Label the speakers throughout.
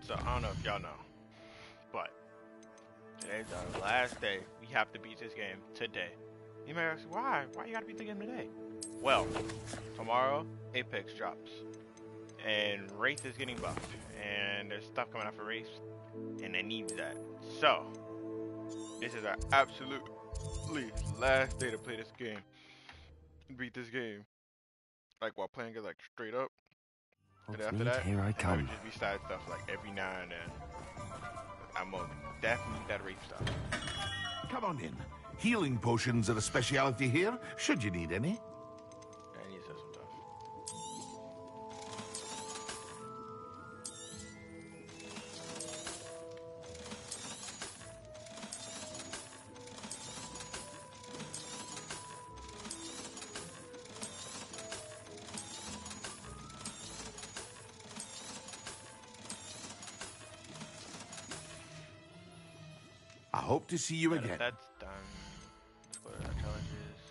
Speaker 1: So I don't know if y'all know, but today's our last day. We have to beat this game today. You may ask, why? Why you gotta beat the game today? Well, tomorrow Apex drops, and Wraith is getting buffed, and there's stuff coming out for Wraith, and they need that. So this is our absolutely last day to play this game, beat this game, like while playing it like straight up. And after that,
Speaker 2: here I come.
Speaker 1: I would just be side stuff like every now and then. I'm gonna definitely need that Wraith stuff.
Speaker 3: Come on in. Healing potions are a speciality here, should you need any.
Speaker 1: I need some stuff.
Speaker 3: I hope to see you again.
Speaker 1: That's done. Let's go to our challenges.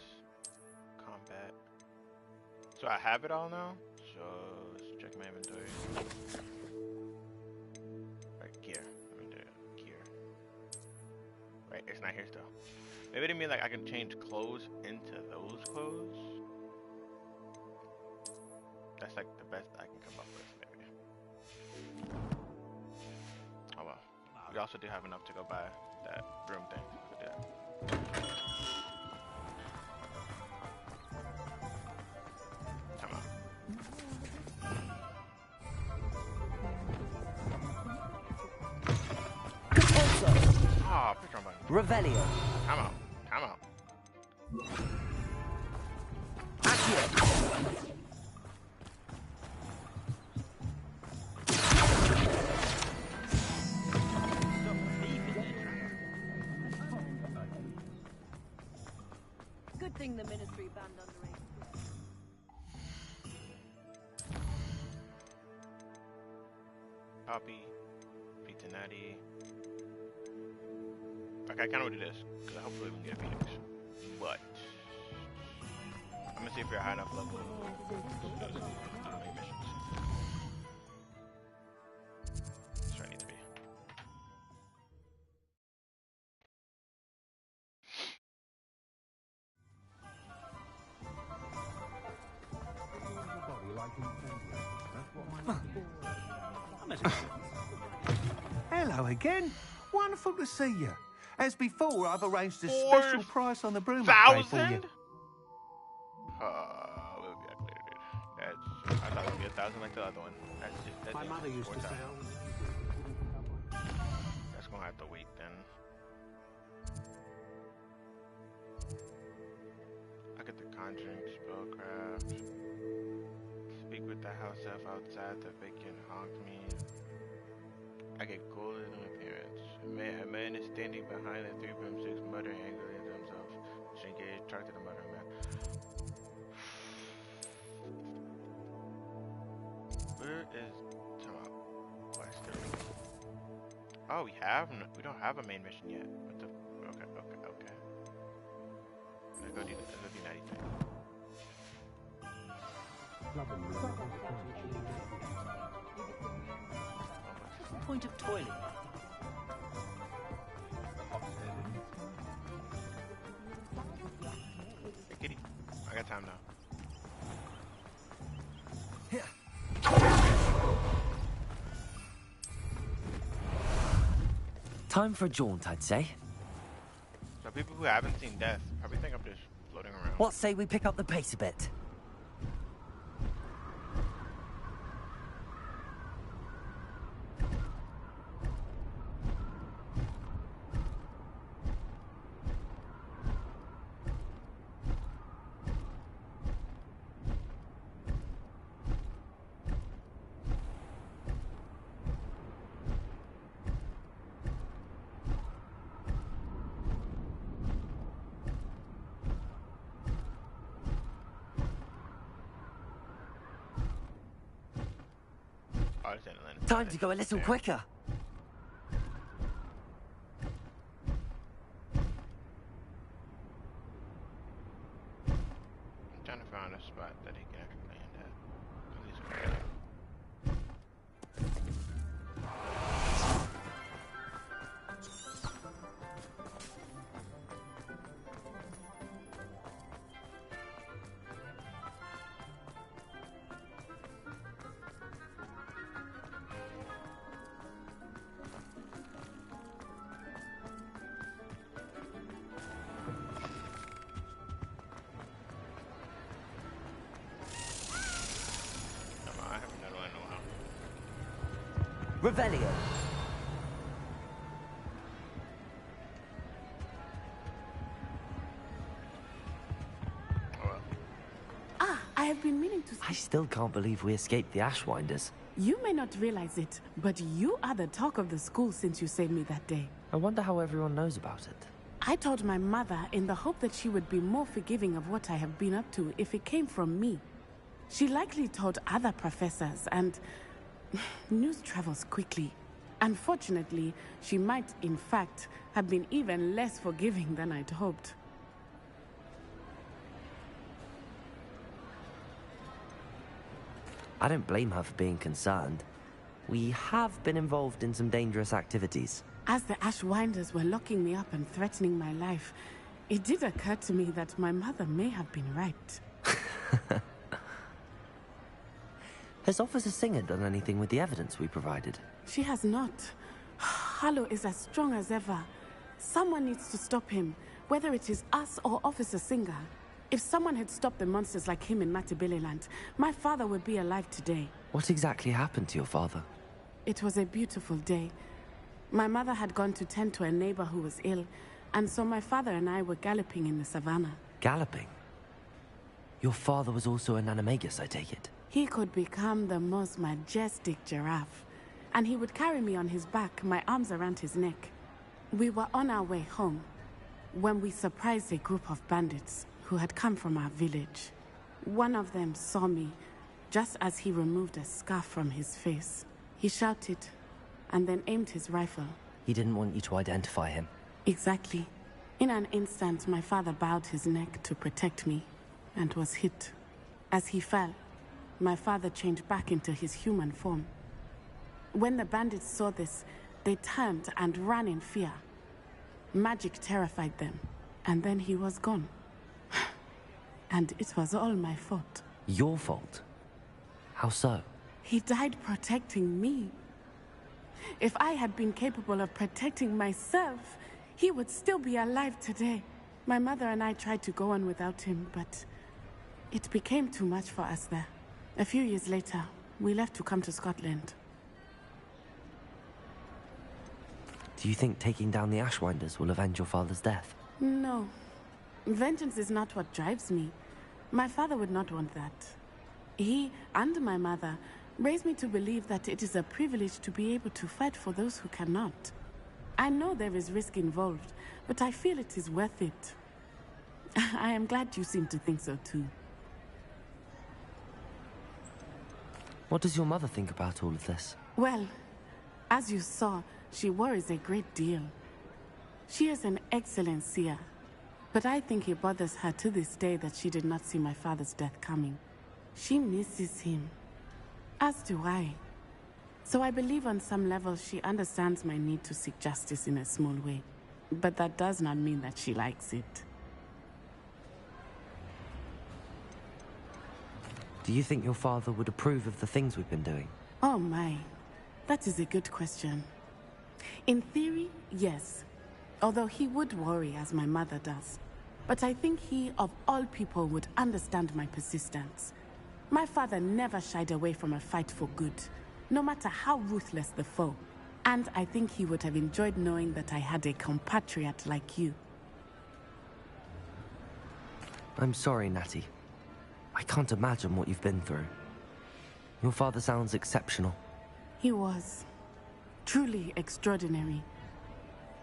Speaker 1: Combat. So I have it all now. So let's check my inventory. Right, gear. Gear. Right, it's not here still. Maybe they mean like I can change clothes into those clothes. That's like the best I can come up with, maybe. Oh well. We also do have enough to go buy that room thing. Yeah. Come on. Oh, picture on button.
Speaker 2: Revelio.
Speaker 1: Come out. Come out.
Speaker 4: Good thing the ministry banned underage.
Speaker 1: Poppy. Pizza Natty. Okay, I kind of want to do this, because hopefully we can get a Phoenix. But I'm going to see if we're high enough level to do the main missions. That's where I need to be.
Speaker 5: Hello again. Wonderful to see you. As before, I've arranged a special price on the broom upgrade for you.
Speaker 1: 4,000? We'll be back later, dude. That's, I thought it would be 1,000 like the other one. That's
Speaker 5: My mother used to say,
Speaker 1: that's gonna have to wait then. I get the conjuring spellcraft. Speak with the house elf outside the vacant honk me. I get golden appearance. A man is standing behind the three broomsticks, muttering angrily to himself. Shrinkage, talk to the muttering man. Where is quest? Oh, we don't have a main mission yet. What the? Okay. Let's go do Natty thing.
Speaker 2: Point of toilet.
Speaker 1: Hey, kitty. I got time now.
Speaker 2: Time for a jaunt, I'd say.
Speaker 1: So people who haven't seen Death probably think I'm just floating around.
Speaker 2: What say we pick up the pace a bit? Time to go a little quicker.
Speaker 1: I'm trying to find a spot that he can actually land at.
Speaker 2: Revelio.
Speaker 6: Ah, I have been meaning to...
Speaker 2: I still can't believe we escaped the Ashwinders.
Speaker 6: You may not realize it, but you are the talk of the school since you saved me that day.
Speaker 2: I wonder how everyone knows about it.
Speaker 6: I told my mother in the hope that she would be more forgiving of what I have been up to if it came from me. She likely told other professors, and news travels quickly. Unfortunately, she might, in fact, have been even less forgiving than I'd hoped.
Speaker 2: I don't blame her for being concerned. We have been involved in some dangerous activities.
Speaker 6: As the Ashwinders were locking me up and threatening my life, it did occur to me that my mother may have been right.
Speaker 2: Has Officer Singer done anything with the evidence we provided?
Speaker 6: She has not. Harlow is as strong as ever. Someone needs to stop him, whether it is us or Officer Singer. If someone had stopped the monsters like him in Matabeleland, my father would be alive today.
Speaker 2: What exactly happened to your father?
Speaker 6: It was a beautiful day. My mother had gone to tend to a neighbor who was ill, and so my father and I were galloping in the savannah.
Speaker 2: Galloping? Your father was also an animagus, I take it?
Speaker 6: He could become the most majestic giraffe, and he would carry me on his back, my arms around his neck. We were on our way home when we surprised a group of bandits who had come from our village. One of them saw me just as he removed a scarf from his face. He shouted and then aimed his rifle.
Speaker 2: He didn't want you to identify him.
Speaker 6: Exactly. In an instant, my father bowed his neck to protect me and was hit. As he fell, my father changed back into his human form. When the bandits saw this, they turned and ran in fear. Magic terrified them, and then he was gone. And it was all my fault.
Speaker 2: Your fault? How so?
Speaker 6: He died protecting me. If I had been capable of protecting myself, he would still be alive today. My mother and I tried to go on without him, but it became too much for us there. A few years later, we left to come to Scotland.
Speaker 2: Do you think taking down the Ashwinders will avenge your father's death?
Speaker 6: No. Vengeance is not what drives me. My father would not want that. He and my mother raised me to believe that it is a privilege to be able to fight for those who cannot. I know there is risk involved, but I feel it is worth it. I am glad you seem to think so too.
Speaker 2: What does your mother think about all of this?
Speaker 6: Well, as you saw, she worries a great deal. She is an excellent seer, but I think it bothers her to this day that she did not see my father's death coming. She misses him, as do I. So I believe on some level she understands my need to seek justice in a small way. But that does not mean that she likes it.
Speaker 2: Do you think your father would approve of the things we've been doing?
Speaker 6: Oh my, that is a good question. In theory, yes. Although he would worry as my mother does. But I think he, of all people, would understand my persistence. My father never shied away from a fight for good, no matter how ruthless the foe. And I think he would have enjoyed knowing that I had a compatriot like you.
Speaker 2: I'm sorry, Natty. I can't imagine what you've been through. Your father sounds exceptional.
Speaker 6: He was. Truly extraordinary.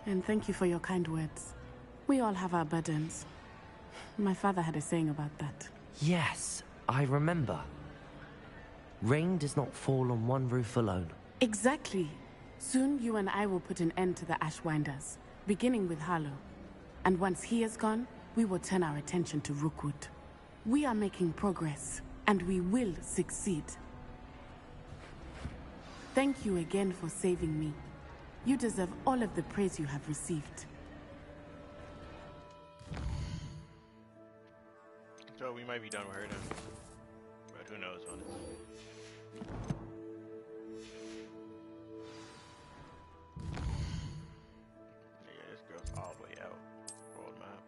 Speaker 6: And thank you for your kind words. We all have our burdens. My father had a saying about that.
Speaker 2: Yes, I remember. Rain does not fall on one roof alone.
Speaker 6: Exactly. Soon you and I will put an end to the Ashwinders, beginning with Harlow. And once he is gone, we will turn our attention to Rookwood. We are making progress, and we will succeed. Thank you again for saving me. You deserve all of the praise you have received.
Speaker 1: So we might be done with her then. But who knows, honestly. Yeah, this goes all the way out. World map.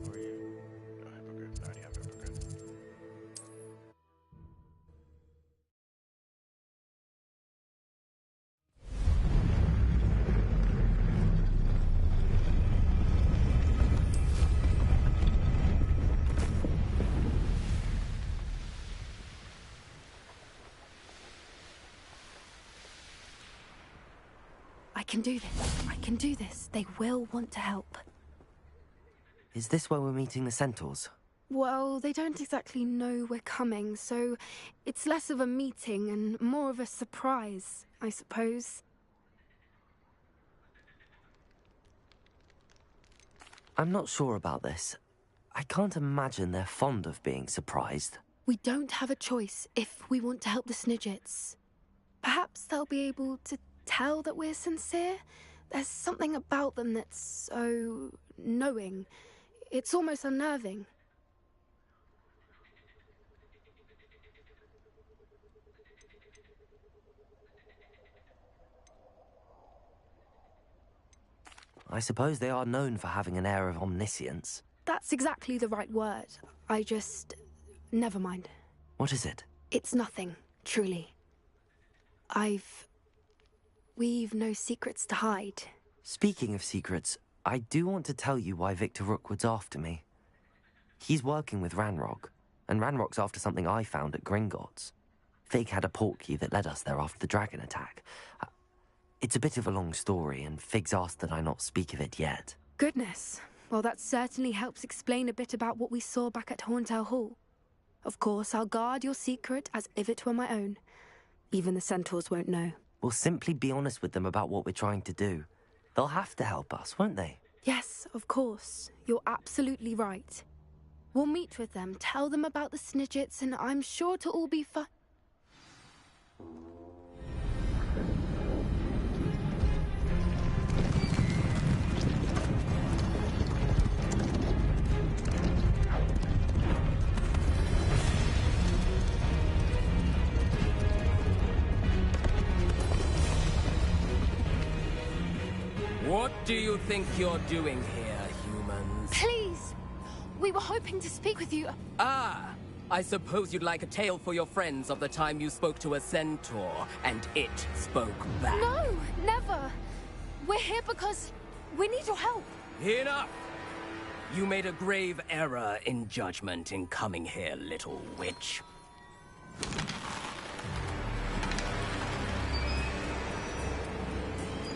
Speaker 1: Who are you? No, hypocrite. I already have hypocrite.
Speaker 7: can do this. I can do this. They will want to help.
Speaker 2: Is this where we're meeting the centaurs?
Speaker 7: Well, they don't exactly know we're coming, so it's less of a meeting and more of a surprise, I suppose.
Speaker 2: I'm not sure about this. I can't imagine they're fond of being surprised.
Speaker 7: We don't have a choice if we want to help the Snidgets. Perhaps they'll be able to tell that we're sincere. There's something about them that's so knowing. It's almost unnerving.
Speaker 2: I suppose they are known for having an air of omniscience.
Speaker 7: That's exactly the right word. Never mind.
Speaker 2: What is it?
Speaker 7: It's nothing, truly. We've no secrets to hide.
Speaker 2: Speaking of secrets, I do want to tell you why Victor Rookwood's after me. He's working with Ranrock, and Ranrock's after something I found at Gringotts. Fig had a portkey that led us there after the dragon attack. It's a bit of a long story, and Fig's asked that I not speak of it yet.
Speaker 7: Goodness. Well, that certainly helps explain a bit about what we saw back at Horntail Hall. Of course, I'll guard your secret as if it were my own. Even the centaurs won't know.
Speaker 2: We'll simply be honest with them about what we're trying to do. They'll have to help us, won't they?
Speaker 7: Yes, of course. You're absolutely right. We'll meet with them, tell them about the Snidgets, and I'm sure it'll all be fun.
Speaker 8: What do you think you're doing here, humans?
Speaker 7: Please! We were hoping to speak with you.
Speaker 8: Ah! I suppose you'd like a tale for your friends of the time you spoke to a centaur, and it spoke back.
Speaker 7: No, never! We're here because we need your help.
Speaker 8: Enough! You made a grave error in judgment in coming here, little witch.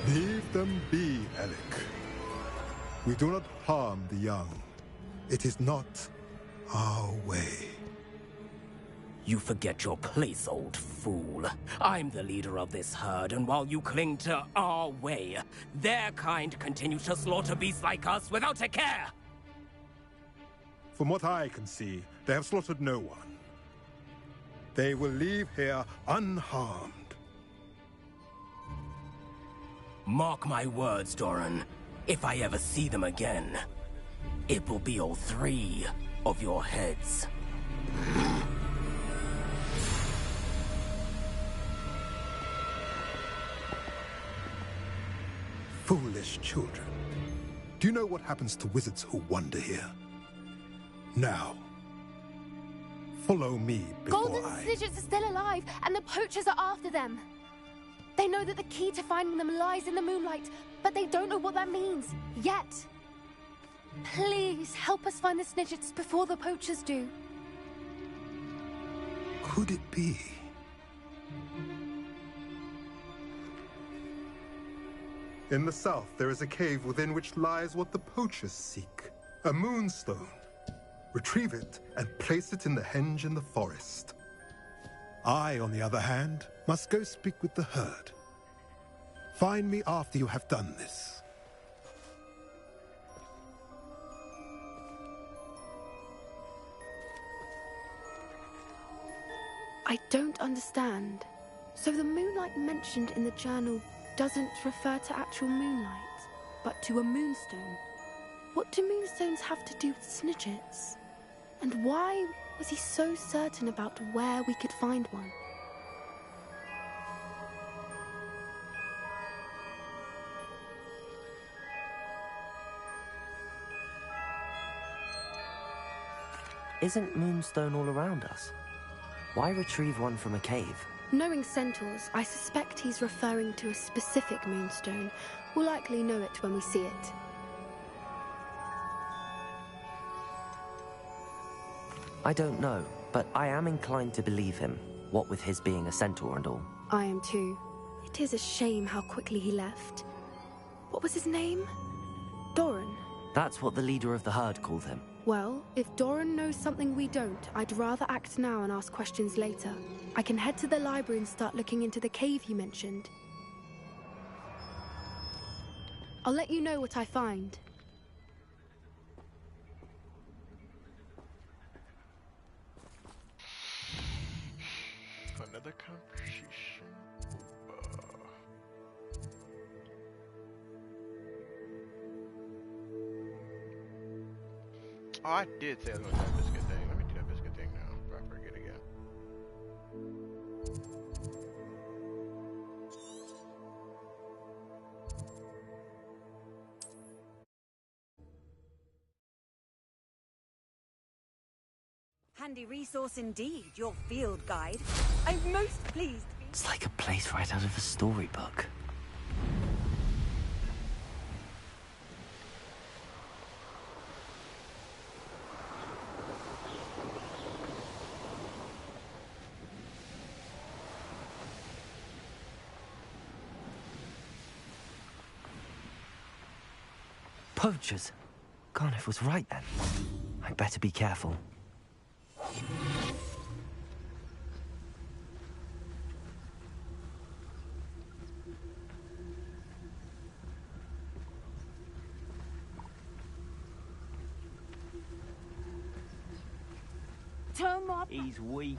Speaker 9: Leave them be, Alec. We do not harm the young. It is not our way.
Speaker 8: You forget your place, old fool. I'm the leader of this herd, and while you cling to our way, their kind continue to slaughter beasts like us without a care!
Speaker 9: From what I can see, they have slaughtered no one. They will leave here unharmed.
Speaker 8: Mark my words, Doran. If I ever see them again, it will be all 3 of your heads.
Speaker 9: Foolish children. Do you know what happens to wizards who wander here? Now, follow me before
Speaker 7: Golden Snidgets are still alive, and the poachers are after them. They know that the key to finding them lies in the moonlight, but they don't know what that means, yet. Please, help us find the Snidgets before the poachers do.
Speaker 9: Could it be? In the south, there is a cave within which lies what the poachers seek. A moonstone. Retrieve it and place it in the henge in the forest. I, on the other hand, must go speak with the herd. Find me after you have done this.
Speaker 7: I don't understand. So the moonlight mentioned in the journal doesn't refer to actual moonlight, but to a moonstone. What do moonstones have to do with Snidgets? And why was he so certain about where we could find one?
Speaker 2: Isn't moonstone all around us? Why retrieve one from a cave?
Speaker 7: Knowing centaurs, I suspect he's referring to a specific moonstone. We'll likely know it when we see it.
Speaker 2: I don't know, but I am inclined to believe him, what with his being a centaur and all.
Speaker 7: I am too. It is a shame how quickly he left. What was his name? Doran.
Speaker 2: That's what the leader of the herd called him.
Speaker 7: Well, if Doran knows something we don't, I'd rather act now and ask questions later. I can head to the library and start looking into the cave he mentioned. I'll let you know what I find.
Speaker 1: Another conversation. Oh, I did say I was going to do that biscuit thing. Let me do that biscuit thing now before I forget again.
Speaker 4: Handy resource indeed, your field guide. I'm most pleased.
Speaker 2: It's like a place right out of a storybook. Poachers. Garniff was right then. I'd better be careful.
Speaker 4: Turn up.
Speaker 10: He's weak.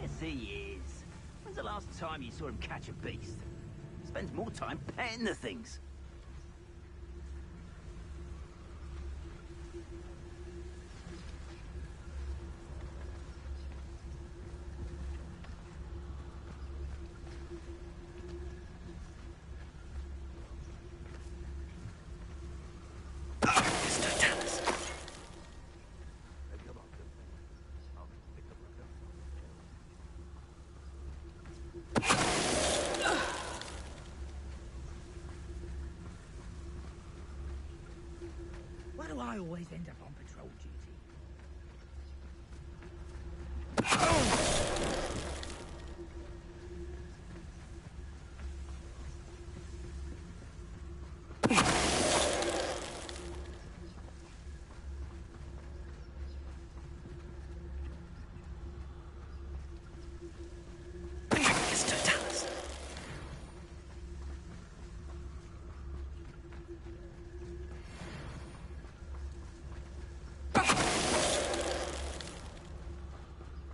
Speaker 10: Yes, he is. When's the last time you saw him catch a beast? Spends more time petting the things. Why do I always end up on patrol duty?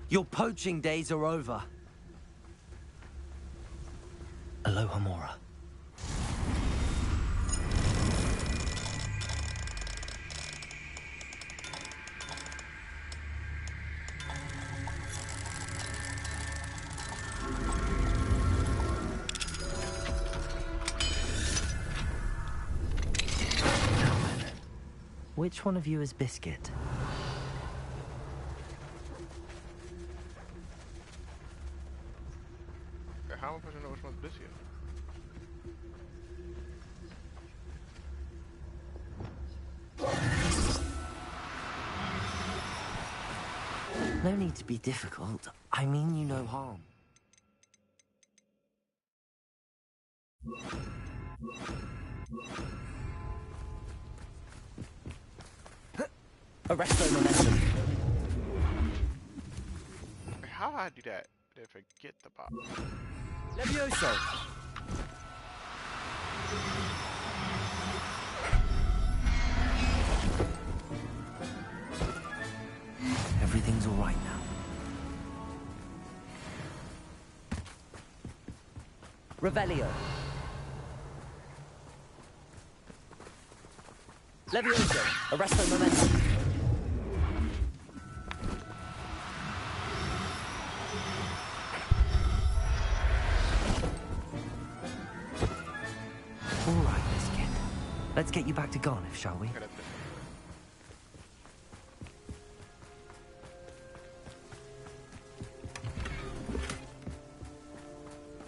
Speaker 2: Your poaching days are over. Aloha Mora. Now then, which one of you is Biscuit?
Speaker 1: How am I supposed to know which one's biscuit?
Speaker 2: No need to be difficult. I mean you no harm. Arresto momentum.
Speaker 1: How do I do that? Did I forget the box?
Speaker 2: Levioso. Everything's all right now. Revelio. Levioso. Arresto momentum. All right, Biscuit. Let's get you back to Garniff, shall we?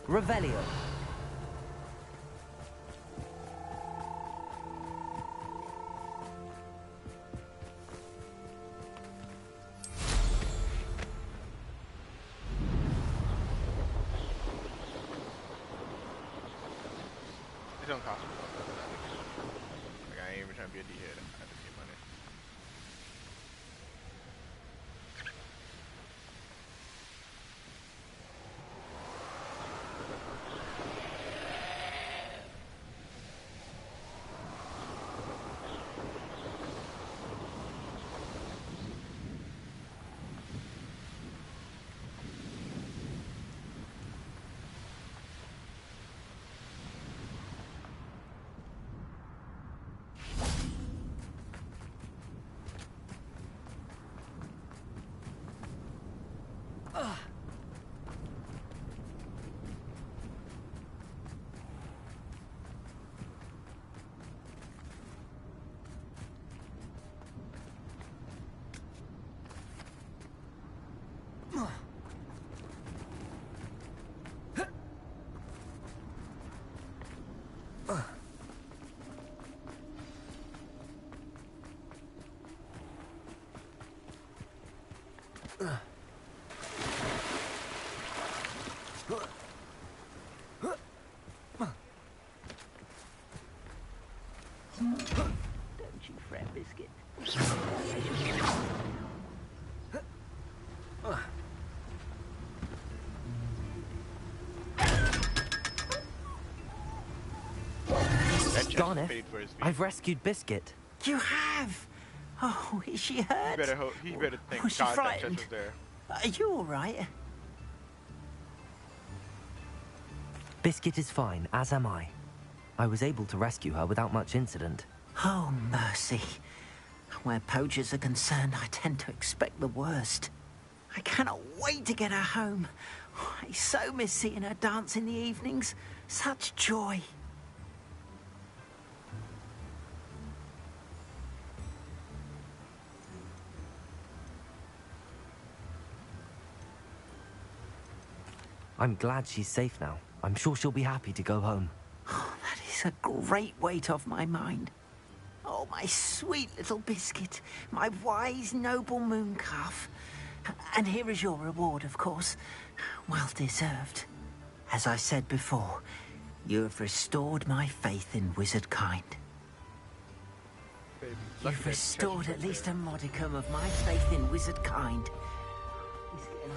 Speaker 2: Revelio.
Speaker 1: It don't cost me. goodie here. I have to get money.
Speaker 10: Don't you fret, Biscuit.
Speaker 2: Garnet, I've rescued Biscuit.
Speaker 11: You have? Oh, is she hurt?
Speaker 1: He better think
Speaker 11: was she
Speaker 1: God that
Speaker 11: frightened?
Speaker 1: Chess was there.
Speaker 11: Are you all right?
Speaker 2: Biscuit is fine, as am I. I was able to rescue her without much incident.
Speaker 11: Oh, mercy. Where poachers are concerned, I tend to expect the worst. I cannot wait to get her home. I so miss seeing her dance in the evenings. Such joy.
Speaker 2: I'm glad she's safe now. I'm sure she'll be happy to go home.
Speaker 11: Oh, that is a great weight off my mind. Oh, my sweet little Biscuit, my wise, noble moon calf. And here is your reward, of course. Well deserved. As I said before, you have restored my faith in wizard kind.
Speaker 1: Baby,
Speaker 11: You've restored at least a modicum of my faith in wizard kind. Biscuit and I...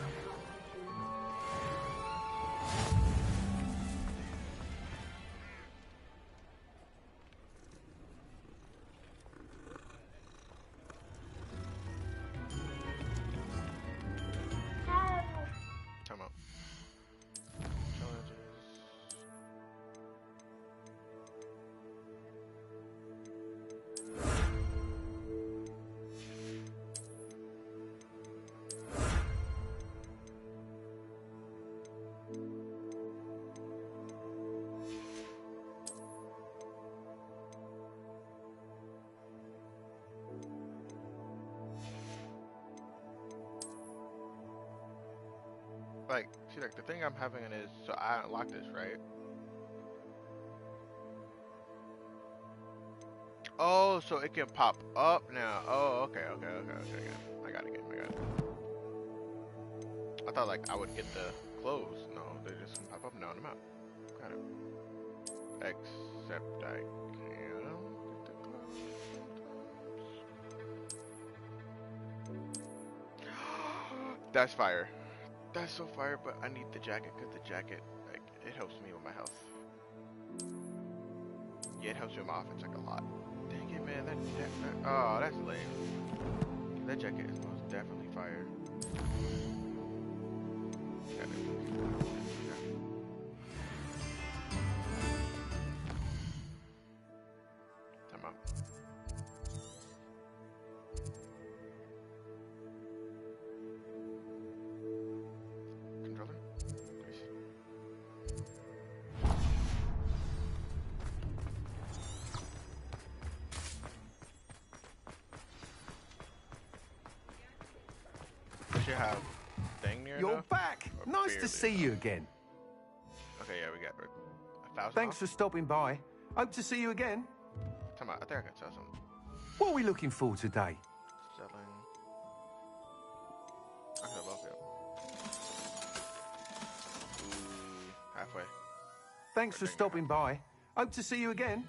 Speaker 1: Come on. Like, see, like, the thing I'm having is, so I unlock this, right? Oh, so it can pop up now. Oh, okay. I got it. I thought, like, I would get the clothes. No, they just pop up now and I'm out. Got it. Except I can get the clothes sometimes. That's fire. That's so fire, but I need the jacket because the jacket, like, it helps me with my health. Yeah, it helps me with my offense, like, a lot. Dang it, man, oh, that's lame. That jacket is most definitely fire. Got it. Time out. Controller? Please. We should have thing near
Speaker 5: You're
Speaker 1: enough,
Speaker 5: back.
Speaker 1: or
Speaker 5: Nice to
Speaker 1: barely
Speaker 5: see
Speaker 1: enough?
Speaker 5: you again.
Speaker 1: Okay, yeah, we got 1,000.
Speaker 5: Thanks for stopping by. Hope to see you again.
Speaker 1: Time out. I think I can sell some.
Speaker 5: What are we looking for today?
Speaker 1: Selling. I can love it. Ooh, halfway.
Speaker 5: Thanks for stopping by. Hope to see you again.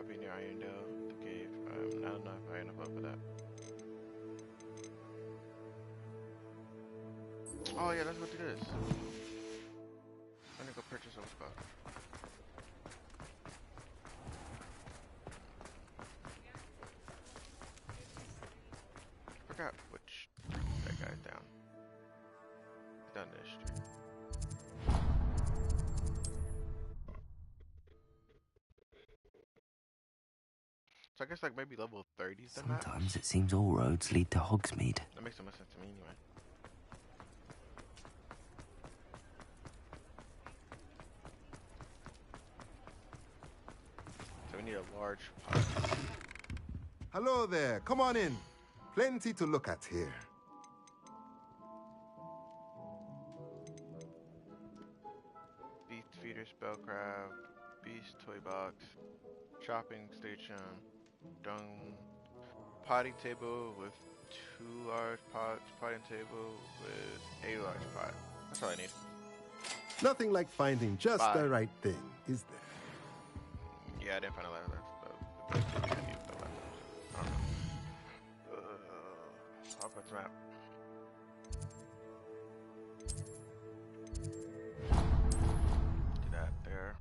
Speaker 1: copy near Irondale, the cave. I'm not high enough up for that. Oh yeah, that's what it is. I'm gonna go purchase some stuff. Forgot which that guy's down. Down this street. So I guess like maybe level 30 is the max.
Speaker 2: Sometimes it seems all roads lead to Hogsmeade.
Speaker 1: That makes so much sense to me anyway. So we need a large pot.
Speaker 9: Hello there. Come on in. Plenty to look at here.
Speaker 1: Beast feeder, spellcraft, beast toy box, shopping station, dung, potting table with 2 large pots, potting table with a large pot. That's all I need.
Speaker 9: Nothing like finding just the right thing, is there?
Speaker 1: Yeah, I didn't find a lot of that stuff. I need the left. I don't know. Hogwarts map. Do that there.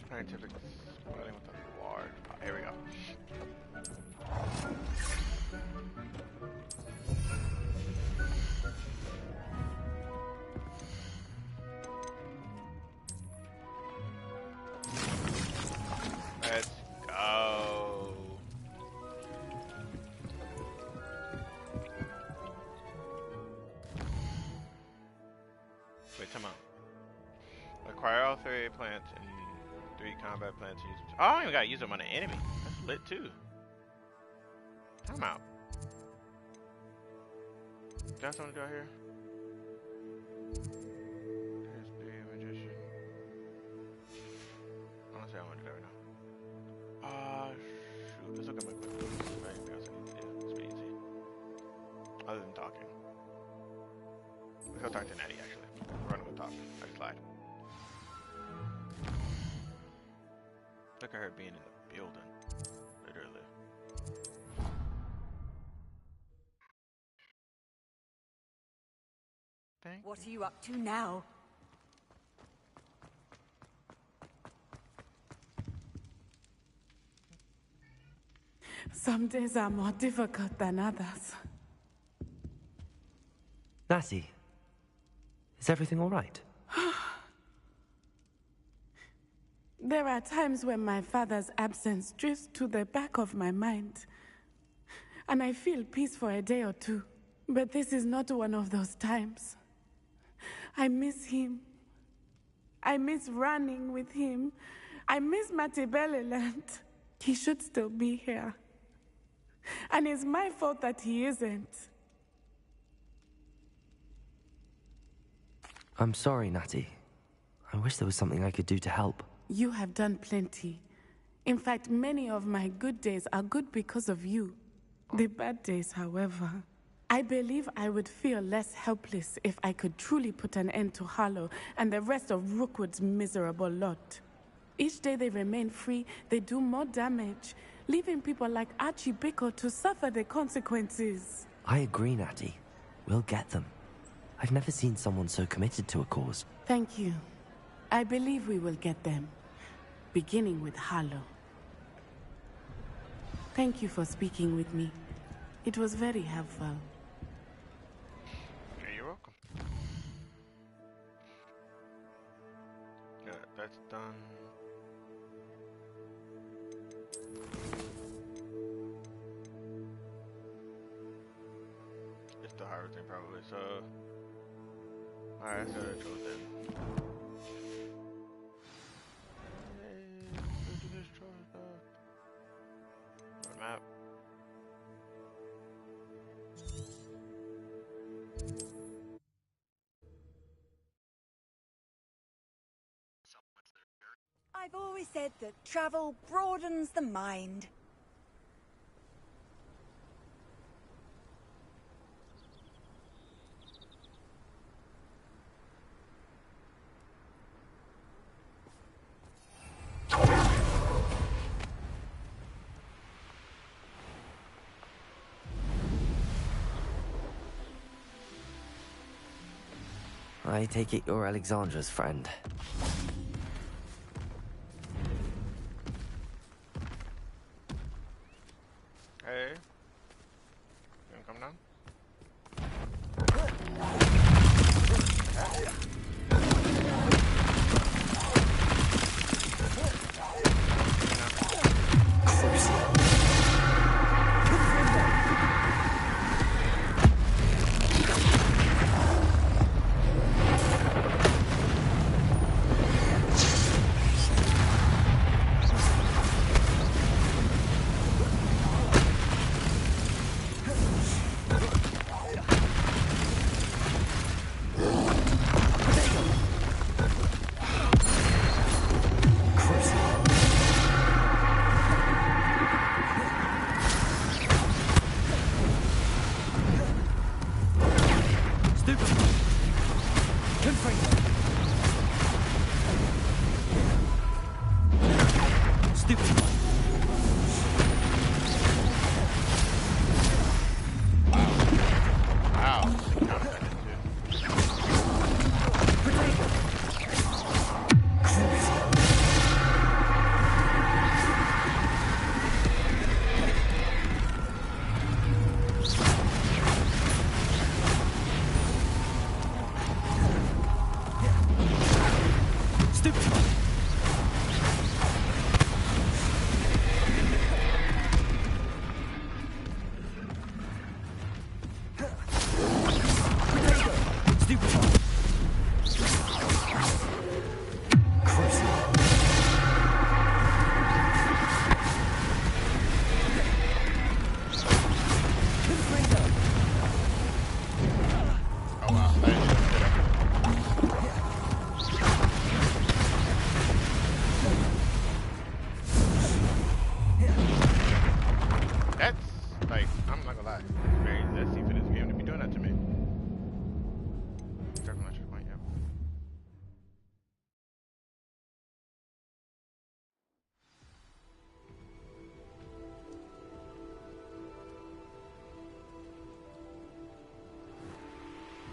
Speaker 1: Scientific spotting with a large pot. Here we go. Let's go. Wait, time out. Acquire all 3 plants and 3 combat plants. Oh, I don't even gotta use them on an enemy. That's lit too. Time out. Got something to do out here? There's big magician. Honestly, I want to do that right now. Ah, shoot. Let's look at my quick notes. Anything else I need to do? It's pretty easy. Other than talking. Let's go talk to Natty, actually. Run on the top. I just lied. Look at her being in the building. Literally.
Speaker 4: What are you up to now?
Speaker 6: Some days are more difficult than others.
Speaker 2: Lassie, is everything all right?
Speaker 6: There are times when my father's absence drifts to the back of my mind, and I feel peace for a day or two. But this is not one of those times. I miss him. I miss running with him. I miss Mattibeleland. He should still be here. And it's my fault that he isn't.
Speaker 2: I'm sorry, Natty. I wish there was something I could do to help.
Speaker 6: You have done plenty. In fact, many of my good days are good because of you. The bad days, however, I believe I would feel less helpless if I could truly put an end to Harlow and the rest of Rookwood's miserable lot. Each day they remain free, they do more damage, leaving people like Archie Bickle to suffer the consequences.
Speaker 2: I agree, Natty. We'll get them. I've never seen someone so committed to a cause.
Speaker 6: Thank you. I believe we will get them, beginning with Harlow. Thank you for speaking with me. It was very helpful.
Speaker 1: Yeah, you're welcome. that's done. It's the hardest thing probably, so alright, let's go to Chosen. Let's do this Chosen stuff. Map.
Speaker 4: I've always said that travel broadens the mind.
Speaker 2: I take it you're Alexandra's friend.
Speaker 1: Hey. You wanna come down?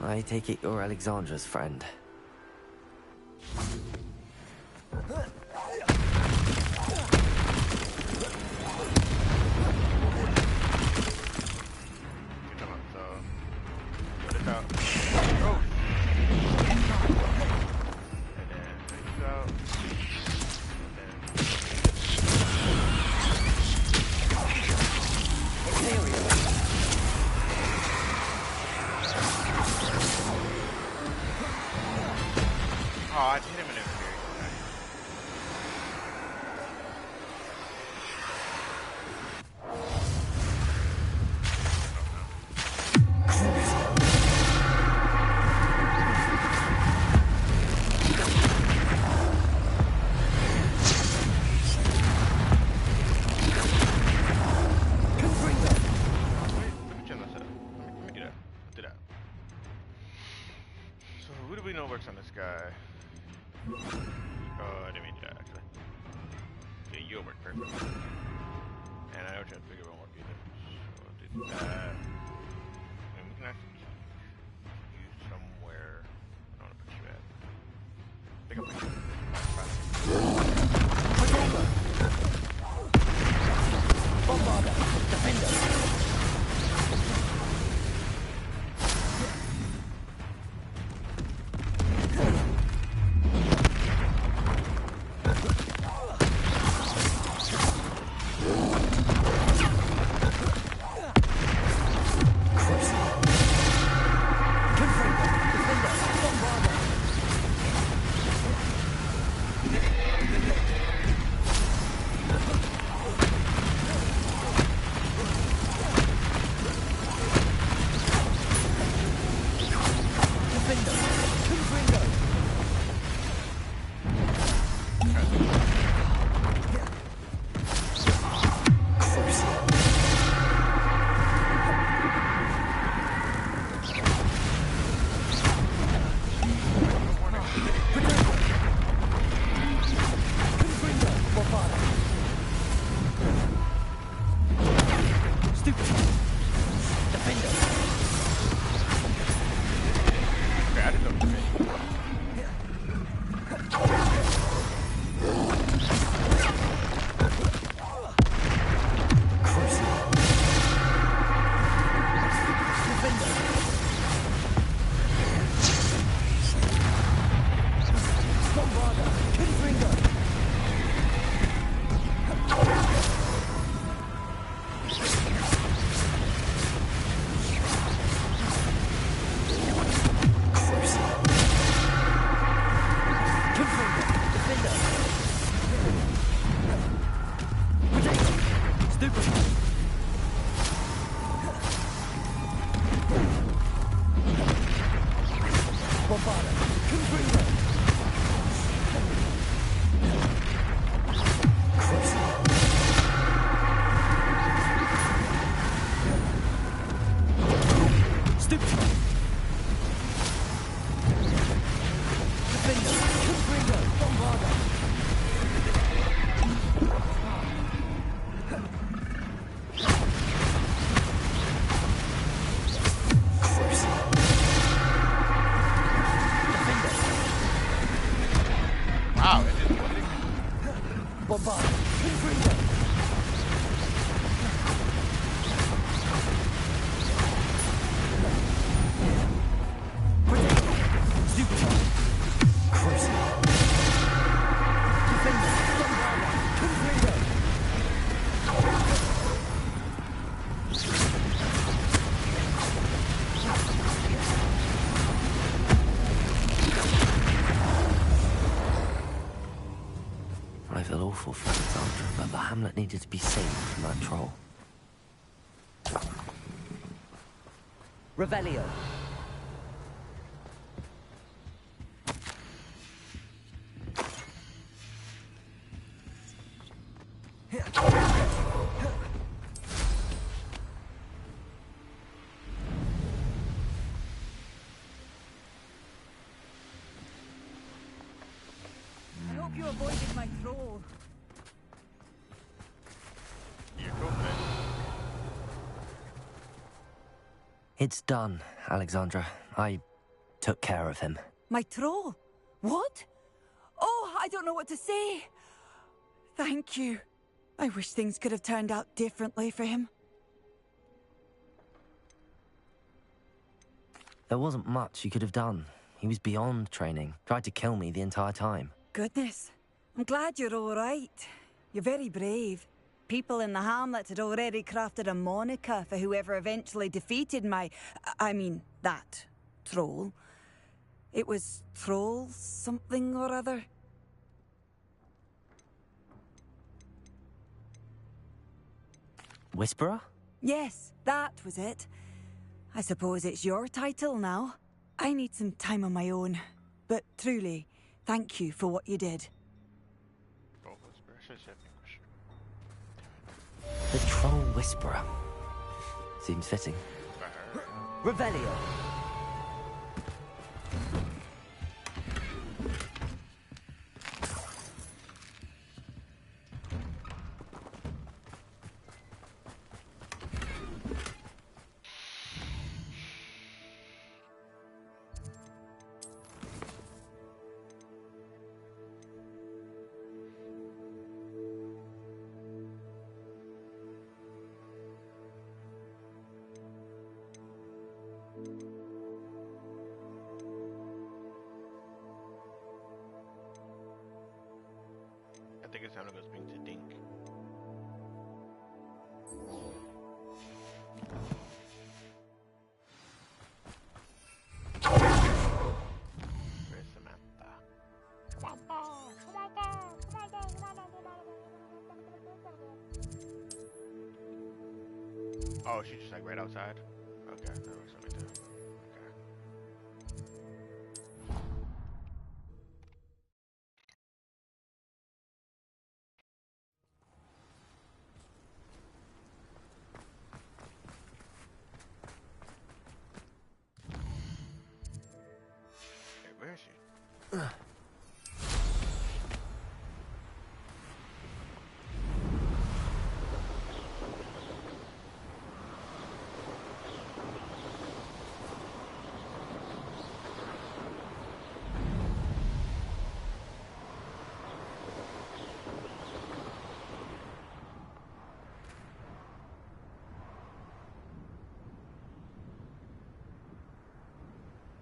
Speaker 2: I take it you're Alexandra's friend.
Speaker 12: Bombard! Confringo!
Speaker 2: I feel awful for Alexandra, but the hamlet needed to be saved from that troll.
Speaker 12: Revelio.
Speaker 4: I hope you avoided my troll.
Speaker 1: You go, man.
Speaker 2: It's done, Alexandra. I took care of him.
Speaker 4: My troll? What? Oh, I don't know what to say. Thank you. I wish things could have turned out differently for him.
Speaker 2: There wasn't much you could have done. He was beyond training. Tried to kill me the entire time.
Speaker 4: Goodness. I'm glad you're all right. You're very brave. People in the hamlet had already crafted a moniker for whoever eventually defeated that troll. It was Troll something or other.
Speaker 2: Whisperer?
Speaker 4: Yes, that was it. I suppose it's your title now. I need some time on my own. But truly, thank you for what you did.
Speaker 2: The Troll Whisperer. Seems fitting.
Speaker 12: Revelio.
Speaker 1: I think it's time to go speak to Dink. Where's Samantha? Oh, she's just like right outside? Okay, that works for me too. Okay. Hey, where is she?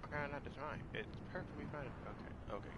Speaker 1: Okay, no, that's fine. It's perfectly fine. Okay, okay.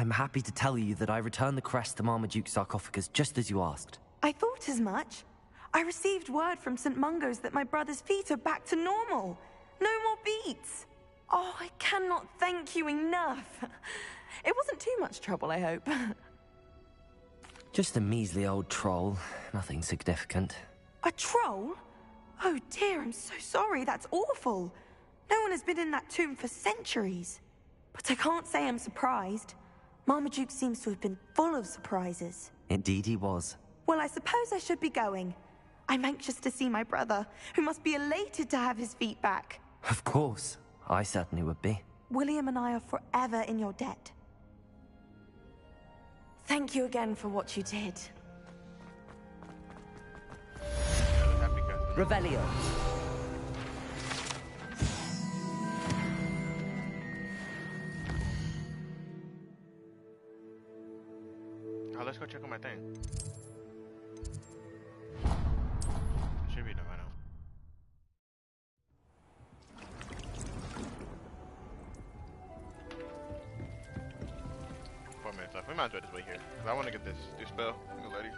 Speaker 2: I'm happy to tell you that I returned the crest to Marmaduke's sarcophagus just as you asked.
Speaker 13: I thought as much. I received word from St. Mungo's that my brother's feet are back to normal. No more beats. Oh, I cannot thank you enough. It wasn't too much trouble, I hope.
Speaker 2: Just a measly old troll. Nothing significant.
Speaker 13: A troll? Oh dear, I'm so sorry. That's awful. No one has been in that tomb for centuries. But I can't say I'm surprised. Marmaduke seems to have been full of surprises.
Speaker 2: Indeed he was.
Speaker 13: Well, I suppose I should be going. I'm anxious to see my brother, who must be elated to have his feet back.
Speaker 2: Of course. I certainly would be.
Speaker 13: William and I are forever in your debt. Thank you again for what you did.
Speaker 12: Revelio.
Speaker 1: Oh, let's go check on my thing. Should be done by now. 4 minutes left. We might as well just wait here. 'Cause I want to get this spell. Lady.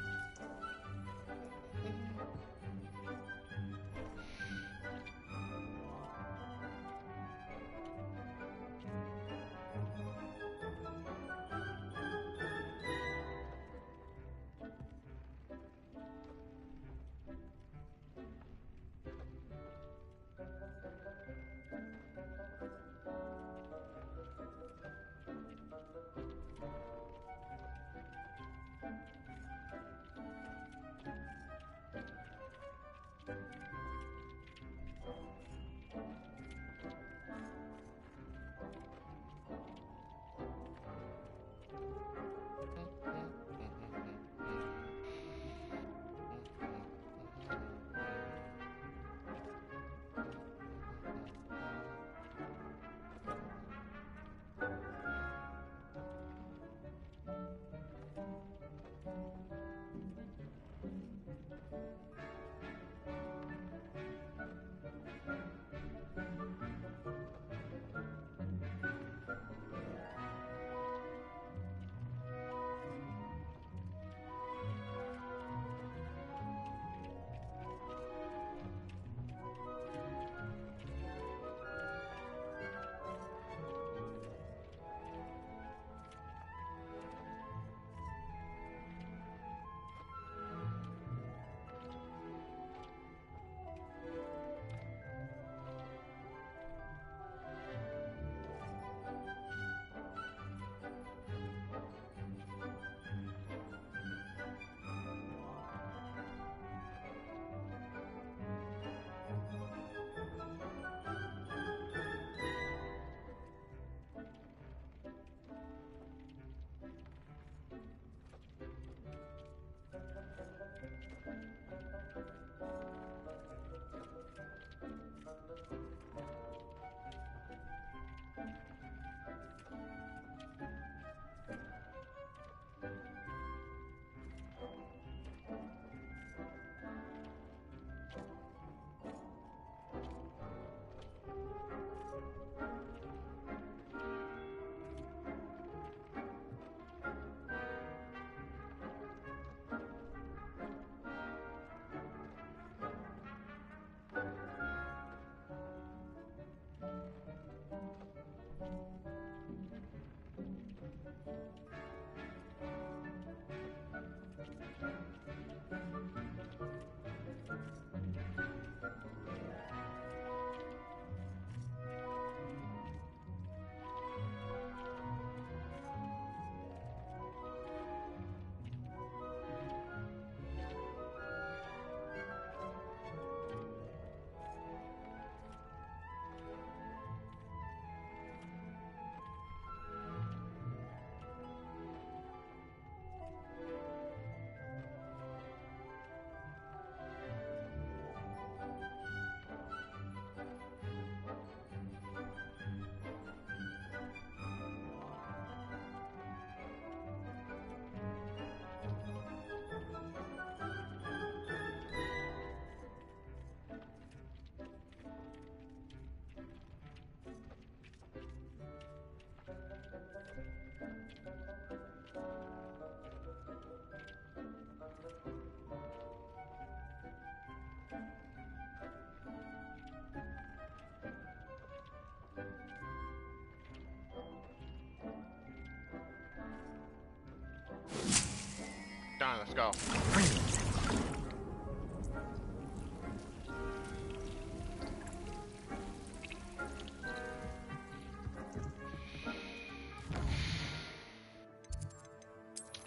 Speaker 1: let's go.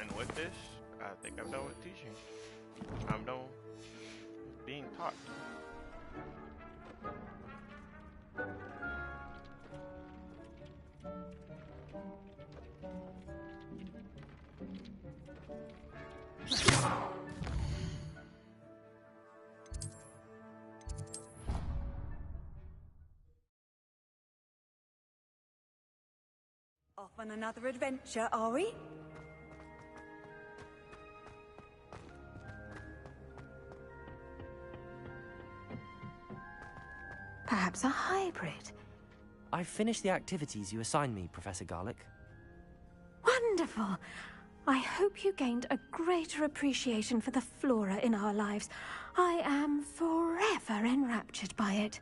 Speaker 1: And with this, I think I'm done with teaching. I'm done with being taught.
Speaker 4: Off on another adventure, are we?
Speaker 14: Perhaps a hybrid.
Speaker 2: I've finished the activities you assigned me, Professor Garlick.
Speaker 14: Wonderful. I hope you gained a greater appreciation for the flora in our lives. I am forever enraptured by it.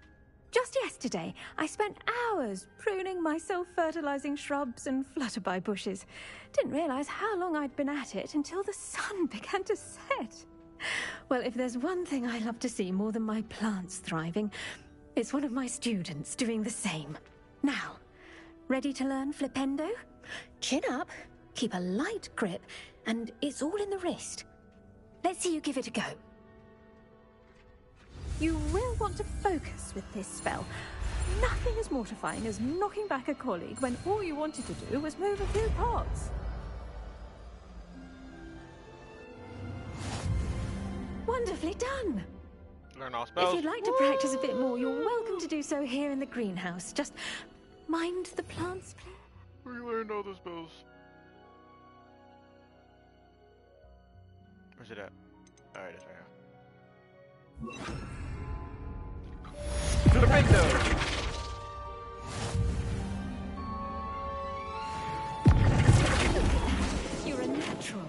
Speaker 14: Just yesterday, I spent hours pruning my self-fertilizing shrubs and flutterby bushes. Didn't realize how long I'd been at it until the sun began to set. Well, if there's one thing I love to see more than my plants thriving, it's one of my students doing the same. Now, ready to learn Flipendo? Chin up, keep a light grip, and it's all in the wrist. Let's see you give it a go. You will want to focus with this spell. Nothing as mortifying as knocking back a colleague when all you wanted to do was move a few parts. Wonderfully done!
Speaker 1: Learn all spells.
Speaker 14: If you'd like to practice a bit more, you're welcome to do so here in the greenhouse. Just mind the plants, please.
Speaker 1: We learned all the spells. Where's it at? Alright, it's right here. Flipendo!
Speaker 14: You're a natural.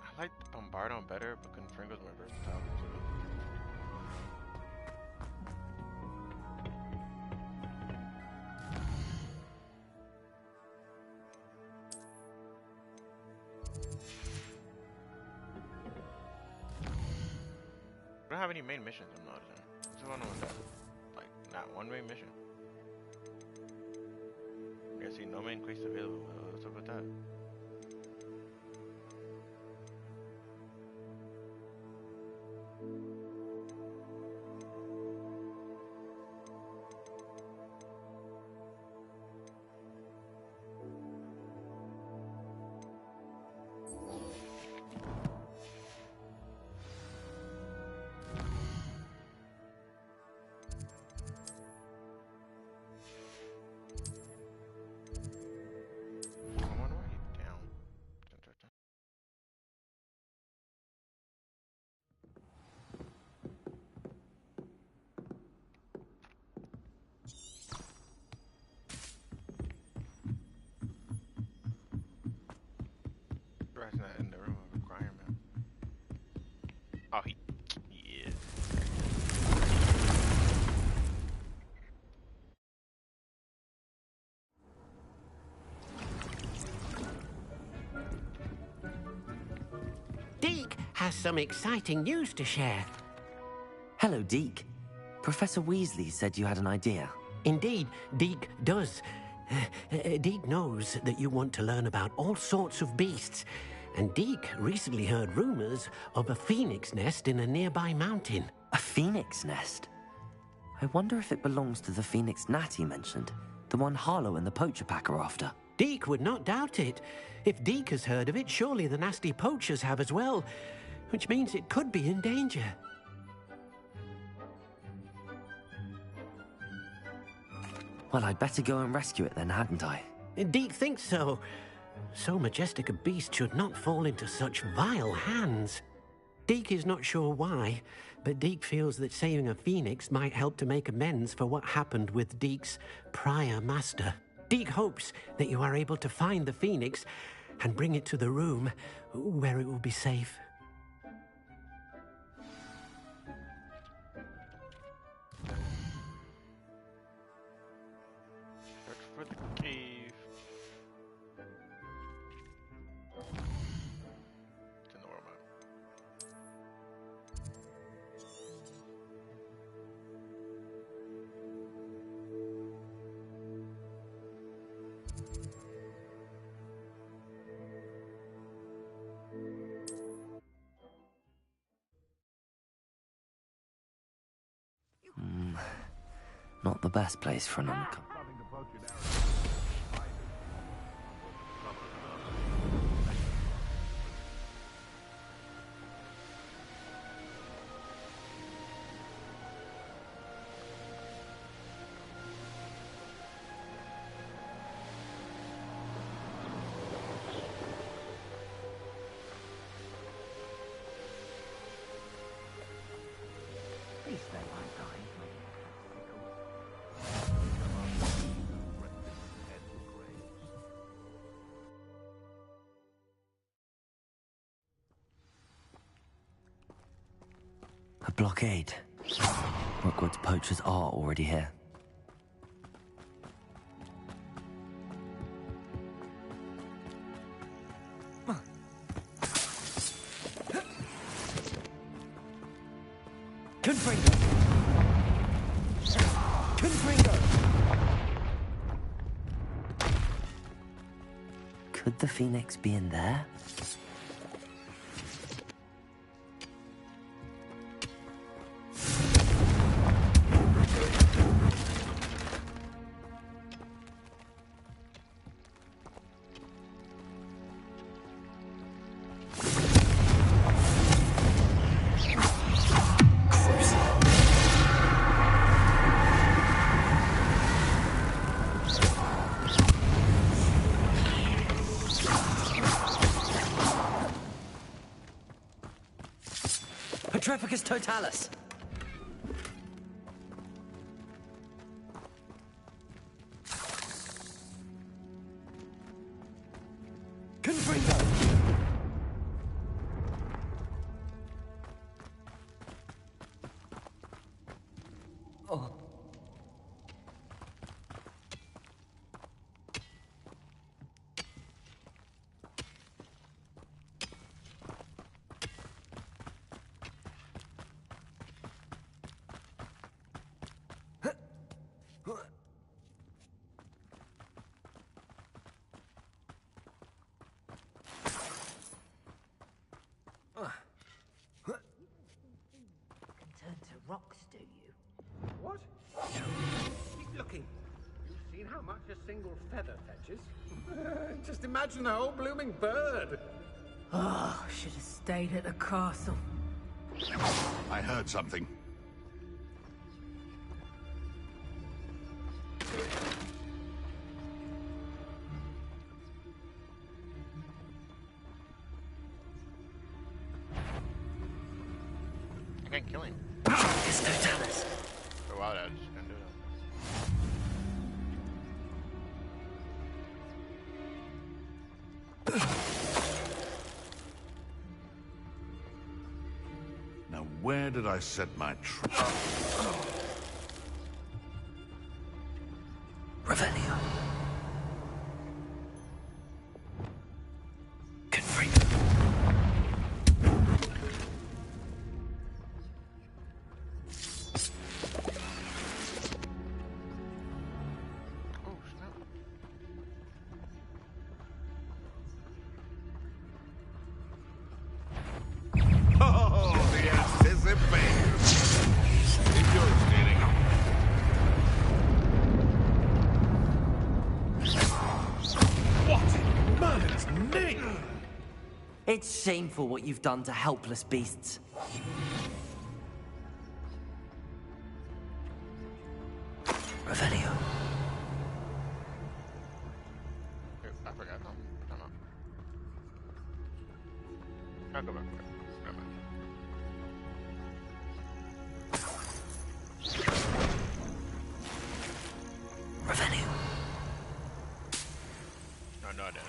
Speaker 1: I like the Bombardon better, but Confringo's more versatile too. I don't have any main missions I'm not in. What's going on with that? Like, not one main mission. I see no main quest available. What's up with that? Not in the room of requirement. Oh, he is.
Speaker 15: Deke has some exciting news to share.
Speaker 2: Hello, Deke. Professor Weasley said you had an idea.
Speaker 15: Indeed, Deke does. Deke knows that you want to learn about all sorts of beasts. And Deke recently heard rumors of a phoenix nest in a nearby mountain.
Speaker 2: A phoenix nest? I wonder if it belongs to the phoenix gnat he mentioned. The one Harlow and the poacher pack are after.
Speaker 15: Deke would not doubt it. If Deke has heard of it, surely the nasty poachers have as well. Which means it could be in danger.
Speaker 2: Well, I'd better go and rescue it then, hadn't I?
Speaker 15: Deke thinks so. So majestic a beast should not fall into such vile hands. Deke is not sure why, but Deke feels that saving a phoenix might help to make amends for what happened with Deke's prior master. Deke hopes that you are able to find the phoenix and bring it to the room where it will be safe.
Speaker 1: Search for the cave. It's in the world map.
Speaker 2: Not the best place for an uncle. A blockade. Rookwood's poachers are already here. Confringo! Confringo! Could the Phoenix be in there? Petrificus totalis! Confringo! Oh.
Speaker 11: Rocks, do you?
Speaker 5: What? Keep looking. You've seen how much a single feather fetches? Just imagine the whole blooming bird.
Speaker 16: Oh, should have stayed at the castle.
Speaker 3: I heard something.
Speaker 1: I can't kill him.
Speaker 2: It's totalis.
Speaker 1: For a while, I just couldn't do
Speaker 3: Now, where did I set my trap?
Speaker 2: Revelio. Confringo.
Speaker 3: Oh, the anticipation! Enjoy stealing.
Speaker 5: What in murder's name?
Speaker 2: It's shameful what you've done to helpless beasts. Revelio.
Speaker 1: I forgot. No, no. I'll go back. Never mind.
Speaker 2: Revelio.
Speaker 1: No, I didn't.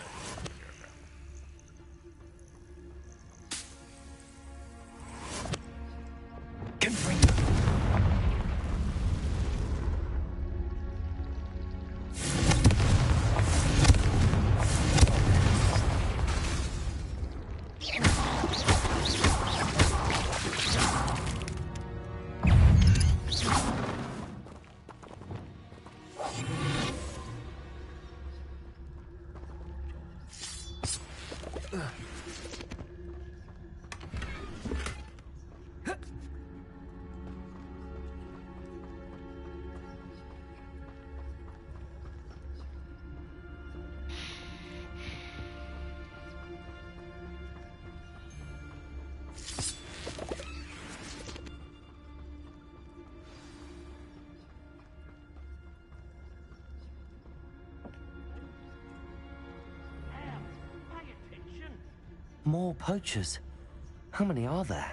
Speaker 2: More poachers. How many are there?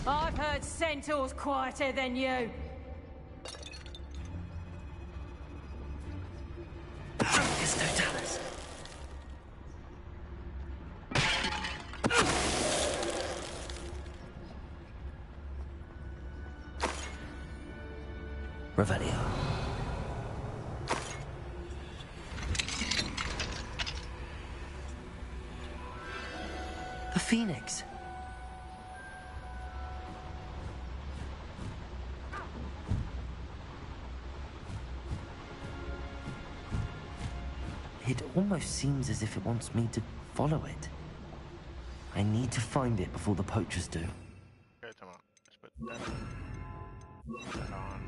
Speaker 16: I've heard centaurs quieter than you.
Speaker 2: Revelio. The Phoenix. It almost seems as if it wants me to follow it. I need to find it before the poachers do.
Speaker 1: Okay, come on. Let's put that on.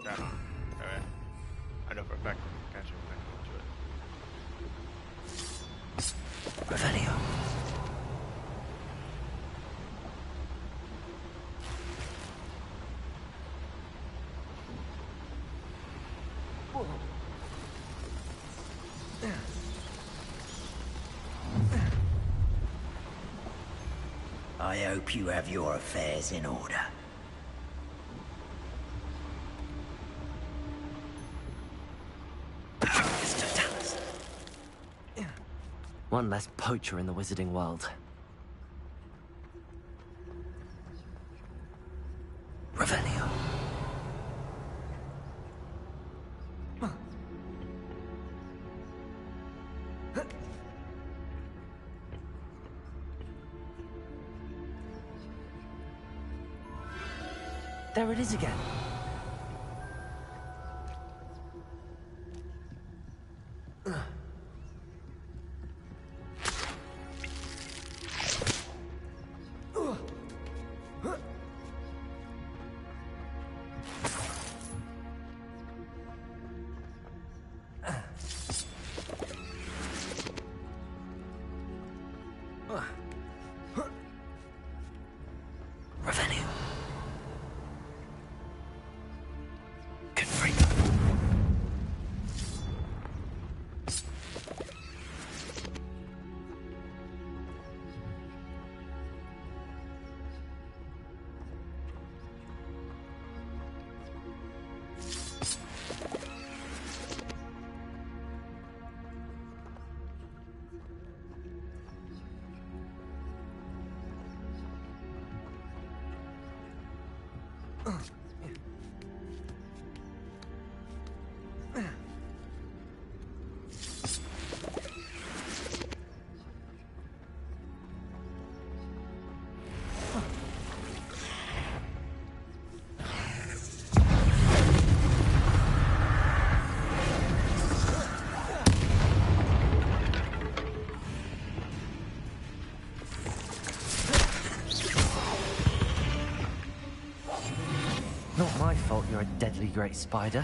Speaker 1: That on. Okay. I know for a fact I can catch it back into it.
Speaker 2: Revelio.
Speaker 10: I hope you have your affairs in order.
Speaker 2: One less poacher in the wizarding world. Revelio. There it is again. Revelio. Not my fault you're a deadly great spider.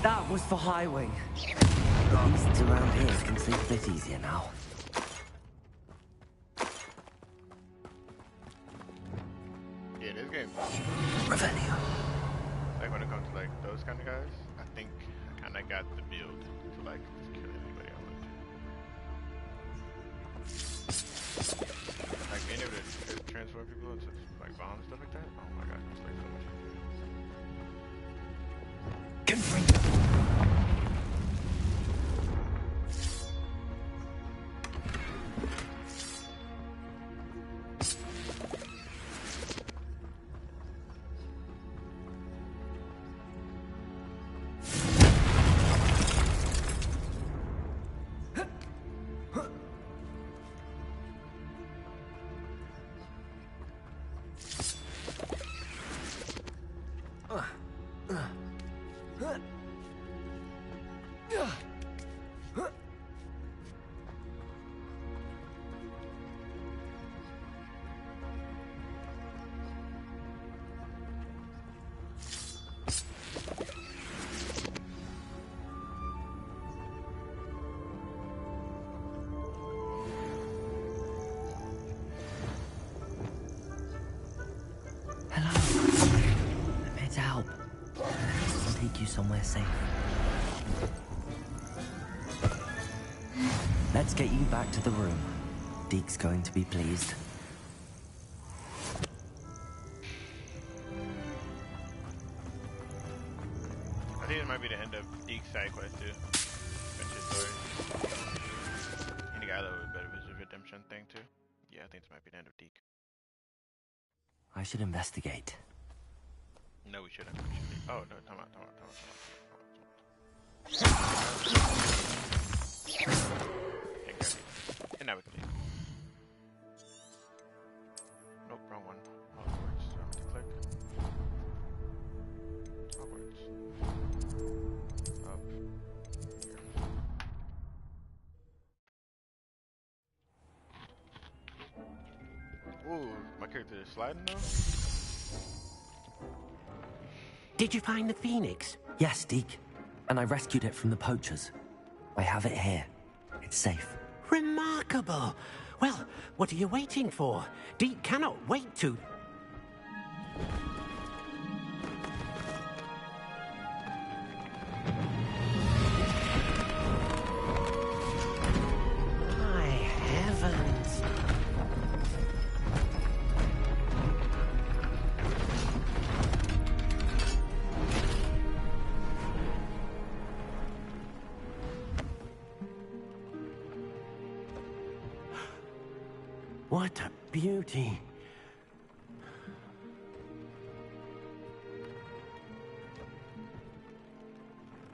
Speaker 2: That was for Highwing. Beasts around here can sleep a bit easier now.
Speaker 1: Yeah, this game.
Speaker 2: Revelio.
Speaker 1: Like when it comes to like those kind of guys, I think I kind of got the build to like kill anybody I want. Like being able to transform people into like bombs and stuff like that. Oh my god, it's like so much.
Speaker 2: Somewhere safe. Let's get you back to the room. Deke's going to be pleased.
Speaker 1: I think it might be the end of Deke's side quest too. Finish his story. And he got a little bit of his redemption thing too. Yeah, I think this might be the end of Deke.
Speaker 2: I should investigate.
Speaker 1: No, we shouldn't. Oh, no, come on. And now we can leave. Nope, wrong one. Hogwarts. So I'm going to click. Hogwarts. Up. Here. Ooh, my character is sliding though?
Speaker 15: Did you find the phoenix?
Speaker 2: Yes, Deke. And I rescued it from the poachers. I have it here. It's safe.
Speaker 15: Remarkable. Well, what are you waiting for? Deke cannot wait to... My heavens. What a beauty.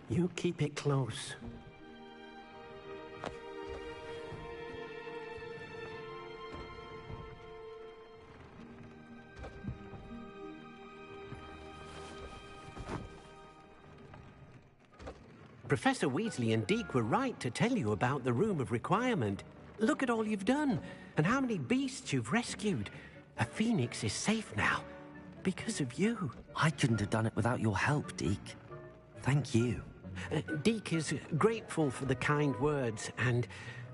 Speaker 15: You keep it close. Professor Weasley and Deke were right to tell you about the Room of Requirement. Look at all you've done, and how many beasts you've rescued. A phoenix is safe now, because of you.
Speaker 2: I couldn't have done it without your help, Deke. Thank you.
Speaker 15: Deke is grateful for the kind words, and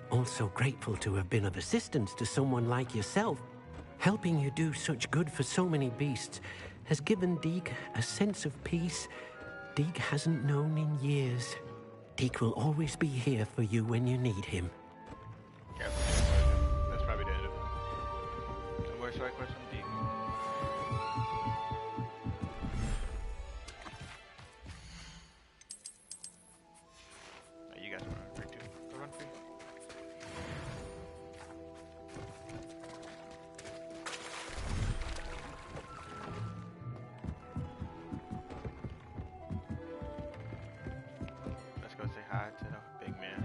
Speaker 15: also grateful to have been of assistance to someone like yourself. Helping you do such good for so many beasts has given Deke a sense of peace Deke hasn't known in years. Deke will always be here for you when you need him.
Speaker 1: Yeah, that's probably the end of it. So where's the right question, Deke? You guys want to run free too? Go run free. Let's go say hi to the big man.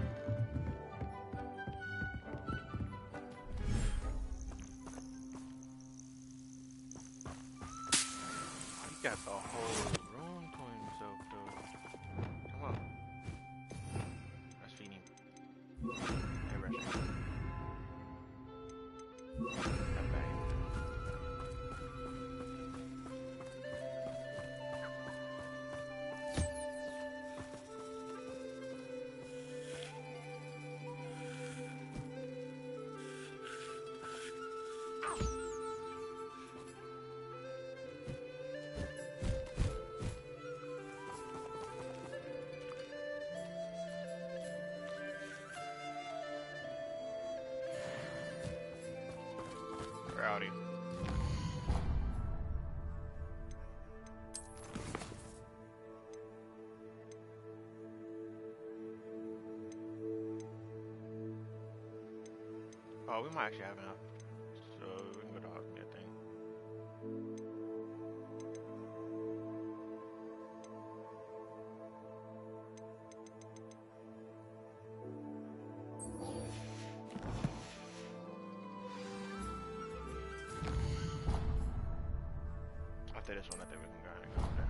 Speaker 1: Rowdy. Oh, we might actually have enough. So we can go to Hogsmeade, I think. After this one, I think we can go ahead and go there.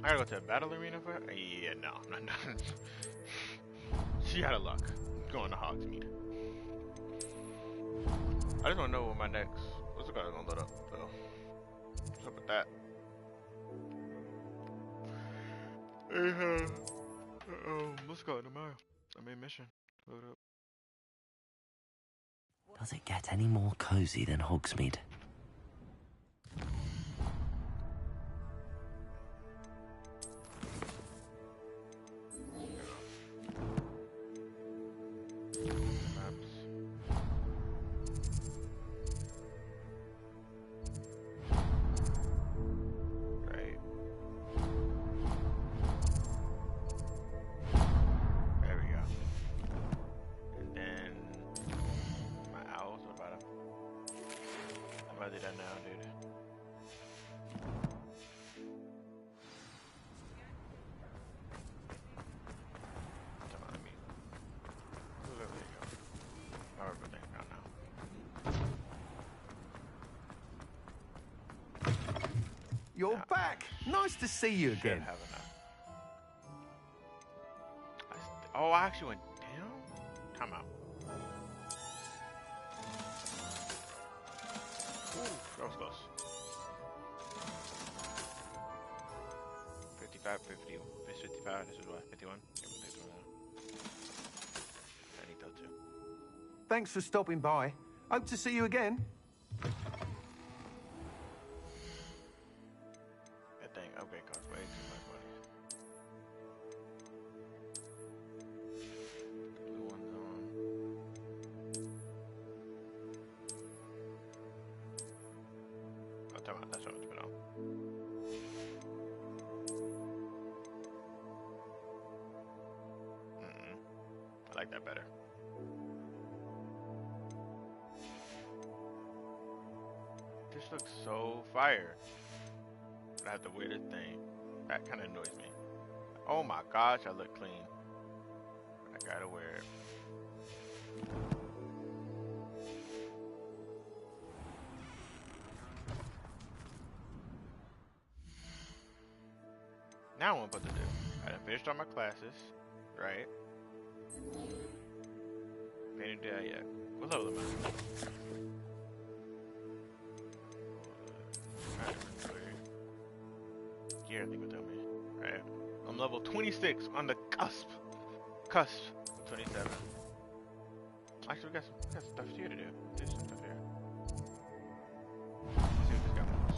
Speaker 1: I gotta go to a battle arena for her? Yeah, no. She out of luck. Going to Hogsmeade. I just wanna know what my next. What's the guy gonna load up, though? What's up with that? Let's go tomorrow. I made mission. Load up.
Speaker 2: Does it get any more cozy than Hogsmeade?
Speaker 17: You're back. Nice to see you again.
Speaker 1: Oh, I actually went down? Time out. Ooh, that was close. 55, 50, 55, this is what, 51? I need that too.
Speaker 17: Thanks for stopping by. Hope to see you again.
Speaker 1: That thing upgrade costs way too much money. Blue one's on. Oh, time out, that's what it's been on. I like that better. This looks so fire. But I have the weirdest thing. That kind of annoys me. Oh my gosh, I look clean. I gotta wear it. Now I want what to do. I done finished all my classes, right? Painted that yet. What level am I? Gear, I think will tell me. Right. I'm level 26 on the cusp. Cusp of 27. Actually, we got some stuff here to do. There's some stuff here. Let's see what this guy wants.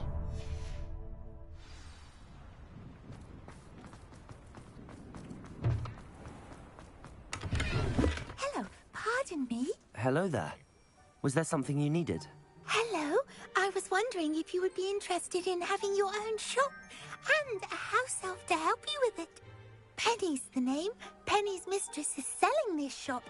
Speaker 18: Hello, pardon me.
Speaker 2: Hello there. Was there something you needed?
Speaker 18: Hello, I was wondering if you would be interested in having your own shop and a house elf to help you with it. Penny's the name. Penny's mistress is selling this shop,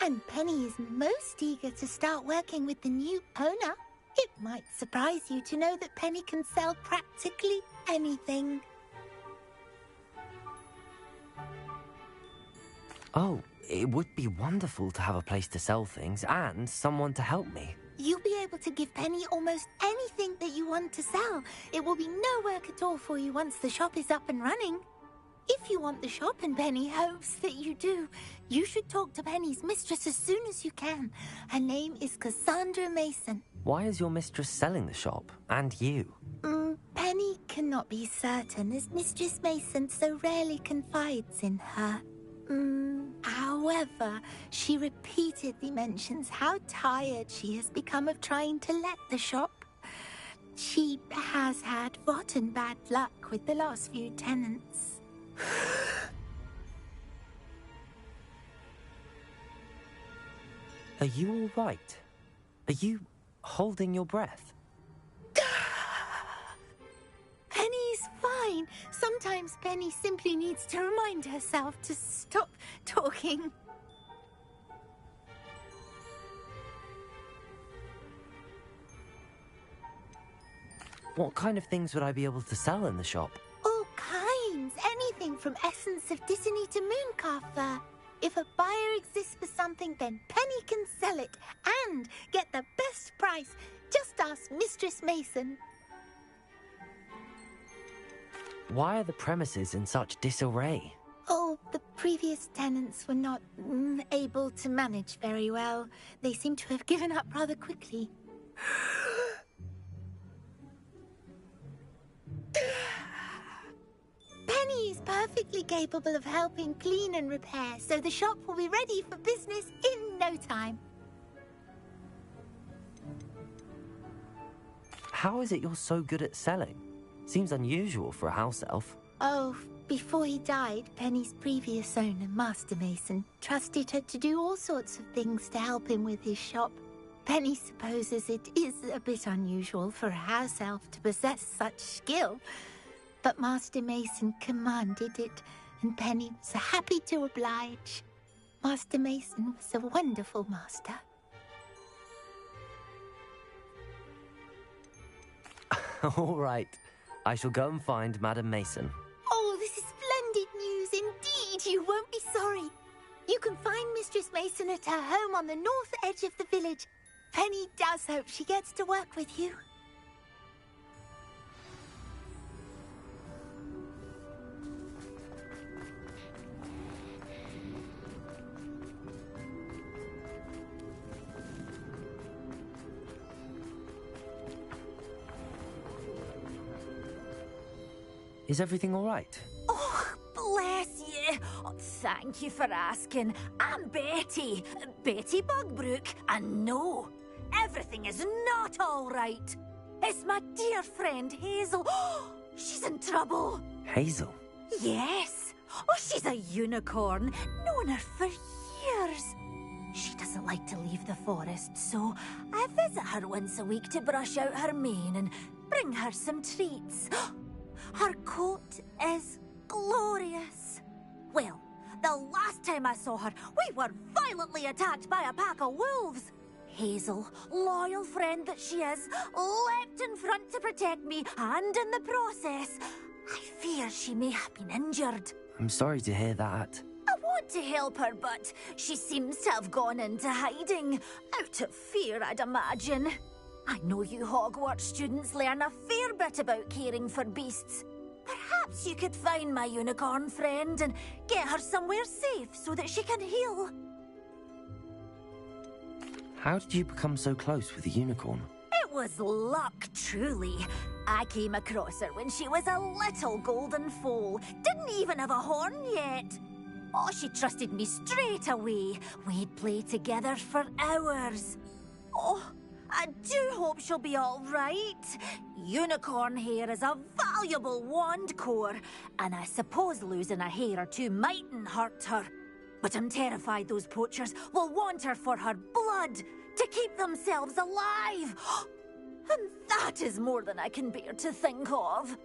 Speaker 18: and Penny is most eager to start working with the new owner. It might surprise you to know that Penny can sell practically anything.
Speaker 2: Oh, it would be wonderful to have a place to sell things and someone to help me.
Speaker 18: You'll be able to give Penny almost anything that you want to sell. It will be no work at all for you once the shop is up and running. If you want the shop and Penny hopes that you do, you should talk to Penny's mistress as soon as you can. Her name is Cassandra Mason.
Speaker 2: Why is your mistress selling the shop? And you?
Speaker 18: Penny cannot be certain, as Mistress Mason so rarely confides in her. However, she repeatedly mentions how tired she has become of trying to let the shop. She has had rotten bad luck with the last few tenants.
Speaker 2: Are you all right? Are you holding your breath?
Speaker 18: Penny's fine. Sometimes Penny simply needs to remind herself to stop talking.
Speaker 2: What kind of things would I be able to sell in the shop?
Speaker 18: All kinds. Anything from essence of Disney to mooncalf fur. If a buyer exists for something, then Penny can sell it and get the best price. Just ask Mistress Mason.
Speaker 2: Why are the premises in such disarray?
Speaker 18: Oh, the previous tenants were not able to manage very well. They seem to have given up rather quickly. Penny is perfectly capable of helping clean and repair, so the shop will be ready for business in no time.
Speaker 2: How is it you're so good at selling? Seems unusual for a house elf.
Speaker 18: Oh, before he died, Penny's previous owner, Master Mason, trusted her to do all sorts of things to help him with his shop. Penny supposes it is a bit unusual for a house elf to possess such skill, but Master Mason commanded it, and Penny was happy to oblige. Master Mason was a wonderful master.
Speaker 2: All right. I shall go and find Madam Mason.
Speaker 18: Oh, this is splendid news indeed. You won't be sorry. You can find Mistress Mason at her home on the north edge of the village. Penny does hope she gets to work with you.
Speaker 2: Is everything all right?
Speaker 19: Oh, bless you. Oh, thank you for asking. I'm Betty. Betty Bugbrook. And no, everything is not all right. It's my dear friend Hazel. Oh, she's in trouble.
Speaker 2: Hazel?
Speaker 19: Yes. Oh, she's a unicorn. Known her for years. She doesn't like to leave the forest, so I visit her once a week to brush out her mane and bring her some treats. Her coat is glorious. Well, the last time I saw her, we were violently attacked by a pack of wolves. Hazel, loyal friend that she is, leapt in front to protect me, and in the process, I fear she may have been injured.
Speaker 2: I'm sorry to hear that.
Speaker 19: I want to help her, but she seems to have gone into hiding. Out of fear, I'd imagine. I know you Hogwarts students learn a fair bit about caring for beasts. Perhaps you could find my unicorn friend and get her somewhere safe so that she can heal.
Speaker 2: How did you become so close with the unicorn?
Speaker 19: It was luck, truly. I came across her when she was a little golden foal. Didn't even have a horn yet. Oh, she trusted me straight away. We'd play together for hours. Oh, I do hope she'll be all right. Unicorn hair is a valuable wand core, and I suppose losing a hair or two mightn't hurt her. But I'm terrified those poachers will want her for her blood to keep themselves alive. And that is more than I can bear to think of.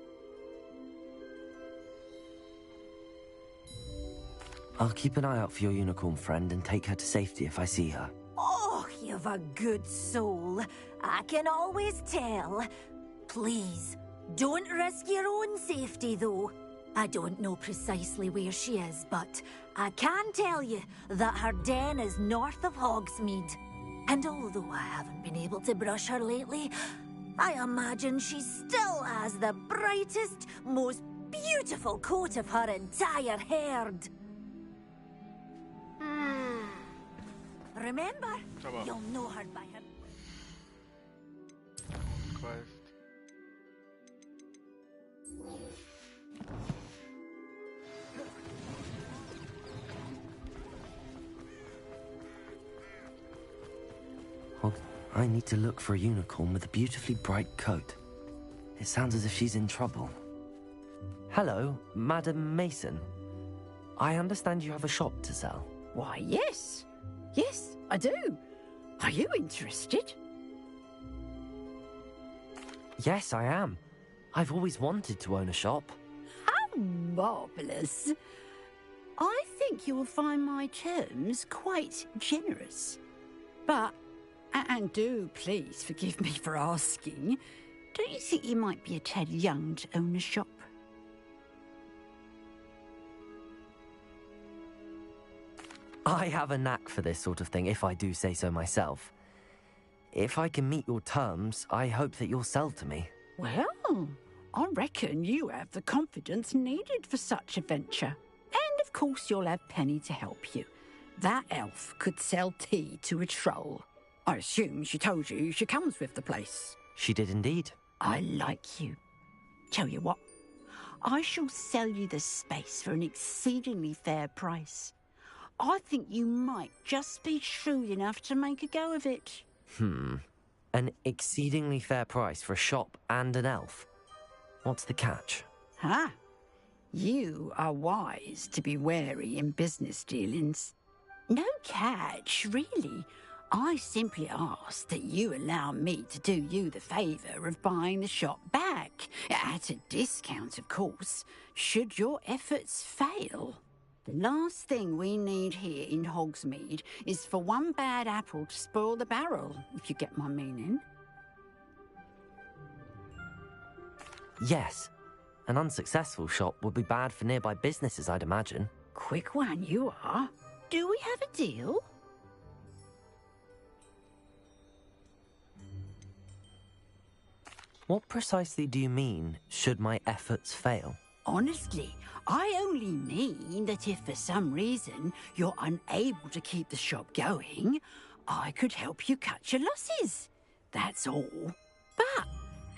Speaker 2: I'll keep an eye out for your unicorn friend and take her to safety if I see her.
Speaker 19: Oh, you've a good soul. I can always tell. Please, don't risk your own safety, though. I don't know precisely where she is, but I can tell you that her den is north of Hogsmeade. And although I haven't been able to brush her lately, I imagine she still has the brightest, most beautiful coat of her entire herd. Remember, you'll know her by her...
Speaker 1: Quest.
Speaker 2: Well, I need to look for a unicorn with a beautifully bright coat. It sounds as if she's in trouble. Hello, Madam Mason. I understand you have a shop to sell.
Speaker 20: Why, yes. Yes, I do. Are you interested?
Speaker 2: Yes, I am. I've always wanted to own a shop.
Speaker 20: How marvellous. I think you will find my terms quite generous. But, and do please forgive me for asking, don't you think you might be a tad young to own a shop?
Speaker 2: I have a knack for this sort of thing, if I do say so myself. If I can meet your terms, I hope that you'll sell to me.
Speaker 20: Well, I reckon you have the confidence needed for such a venture. And of course you'll have Penny to help you. That elf could sell tea to a troll. I assume she told you she comes with the place.
Speaker 2: She did indeed.
Speaker 20: I like you. Tell you what, I shall sell you the space for an exceedingly fair price. I think you might just be shrewd enough to make a go of it.
Speaker 2: An exceedingly fair price for a shop and an elf. What's the catch?
Speaker 20: Ah, you are wise to be wary in business dealings. No catch, really. I simply ask that you allow me to do you the favour of buying the shop back, at a discount, of course, should your efforts fail. The last thing we need here in Hogsmeade is for one bad apple to spoil the barrel, if you get my meaning.
Speaker 2: Yes. An unsuccessful shop would be bad for nearby businesses, I'd imagine.
Speaker 20: Quick one you are. Do we have a deal?
Speaker 2: What precisely do you mean, should my efforts fail?
Speaker 20: Honestly, I only mean that if for some reason you're unable to keep the shop going, I could help you cut your losses. That's all. But,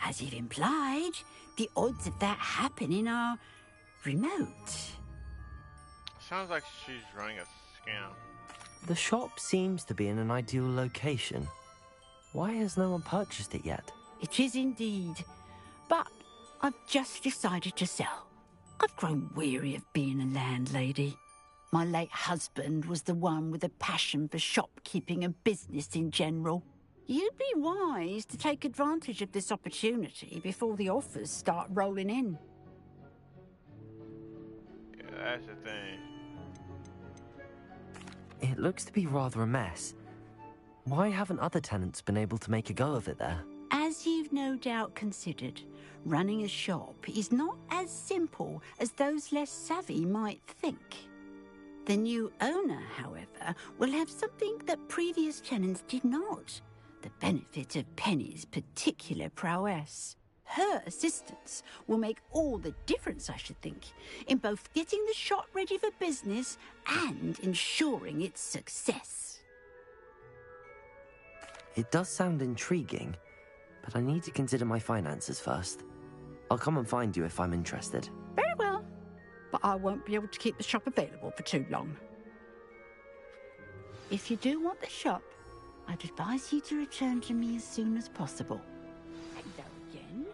Speaker 20: as you've implied, the odds of that happening are remote.
Speaker 1: Sounds like she's running a scam.
Speaker 2: The shop seems to be in an ideal location. Why has no one purchased it yet?
Speaker 20: It is indeed. But I've just decided to sell. I've grown weary of being a landlady. My late husband was the one with a passion for shopkeeping and business in general. You'd be wise to take advantage of this opportunity before the offers start rolling in.
Speaker 1: Yeah, that's the thing.
Speaker 2: It looks to be rather a mess. Why haven't other tenants been able to make a go of it there?
Speaker 20: As you've no doubt considered, running a shop is not as simple as those less savvy might think. The new owner, however, will have something that previous tenants did not. The benefit of Penny's particular prowess. Her assistance will make all the difference, I should think, in both getting the shop ready for business and ensuring its success.
Speaker 2: It does sound intriguing, but I need to consider my finances first. I'll come and find you if I'm interested.
Speaker 20: Very well, but I won't be able to keep the shop available for too long. If you do want the shop, I'd advise you to return to me as soon as possible. Hello again.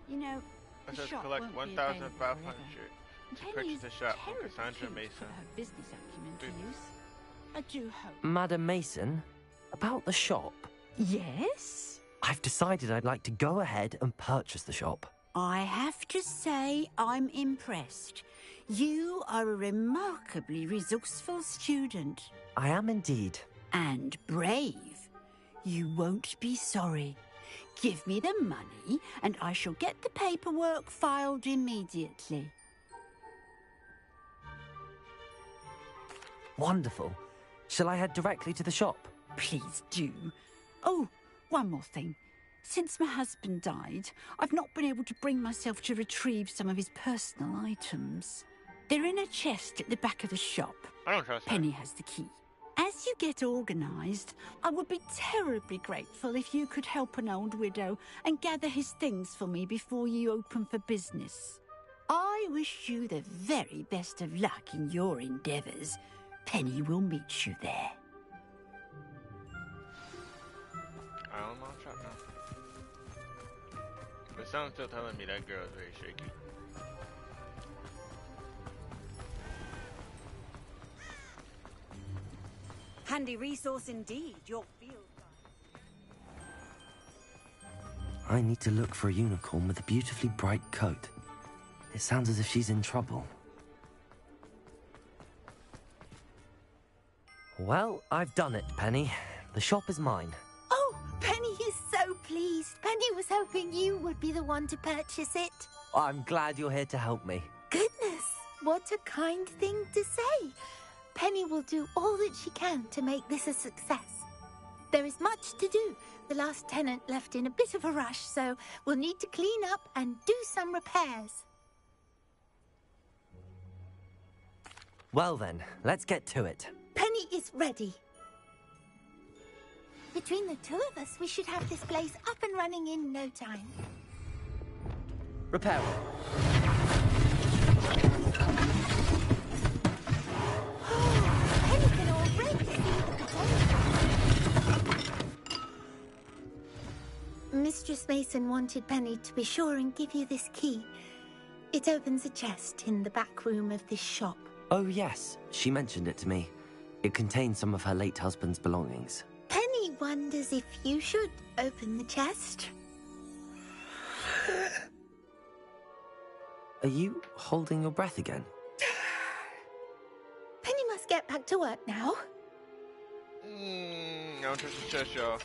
Speaker 20: You know,
Speaker 1: It
Speaker 20: the
Speaker 1: says
Speaker 20: shop
Speaker 1: collect
Speaker 20: won't be available
Speaker 1: 1,500
Speaker 20: forever.
Speaker 1: to purchase the shop from Cassandra
Speaker 20: Keen to
Speaker 1: Mason.
Speaker 20: put her business acumen to use. I do hope.
Speaker 2: Madam Mason, about the shop.
Speaker 20: Yes?
Speaker 2: I've decided I'd like to go ahead and purchase the shop.
Speaker 20: I have to say I'm impressed. You are a remarkably resourceful student.
Speaker 2: I am indeed.
Speaker 20: And brave. You won't be sorry. Give me the money, and I shall get the paperwork filed immediately.
Speaker 2: Wonderful. Shall I head directly to the shop?
Speaker 20: Please do. Oh, one more thing. Since my husband died, I've not been able to bring myself to retrieve some of his personal items. They're in a chest at the back of the shop.
Speaker 1: I don't trust
Speaker 20: Penny has the key. As you get organised, I would be terribly grateful if you could help an old widow and gather his things for me before you open for business. I wish you the very best of luck in your endeavours. Penny will meet you there.
Speaker 1: I don't know shop now. But someone's still telling me that girl is very shaky.
Speaker 4: handy resource indeed. Your field.
Speaker 2: I need to look for a unicorn with a beautifully bright coat. It sounds as if she's in trouble. Well, I've done it, Penny. The shop is mine.
Speaker 18: Oh, Penny is so pleased. Penny was hoping you would be the one to purchase it.
Speaker 2: I'm glad you're here to help me.
Speaker 18: Goodness, what a kind thing to say. Penny will do all that she can to make this a success. There is much to do. The last tenant left in a bit of a rush, so we'll need to clean up and do some repairs.
Speaker 2: Well then, let's get to it.
Speaker 18: Penny is ready. Between the two of us, we should have this place up and running in no time.
Speaker 2: Repair.
Speaker 18: Penny can already see the potential. Mistress Mason wanted Penny to be sure and give you this key. It opens a chest in the back room of this shop.
Speaker 2: Oh yes, she mentioned it to me. It contains some of her late husband's belongings.
Speaker 18: Penny wonders if you should open the chest.
Speaker 2: Are you holding your breath again?
Speaker 18: Penny must get back to work now.
Speaker 1: Don't touch the chest, y'all.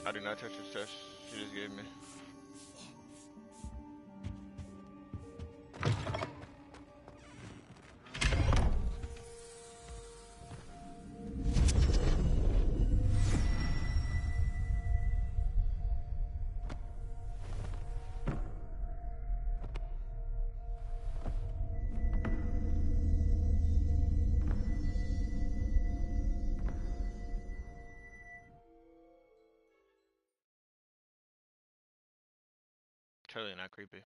Speaker 1: I do not touch the chest. She just gave me. Totally not creepy.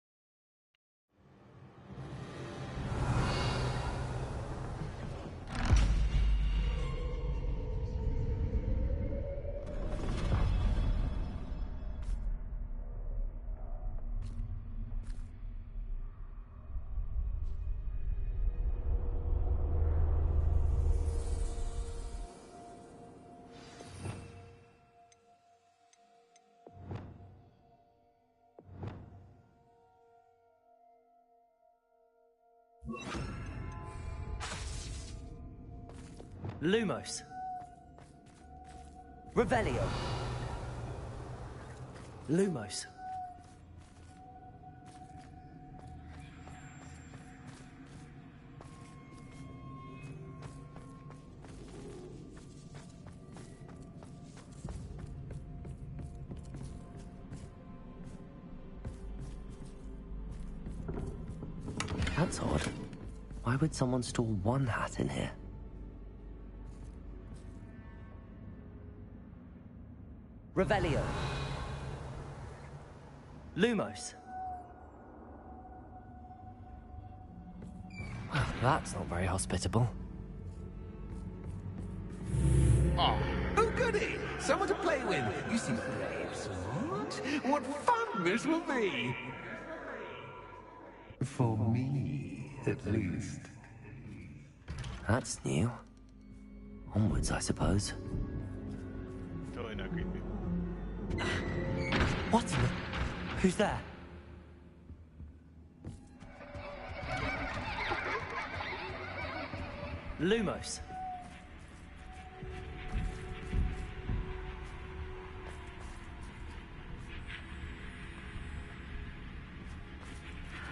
Speaker 2: Lumos. Revelio. Lumos. That's odd. Why would someone store one hat in here? Revelio. Lumos. Well, that's not very hospitable.
Speaker 3: Oh, goody! Someone to play with. You seem brave, sort. What fun this will be! For me, at least.
Speaker 2: That's new. Onwards, I suppose.
Speaker 1: Totally not creepy.
Speaker 2: What in the... Who's there? Lumos.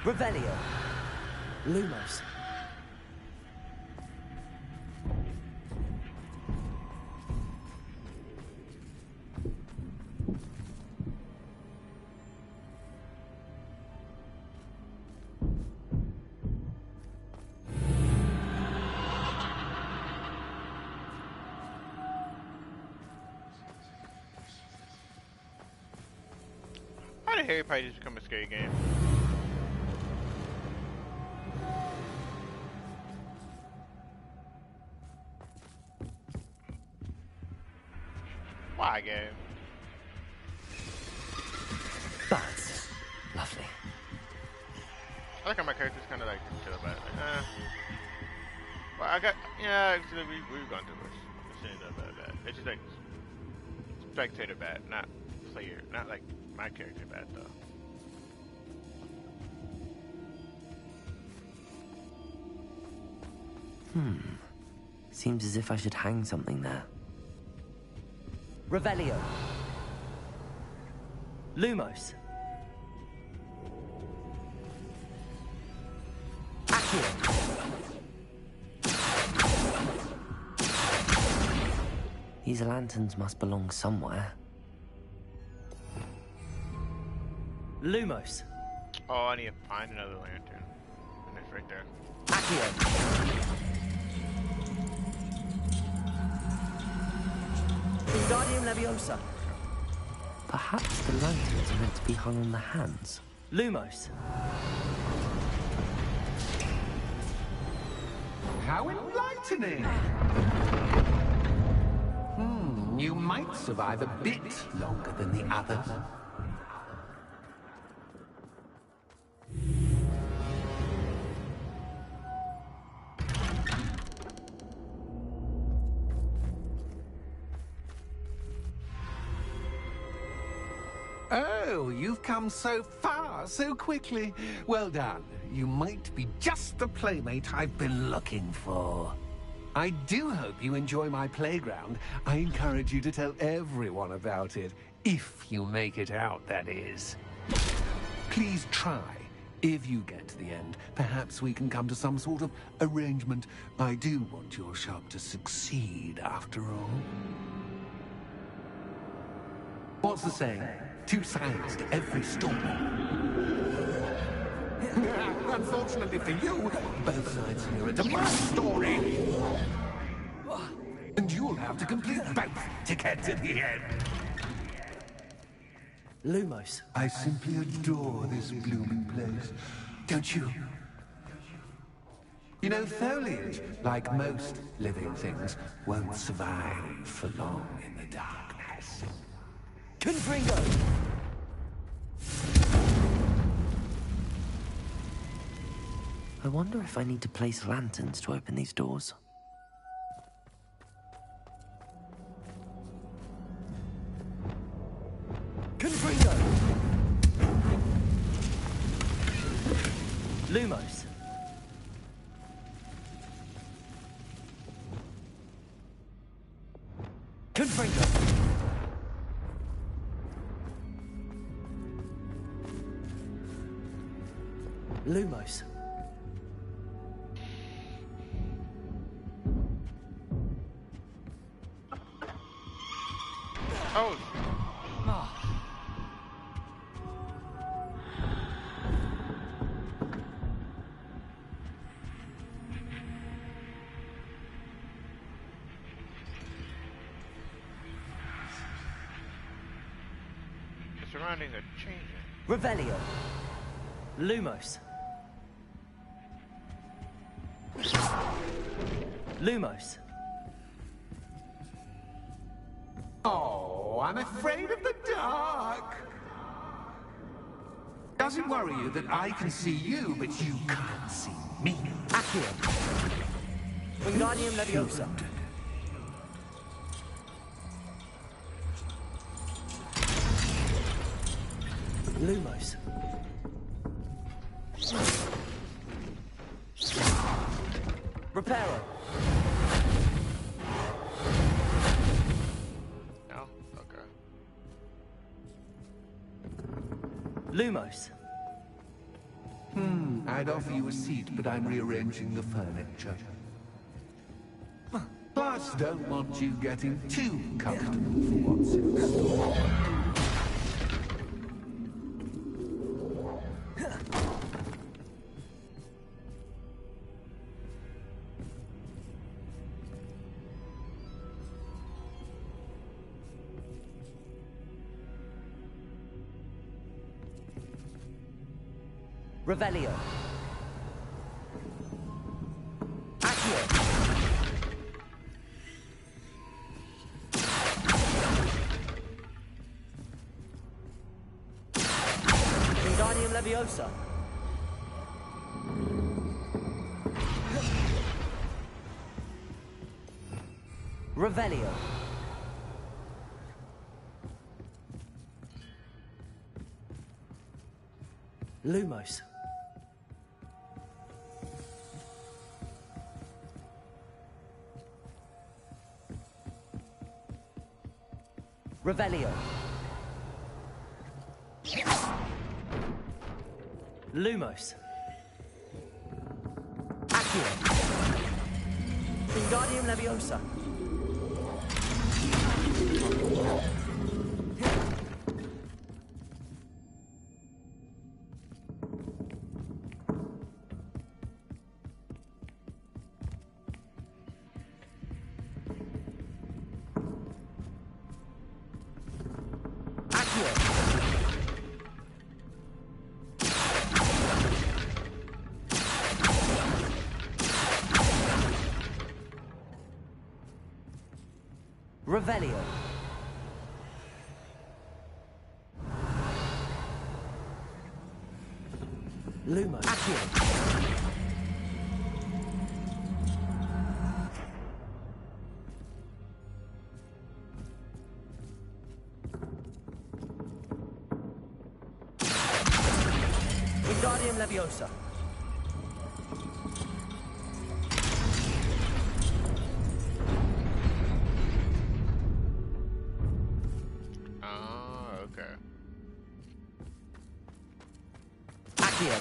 Speaker 2: Revelio. Lumos.
Speaker 1: Why did Harry Potter just become a scary game? Why game?
Speaker 2: Bats. Lovely.
Speaker 1: I like how my character's kind of like chill about it. Like, Well, I got, yeah, actually, we were going to this. This ain't that bad. It's just like spectator bad, not player, not like my character bad though.
Speaker 2: Seems as if I should hang something there.
Speaker 12: Revelio. Lumos. Accio.
Speaker 2: These lanterns must belong somewhere.
Speaker 12: Lumos.
Speaker 1: Oh, I need to find another lantern. And it's right there.
Speaker 12: Accio. Wingardium Leviosa.
Speaker 2: Perhaps the lanterns are meant to be hung on the hands.
Speaker 12: Lumos.
Speaker 3: How enlightening! You might survive a bit longer than the others. Oh, you've come so far so quickly. Well done. You might be just the playmate I've been looking for. I do hope you enjoy my playground. I encourage you to tell everyone about it. If you make it out, that is. Please try. If you get to the end, perhaps we can come to some sort of arrangement. I do want your shop to succeed, after all. What's the saying? Two sides to every story. Unfortunately for you, both sides here are my story. And you'll have to complete both to get to the end.
Speaker 12: Lumos.
Speaker 3: I simply adore this blooming place. Don't you? You know, foliage, like most living things, won't survive for long in the darkness.
Speaker 12: Confringo.
Speaker 2: I wonder if I need to place lanterns to open these doors.
Speaker 12: Confringo. Lumos. Confringo. Lumos.
Speaker 1: Oh. The surroundings are changing.
Speaker 12: Revelio. Lumos. Lumos.
Speaker 3: Oh, I'm afraid of the dark. Does it worry you that I can see you, but you can't see me?
Speaker 12: Accio. Wingardium Leviosa. Lumos. Reparo.
Speaker 1: No? Okay.
Speaker 12: Lumos.
Speaker 3: I'd offer you a seat, but I'm rearranging the furniture. Plus, don't want you getting too comfortable for what's in store.
Speaker 12: Revelio. Accio. Wingardium Leviosa. Revelio. Lumos. Revelio. Lumos. Accio. Wingardium Leviosa. Revelio. Lumo. Accio. Wingardium Leviosa.
Speaker 1: Okay.
Speaker 12: Accio.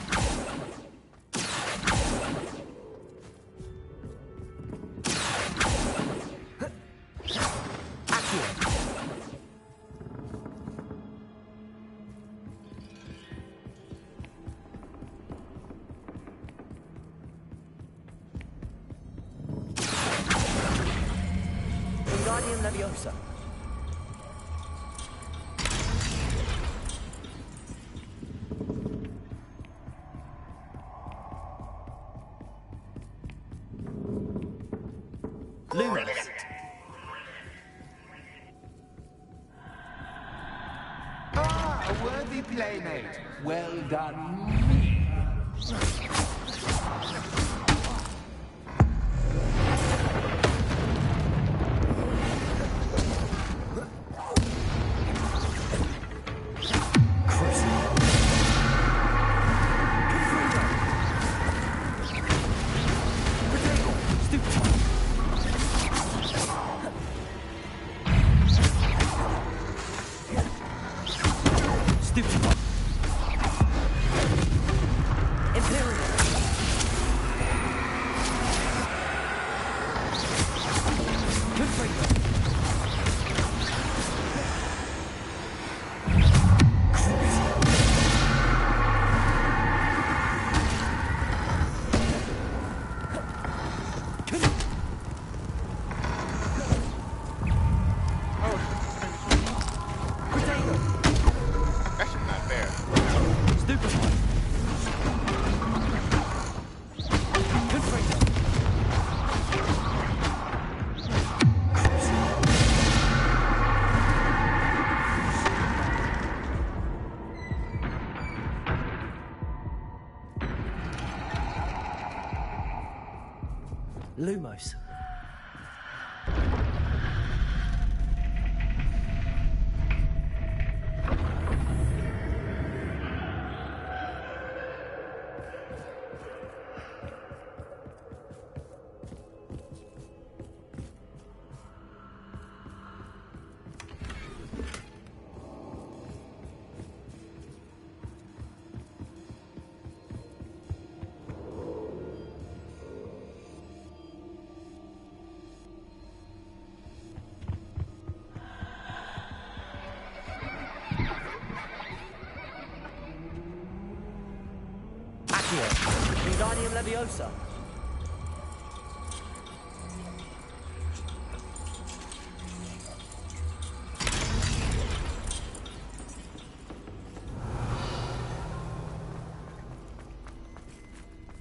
Speaker 12: Wingardium Leviosa. Lumos.
Speaker 3: Ah, a worthy playmate. Well done.
Speaker 1: That's just not fair.
Speaker 12: Lumos. Wingardium Leviosa.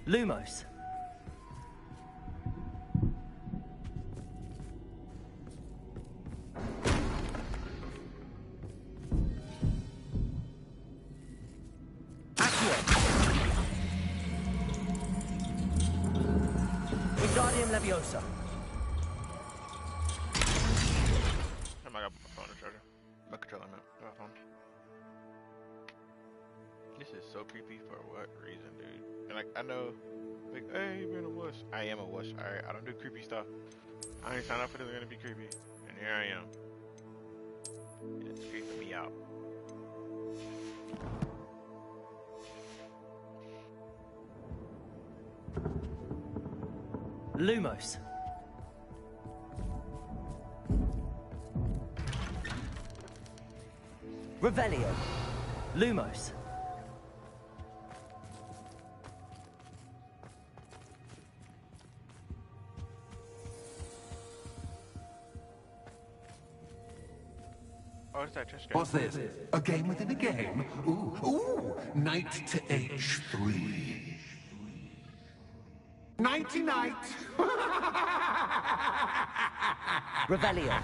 Speaker 12: Lumos. Wingardium Leviosa.
Speaker 1: This is so creepy for what reason, dude? And like, I know, like, hey, you've been a wuss. I am a wuss. Alright, I don't do creepy stuff. I ain't signed up for this, gonna be creepy. And here I am. And it's creeping me out.
Speaker 12: Lumos. Revelio. Lumos.
Speaker 1: Oh, it's that chess game.
Speaker 3: What's this? A game within a game? Ooh, knight to h3. Nighty night.
Speaker 12: Revelio.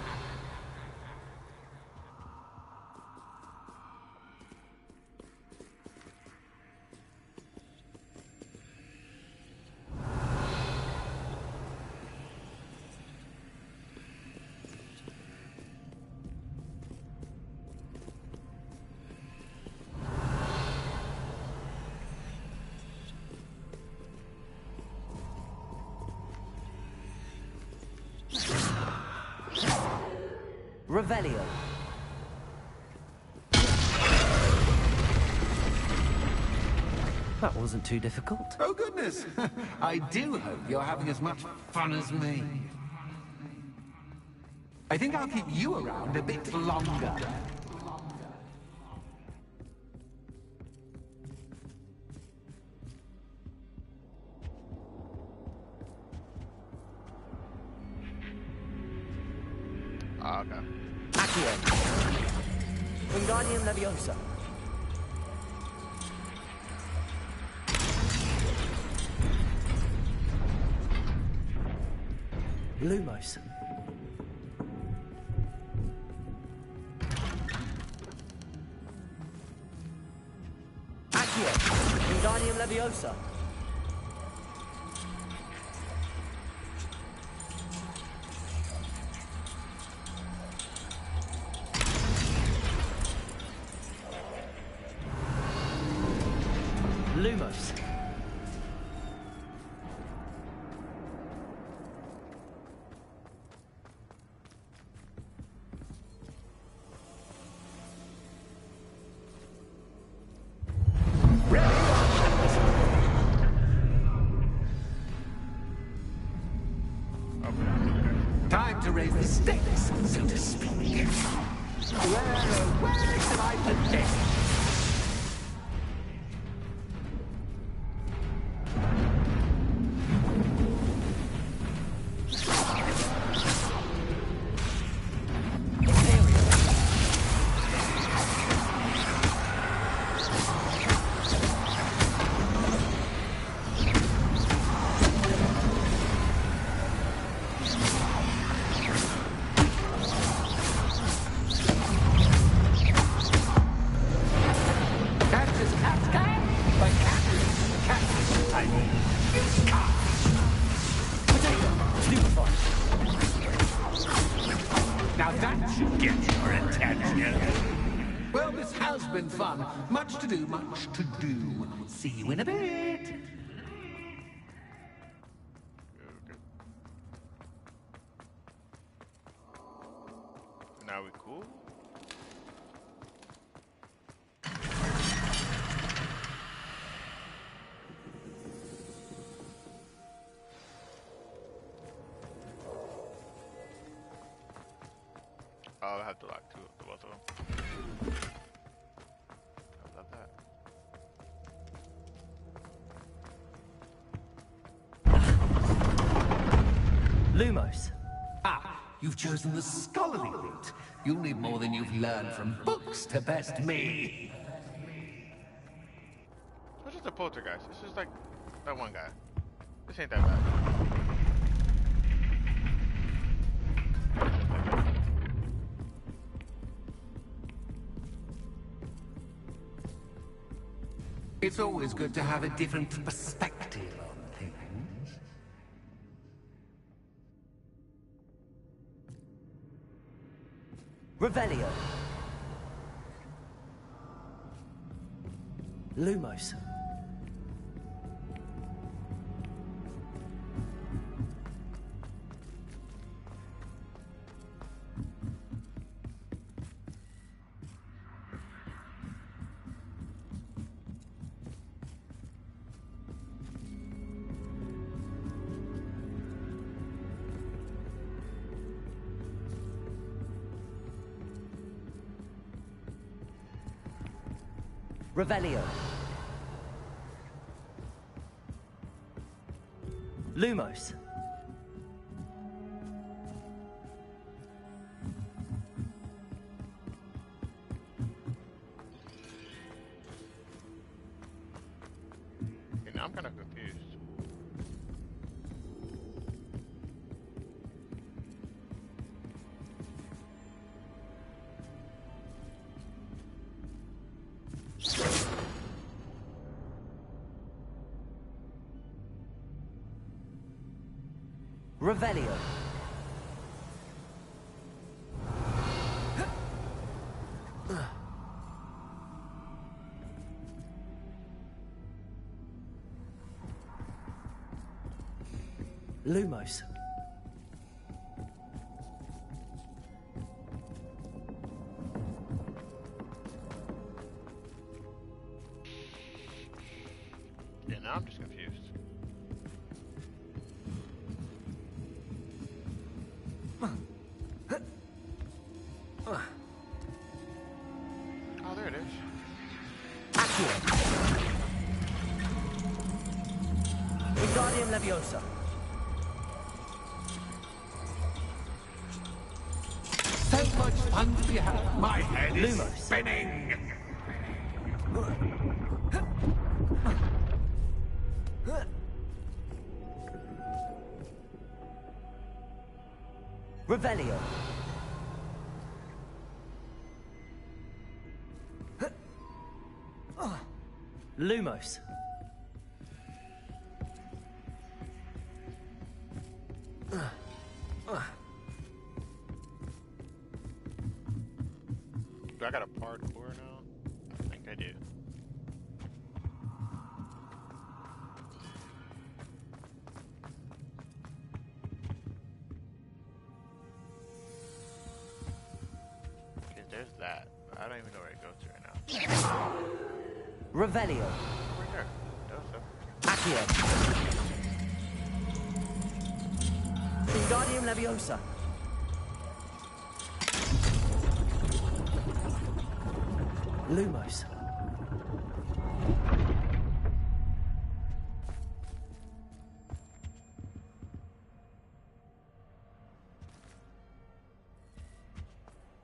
Speaker 12: Revelio. That wasn't too difficult.
Speaker 3: Oh, goodness. I do hope you're having as much fun as me. I think I'll keep you around a bit longer.
Speaker 1: Ah, okay.
Speaker 12: Accio. Wingardium Leviosa. Lumos. Accio. Wingardium Leviosa. Lumos.
Speaker 3: Time to raise the stakes, so to speak. Where shall I begin? Now that should get your attention. Well, this has been fun. Much to do, much to do. See you in a bit.
Speaker 1: Now we cool? I'll have to lock the both of them. I love that.
Speaker 12: Lumos.
Speaker 3: Ah, you've chosen the scholarly route. You'll need more than you've learned from books to best me.
Speaker 1: What's just a poltergeist? This is like that one guy. This ain't that bad.
Speaker 3: It's always good to have a different perspective on things.
Speaker 12: Revelio. Lumos. Revelio. Lumos.
Speaker 1: Okay, now I'm kind of confused.
Speaker 12: Revelio. Lumos.
Speaker 1: Yeah, now I'm just confused. Oh, there it is.
Speaker 12: Wingardium Leviosa.
Speaker 3: So much fun to be had. My head is
Speaker 12: Lumos.
Speaker 3: spinning.
Speaker 12: Revelio. Lumos.
Speaker 1: Do I got a parkour now? I think I do. Okay, there's that. I don't even know where to go to right now.
Speaker 12: Revelio.
Speaker 1: Over here.
Speaker 12: Accio. Wingardium Leviosa. Lumos.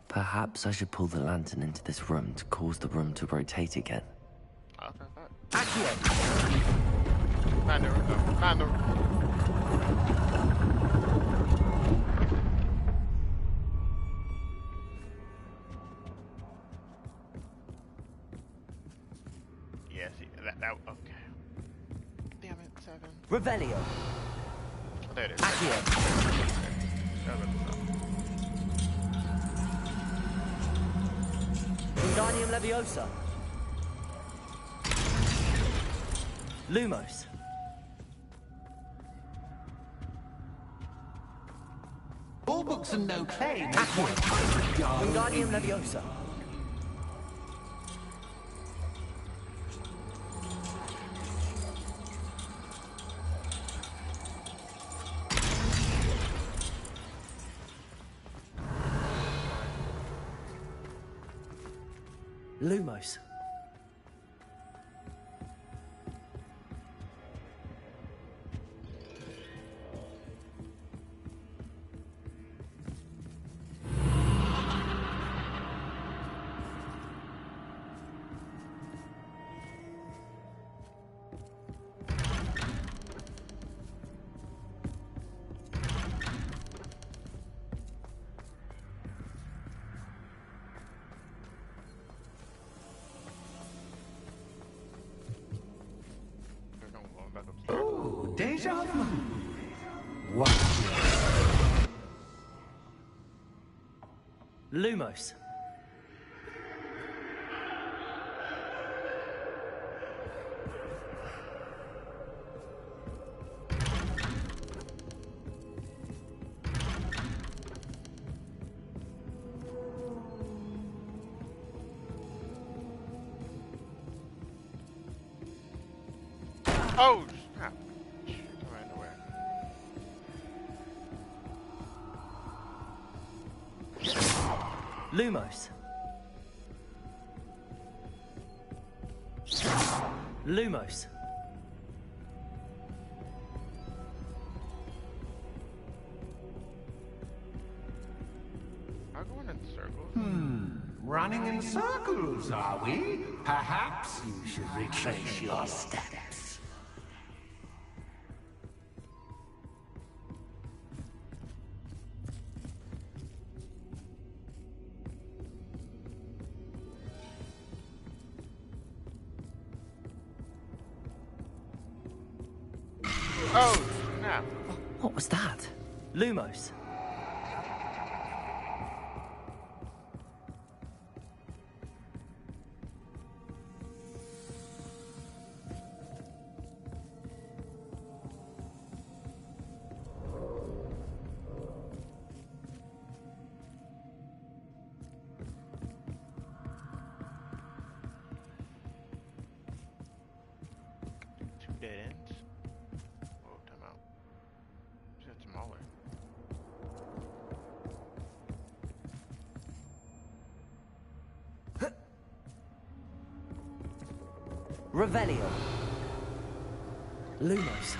Speaker 2: Perhaps I should pull the lantern into this room to cause the room to rotate again.
Speaker 12: Accio.
Speaker 1: Mando. Yeah, see, that, okay. Damn it, 7.
Speaker 12: Revelio.
Speaker 1: Oh, there it is.
Speaker 12: Accio. Wingardium Leviosa. Lumos.
Speaker 3: All books and no claim.
Speaker 12: Wingardium Leviosa. Lumos.
Speaker 3: Oh, deja vu. What?
Speaker 12: Lumos.
Speaker 1: Oh, snap. Ran away.
Speaker 12: Lumos. Lumos.
Speaker 1: Are we going in circles?
Speaker 3: Running in circles, are we? Perhaps you should retrace your steps.
Speaker 1: Oh, snap.
Speaker 12: What was that? Lumos.
Speaker 1: Two dead ends. Oh, time out. That's smaller.
Speaker 12: Revelio. Lumos.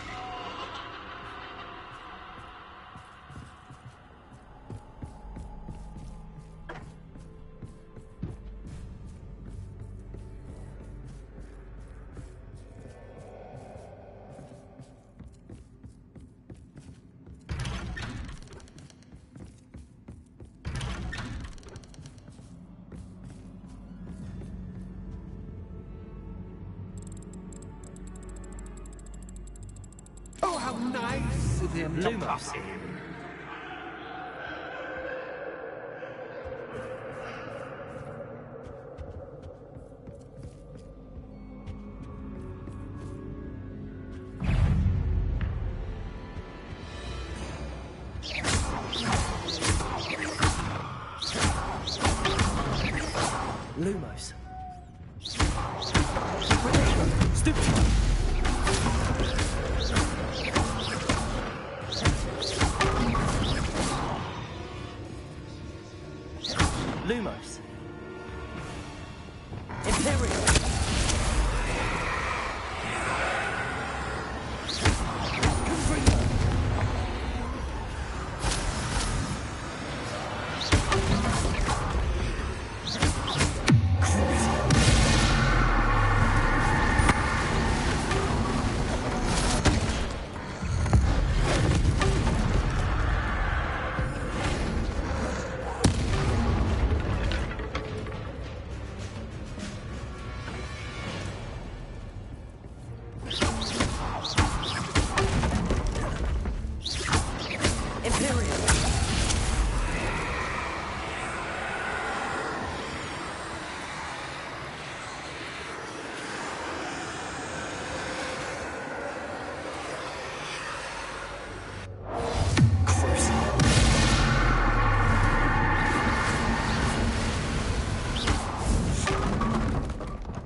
Speaker 3: Oh, how nice of him to
Speaker 12: Lumos.
Speaker 3: pop in.
Speaker 12: Lumos. Stupid. Lumos. Imperial.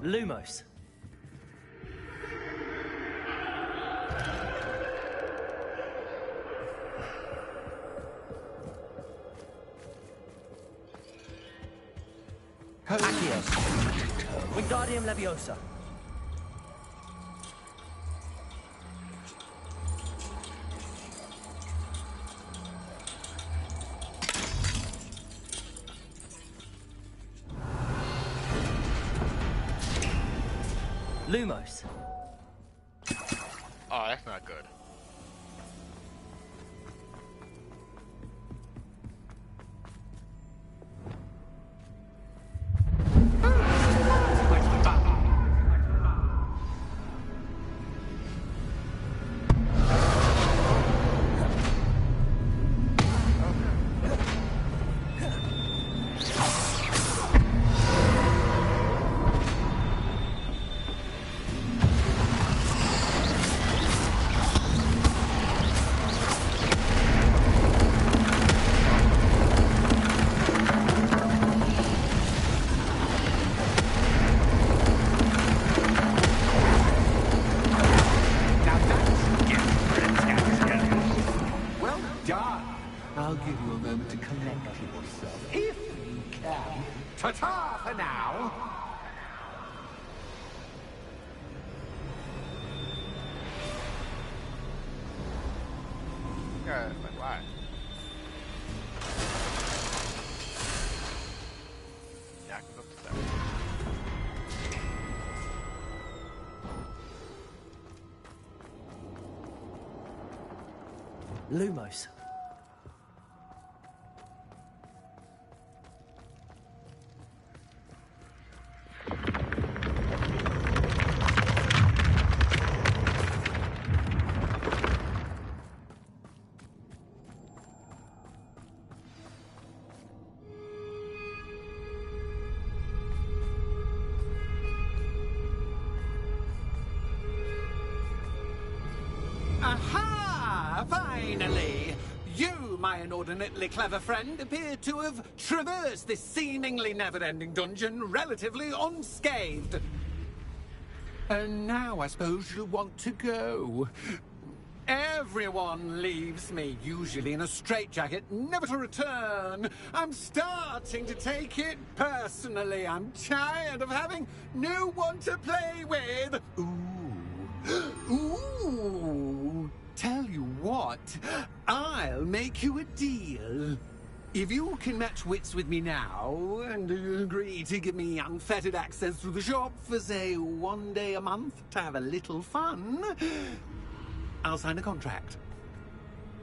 Speaker 12: Lumos. Accio. Wingardium Leviosa. Lumos.
Speaker 1: Oh, that's not good. ass. Like, why? Yeah, I can go to that.
Speaker 12: Lumos.
Speaker 3: Aha! Finally! You, my inordinately clever friend, appear to have traversed this seemingly never-ending dungeon relatively unscathed. And now I suppose you'll want to go. Everyone leaves me, usually in a straitjacket, never to return. I'm starting to take it personally. I'm tired of having no one to play with. Ooh. Tell you what, I'll make you a deal. If you can match wits with me now and agree to give me unfettered access to the shop for, say, 1 day a month to have a little fun, I'll sign a contract.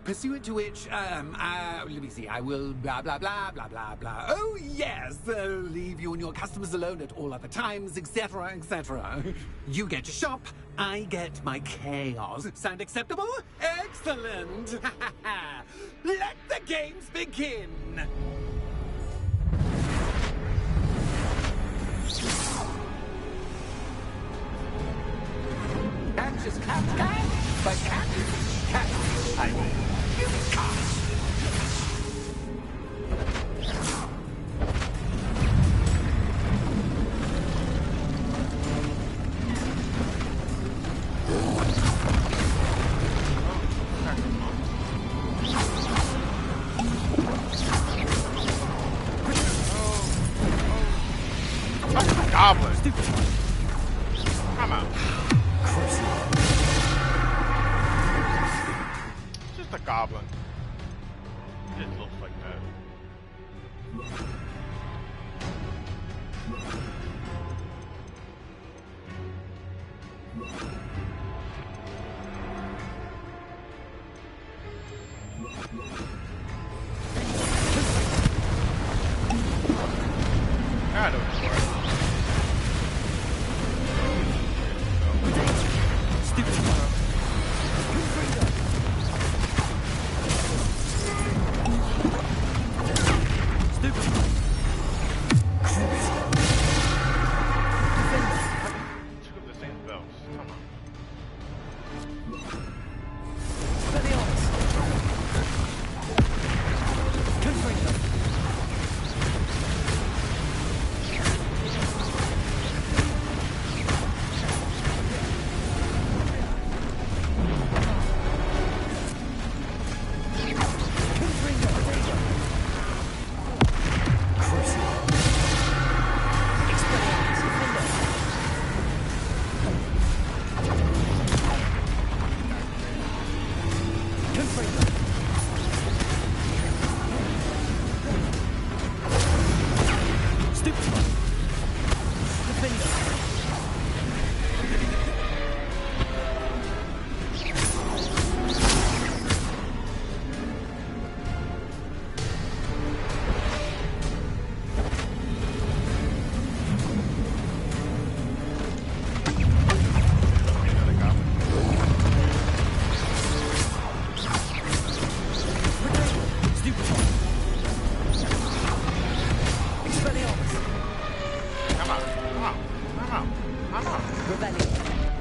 Speaker 3: Pursuant to which, let me see, I will blah, blah, blah, blah, blah, blah. Oh, yes, leave you and your customers alone at all other times, etc., etc. You get your shop, I get my chaos. Sound acceptable? Excellent! Let the games begin! Anxious cat, but cat, highway.
Speaker 1: Goblin. Come out. It's just a goblin. It just looks like that. I know it's worth.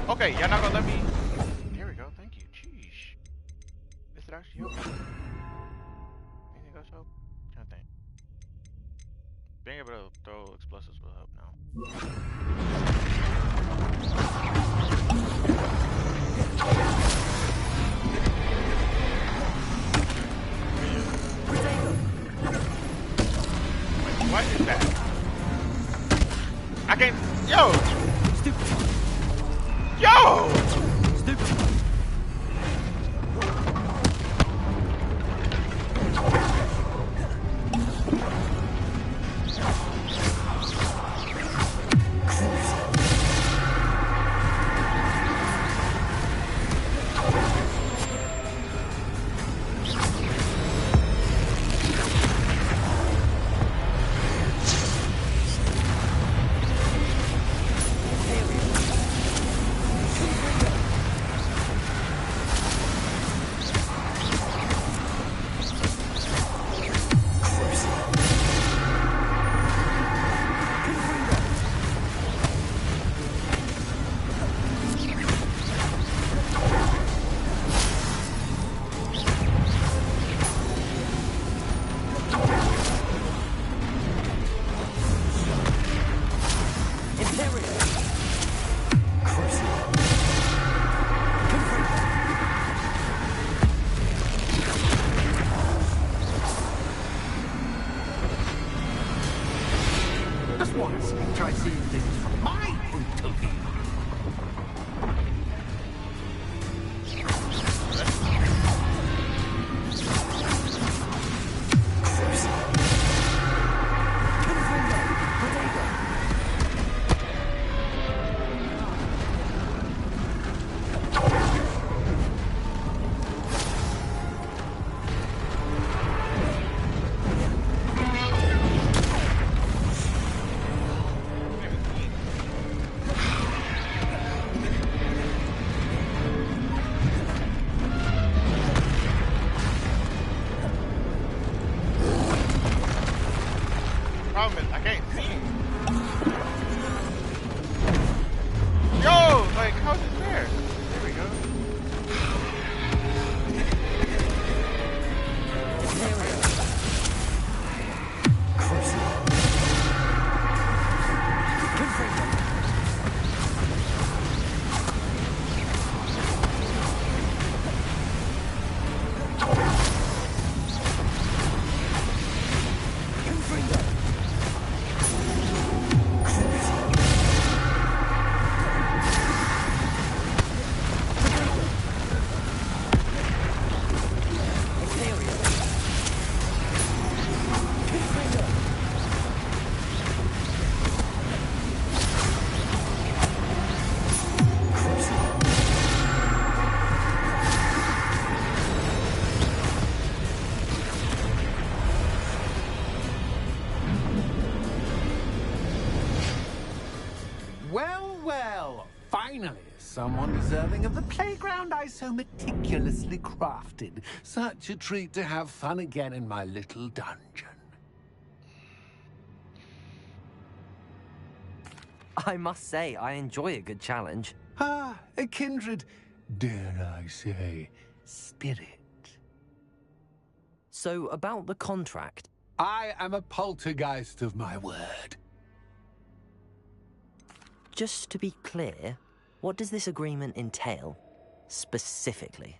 Speaker 1: Okay, you're not gonna let me. Here we go, thank you. Jeez. Is it actually open? Anything else help? I'm trying to think. Being able to throw explosives will help now. Wait, what is that? I can't. Yo! Yo!
Speaker 3: well. Finally, someone deserving of the playground I so meticulously crafted. Such a treat to have fun again in my little dungeon.
Speaker 2: I must say, I enjoy a good challenge.
Speaker 3: Ah, a kindred, dare I say, spirit.
Speaker 2: So, about the contract.
Speaker 3: I am a poltergeist of my word.
Speaker 2: Just to be clear, what does this agreement entail, specifically?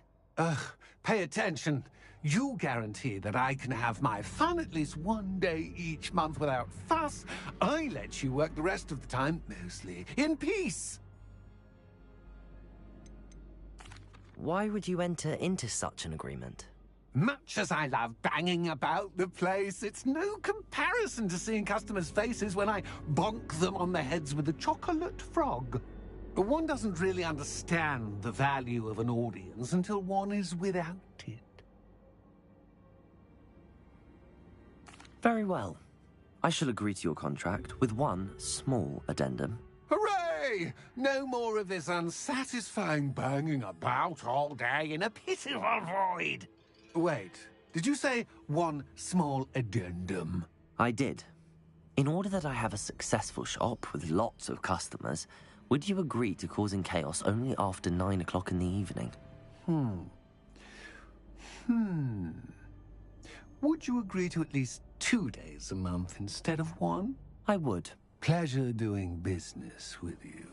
Speaker 3: Pay attention. You guarantee that I can have my fun at least one day each month without fuss. I let you work the rest of the time, mostly in peace.
Speaker 2: Why would you enter into such an agreement?
Speaker 3: Much as I love banging about the place, it's no comparison to seeing customers' faces when I bonk them on the heads with a chocolate frog. One doesn't really understand the value of an audience until one is without it.
Speaker 2: Very well. I shall agree to your contract with one small addendum.
Speaker 3: Hooray! No more of this unsatisfying banging about all day in a pitiful void. Wait, did you say one small addendum?
Speaker 2: I did. In order that I have a successful shop with lots of customers, would you agree to causing chaos only after 9 o'clock in the evening?
Speaker 3: Would you agree to at least 2 days a month instead of one?
Speaker 2: I would.
Speaker 3: Pleasure doing business with you.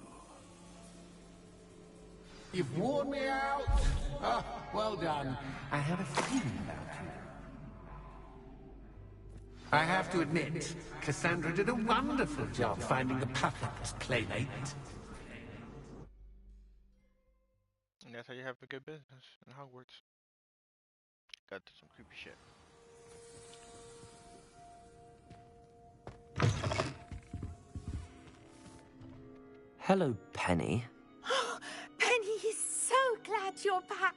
Speaker 3: You've worn me out. Ah, well done. I had a feeling about you. I have to admit, Cassandra did a wonderful job finding the puppet's playmate.
Speaker 1: And that's how you have a good business in Hogwarts. Got to some creepy shit.
Speaker 2: Hello, Penny.
Speaker 18: Penny is so glad you're back.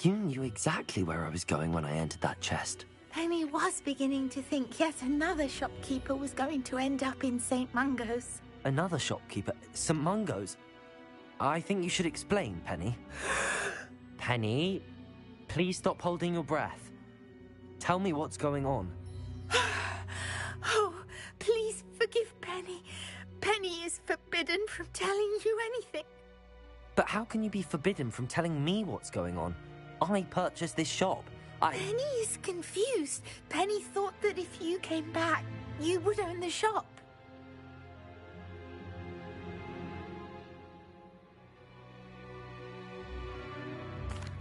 Speaker 2: You knew exactly where I was going when I entered that chest.
Speaker 18: Penny was beginning to think yet another shopkeeper was going to end up in St. Mungo's.
Speaker 2: Another shopkeeper? St. Mungo's? I think you should explain, Penny. Penny, please stop holding your breath. Tell me what's going on.
Speaker 18: Oh, please forgive Penny. Penny is forbidden from telling you anything.
Speaker 2: But how can you be forbidden from telling me what's going on? I purchased this shop.
Speaker 18: Penny is confused. Penny thought that if you came back, you would own the shop.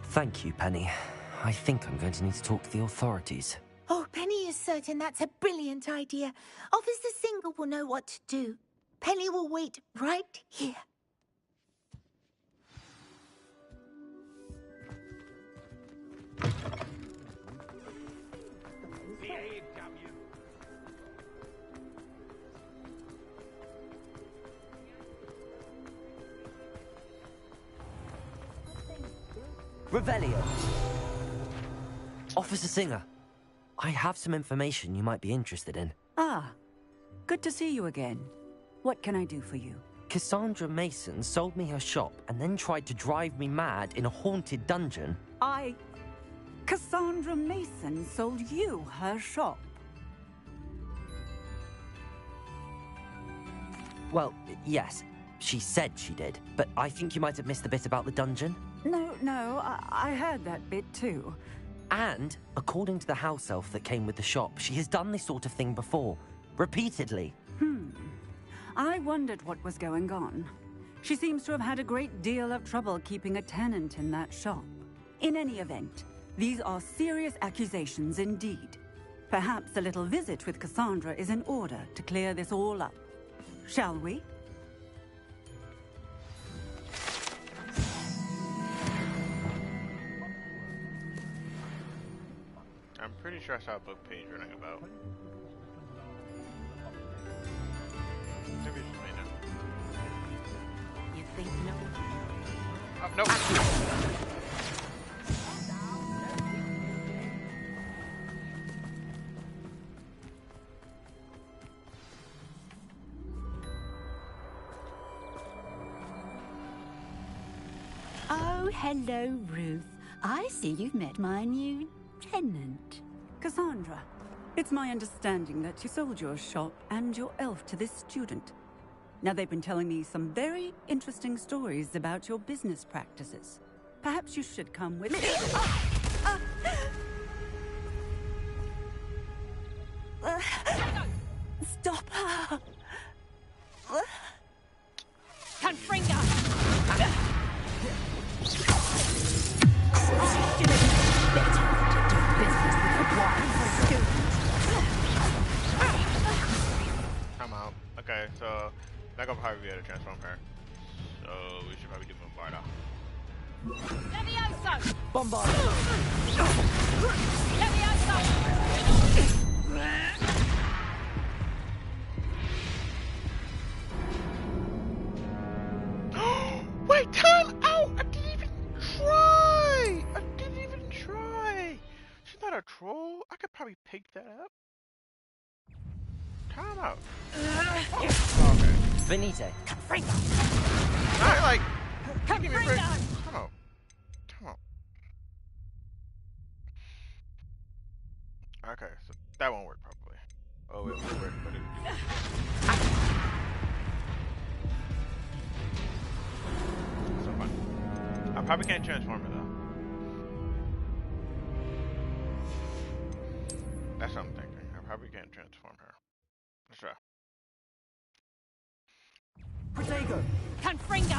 Speaker 2: Thank you, Penny. I think I'm going to need to talk to the authorities.
Speaker 18: Oh, Penny is certain that's a brilliant idea. Officer Singer will know what to do. Penny will wait right here.
Speaker 2: Revelio. Officer Singer, I have some information you might be interested in.
Speaker 21: Ah, good to see you again. What can I do for you?
Speaker 2: Cassandra Mason sold me her shop and then tried to drive me mad in a haunted dungeon.
Speaker 21: Cassandra Mason sold you her shop?
Speaker 2: Well, yes, she said she did, but I think you might have missed the bit about the dungeon.
Speaker 21: No, I heard that bit too.
Speaker 2: And, according to the house elf that came with the shop, she has done this sort of thing before. Repeatedly.
Speaker 21: I wondered what was going on. She seems to have had a great deal of trouble keeping a tenant in that shop. In any event, these are serious accusations indeed. Perhaps a little visit with Cassandra is in order to clear this all up. Shall we?
Speaker 1: I'm pretty sure I saw a book page running about. Maybe it's just me now.
Speaker 20: You think no?
Speaker 1: Oh, nope.
Speaker 20: Oh, hello, Ruth. I see you've met my new tenant.
Speaker 21: Cassandra, it's my understanding that you sold your shop and your elf to this student. Now, they've been telling me some very interesting stories about your business practices. Perhaps you should come with me.
Speaker 13: Stop her!
Speaker 20: Confringo!
Speaker 1: I'm out. Okay, so not gonna probably be able to transform her. So we should probably do Bombarda.
Speaker 19: Levioso!
Speaker 12: Bombarda!
Speaker 19: Levioso!
Speaker 1: Wait, time out! I didn't even try! I didn't even try! She's not a troll. I could probably pick that up. Time out. Oh, okay.
Speaker 12: Venite.
Speaker 1: Not like...
Speaker 19: Come
Speaker 1: give me a break. Time out. Time out. Okay, so that won't work probably. Oh, it will work, but it would do. So fun. I probably can't transform her though. That's what I'm thinking. I probably can't transform her. Let's try.
Speaker 12: Protego.
Speaker 19: Confringo!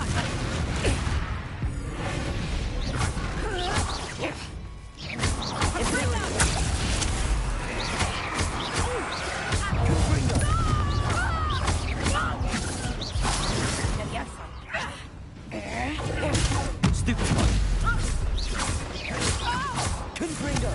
Speaker 12: Stupid one. Confringo.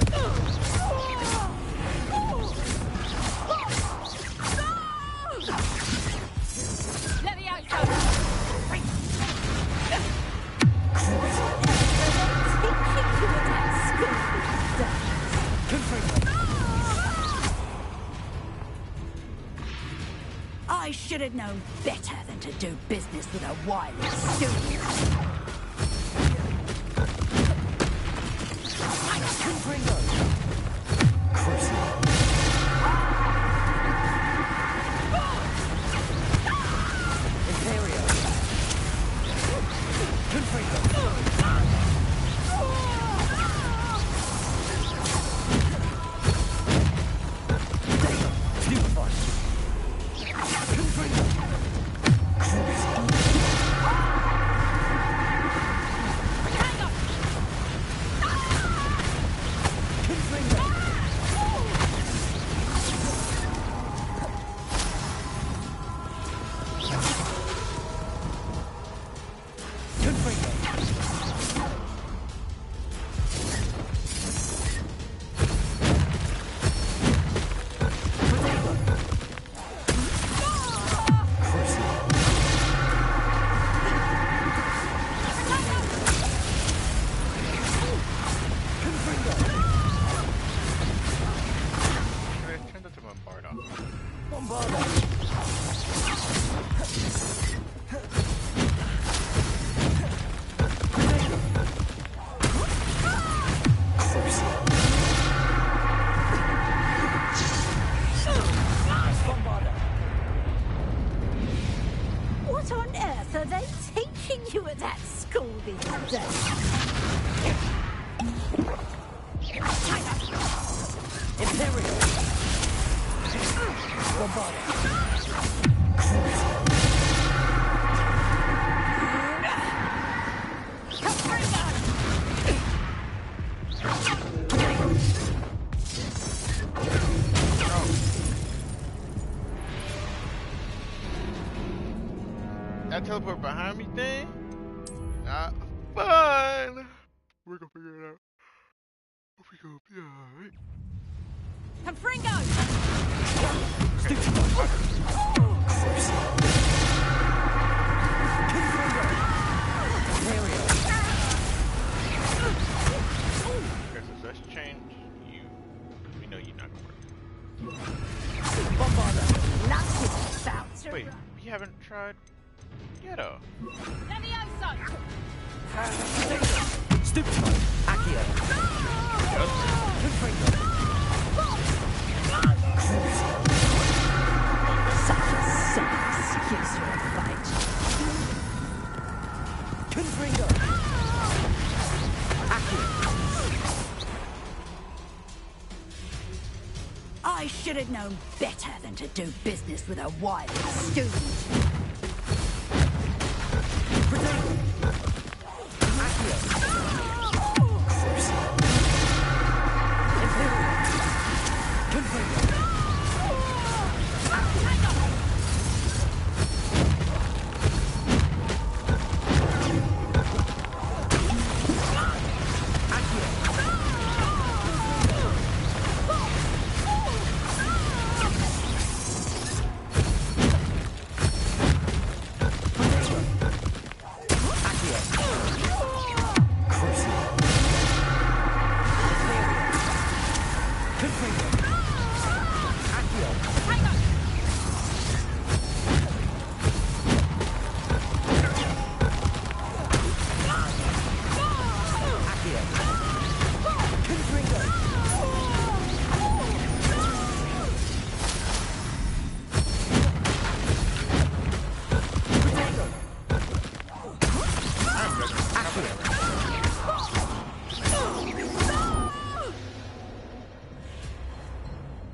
Speaker 20: I should have known better than to do business with a wireless student. What on earth are they teaching you at that school these days?
Speaker 12: Imperial. Bombarda.
Speaker 1: That teleport behind me thing? Not fun. We're gonna figure it out. We're gonna be alright.
Speaker 19: Confringo!
Speaker 1: Okay, so let's change you. We know you're not gonna work.
Speaker 20: Bombarda. Nothing sounds
Speaker 1: Wait, we haven't tried Get her.
Speaker 12: Stupid. Accio.
Speaker 20: Such a silly excuse for a fight.
Speaker 12: Confringo.
Speaker 20: I should have known better than to do business with a wild student.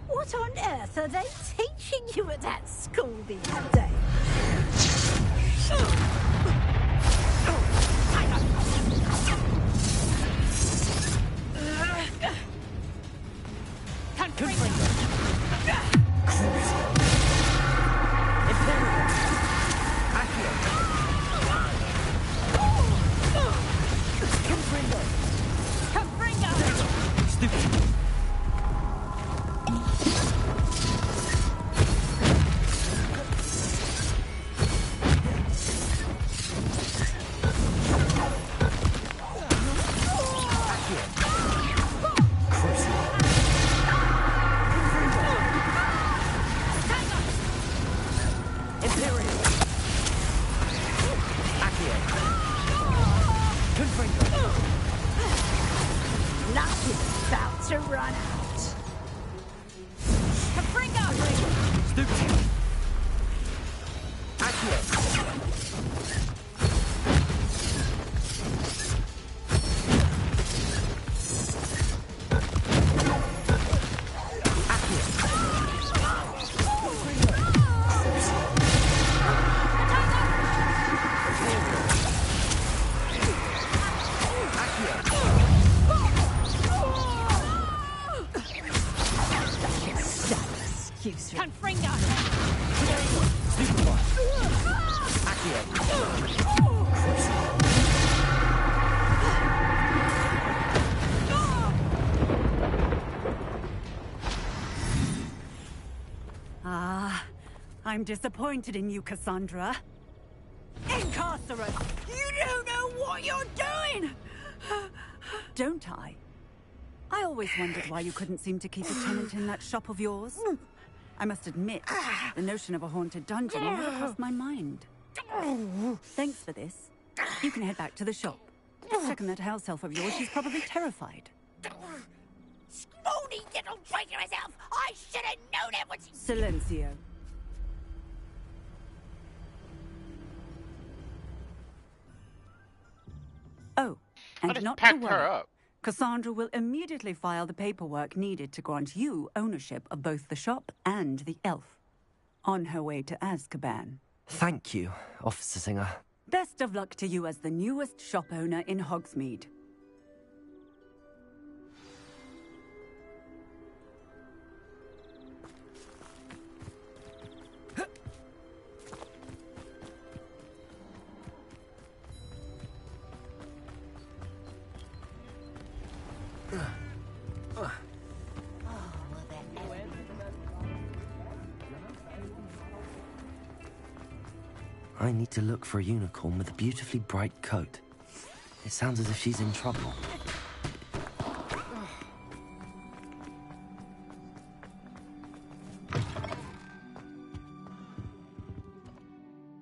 Speaker 20: What on earth are they teaching you at that school these days? Nothing's about to run out.
Speaker 12: Stupid.
Speaker 21: I'm disappointed in you, Cassandra. Incarcerate!
Speaker 20: You don't know what you're doing!
Speaker 21: Don't I? I always wondered why you couldn't seem to keep a tenant in that shop of yours. I must admit, the notion of a haunted dungeon never crossed my mind. Thanks for this. You can head back to the shop. Second that house elf of yours, she's probably terrified.
Speaker 20: Scrawny little traitor herself! I should have known it was...
Speaker 21: Silencio. Oh, and not to worry. Cassandra will immediately file the paperwork needed to grant you ownership of both the shop and the elf. On her way to Azkaban.
Speaker 2: Thank you, Officer Singer.
Speaker 21: Best of luck to you as the newest shop owner in Hogsmeade.
Speaker 2: I need to look for a unicorn with a beautifully bright coat. It sounds as if she's in trouble.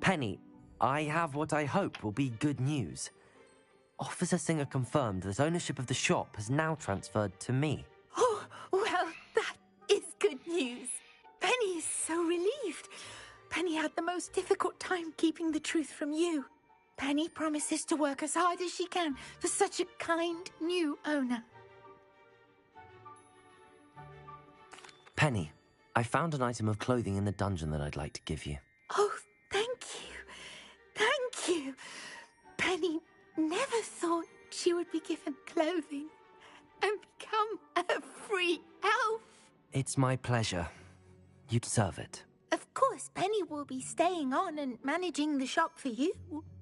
Speaker 2: Penny, I have what I hope will be good news. Officer Singer confirmed that ownership of the shop has now transferred to me.
Speaker 18: Oh, well, that is good news. Penny is so relieved. Penny had the most difficult time keeping the truth from you. Penny promises to work as hard as she can for such a kind new owner.
Speaker 2: Penny, I found an item of clothing in the dungeon that I'd like to give you.
Speaker 18: Oh, thank you. Thank you. Penny never thought she would be given clothing and become a free elf.
Speaker 2: It's my pleasure. You deserve it.
Speaker 18: Of course, Penny will be staying on and managing the shop for you.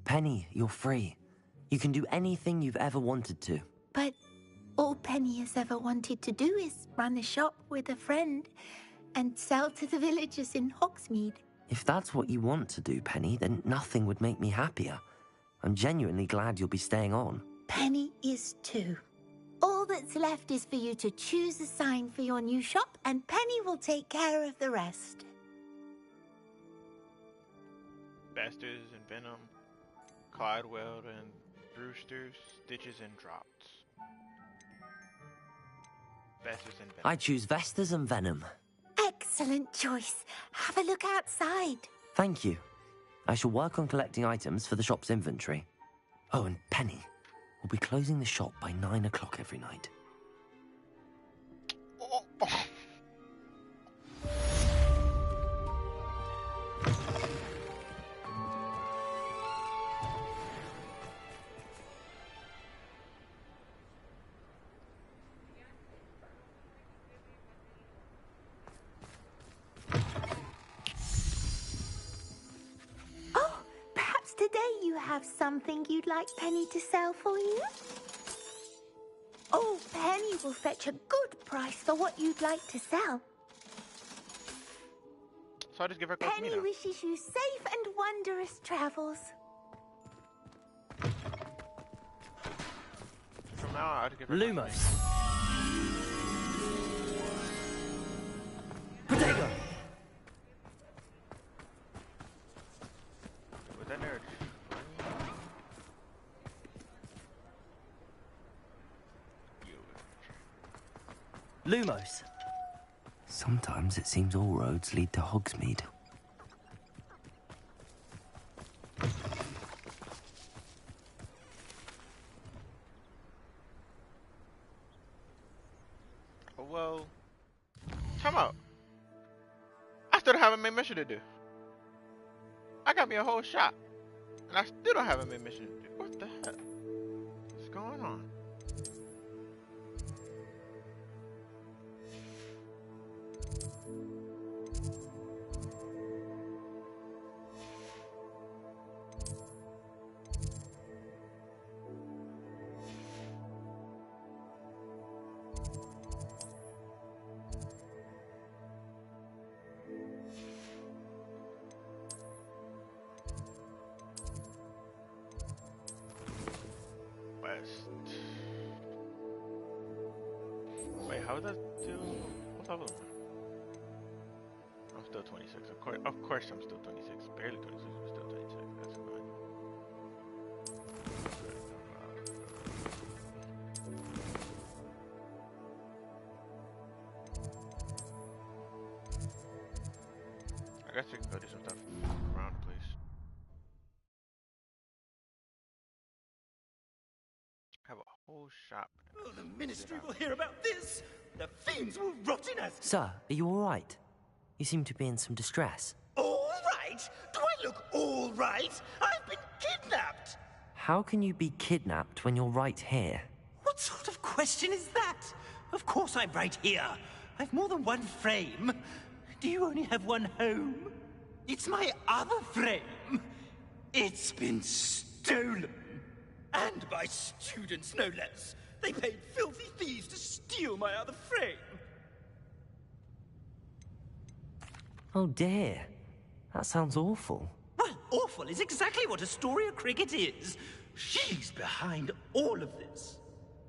Speaker 2: Penny, you're free. You can do anything you've ever wanted to.
Speaker 18: But all Penny has ever wanted to do is run a shop with a friend and sell to the villagers in Hogsmeade.
Speaker 2: If that's what you want to do, Penny, then nothing would make me happier. I'm genuinely glad you'll be staying on.
Speaker 18: Penny is too. All that's left is for you to choose a sign for your new shop, and Penny will take care of the rest.
Speaker 1: Bastards and Venom, Clydewell and Brewsters, Stitches and Drops. Bastards and Venom.
Speaker 2: I choose Vestas and Venom.
Speaker 18: Excellent choice. Have a look outside.
Speaker 2: Thank you. I shall work on collecting items for the shop's inventory. Oh, and Penny, we'll be closing the shop by 9 o'clock every night.
Speaker 18: Today you have something you'd like Penny to sell for you? Oh, Penny will fetch a good price for what you'd like to sell.
Speaker 1: So I just give her
Speaker 18: Penny wishes you safe and wondrous travels.
Speaker 1: From now on, I just give her
Speaker 12: Lumos. Protego.
Speaker 1: Was that nerd?
Speaker 12: Lumos.
Speaker 2: Sometimes it seems all roads lead to Hogsmeade.
Speaker 1: Oh, well, come out. I still don't have a main mission to do. I got me a whole shot, and I still don't have a main mission to do. What the heck? What's going on? Wait, how is that still? What level am I? I'm still 26. Of course I'm still 26. Barely 26, but still 26. That's fine. I guess we can go do some stuff around the place. Have a whole shop.
Speaker 12: Oh, the Ministry will hear about this! The fiends will rot in us!
Speaker 2: Sir, are you all right? You seem to be in some distress.
Speaker 12: All right? Do I look all right? I've been kidnapped!
Speaker 2: How can you be kidnapped when you're right here?
Speaker 12: What sort of question is that? Of course I'm right here. I've more than one frame. Do you only have one home? It's my other frame. It's been stolen. And by students, no less. They paid filthy thieves to steal my other frame.
Speaker 2: Oh dear. That sounds awful.
Speaker 12: Well, awful is exactly what Astoria Cricket is. She's behind all of this.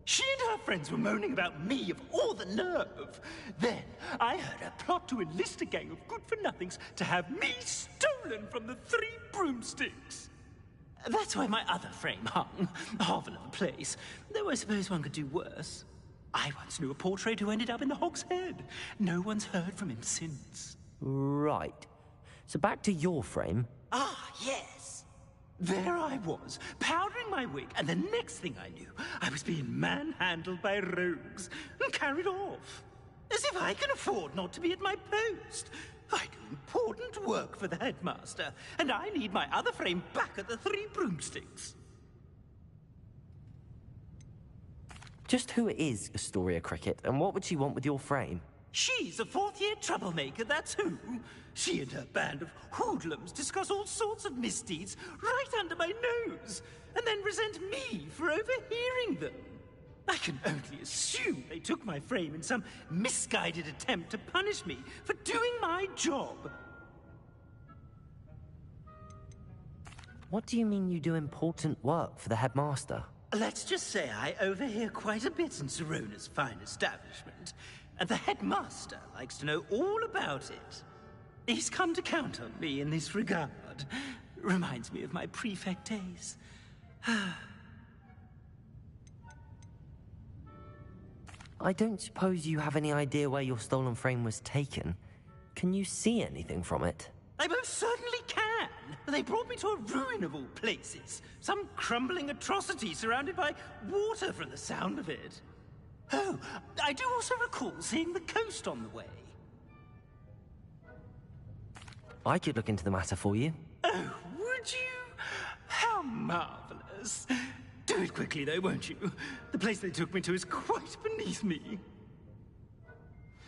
Speaker 12: She and her friends were moaning about me, of all the nerve. Then I heard a plot to enlist a gang of good-for-nothings to have me stolen from the 3 broomsticks. That's where my other frame hung. A hovel of a place. Though I suppose one could do worse. I once knew a portrait who ended up in the Hog's Head. No one's heard from him since.
Speaker 2: Right. So back to your frame.
Speaker 12: Ah, yes. There I was, powdering my wig, and the next thing I knew, I was being manhandled by rogues and carried off. As if I can afford not to be at my post. I do important work for the headmaster, and I need my other frame back at the Three Broomsticks.
Speaker 2: Just who is Astoria Cricket, and what would she want with your frame?
Speaker 12: She's a fourth-year troublemaker, that's who. She and her band of hoodlums discuss all sorts of misdeeds right under my nose, and then resent me for overhearing them. I can only assume they took my frame in some misguided attempt to punish me for doing my job.
Speaker 2: What do you mean you do important work for the headmaster?
Speaker 12: Let's just say I overhear quite a bit in Serona's fine establishment, and the headmaster likes to know all about it. He's come to count on me in this regard. Reminds me of my prefect days.
Speaker 2: I don't suppose you have any idea where your stolen frame was taken. Can you see anything from it?
Speaker 12: I most certainly can. They brought me to a ruin of all places. Some crumbling atrocity surrounded by water from the sound of it. Oh, I do also recall seeing the coast on the way.
Speaker 2: I could look into the matter for you.
Speaker 12: Oh, would you? How marvelous. Do it quickly, though, won't you? The place they took me to is quite beneath me.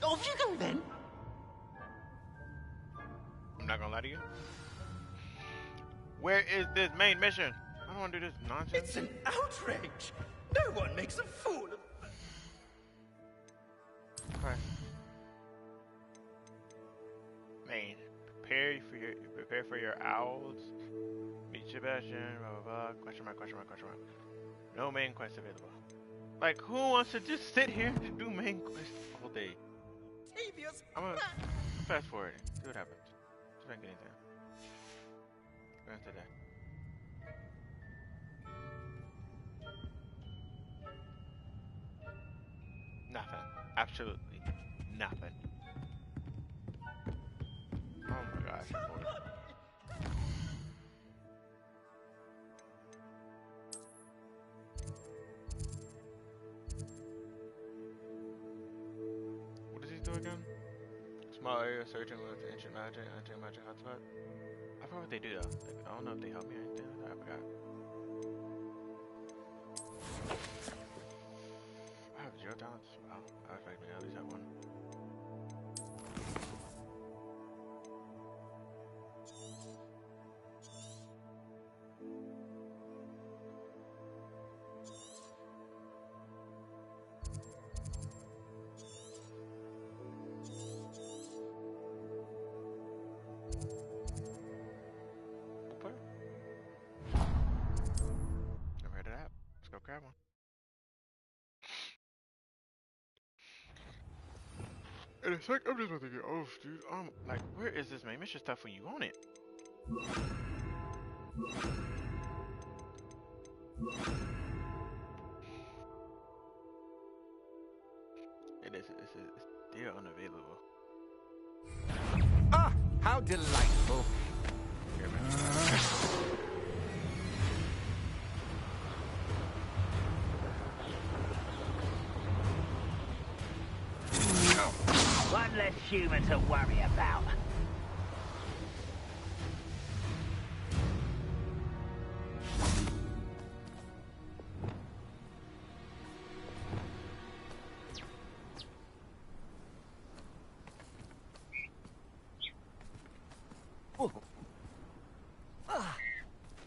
Speaker 12: Off you go, then.
Speaker 1: I'm not gonna lie to you. Where is this main mission? I don't want to do this nonsense.
Speaker 12: It's an outrage. No one makes a fool of...
Speaker 1: Okay. Main. Prepare for your owls. Meet Sebastian. Blah blah blah. Question mark. Question mark. Question mark. No main quest available. Like, who wants to just sit here and do main quests all day? I'm gonna fast forward. See what happens. See if I can get anything. Go into that. Nothing. Absolutely nothing. Oh my gosh. Boy. What does he do again? Small area searching with ancient magic, anti-magic hotspot. I forgot what they do though. Like, I don't know if they help me or anything. I forgot. I have 0 talents. Wow. I was expecting at least have 1. Never heard of that. Let's go grab one. And it's like, I'm just about to get off, dude. Like, where is this main mission stuff when you want it? It's still unavailable.
Speaker 3: Ah, how delightful.
Speaker 10: One less human to worry about.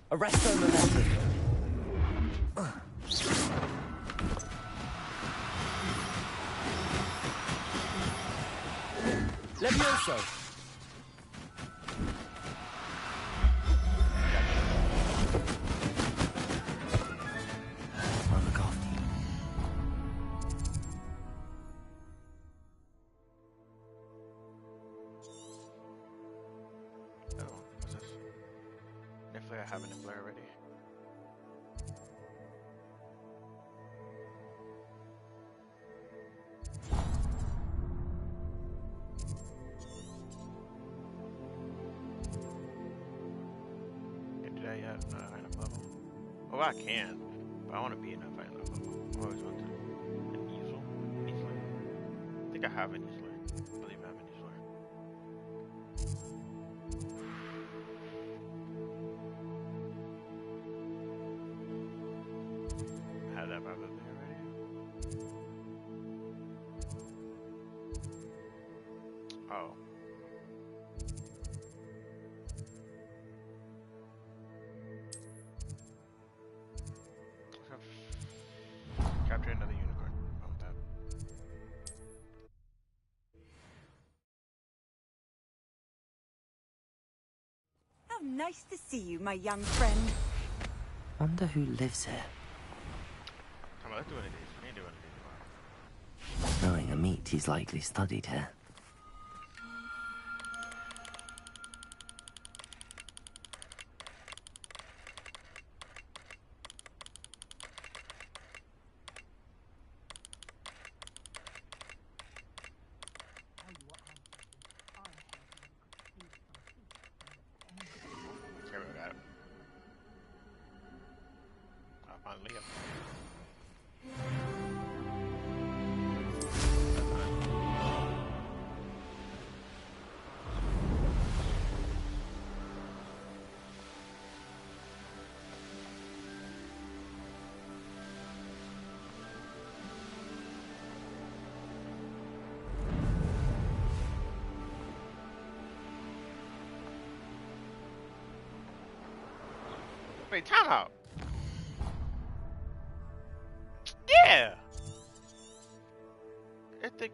Speaker 2: Arresto momentum. Levioso. I'll look after you.
Speaker 1: Oh, what's this? Definitely I have an employer already. yet. Not high enough level. Oh, I can. But I want to be enough high enough level. I always want to. An easel? Easel? I think I have an easel. I believe I have an easel. I have that probably already. Oh. Capture another unicorn. I want that.
Speaker 4: How nice to see you, my young friend.
Speaker 2: Wonder who lives here.
Speaker 1: Come on, let's do one of these. We ain't doing one of these.
Speaker 2: Knowing a meat, he's likely studied here.
Speaker 1: Here we got it. I'll find Liam. Wait, time out. Yeah.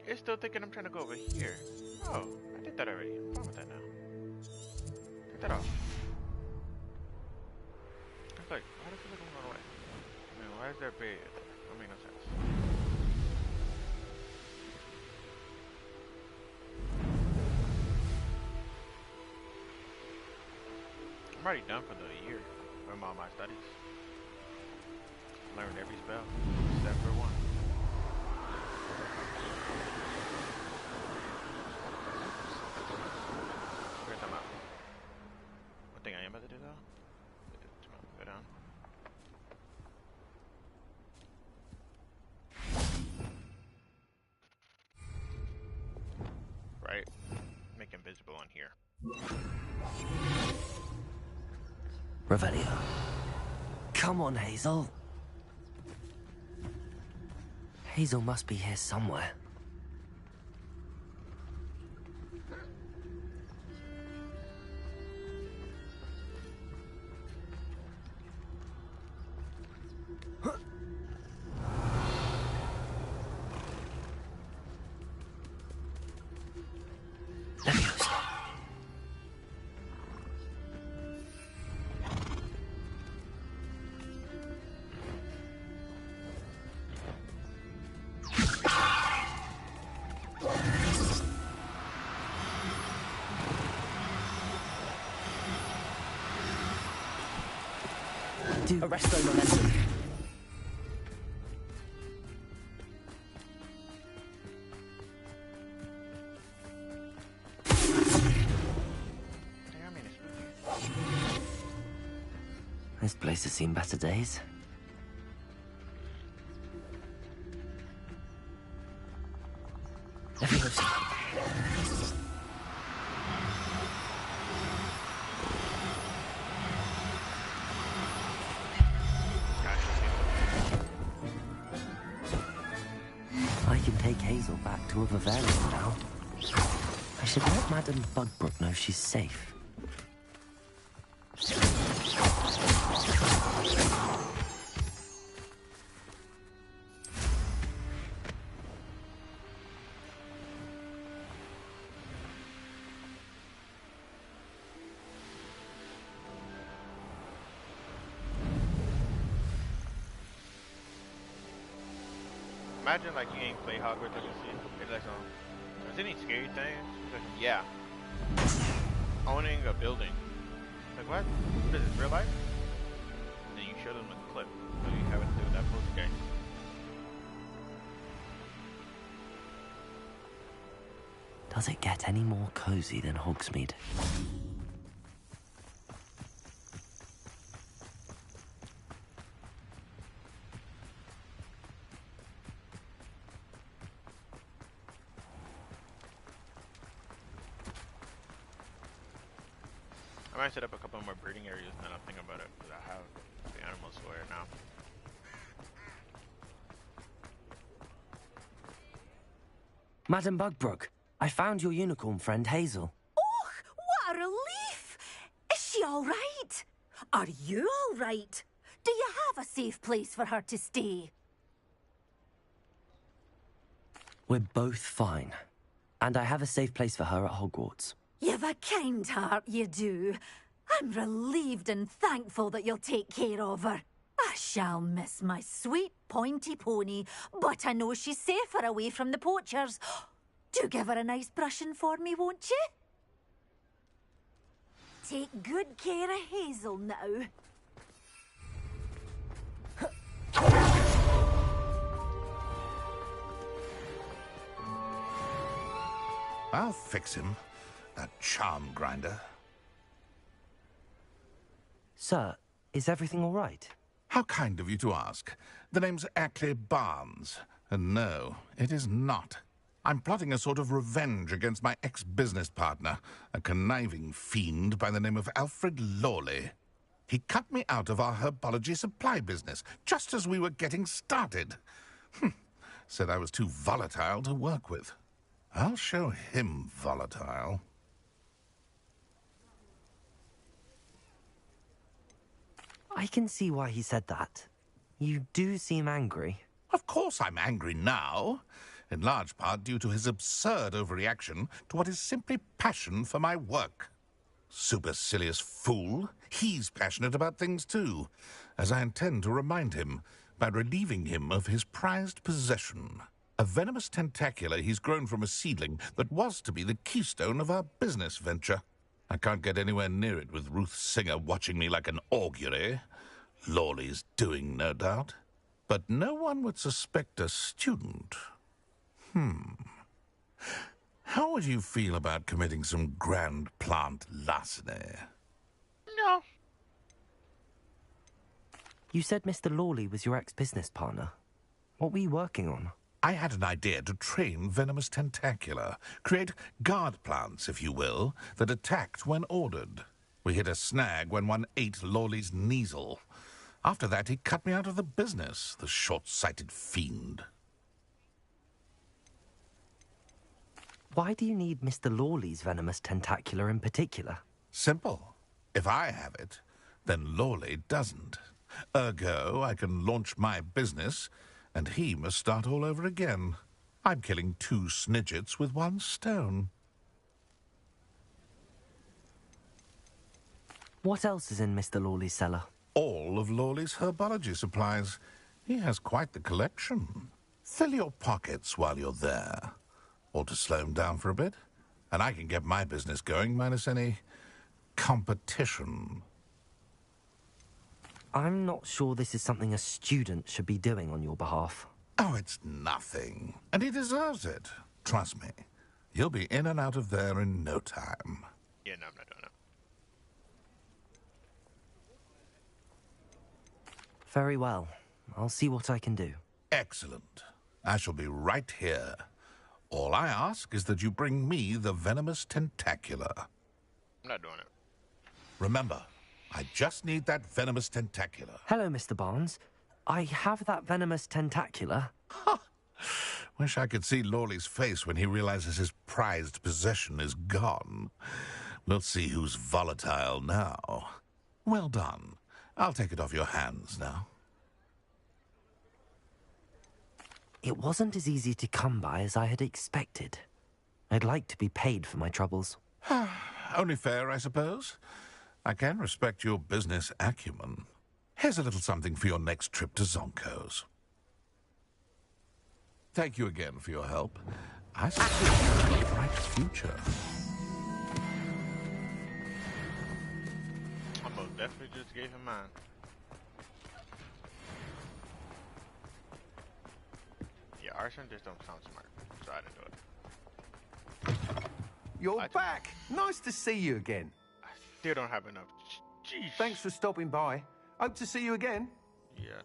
Speaker 1: It's still thinking I'm trying to go over here. Oh, I did that already. I'm fine with that now. Take that off. It's like, why does it look going away? I mean, why is there a barrier there? That makes no sense. I'm already done for the year from all my studies. Learned every spell except for one. Where's time out? One thing I am about to do though. Go down. Right. Make invisible on here.
Speaker 2: Revelio. Come on, Hazel. Hazel must be here somewhere.
Speaker 8: Arresto momentum.
Speaker 2: This place has seen better days. I can take Hazel back to a Bavarian now. I should let Madame Bugbrook know she's safe.
Speaker 1: Imagine like you ain't play Hogwarts Legacy. It's like there's any scary things? It's like, yeah. Owning a building. Like what? What is this, real life? And then you show them a clip. So you have to do that post game.
Speaker 2: Does it get any more cozy than Hogsmeade?
Speaker 1: I might set up a couple more breeding areas now that I'm thinking about it, because I have the animals for it now.
Speaker 2: Madam Bugbrook, I found your unicorn friend Hazel.
Speaker 19: Oh, what a relief! Is she all right? Are you all right? Do you have a safe place for her to stay?
Speaker 2: We're both fine. And I have a safe place for her at Hogwarts.
Speaker 19: You've a kind heart, you do. I'm relieved and thankful that you'll take care of her. I shall miss my sweet pointy pony, but I know she's safer away from the poachers. Do give her a nice brushing for me, won't you? Take good care of Hazel now.
Speaker 7: I'll fix him, that charm grinder.
Speaker 2: Sir, is everything all right?
Speaker 7: How kind of you to ask. The name's Ackley Barnes, and no, it is not. I'm plotting a sort of revenge against my ex-business partner, a conniving fiend by the name of Alfred Lawley. He cut me out of our herbology supply business, just as we were getting started. Said I was too volatile to work with. I'll show him volatile.
Speaker 2: I can see why he said that. You do seem angry.
Speaker 7: Of course I'm angry now, in large part due to his absurd overreaction to what is simply passion for my work. Supercilious fool. He's passionate about things too, as I intend to remind him by relieving him of his prized possession. A venomous tentacular he's grown from a seedling that was to be the keystone of our business venture. I can't get anywhere near it with Ruth Singer watching me like an augury. Lawley's doing, no doubt. But no one would suspect a student. How would you feel about committing some grand plant larceny?
Speaker 1: No.
Speaker 2: You said Mr. Lawley was your ex-business partner. What were you working on?
Speaker 7: I had an idea to train venomous tentacula, create guard plants, if you will, that attacked when ordered. We hit a snag when one ate Lawley's Kneasel. After that, he cut me out of the business, the short-sighted fiend.
Speaker 2: Why do you need Mr. Lawley's venomous tentacular in particular?
Speaker 7: Simple. If I have it, then Lawley doesn't. Ergo, I can launch my business, and he must start all over again. I'm killing 2 snidgets with 1 stone.
Speaker 2: What else is in Mr. Lawley's cellar?
Speaker 7: All of Lawley's herbology supplies. He has quite the collection. Fill your pockets while you're there. Or to slow him down for a bit. And I can get my business going minus any competition.
Speaker 2: I'm not sure this is something a student should be doing on your behalf.
Speaker 7: Oh, it's nothing. And he deserves it. Trust me. You'll be in and out of there in no time.
Speaker 1: Yeah, no, I'm not doing it.
Speaker 2: Very well. I'll see what I can do.
Speaker 7: Excellent. I shall be right here. All I ask is that you bring me the venomous tentacular.
Speaker 1: I'm not doing it.
Speaker 7: Remember, I just need that venomous tentacular.
Speaker 2: Hello, Mr. Barnes. I have that venomous tentacular.
Speaker 7: Wish I could see Lawley's face when he realizes his prized possession is gone. We'll see who's volatile now. Well done. I'll take it off your hands now.
Speaker 2: It wasn't as easy to come by as I had expected. I'd like to be paid for my troubles.
Speaker 7: Only fair, I suppose. I can respect your business acumen. Here's a little something for your next trip to Zonko's. Thank you again for your help. I see a bright future.
Speaker 1: I most definitely just gave him mine. Yeah, arson just don't sound smart, so I didn't do it.
Speaker 17: You're back! Nice to see you again.
Speaker 1: I still don't have enough. Jeez.
Speaker 17: Thanks for stopping by. Hope to see you again.
Speaker 1: Yeah.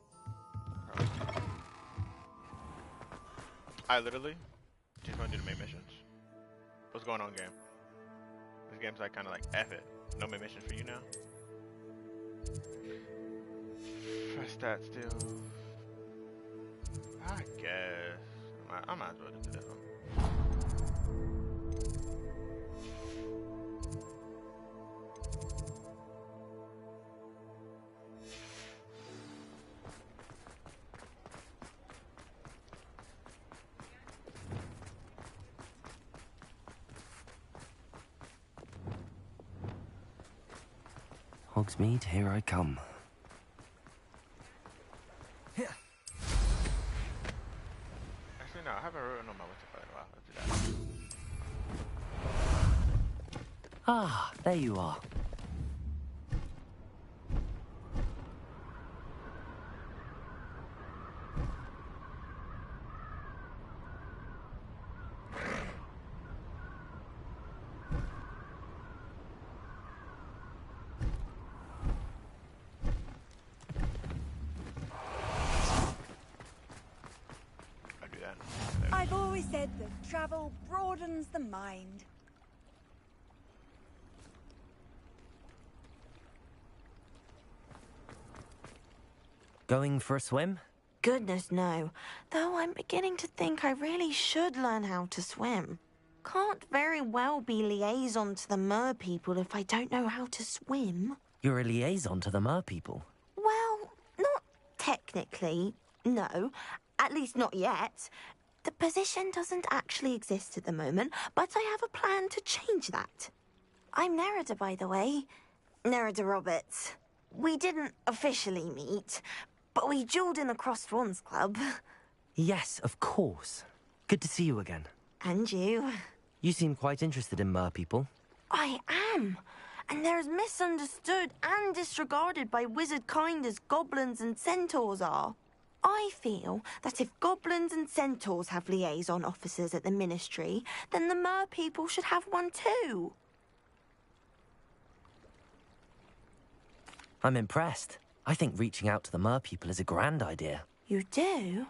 Speaker 1: I literally just want to do the main missions. What's going on, game? This game's like kind of like F it. No main mission for you now. Press that still. I guess. I might as well just do that one.
Speaker 2: Hogsmeade, here I come.
Speaker 1: Actually, no, I haven't written on my what's it called in a while. Let's do that.
Speaker 2: Ah, there you are.
Speaker 4: I've always said that travel broadens the mind.
Speaker 2: Going for a swim?
Speaker 13: Goodness, no. Though I'm beginning to think I really should learn how to swim. Can't very well be liaison to the mer people if I don't know how to swim.
Speaker 2: You're a liaison to the mer people.
Speaker 13: Well, not technically, no. At least not yet. The position doesn't actually exist at the moment, but I have a plan to change that. I'm Nerida, by the way. Nerida Roberts. We didn't officially meet, but we duelled in the Crossed Swans Club.
Speaker 2: Yes, of course. Good to see you again.
Speaker 13: And you.
Speaker 2: You seem quite interested in mer people.
Speaker 13: I am. And they're as misunderstood and disregarded by wizard kind as goblins and centaurs are. I feel that if goblins and centaurs have liaison officers at the Ministry, then the mer people should have one too.
Speaker 2: I'm impressed. I think reaching out to the mer people is a grand idea.
Speaker 13: You do?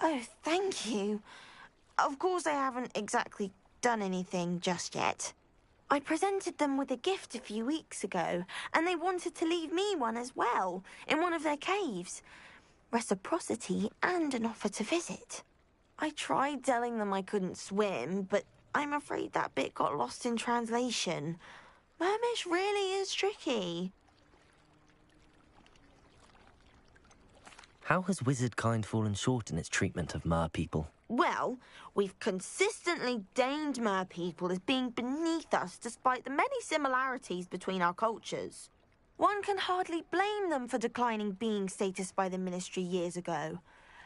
Speaker 13: Oh, thank you. Of course I haven't exactly done anything just yet. I presented them with a gift a few weeks ago, and they wanted to leave me one as well, in one of their caves. Reciprocity and an offer to visit. I tried telling them I couldn't swim, but I'm afraid that bit got lost in translation. Mermish really is tricky.
Speaker 2: How has wizard kind fallen short in its treatment of mer people?
Speaker 13: Well, we've consistently deigned mer people as being beneath us despite the many similarities between our cultures. One can hardly blame them for declining being status by the Ministry years ago.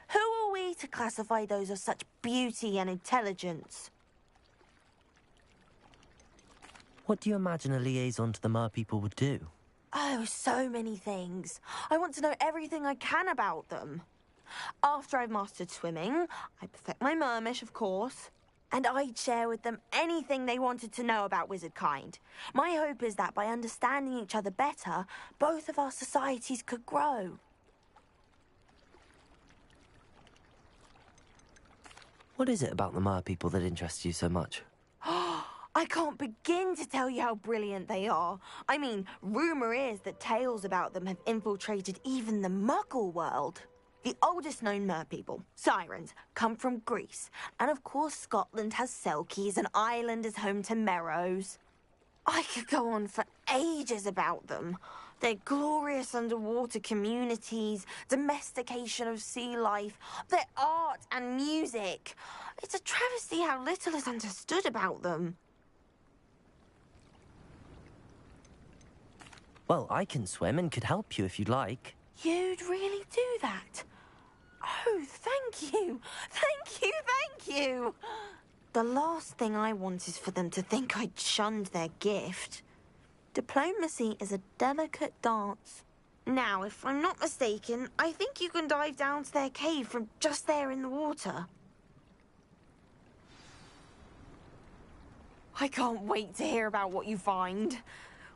Speaker 13: Who are we to classify those of such beauty and intelligence?
Speaker 2: What do you imagine a liaison to the mer people would do?
Speaker 13: Oh, so many things. I want to know everything I can about them. After I've mastered swimming, I perfect my mermish, of course. And I'd share with them anything they wanted to know about wizard kind. My hope is that by understanding each other better, both of our societies could grow.
Speaker 2: What is it about the mer people that interests you so much?
Speaker 13: I can't begin to tell you how brilliant they are. I mean, rumour is that tales about them have infiltrated even the Muggle world. The oldest known mer people, sirens, come from Greece. And of course Scotland has Selkies and Ireland is home to Merrows. I could go on for ages about them. Their glorious underwater communities, domestication of sea life, their art and music. It's a travesty how little is understood about them.
Speaker 2: Well, I can swim and could help you if you'd like.
Speaker 13: You'd really do that? Oh, thank you. Thank you, thank you. The last thing I want is for them to think I'd shunned their gift. Diplomacy is a delicate dance. Now, if I'm not mistaken, I think you can dive down to their cave from just there in the water. I can't wait to hear about what you find.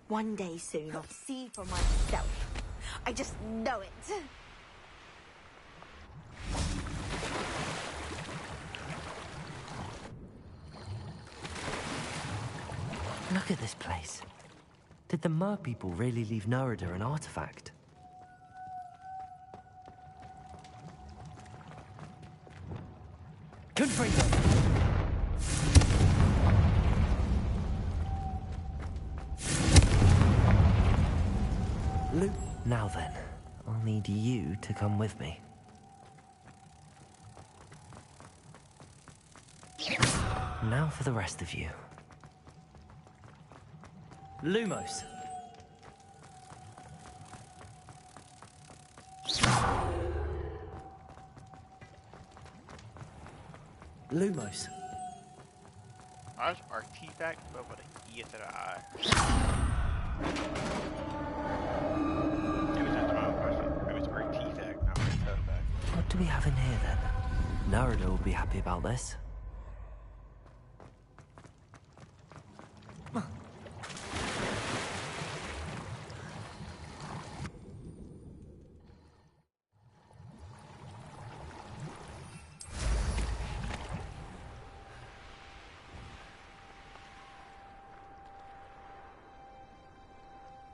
Speaker 13: One day soon, I'll see for myself. I just know it.
Speaker 2: Look at this place. Did the Mer people really leave Nerida an artifact? Confringo! Luke. Now then, I'll need you to come with me. Now for the rest of you.
Speaker 8: Lumos. Lumos.
Speaker 1: Ours artifact, but with an E to the I. Maybe it's not the wrong question. Maybe it's artifact, not artifact.
Speaker 2: What do we have in here then? Nerida will be happy about this.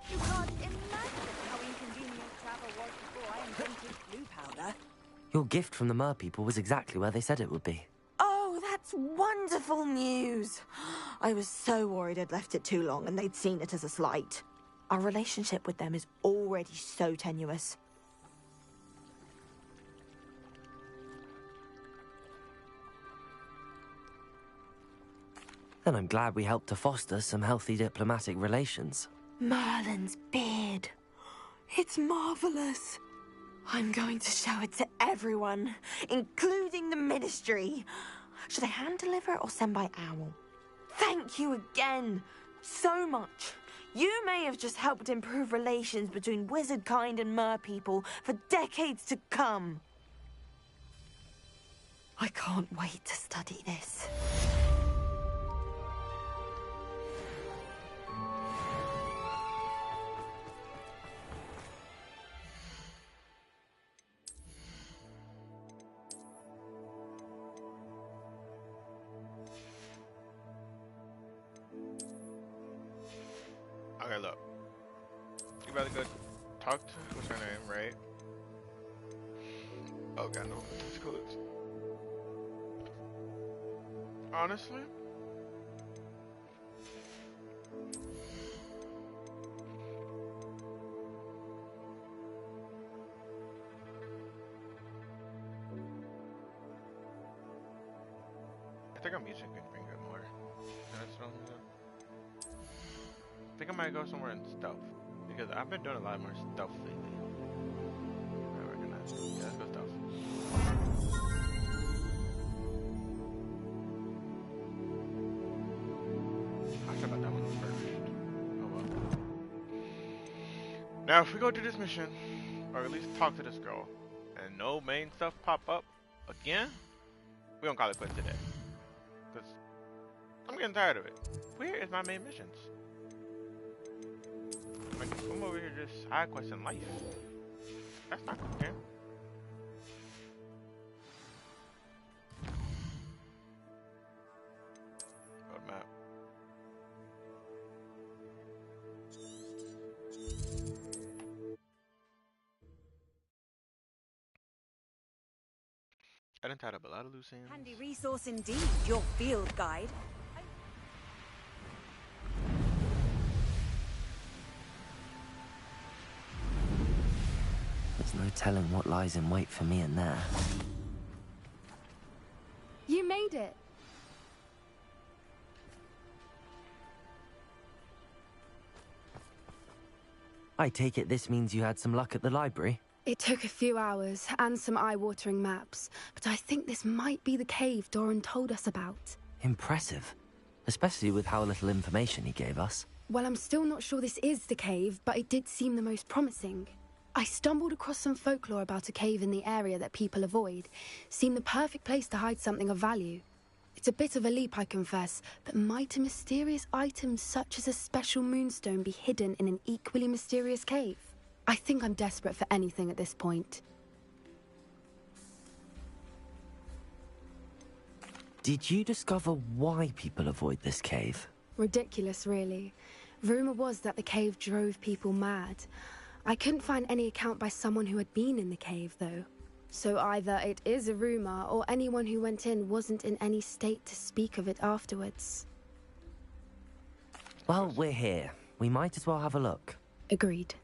Speaker 4: You can't imagine how inconvenient travel was before I invented blue powder.
Speaker 2: Your gift from the Mer people was exactly where they said it would be.
Speaker 13: Oh, that's wonderful news. I was so worried I'd left it too long and they'd seen it as a slight. Our relationship with them is already so tenuous.
Speaker 2: Then I'm glad we helped to foster some healthy diplomatic relations.
Speaker 13: Merlin's beard. It's marvelous. I'm going to show it to everyone, including the Ministry. Should I hand deliver it or send by owl? Thank you again so much. You may have just helped improve relations between wizard kind and mer people for decades to come. I can't wait to study this.
Speaker 1: Okay, look. You better go talk to what's her name, right? Oh god, no. It's cool. Honestly, I think I'm using Confringo more. I think I might go somewhere in stealth because I've been doing a lot more stealth lately. I recognize it. Yeah, let's go stealth. I should have that one first. Oh well. Now, if we go do this mission, or at least talk to this girl, and no main stuff pop up again, we don't call it quits today. Because I'm getting tired of it. Where is my main missions? Like, I'm over here just side questing life. That's not good, man. Roadmap. I done tied up a lot of loose ends.
Speaker 4: Handy resource indeed, your field guide.
Speaker 2: There's no telling what lies in wait for me in there.
Speaker 14: You made it.
Speaker 2: I take it this means you had some luck at the library?
Speaker 9: It took a few hours and some eye-watering maps, but I think this might be the cave Doran told us about.
Speaker 2: Impressive. Especially with how little information he gave us.
Speaker 9: Well, I'm still not sure this is the cave, but it did seem the most promising. I stumbled across some folklore about a cave in the area that people avoid. Seemed the perfect place to hide something of value. It's a bit of a leap, I confess, but might a mysterious item such as a special moonstone be hidden in an equally mysterious cave? I think I'm desperate for anything at this point.
Speaker 2: Did you discover why people avoid this cave?
Speaker 9: Ridiculous, really. Rumor was that the cave drove people mad. I couldn't find any account by someone who had been in the cave, though. So either it is a rumor, or anyone who went in wasn't in any state to speak of it afterwards.
Speaker 2: Well, we're here. We might as well have a look.
Speaker 9: Agreed.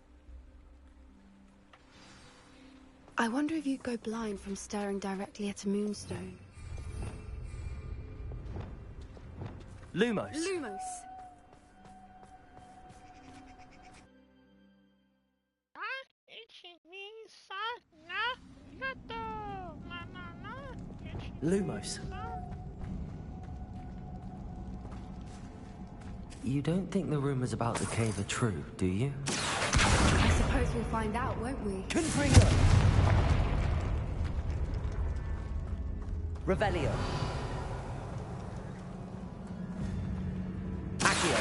Speaker 9: I wonder if you'd go blind from staring directly at a moonstone.
Speaker 8: Lumos.
Speaker 9: Lumos!
Speaker 8: Lumos.
Speaker 2: You don't think the rumors about the cave are true, do you?
Speaker 9: I suppose we'll find out, won't we?
Speaker 8: Confringo! Revelio. Accio.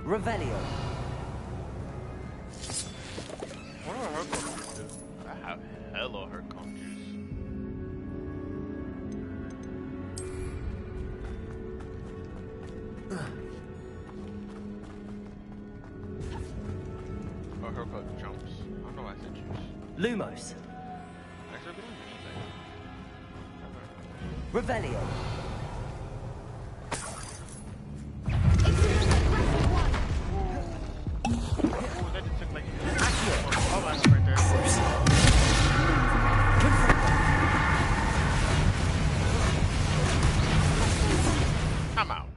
Speaker 8: Revelio.
Speaker 1: What are her conjures do? I have hella her conjures. Oh, her code jumps. I don't know why I said juice.
Speaker 8: Lumos.
Speaker 1: Actually, we don't need
Speaker 8: Revelio.
Speaker 1: Oh, that just took like all my right there. I'm out.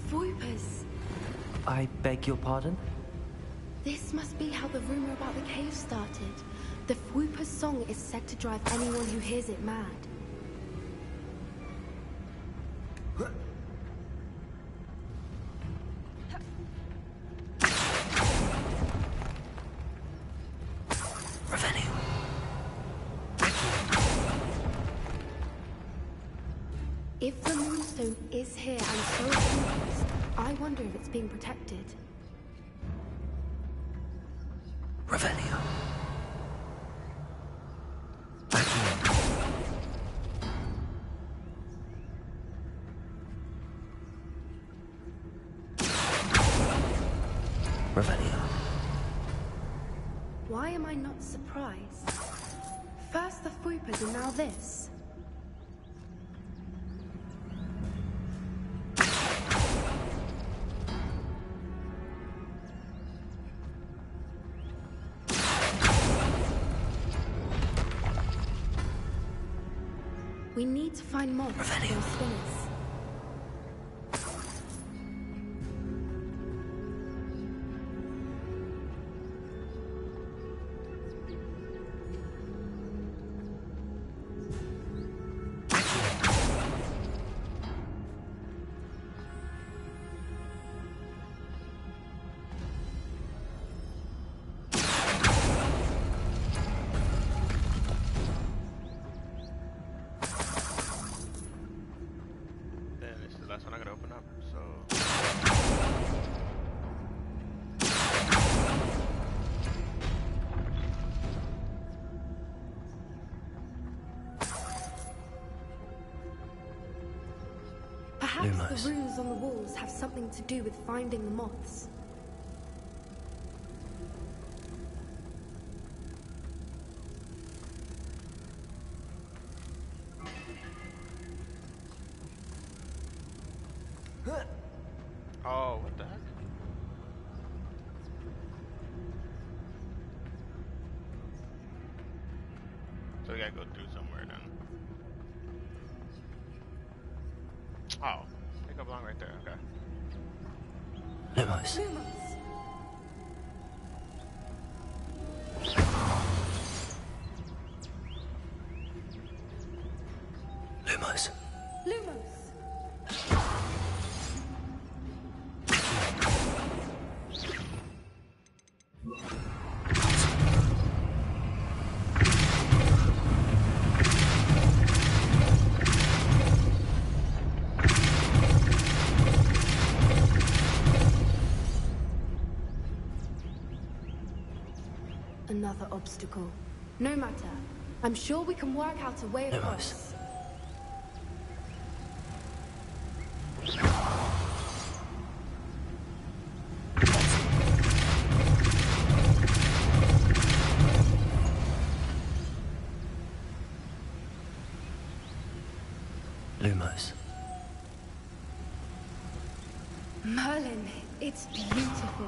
Speaker 9: Voipers!
Speaker 2: I beg your pardon?
Speaker 9: This must be how the rumor about the cave started. The Fwooper's song is said to drive anyone who hears it mad. If the moonstone is here and so are Fwoopers, I wonder if it's being protected.
Speaker 2: Revelio. Revelio.
Speaker 9: Why am I not surprised? First the Fwoopers and now this. We need to find moths for those spinners. Perhaps
Speaker 2: Lumos.
Speaker 9: the runes on the walls have something to do with finding the moths.
Speaker 1: Oh, what the heck? So we gotta go through somewhere then. Oh, pick up along right there. Okay.
Speaker 2: Lumos. Lumos.
Speaker 9: Lumos. Another obstacle. No matter. I'm sure we can work out a way across.
Speaker 2: Lumos.
Speaker 9: Merlin, it's beautiful.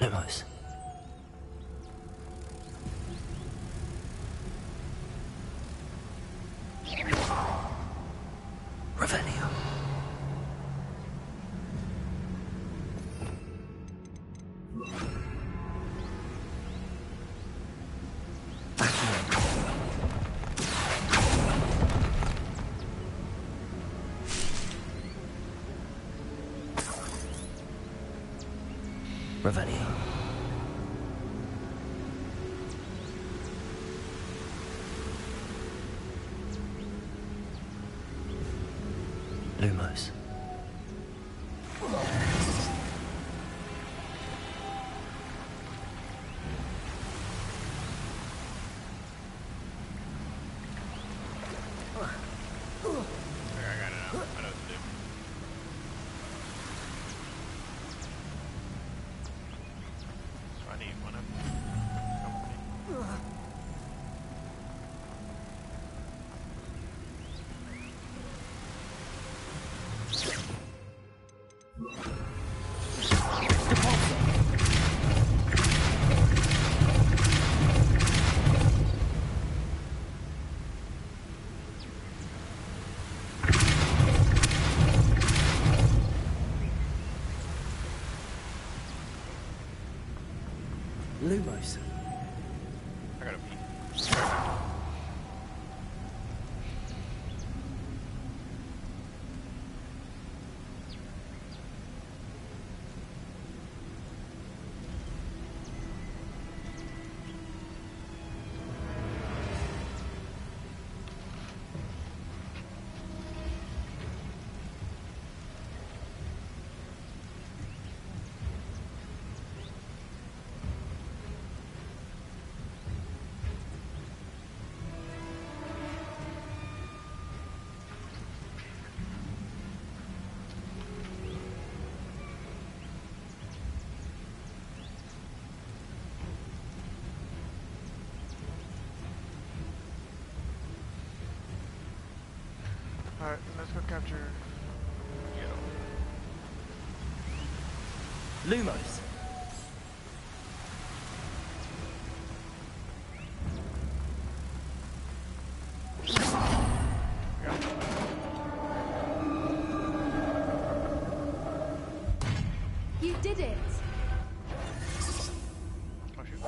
Speaker 2: Lumos. Revelio. Revelio. Lumos.
Speaker 8: Lumos.
Speaker 1: I gotta pee. Alright, let's go capture
Speaker 8: Lumos.
Speaker 9: You did it!
Speaker 1: Oh shoot.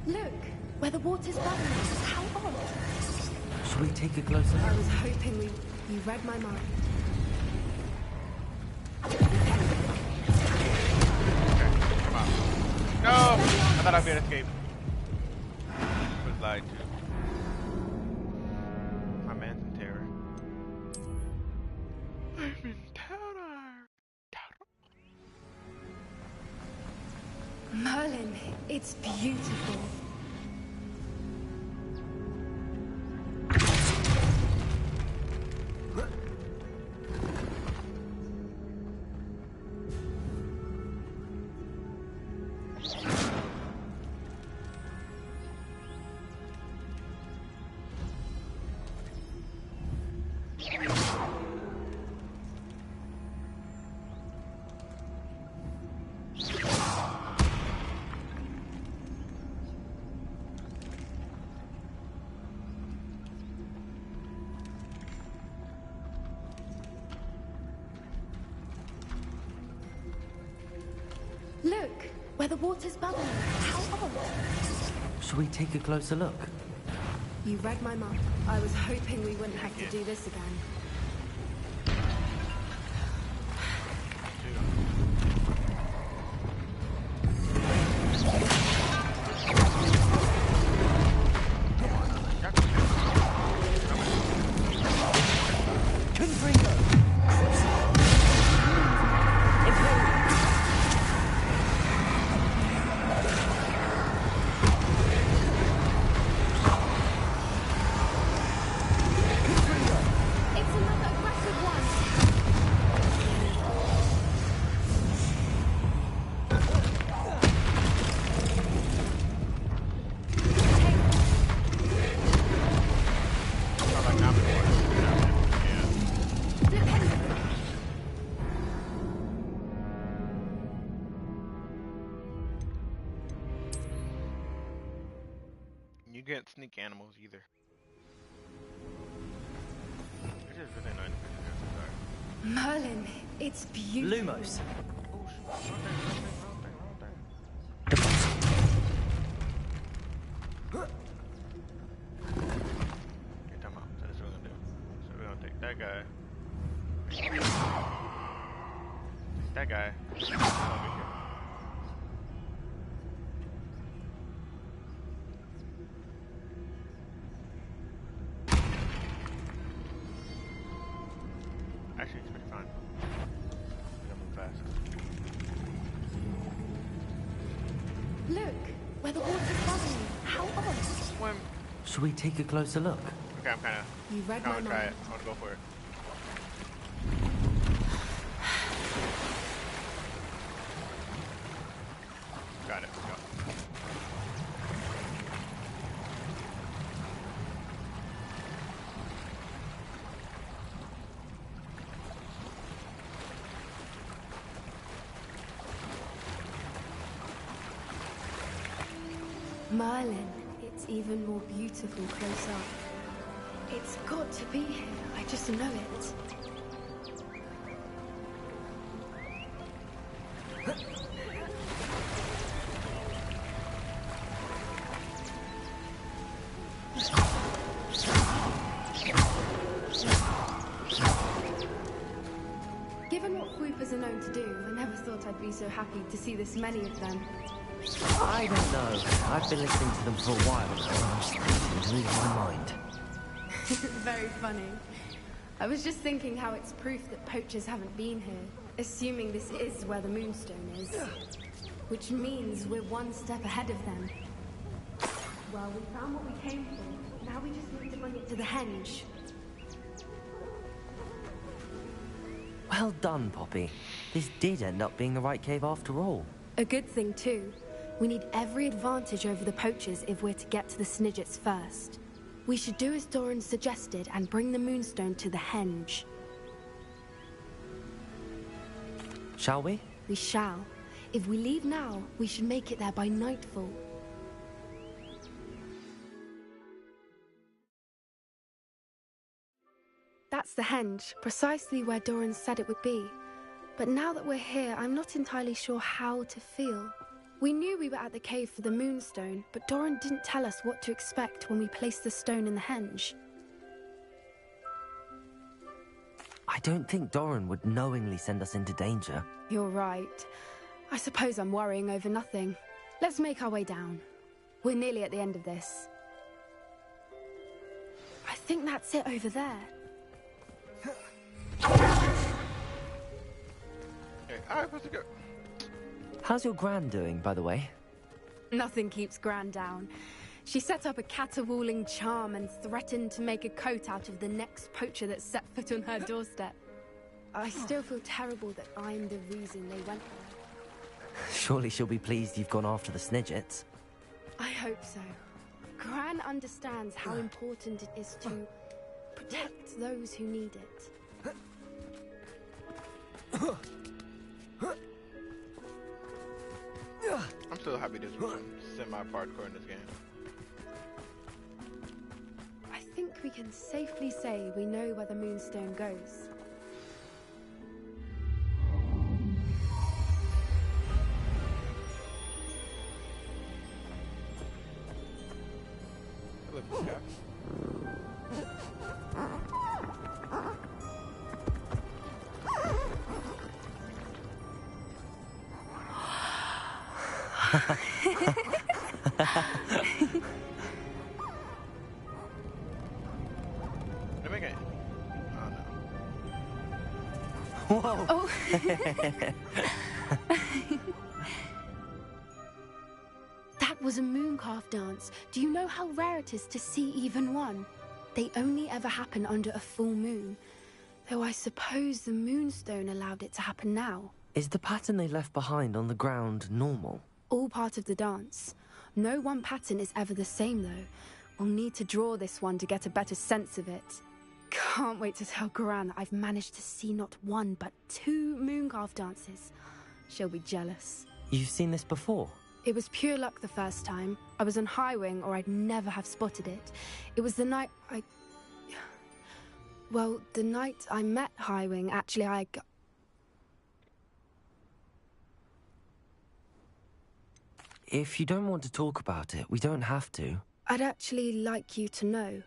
Speaker 9: Look, where the water's bubbling. How odd.
Speaker 2: Should we take a closer look?
Speaker 9: I was hoping you read my mind.
Speaker 1: No! I thought I'd be able to escape. I was lied to. My man's in terror. I'm in terror.
Speaker 9: Merlin, it's beautiful. Look, where the water's bubbling. How odd.
Speaker 2: Should we take a closer look?
Speaker 9: You read my mind. I was hoping we wouldn't have to do this again.
Speaker 1: You can't sneak animals either. It is really annoying to
Speaker 9: Merlin, it's beautiful.
Speaker 8: Lumos.
Speaker 1: Okay, time out. So this is what we're gonna do. So we're gonna take that guy. Take that guy. Over here. Actually, it's pretty fine. We gotta move fast.
Speaker 9: Look, where the water's bubbling. How odd.
Speaker 1: Swim.
Speaker 2: Should we take a closer look?
Speaker 1: Okay, I'm kinda.
Speaker 9: You read
Speaker 1: I
Speaker 9: my
Speaker 1: wanna try
Speaker 9: mind.
Speaker 1: it. I wanna go for it. Got it. Go.
Speaker 9: Merlin, it's even more beautiful close up. It's got to be here. I just know it. Given what Whoopers are known to do, I never thought I'd be so happy to see this many of them.
Speaker 2: I don't know. I've been listening to them for a while, and I'm starting to lose my mind.
Speaker 9: Very funny. I was just thinking how it's proof that poachers haven't been here, assuming this is where the Moonstone is. Which means we're one step ahead of them. Well, we found what we came for. Now we just need to bring it to the henge.
Speaker 2: Well done, Poppy. This did end up being the right cave after all.
Speaker 9: A good thing, too. We need every advantage over the poachers if we're to get to the Snidgets first. We should do as Doran suggested and bring the Moonstone to the henge.
Speaker 2: Shall we?
Speaker 9: We shall. If we leave now, we should make it there by nightfall. That's the henge, precisely where Doran said it would be. But now that we're here, I'm not entirely sure how to feel. We knew we were at the cave for the Moonstone, but Doran didn't tell us what to expect when we placed the stone in the henge.
Speaker 2: don't think Doran would knowingly send us into danger.
Speaker 9: You're right. I suppose I'm worrying over nothing. Let's make our way down. We're nearly at the end of this. I think that's it over there.
Speaker 1: Okay, alright, what's it go?
Speaker 2: How's your gran doing, by the way?
Speaker 9: Nothing keeps Gran down. She set up a caterwauling charm and threatened to make a coat out of the next poacher that set foot on her doorstep. I still feel terrible that I'm the reason they went there.
Speaker 2: Surely she'll be pleased you've gone after the Snidgets.
Speaker 9: I hope so. Gran understands how important it is to protect those who need it.
Speaker 1: I'm still happy this was semi-hardcore in this game.
Speaker 9: I think we can safely say we know where the Moonstone goes.
Speaker 1: Look, this guy. Let me get. Oh no.
Speaker 2: Whoa!
Speaker 9: Oh. That was a mooncalf dance. Do you know how rare it is to see even one? They only ever happen under a full moon. Though I suppose the Moonstone allowed it to happen now.
Speaker 2: Is the pattern they left behind on the ground normal?
Speaker 9: All part of the dance. No one pattern is ever the same, though. We'll need to draw this one to get a better sense of it. Can't wait to tell Gran that I've managed to see not one, but 2 mooncalf dances. She'll be jealous.
Speaker 2: You've seen this before?
Speaker 9: It was pure luck the first time. I was on Highwing, or I'd never have spotted it. It was the night Well, the night I met Highwing, actually,
Speaker 2: If you don't want to talk about it, we don't have to.
Speaker 9: I'd actually like you to know.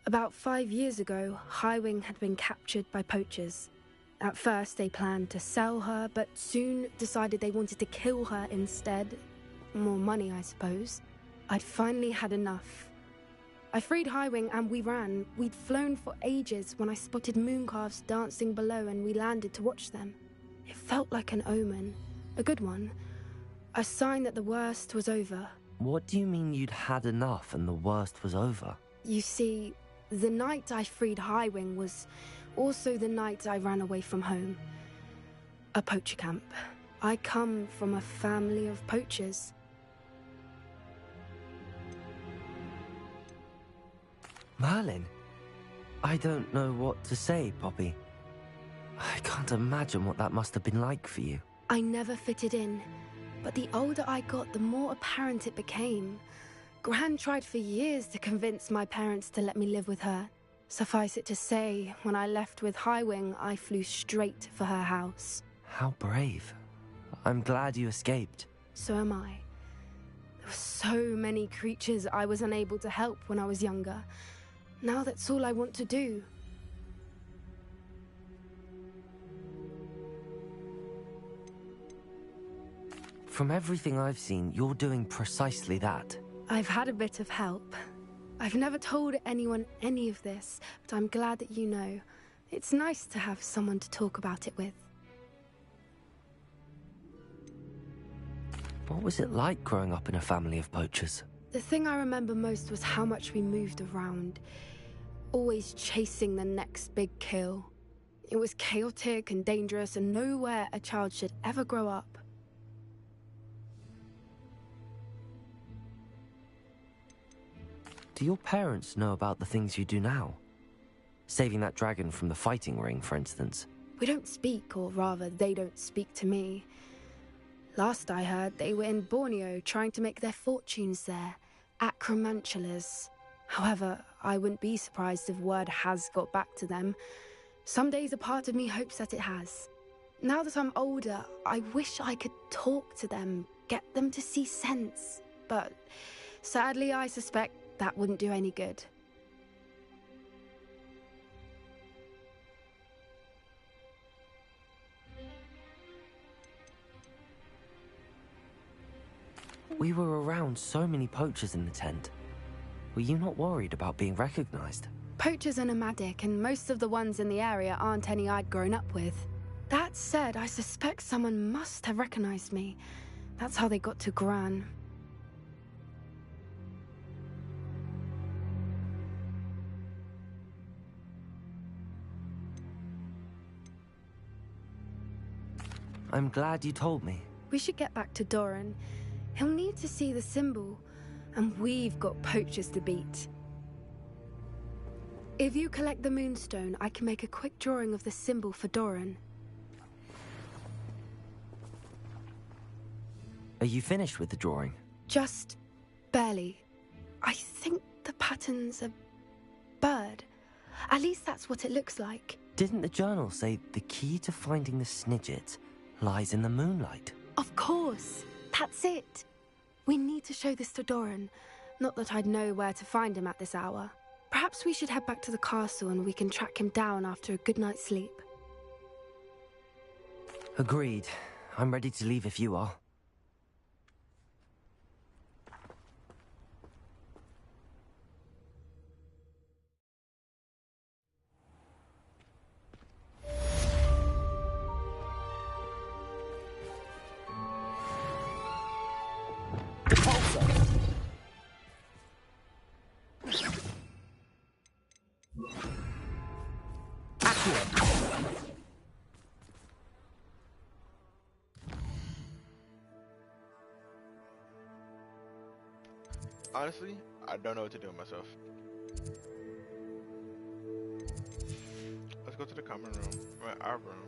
Speaker 9: About 5 years ago, Highwing had been captured by poachers. At first, they planned to sell her, but soon decided they wanted to kill her instead. More money, I suppose. I'd finally had enough. I freed Highwing and we ran. We'd flown for ages when I spotted mooncalves dancing below and we landed to watch them. It felt like an omen. A good one. A sign that the worst was over.
Speaker 2: What do you mean you'd had enough and the worst was over?
Speaker 9: You see, the night I freed Highwing was also the night I ran away from home. A poacher camp. I come from a family of poachers.
Speaker 2: Merlin? I don't know what to say, Poppy. I can't imagine what that must have been like for you.
Speaker 9: I never fitted in, but the older I got, the more apparent it became. Gran tried for years to convince my parents to let me live with her. Suffice it to say, when I left with Highwing, I flew straight for her house.
Speaker 2: How brave. I'm glad you escaped.
Speaker 9: So am I. There were so many creatures I was unable to help when I was younger. Now that's all I want to do.
Speaker 2: From everything I've seen, you're doing precisely that.
Speaker 9: I've had a bit of help. I've never told anyone any of this, but I'm glad that you know. It's nice to have someone to talk about it with.
Speaker 2: What was it like growing up in a family of poachers?
Speaker 9: The thing I remember most was how much we moved around, always chasing the next big kill. It was chaotic and dangerous, and nowhere a child should ever grow up.
Speaker 2: Do your parents know about the things you do now? Saving that dragon from the fighting ring, for instance.
Speaker 9: We don't speak, or rather, they don't speak to me. Last I heard, they were in Borneo trying to make their fortunes there. Acromantulas. However, I wouldn't be surprised if word has got back to them. Some days a part of me hopes that it has. Now that I'm older, I wish I could talk to them, get them to see sense. But sadly, I suspect that wouldn't do any good.
Speaker 2: We were around so many poachers in the tent. Were you not worried about being recognized?
Speaker 9: Poachers are nomadic, and most of the ones in the area aren't any I'd grown up with. That said, I suspect someone must have recognized me. That's how they got to Gran.
Speaker 2: I'm glad you told me.
Speaker 9: We should get back to Doran. He'll need to see the symbol, and we've got poachers to beat. If you collect the moonstone, I can make a quick drawing of the symbol for Doran.
Speaker 2: Are you finished with the drawing?
Speaker 9: Just barely. I think the pattern's a bird. At least that's what it looks like.
Speaker 2: Didn't the journal say the key to finding the Snidget lies in the moonlight?
Speaker 9: Of course. That's it. We need to show this to Doran. Not that I'd know where to find him at this hour. Perhaps we should head back to the castle and we can track him down after a good night's sleep.
Speaker 2: Agreed. I'm ready to leave if you are.
Speaker 1: Honestly, I don't know what to do with myself. Let's go to the common room. Well, our room.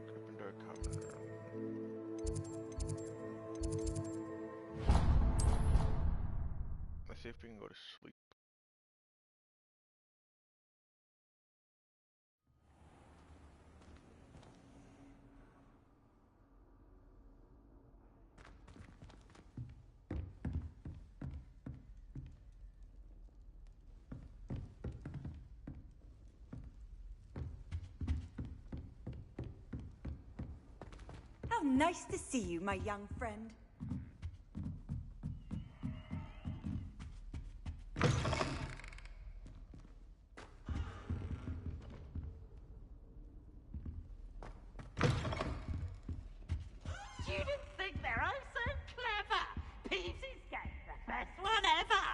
Speaker 1: Gryffindor common room. Let's see if we can go to sleep.
Speaker 4: How nice to see you, my young friend.
Speaker 10: Students think they're oh so clever. Pete's game's the best one ever.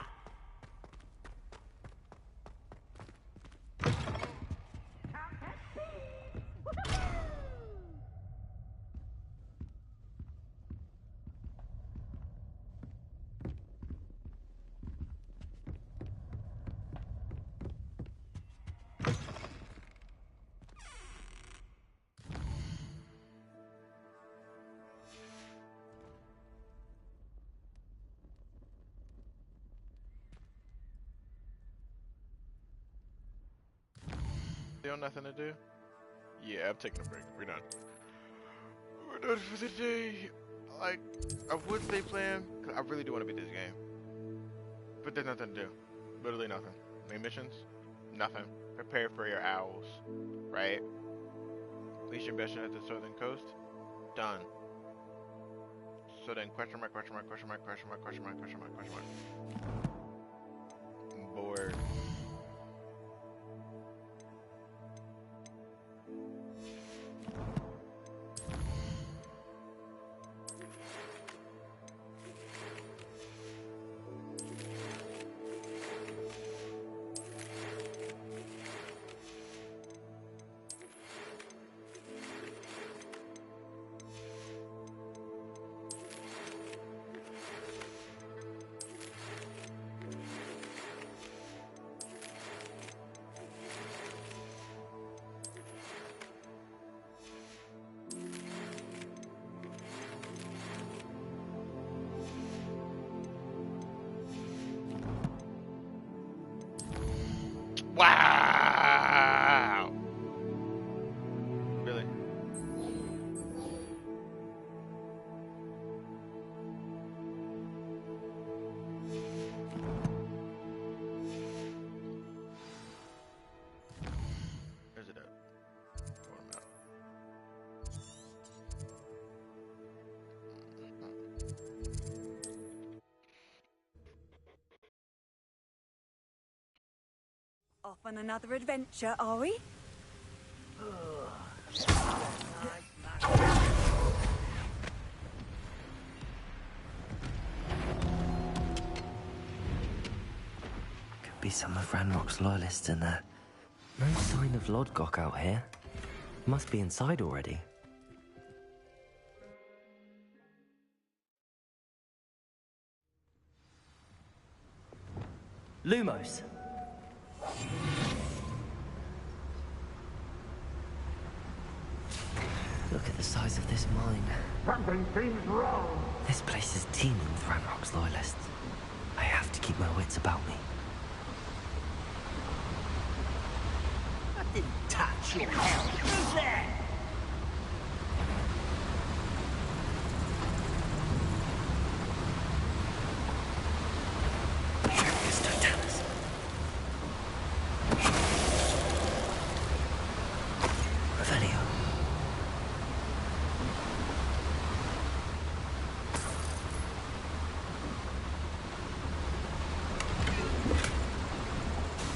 Speaker 1: Still nothing to do? Yeah, I'm taking a break. We're done. We're done for the day. Like, I would stay playing, because I really do want to beat this game. But there's nothing to do. Literally nothing. Main missions? Nothing. Prepare for your owls. Right? Leash your mission at the southern coast? Done. So then, question mark, question mark, question mark, question mark, question mark, question mark, question mark. I'm bored. Wow! Really? Where's it at? Oh, I'm out.
Speaker 4: off on another adventure, are we?
Speaker 2: Could be some of Ranrock's loyalists in there. No sign of Lodgok out here. Must be inside already.
Speaker 8: Lumos.
Speaker 2: Look at the size of this mine.
Speaker 5: Something seems wrong.
Speaker 2: This place is teeming with Ranrock's loyalists. I have to keep my wits about me.
Speaker 10: I didn't touch your hell. Who's that?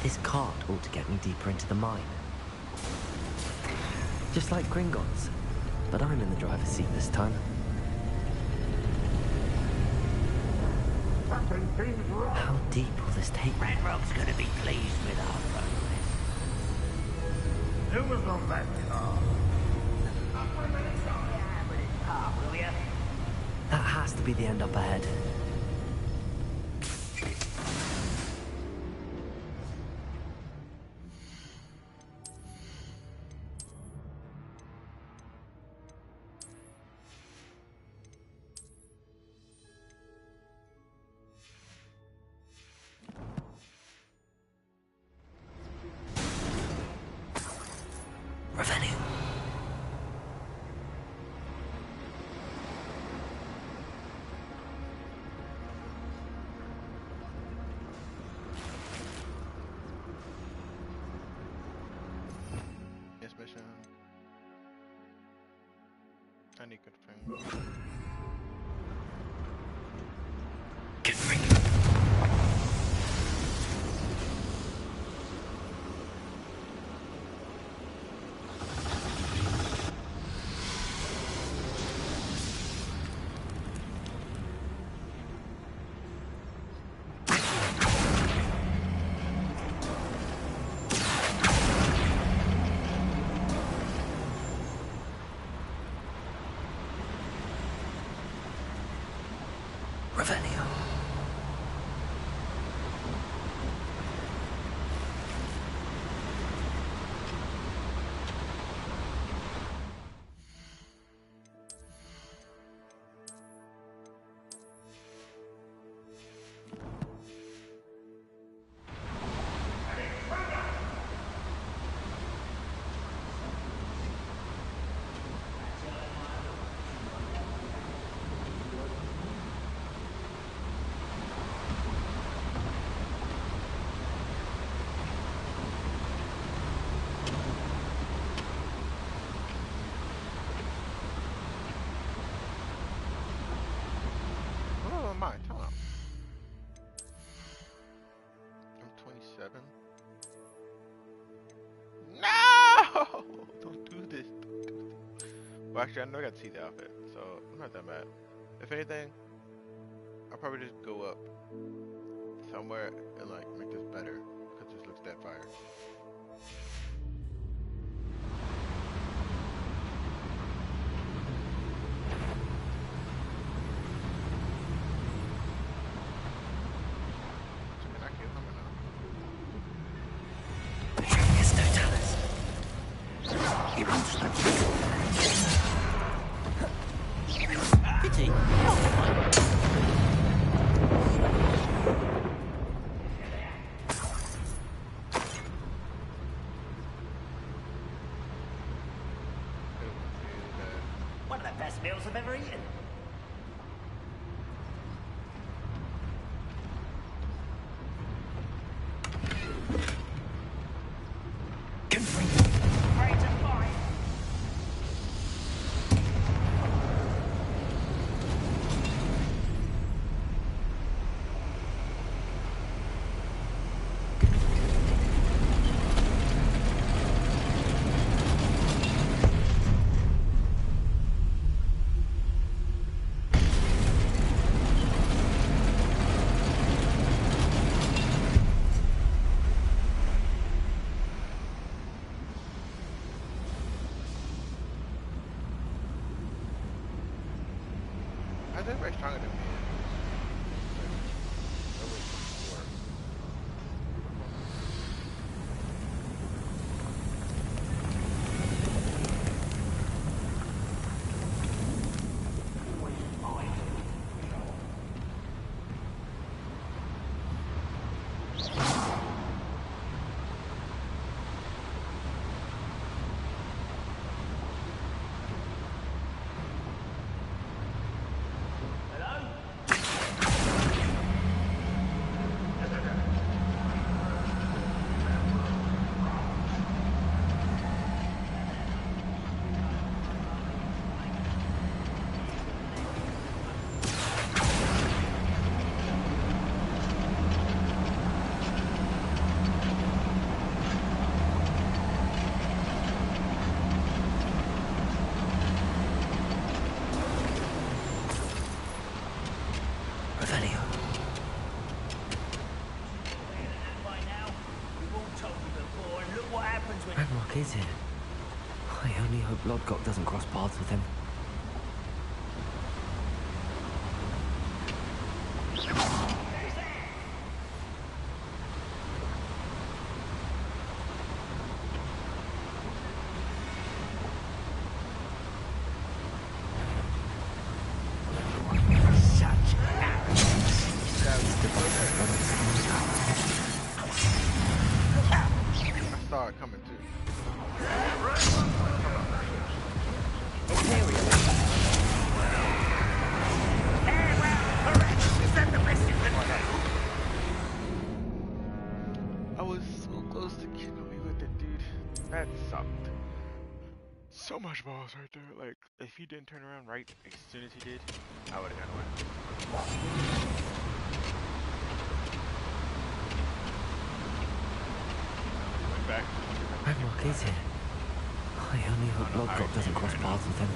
Speaker 2: This cart ought to get me deeper into the mine. Just like Gringotts, but I'm in the driver's seat this time. How deep will this take me?
Speaker 10: Ranrock's gonna be pleased with our progress. Who was on that car?
Speaker 2: That has to be the end up ahead.
Speaker 1: Mission. Any good thing. Mine, hold on. I'm 27. No! Don't do this. Don't do this. Well, actually, I know I got to see the outfit, so I'm not that mad. If anything, I'll probably just go up somewhere and like make this better because this looks that fire.
Speaker 10: One of the best meals I've ever eaten.
Speaker 1: everybody stronger than me?
Speaker 2: Is it? I only hope Lodgok doesn't cross paths with him.
Speaker 1: I saw it coming too. I was so close to killing me with it, dude. That sucked. So much balls right there. Like, if he didn't turn around right as soon as he did, I would have got away. Went back.
Speaker 2: Ranrock is here. I only hope Lodgok doesn't cross paths with him.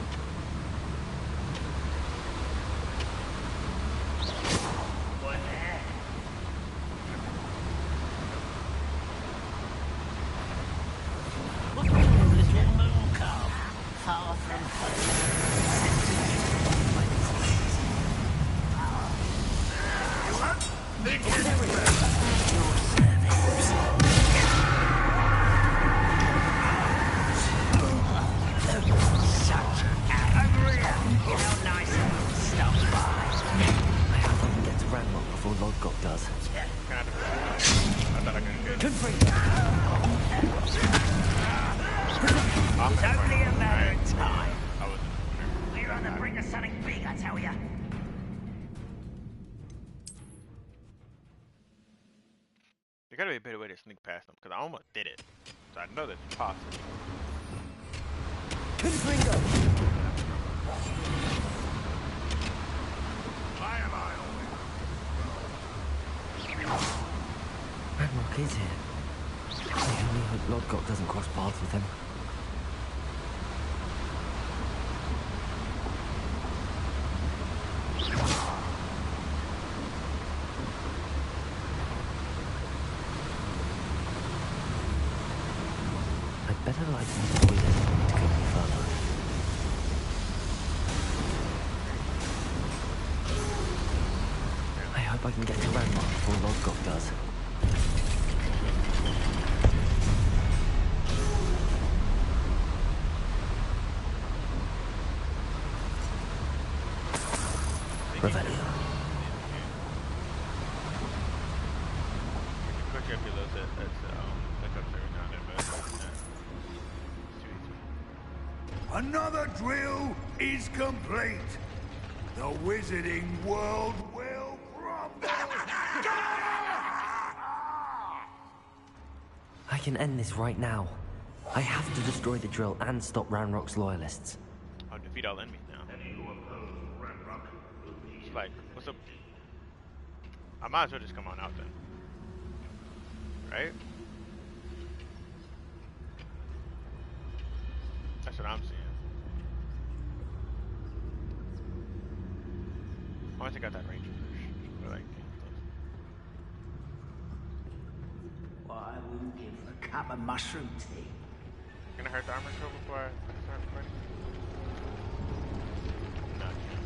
Speaker 1: There gotta be a better way to sneak past them, because I almost did it. So I know that's possible.
Speaker 2: Ranrock is here. I only hope Lodgok doesn't cross paths with him. I'd better light the toilet to go any further. I hope I can get to Ranrock before Lodgok does. Revelio.
Speaker 6: Another drill is complete. The wizarding world will crumble.
Speaker 2: I can end this right now. I have to destroy the drill and stop Ranrock's loyalists.
Speaker 1: I'll defeat all enemies now. Like, what's up? I might as well just come on out then. Right? That's what I'm seeing. I want to take out that ranger first. Like,
Speaker 10: Well, I wouldn't give a cup of mushroom tea.
Speaker 1: Gonna hurt the armor core before I start fighting? No, I can't.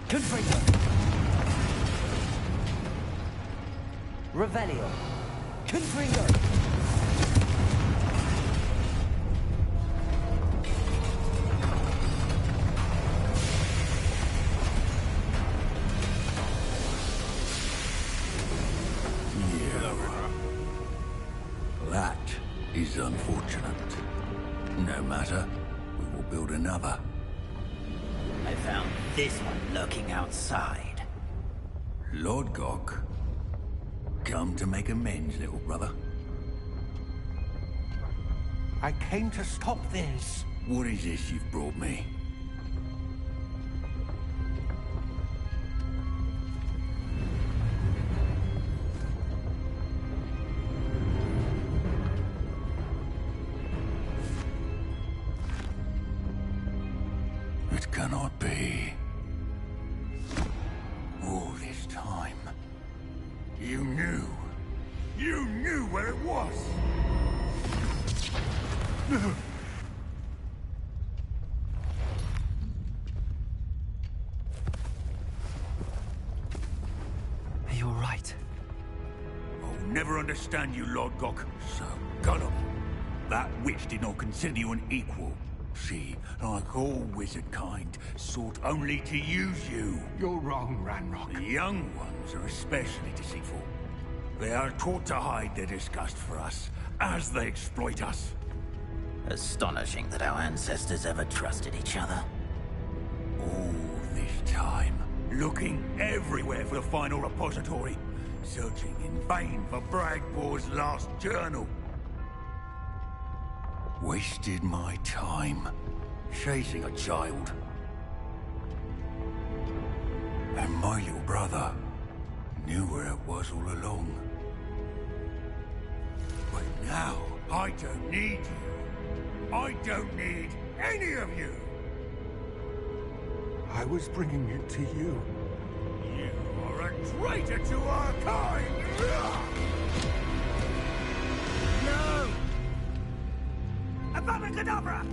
Speaker 2: Confringo. Revelio. Confringo.
Speaker 6: That is unfortunate. No matter, we will build another.
Speaker 10: I found this one lurking outside.
Speaker 6: Lord Gok, come to make amends, little brother.
Speaker 3: I came to stop this.
Speaker 6: What is this you've brought me? It cannot be. All this time, you knew. You knew where it was.
Speaker 2: You're right.
Speaker 6: I'll never understand you, Lord Gok. So, got him. That witch did not consider you an equal. She, like all wizard kind, sought only to use you.
Speaker 3: You're wrong, Ranrock.
Speaker 6: The young ones are especially deceitful. They are taught to hide their disgust for us, as they exploit us.
Speaker 10: Astonishing that our ancestors ever trusted each other.
Speaker 6: All this time, looking everywhere for the final repository, searching in vain for Bragbor's last journal. Wasted my time, chasing a child. And my little brother knew where it was all along. But now, I don't need you. I don't need any of you.
Speaker 3: I was bringing it to you.
Speaker 6: You are a traitor to our kind!
Speaker 10: No! Avada Kedavra!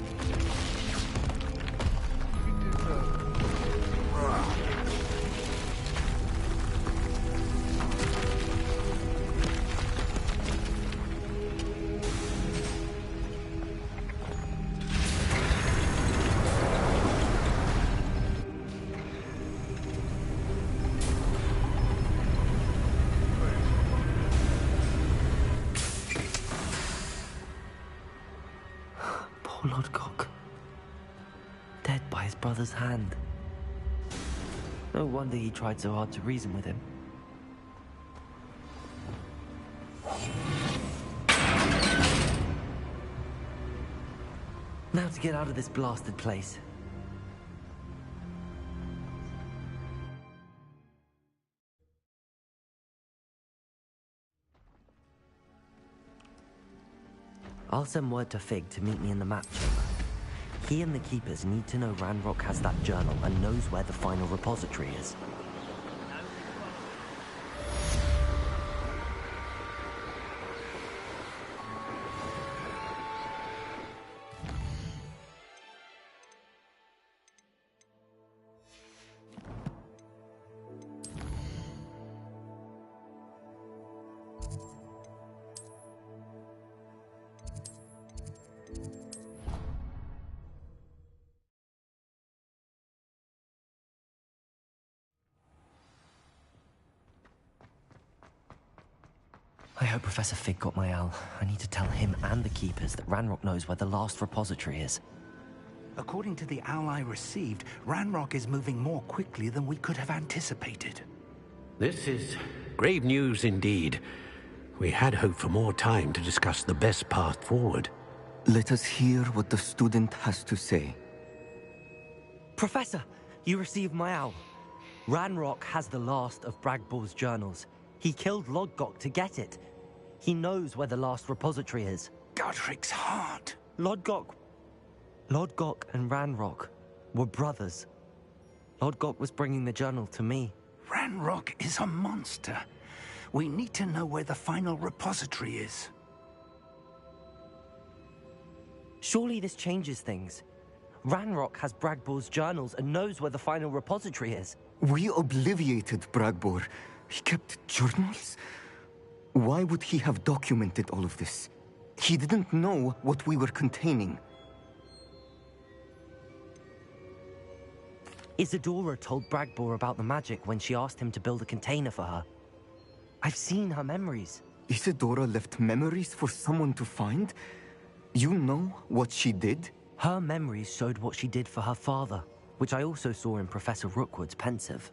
Speaker 2: Poor Lord Gok. Dead by his brother's hand. No wonder he tried so hard to reason with him. Now to get out of this blasted place. I'll send word to Fig to meet me in the map chamber. He and the Keepers need to know Ranrock has that journal and knows where the final repository is. I hope Professor Fig got my owl. I need to tell him and the Keepers that Ranrock knows where the last repository is.
Speaker 11: According to the owl I received, Ranrock is moving more quickly than we could have anticipated.
Speaker 15: This is grave news indeed. We had hoped for more time to discuss the best path forward.
Speaker 22: Let us hear what the student has to say.
Speaker 2: Professor, you received my owl. Ranrock has the last of Bragbor's journals. He killed Lodgok to get it. He knows where the last repository is.
Speaker 11: Godric's heart.
Speaker 2: Lodgok and Ranrock were brothers. Lodgok was bringing the journal to me.
Speaker 11: Ranrock is a monster. We need to know where the final repository is.
Speaker 2: Surely this changes things. Ranrock has Bragbor's journals and knows where the final repository is.
Speaker 22: We obliviated Bragbor. He kept journals? Why would he have documented all of this? He didn't know what we were containing.
Speaker 2: Isadora told Bragbor about the magic when she asked him to build a container for her. I've seen her memories.
Speaker 22: Isadora left memories for someone to find? You know what she did?
Speaker 2: Her memories showed what she did for her father, which I also saw in Professor Rookwood's pensive.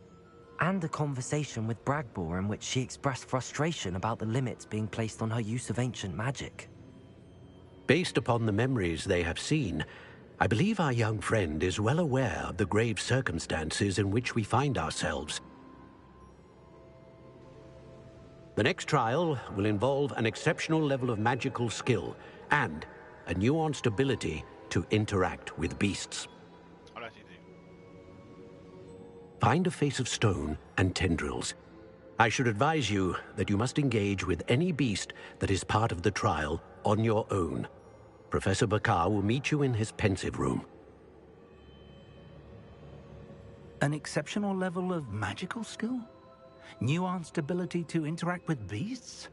Speaker 2: And a conversation with Bragbor in which she expressed frustration about the limits being placed on her use of ancient magic.
Speaker 15: Based upon the memories they have seen, I believe our young friend is well aware of the grave circumstances in which we find ourselves. The next trial will involve an exceptional level of magical skill and a nuanced ability to interact with beasts. Find a face of stone and tendrils. I should advise you that you must engage with any beast that is part of the trial on your own. Professor Bakar will meet you in his pensive room.
Speaker 11: An exceptional level of magical skill? Nuanced ability to interact with beasts?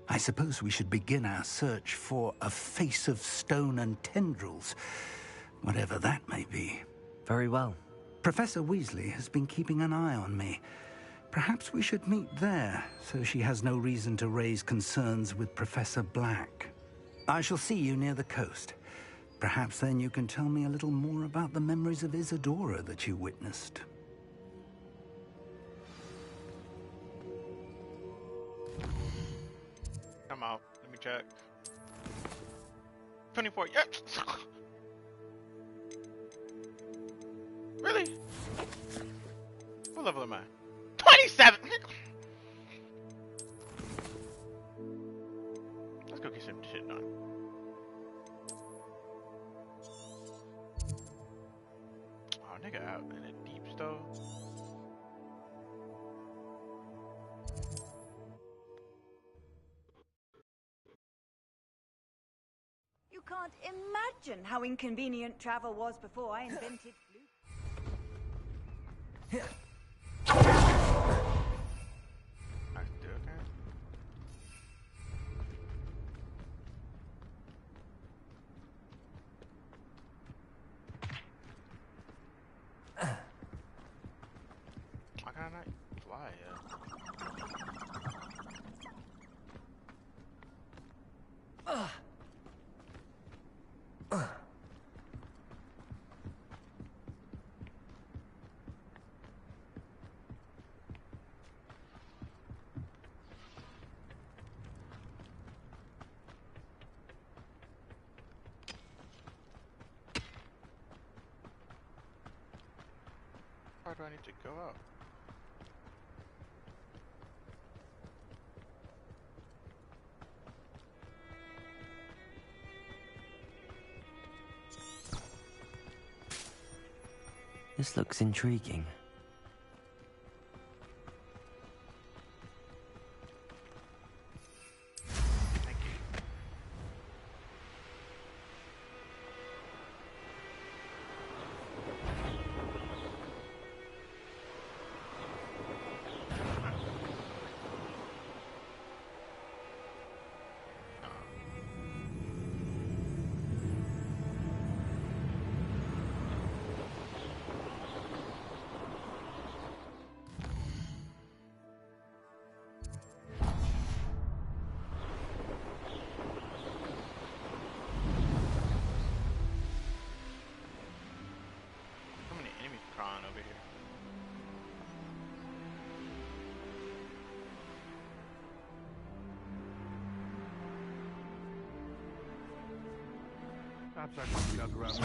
Speaker 11: I suppose we should begin our search for a face of stone and tendrils, whatever that may be.
Speaker 2: Very well.
Speaker 11: Professor Weasley has been keeping an eye on me. Perhaps we should meet there, so she has no reason to raise concerns with Professor Black. I shall see you near the coast. Perhaps then you can tell me a little more about the memories of Isadora that you witnessed.
Speaker 1: I'm out. Let me check. 24. Yep. Really? What level am I? 27! Let's go get some shit done. Oh, nigga out in a deep stove.
Speaker 4: You can't imagine how inconvenient travel was before I invented flute.
Speaker 1: Why can't I fly yet? Why do I need to go out?
Speaker 2: This looks intriguing. Over here.
Speaker 17: Perhaps I should look around.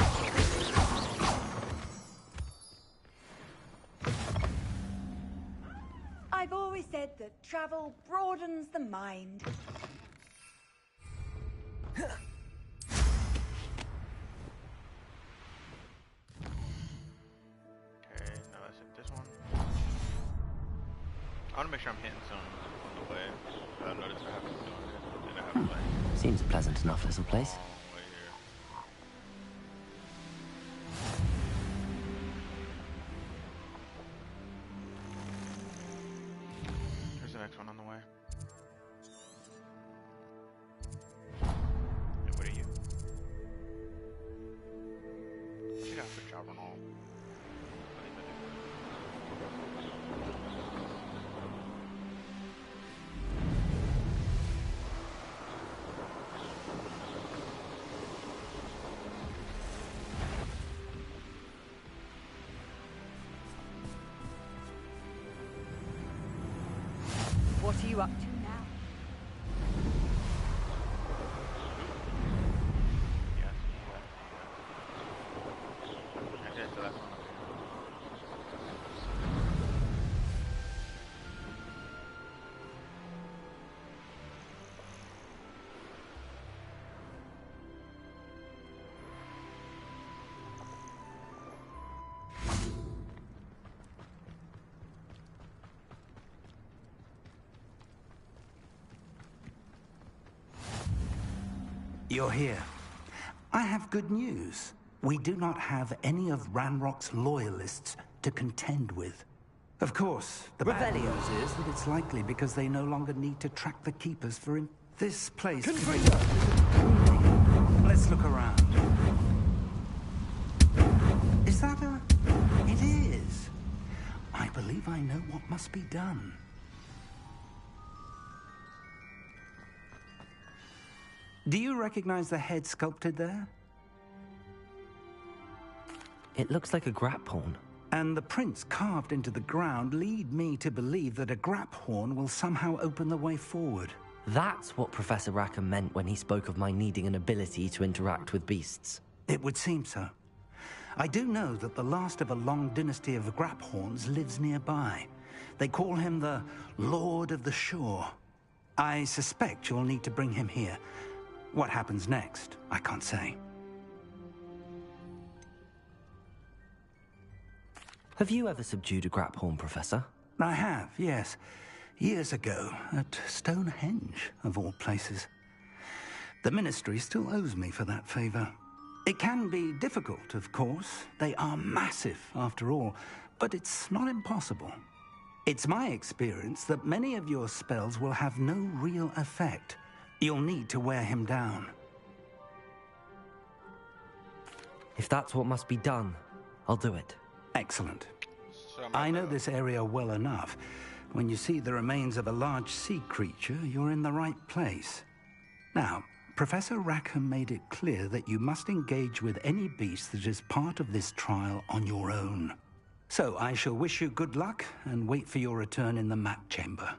Speaker 4: I've always said that travel broadens the mind.
Speaker 1: I want to make sure I'm hitting some on the way. I noticed I haven't done it. And I have like
Speaker 2: Seems a pleasant enough little place.
Speaker 1: way here. next one on the way. And what are you? I think I have to job on all.
Speaker 4: What are you up to now?
Speaker 1: Okay, so that's one up
Speaker 11: You're here. I have good news. We do not have any of Ranrock's loyalists to contend with. Of course, the bad
Speaker 2: Revelio.
Speaker 11: news is that it's likely because they no longer need to track the Keepers for him. This place... Let's look around. Is that a... It is. I believe I know what must be done. Do you recognize the head sculpted there?
Speaker 2: It looks like a grap horn.
Speaker 11: And the prints carved into the ground lead me to believe that a grap horn will somehow open the way forward.
Speaker 2: That's what Professor Rackham meant when he spoke of my needing an ability to interact with beasts.
Speaker 11: It would seem so. I do know that the last of a long dynasty of grap horns lives nearby. They call him the Lord of the Shore. I suspect you'll need to bring him here. What happens next, I can't say.
Speaker 2: Have you ever subdued a grap horn, Professor?
Speaker 11: I have, yes. Years ago, at Stonehenge, of all places. The Ministry still owes me for that favor. It can be difficult, of course. They are massive, after all, but it's not impossible. It's my experience that many of your spells will have no real effect. You'll need to wear him down.
Speaker 2: If that's what must be done, I'll do it.
Speaker 11: Excellent. I know this area well enough. When you see the remains of a large sea creature, you're in the right place. Now, Professor Rackham made it clear that you must engage with any beast that is part of this trial on your own. So I shall wish you good luck and wait for your return in the map chamber.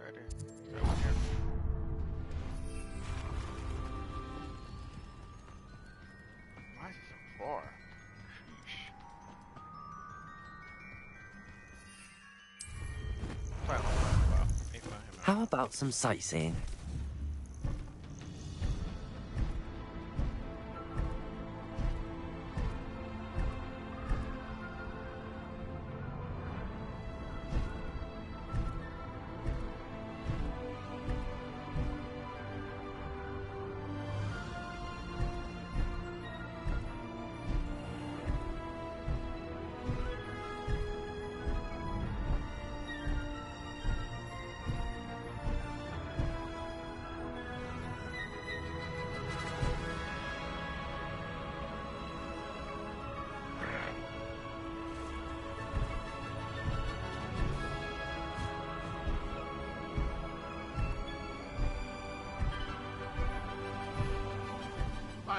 Speaker 1: Ready. Why is it so far? Sheesh. Wow.
Speaker 2: How about some sightseeing?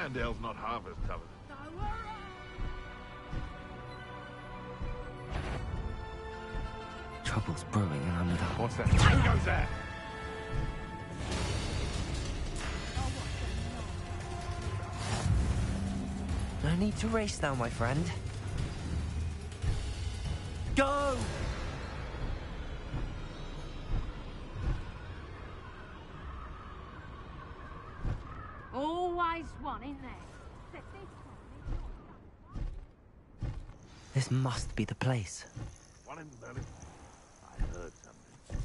Speaker 16: Irondale's not half as tough as...
Speaker 2: Trouble's brewing and I'm without...
Speaker 16: What's that? Tango's there!
Speaker 2: No need to race now, my friend. Go!
Speaker 14: Always one in there.
Speaker 2: This must be the place.
Speaker 16: One in the belly. I heard something.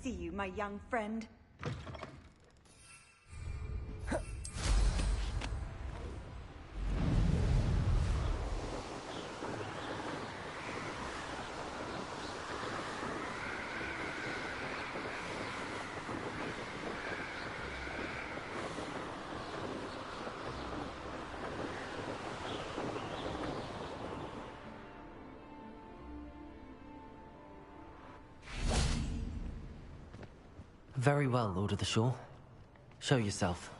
Speaker 4: see you, my young friend.
Speaker 2: Very well, Lord of the Shore. Show yourself.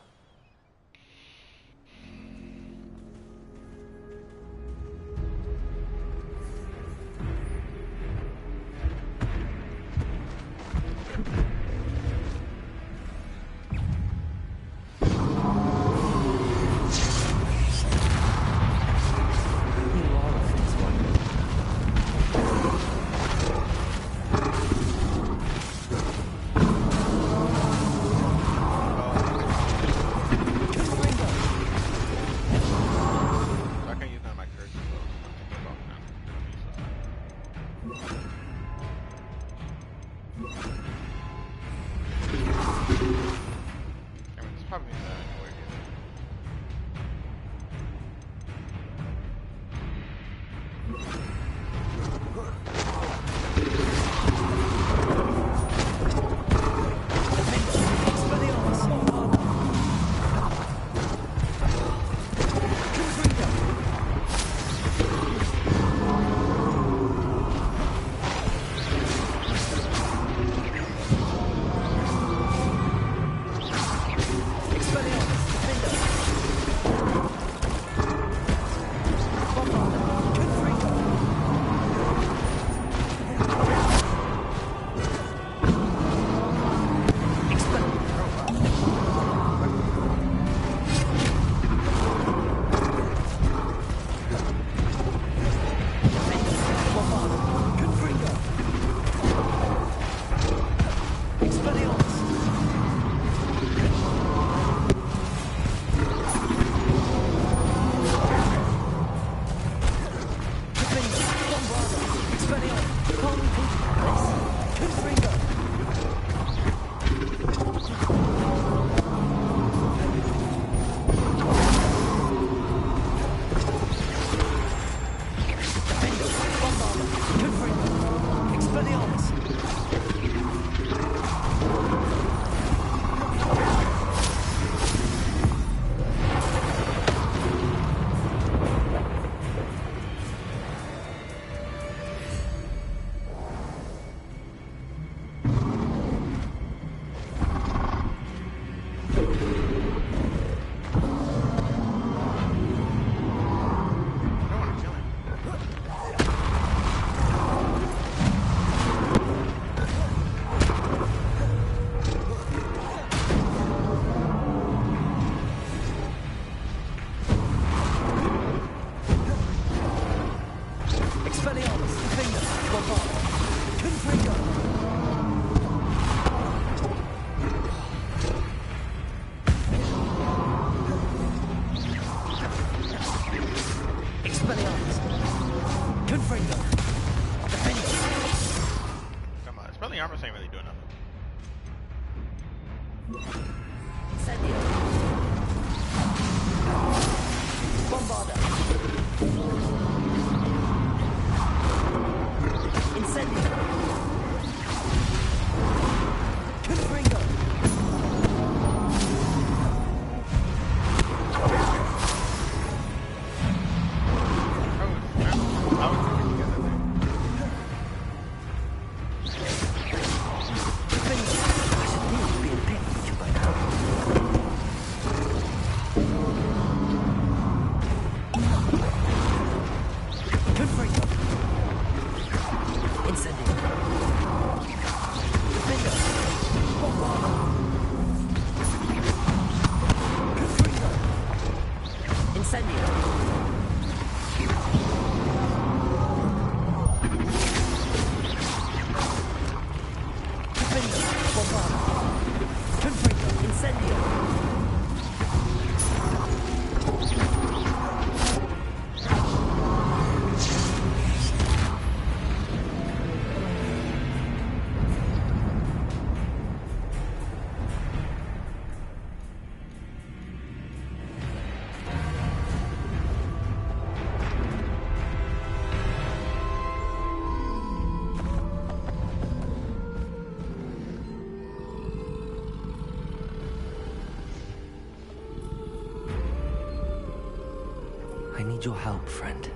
Speaker 2: I need your help, friend.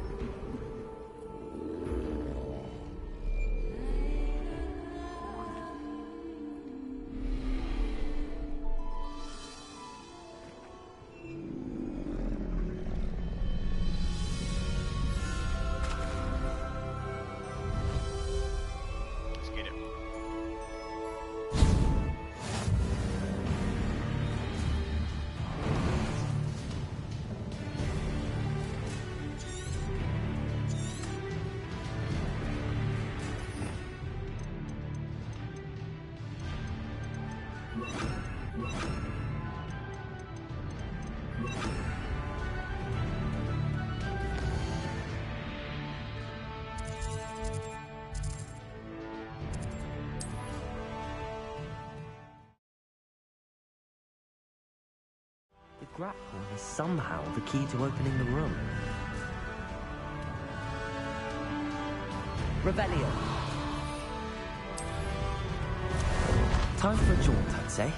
Speaker 1: Let's get it.
Speaker 2: The grapple is somehow the key to opening the room. Revelio. Time for a jaunt, I'd say.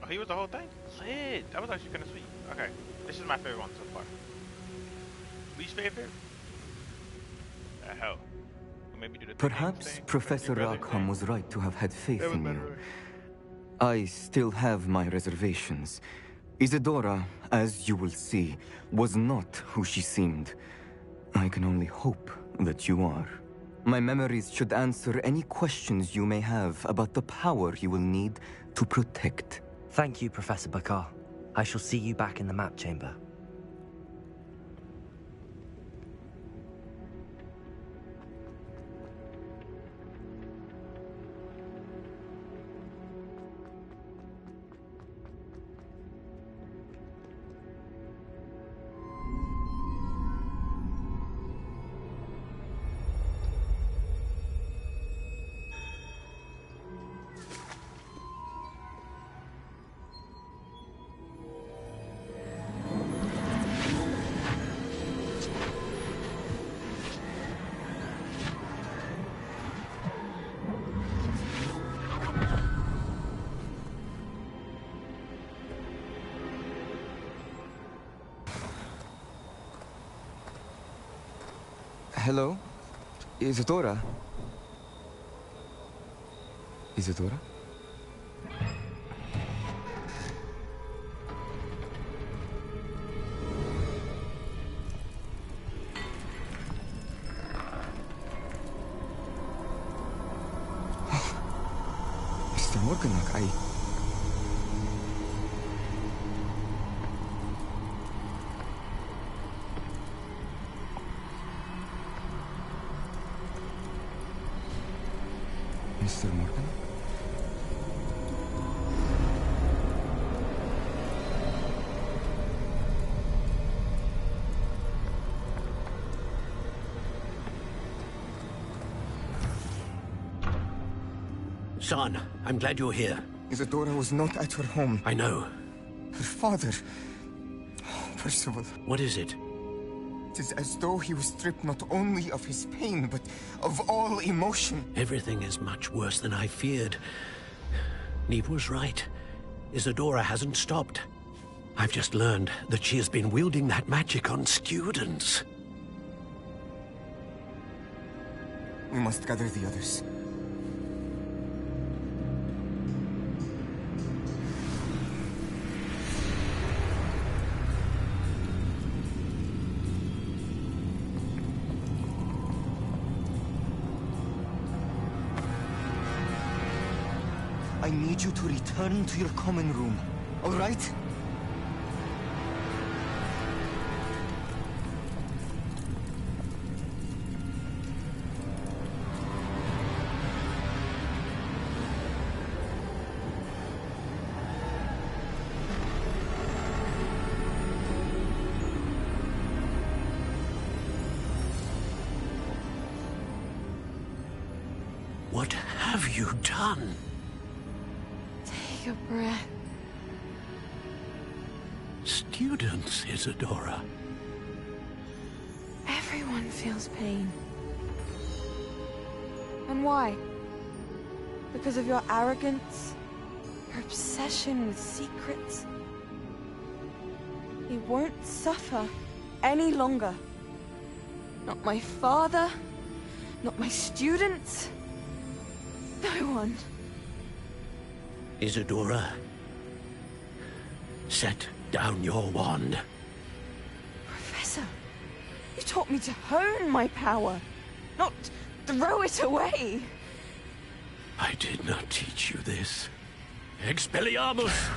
Speaker 2: Oh, he was the whole thing? Lit. That was actually kind of sweet. Okay, this is my favorite one so far. Least favorite? The hell. Maybe do the
Speaker 22: Perhaps Professor Rackham was right to have had faith in you. I still have my reservations. Isadora, as you will see, was not who she seemed. I can only hope that you are. My memories should answer any questions you may have about the power you will need to protect.
Speaker 2: Thank you, Professor Bakar. I shall see you back in the map chamber.
Speaker 22: Hello? Isadora? Isadora? Mr. Morganlock, Mr. Morgan?
Speaker 15: Son, I'm glad you're here.
Speaker 22: Isadora was not at her home.
Speaker 15: I know.
Speaker 22: Her father... Percival.
Speaker 15: What is it?
Speaker 22: It is as though he was stripped not only of his pain, but of all emotion.
Speaker 15: Everything is much worse than I feared. Neve was right. Isadora hasn't stopped. I've just learned that she has been wielding that magic on students.
Speaker 22: We must gather the others. need you to return to your common room, all right?
Speaker 15: What have you done?
Speaker 13: Take a breath.
Speaker 15: Students, Isadora.
Speaker 13: Everyone feels pain. And why? Because of your arrogance? Your obsession with secrets? He won't suffer any longer. Not my father, not my students. No one.
Speaker 15: Isadora, set down your wand.
Speaker 13: Professor, you taught me to hone my power, not throw it away.
Speaker 15: I did not teach you this. Expelliarmus!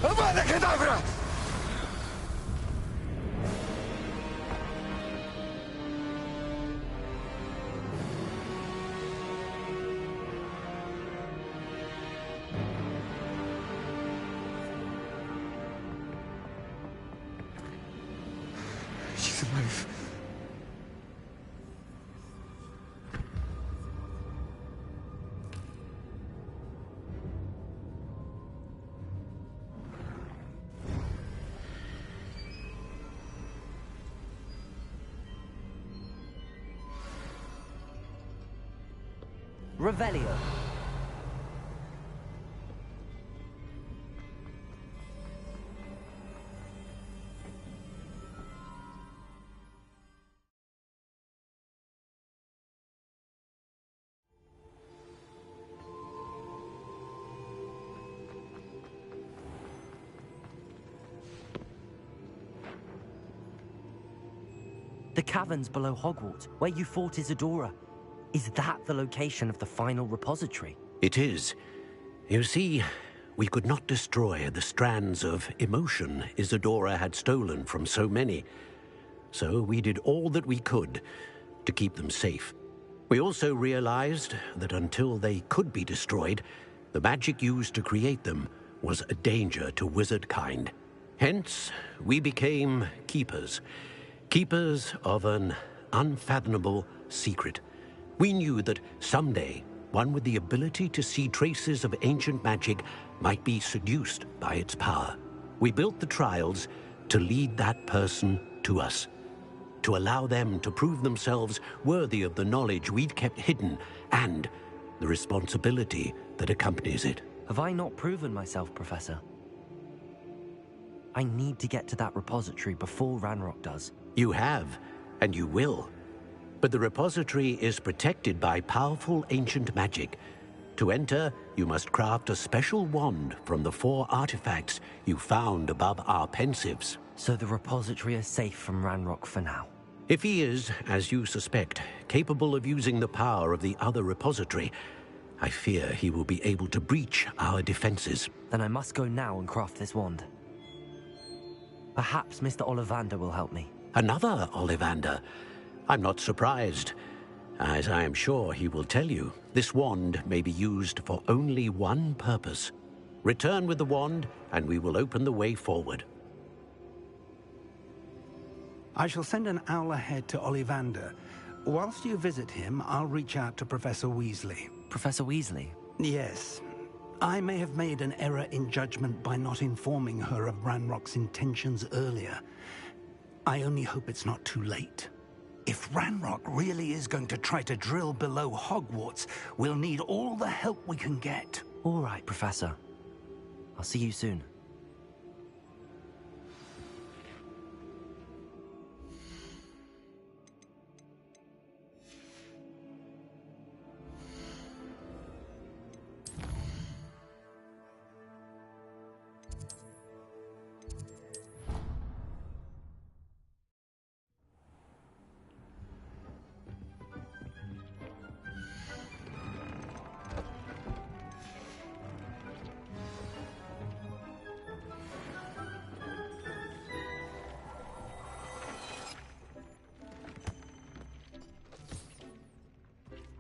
Speaker 22: Avada Kedavra! She's alive.
Speaker 2: Revelio. The caverns below Hogwarts, where you fought Isadora. Is that the location of the final repository?
Speaker 15: It is. You see, we could not destroy the strands of emotion Isadora had stolen from so many. So we did all that we could to keep them safe. We also realized that until they could be destroyed, the magic used to create them was a danger to wizard kind. Hence, we became keepers. Keepers of an unfathomable secret. We knew that someday, one with the ability to see traces of ancient magic might be seduced by its power. We built the trials to lead that person to us, to allow them to prove themselves worthy of the knowledge we'd kept hidden and the responsibility that accompanies it.
Speaker 2: Have I not proven myself, Professor? I need to get to that repository before Ranrock does.
Speaker 15: You have, and you will. But the repository is protected by powerful ancient magic. To enter, you must craft a special wand from the 4 artifacts you found above our pensives.
Speaker 2: So the repository is safe from Ranrock for now?
Speaker 15: If he is, as you suspect, capable of using the power of the other repository, I fear he will be able to breach our defenses.
Speaker 2: Then I must go now and craft this wand. Perhaps Mr. Ollivander will help me.
Speaker 15: Another Ollivander? I'm not surprised. As I am sure he will tell you, this wand may be used for only one purpose. Return with the wand, and we will open the way forward.
Speaker 11: I shall send an owl ahead to Ollivander. Whilst you visit him, I'll reach out to Professor Weasley.
Speaker 2: Professor Weasley?
Speaker 11: Yes. I may have made an error in judgment by not informing her of Ranrock's intentions earlier. I only hope it's not too late. If Ranrock really is going to try to drill below Hogwarts, we'll need all the help we can get.
Speaker 2: All right, Professor. I'll see you soon.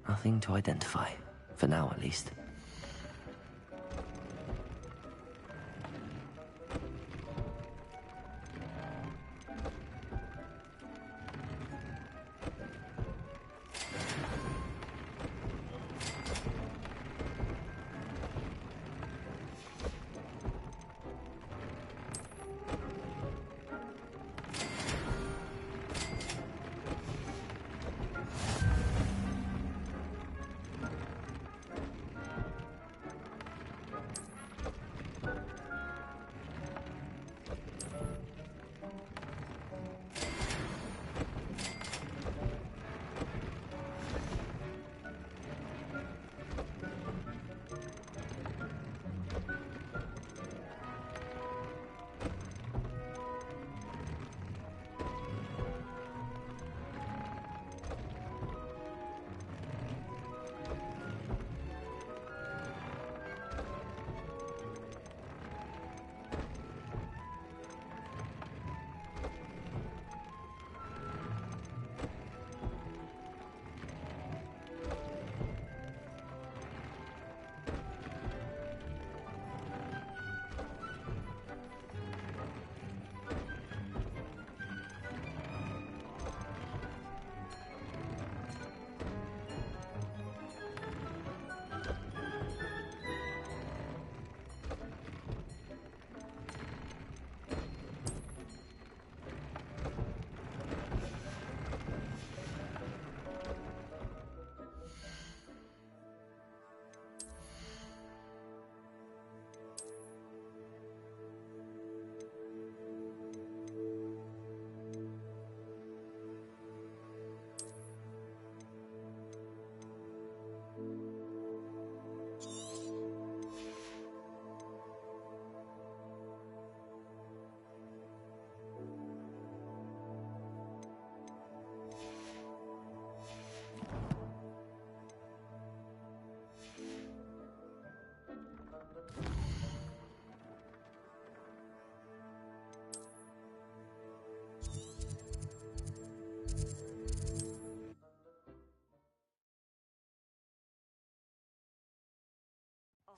Speaker 2: Nothing to identify. For now, at least.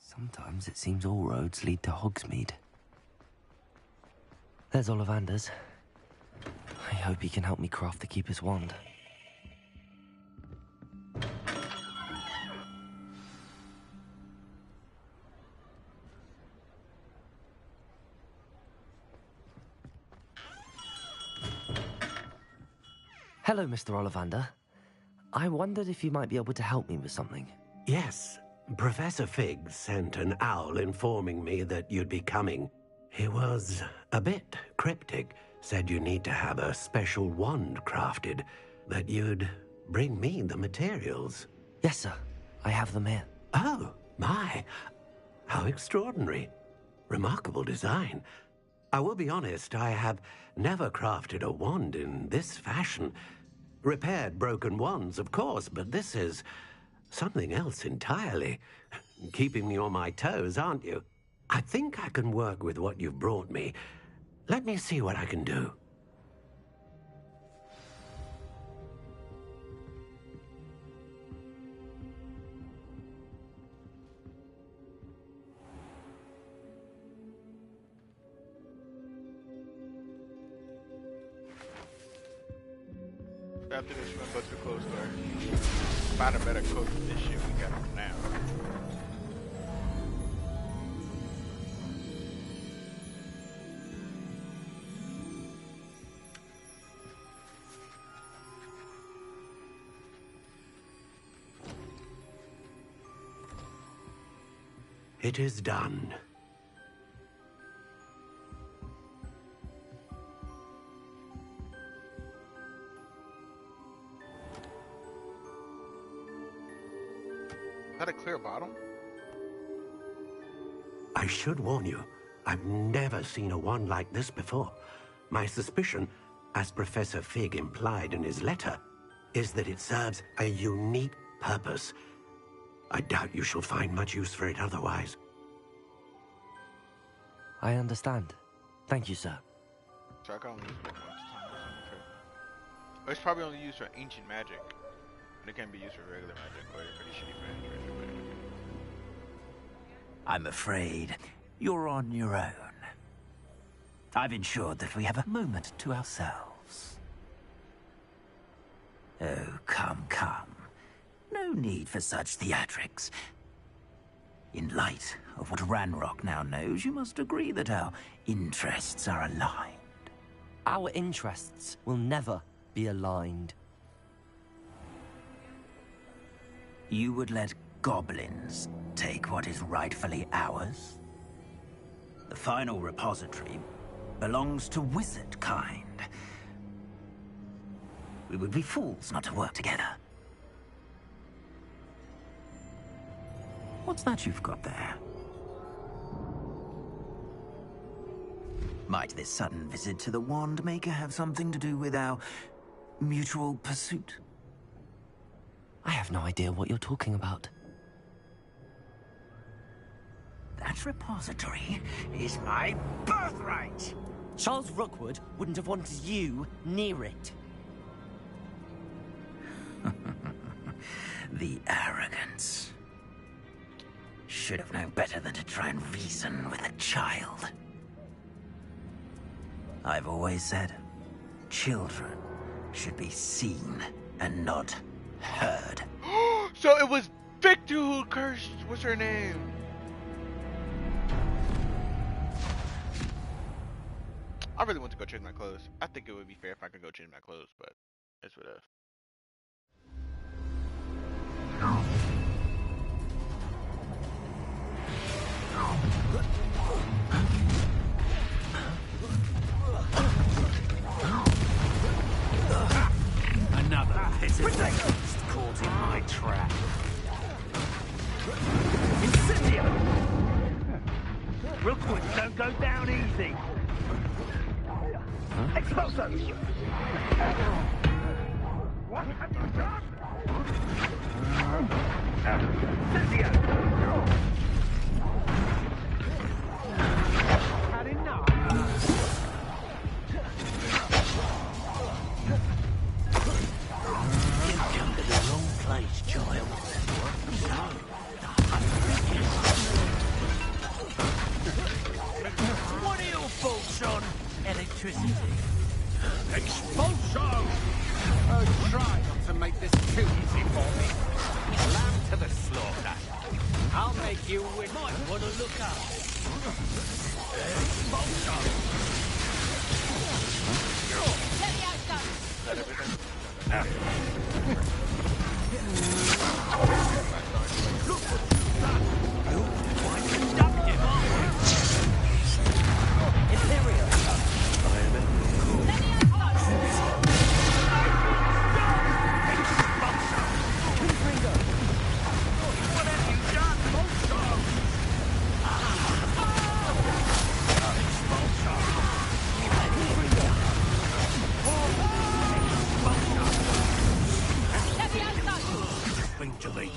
Speaker 2: Sometimes it seems all roads lead to Hogsmeade. There's Ollivander's. I hope he can help me craft the Keeper's wand. Hello, Mr. Ollivander. I wondered if you might be able to help me with something.
Speaker 15: Yes, Professor Fig sent an owl informing me that you'd be coming. He was a bit cryptic, said you need to have a special wand crafted, that you'd bring me the materials.
Speaker 2: Yes, sir. I have them here.
Speaker 15: Oh, my. How extraordinary. Remarkable design. I will be honest, I have never crafted a wand in this fashion. Repaired broken wands, of course, but this is something else entirely. Keeping me on my toes, aren't you? I think I can work with what you've brought me. Let me see what I can do.
Speaker 1: After this, we're gonna go to the clothes store. Find a better coat than this shit we got on now.
Speaker 15: It is done.
Speaker 1: Is that a clear bottle?
Speaker 15: I should warn you, I've never seen a wand like this before. My suspicion, as Professor Fig implied in his letter, is that it serves a unique purpose. I doubt you shall find much use for it otherwise.
Speaker 2: I understand. Thank you, sir.
Speaker 1: So I can only use it once a time. That's not true. It's probably only used for ancient magic. And it can be used for regular magic, or pretty shitty for magic.
Speaker 10: I'm afraid you're on your own. I've ensured that we have a moment to ourselves. Oh, come, come. No need for such theatrics. In light of what Ranrock now knows, you must agree that our interests are aligned.
Speaker 2: Our interests will never be aligned.
Speaker 10: You would let goblins take what is rightfully ours? The final repository belongs to wizard kind. We would be fools not to work together. What's that you've got there? Might this sudden visit to the Wand Maker have something to do with our mutual pursuit?
Speaker 2: I have no idea what you're talking about.
Speaker 10: That repository is my birthright!
Speaker 2: Charles Rookwood wouldn't have wanted you near it.
Speaker 10: The arrogance. Should have known better than to try and reason with a child. I've always said, children should be seen and not heard.
Speaker 1: So it was Victor who cursed. What's her name? I really want to go change my clothes. I think it would be fair if I could go change my clothes, but it's whatever.
Speaker 6: Another pessimist caught in my trap. Incendio! Rookwood, don't go down easy. Expulso! What have you done? Incendio! Had enough.
Speaker 12: You've come to the wrong place, child. What are your faults on electricity?
Speaker 5: Expulso! Oh, try not to make this too easy for me. Lamb to the slaughter. I'll make you win.
Speaker 12: Might want to look up.
Speaker 5: Expulso!
Speaker 1: Is that everything?
Speaker 12: Look what you've done. Why did you dump him Imperial. I am at your call.
Speaker 6: What have you done,
Speaker 12: Bring to me.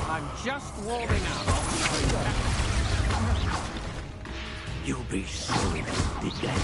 Speaker 5: I'm just warming up.
Speaker 12: You'll be sorry, today.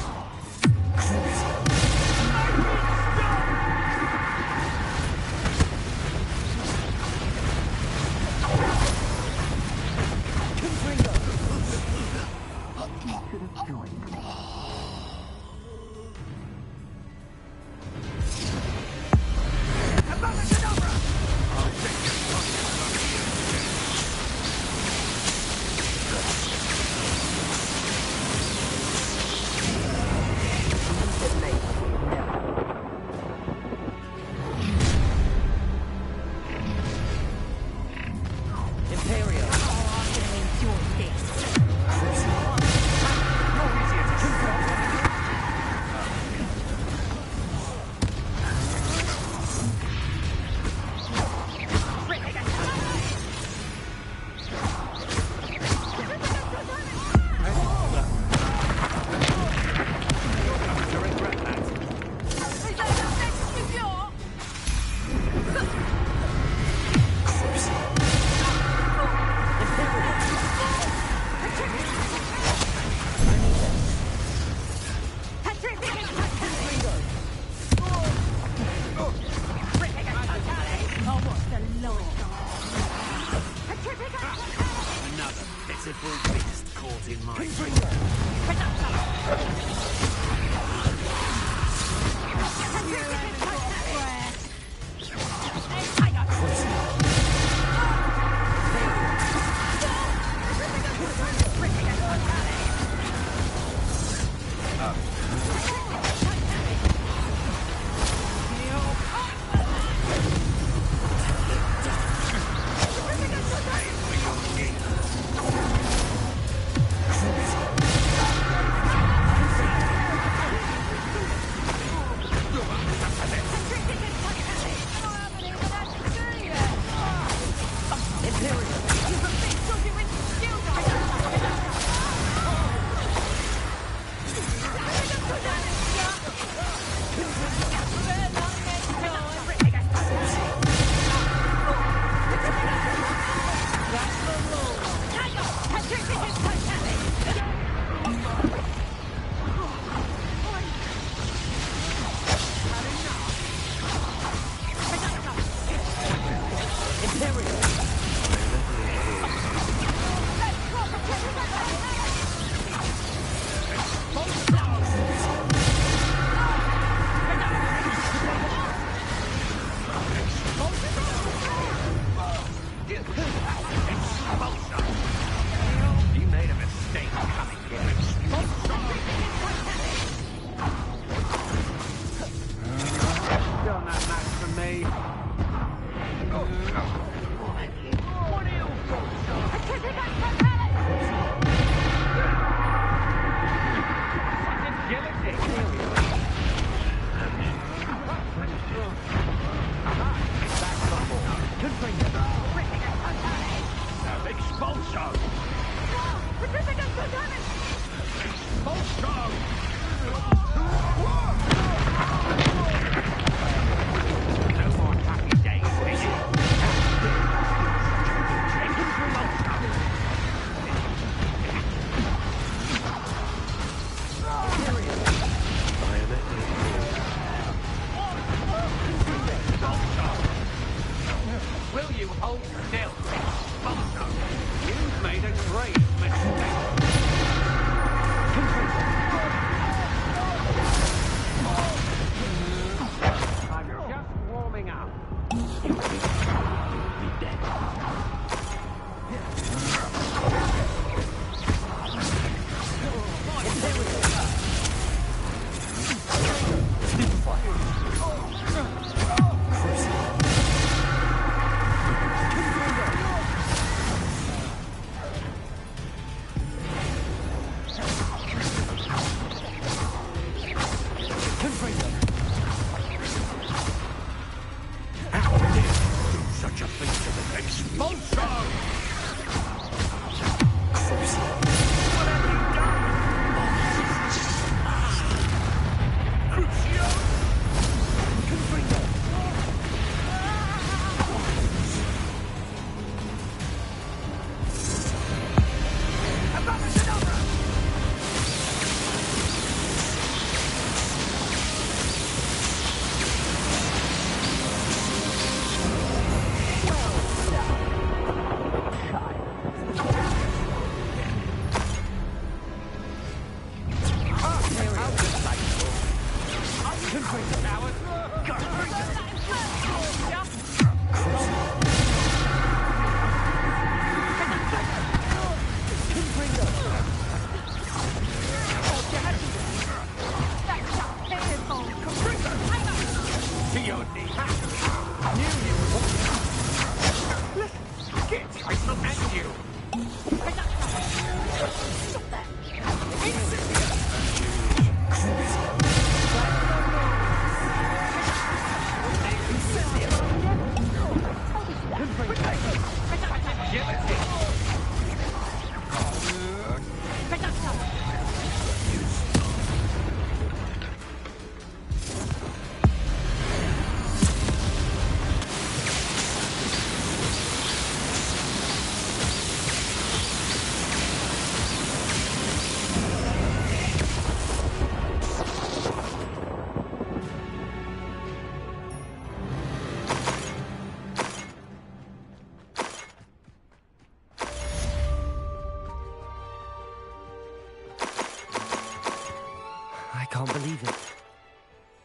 Speaker 2: can't believe it.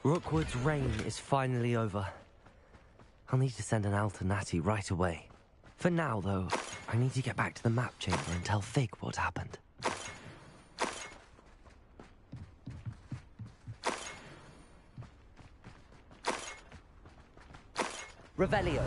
Speaker 2: Rookwood's reign is finally over. I'll need to send an Alternati right away. For now, though, I need to get back to the map chamber and tell Fig what happened. Revelio.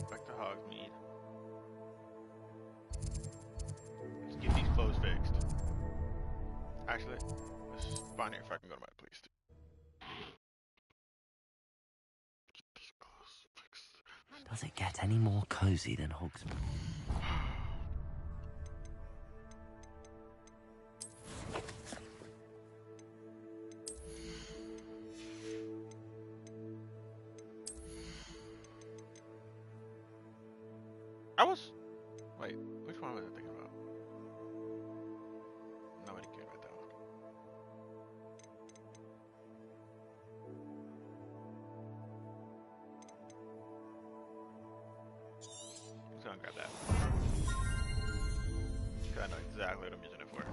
Speaker 1: Back to Hogsmeade. Let's get these clothes fixed. Actually, let's find out if I can go to my place too. Get these clothes fixed.
Speaker 2: Does it get any more cozy than Hogsmeade?
Speaker 1: Wait, which one was I thinking about? Nobody cared about that one. Let's go and grab that. Cause I know exactly what I'm using it for.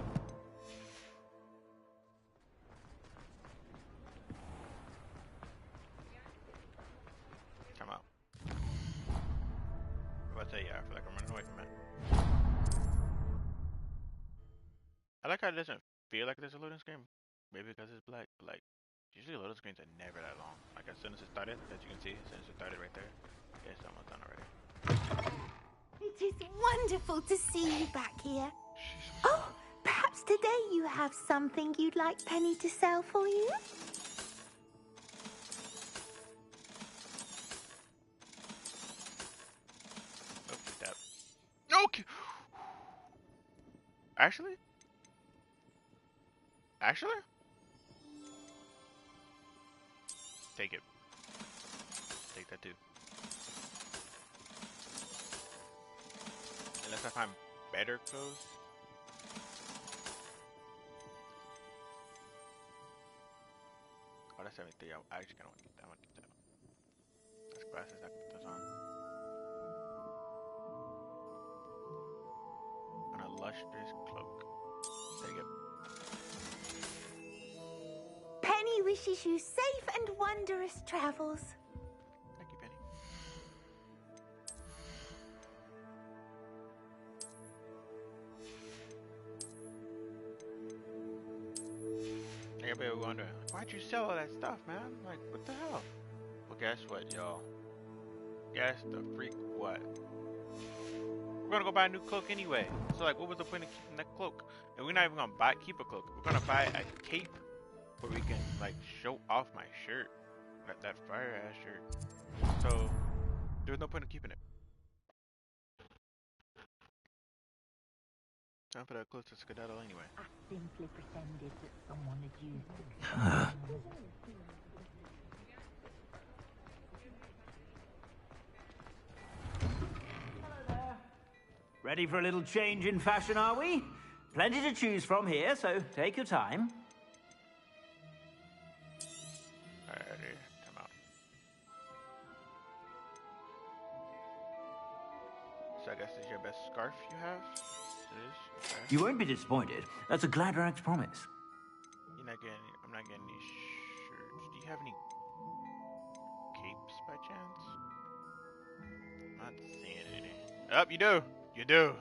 Speaker 1: Come out. I'm about to say, yeah, I feel like I'm running away from it. I like how it doesn't feel like there's a loading screen. Maybe because it's black, but like, usually loading screens are never that long. Like as soon as it started, as you can see, as soon as it started right there, yeah, it's almost done already.
Speaker 18: It is wonderful to see you back here. Oh, perhaps today you have something you'd like Penny to sell for you?
Speaker 1: Okay. Actually? Take it. Take that too. Unless I find better clothes. Oh, that's 73. I actually kind of want to keep that. I want to keep that. That's glasses. I can put those on. And a lustrous cloak. Take it.
Speaker 18: Penny wishes you safe and wondrous travels.
Speaker 1: Thank you, Penny. Everybody will wonder, why'd you sell all that stuff, man? Like, what the hell? Well, guess what, y'all? Guess the freak what? We're gonna go buy a new cloak anyway. So, like, what was the point of keeping that cloak? And we're not even gonna keep a cloak. We're gonna buy a cape where we can, like, show off my shirt. That fire-ass shirt. So, there's no point in keeping it. Time for that close to skedaddle anyway.
Speaker 20: I simply pretended that someone had used it.
Speaker 10: Ready for a little change in fashion, are we? Plenty to choose from here, so take your time.
Speaker 1: Alrighty, come out. So I guess this is your best scarf you have? This? Okay.
Speaker 10: You won't be disappointed. That's a Gladrax promise.
Speaker 1: I'm not getting any shirts. Do you have any capes by chance? I'm not seeing any. Oh, you do! You do!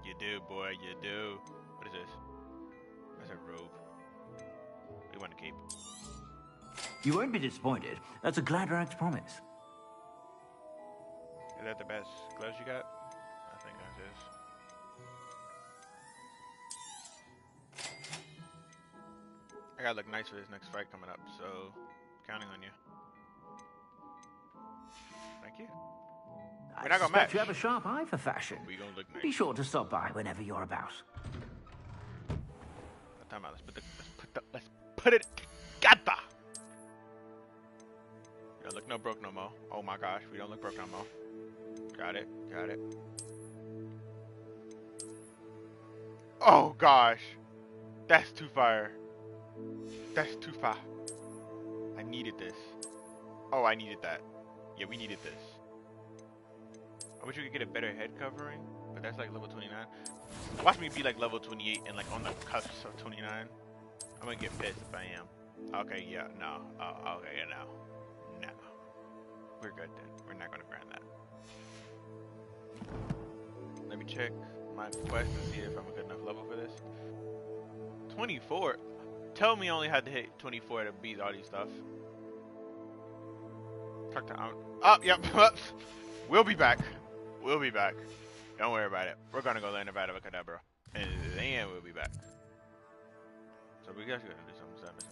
Speaker 1: You do, boy, you do. What is this? That's a robe. We want a cape.
Speaker 10: You won't be disappointed. That's a Gladrax promise.
Speaker 1: Is that the best gloves you got? I think that is. I gotta look nice for this next fight coming up, so counting on you. Thank you. We're not gonna match.
Speaker 10: You have a sharp eye for fashion.
Speaker 1: We gonna look nice.
Speaker 10: Be sure to stop by whenever you're about.
Speaker 1: Time out. Let's put it together. You gonna Look no broke no more. Oh my gosh, we don't look broke no more. Got it, got it. Oh gosh. That's too fire. That's too far. I needed this. Oh, I needed that. Yeah, we needed this. I wish we could get a better head covering, but that's like level 29. Watch me be like level 28 and like on the cusp of 29. I'm gonna get pissed if I am. Okay, yeah, no. Okay, yeah, no. No. We're good then. We're not gonna grant that. Let me check my quest and see if I'm a good enough level for this. 24? Tell me I only had to hit 24 to beat all these stuff. Talk to oh, yep. We'll be back. We'll be back. Don't worry about it. We're gonna go land Avada Kedavra. And then we'll be back. So we guys gotta do something.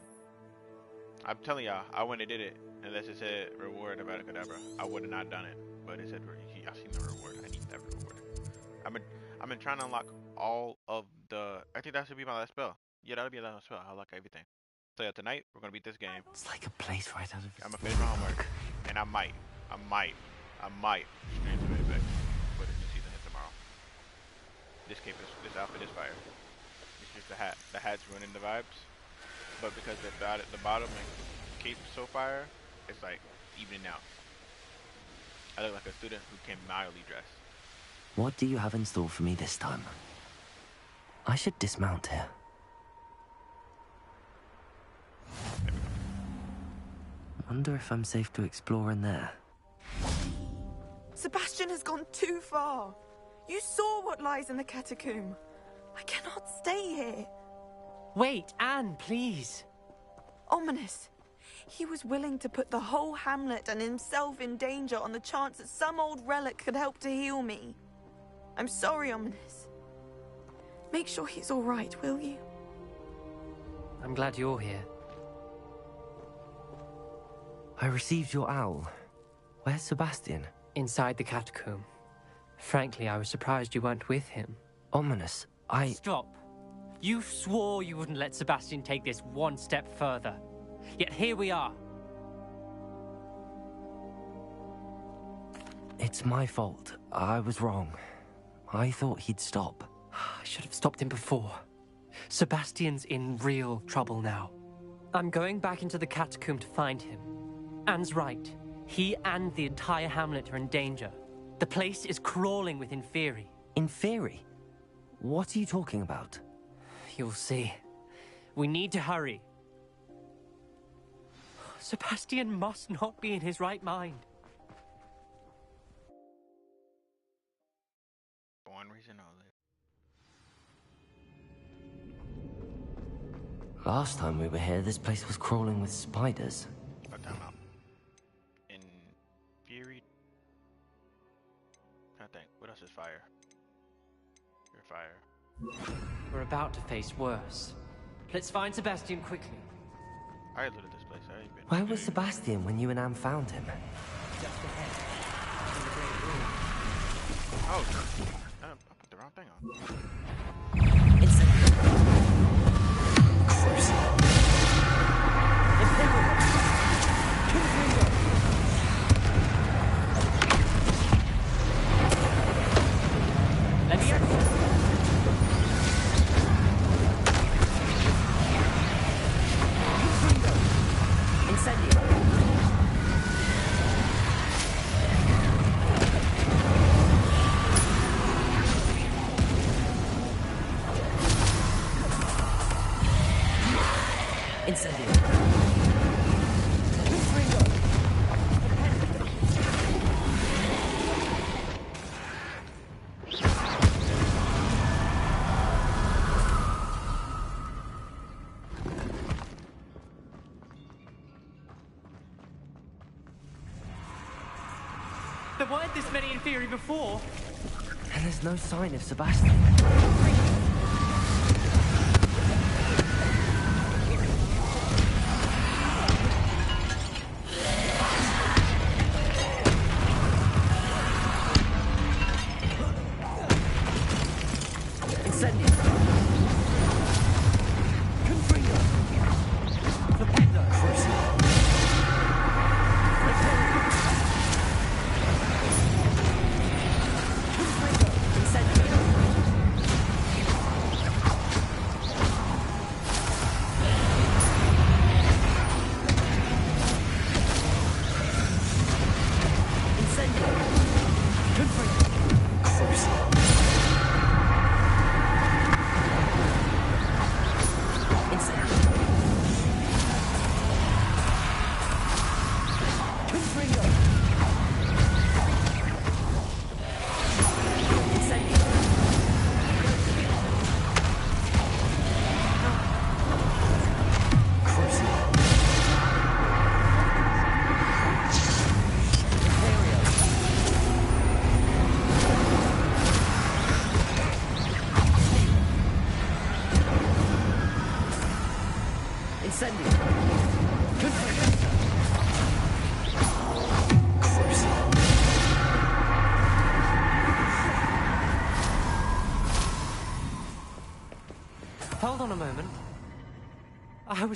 Speaker 1: I'm telling y'all, I wouldn't have did it unless it said reward Avada Kedavra. I would have not done it. But it said I seen the reward. I need that reward. I've been trying to unlock all of the I think that should be my last spell. Yeah, that'll be the last spell. I'll unlock everything. So yeah, tonight we're gonna beat this game.
Speaker 2: It's like a place right out of
Speaker 1: I'm gonna finish my homework. And I might stream some Apex. But it's the season hit tomorrow. This outfit is fire. It's just the hat. The hat's ruining the vibes. But because the bottom and cape so fire, it's like evening out. I look like a student who can mildly dress.
Speaker 2: What do you have in store for me this time? I should dismount here. Wonder if I'm safe to explore in there.
Speaker 13: Sebastian has gone too far. You saw what lies in the catacomb. I cannot stay here.
Speaker 19: Wait, Anne, please.
Speaker 13: Ominous. He was willing to put the whole hamlet and himself in danger on the chance that some old relic could help to heal me. I'm sorry, Ominous. Make sure he's all right, will you?
Speaker 19: I'm glad you're here.
Speaker 2: I received your owl. Where's Sebastian?
Speaker 19: Inside the catacomb. Frankly, I was surprised you weren't with him.
Speaker 2: Ominous,
Speaker 19: Stop. You swore you wouldn't let Sebastian take this one step further. Yet here we are.
Speaker 2: It's my fault. I was wrong. I thought he'd stop.
Speaker 19: I should have stopped him before. Sebastian's in real trouble now. I'm going back into the catacomb to find him. Anne's right. He and the entire hamlet are in danger. The place is crawling with Inferi.
Speaker 2: Inferi? What are you talking about?
Speaker 19: You'll see. We need to hurry. Sebastian must not be in his right mind.
Speaker 1: For one reason only.
Speaker 2: Last time we were here, this place was crawling with spiders.
Speaker 1: What time out? Inferi. I think. What else is fire? You're fire.
Speaker 19: We're about to face worse. Let's find Sebastian quickly.
Speaker 1: I looted this place. I ain't been.
Speaker 2: Where was Sebastian when you and Anne found him?
Speaker 19: Just ahead.
Speaker 1: Oh, I put the wrong thing on.
Speaker 19: Let me in. There weren't this many Inferi before.
Speaker 2: And there's no sign of Sebastian.
Speaker 19: Incendio!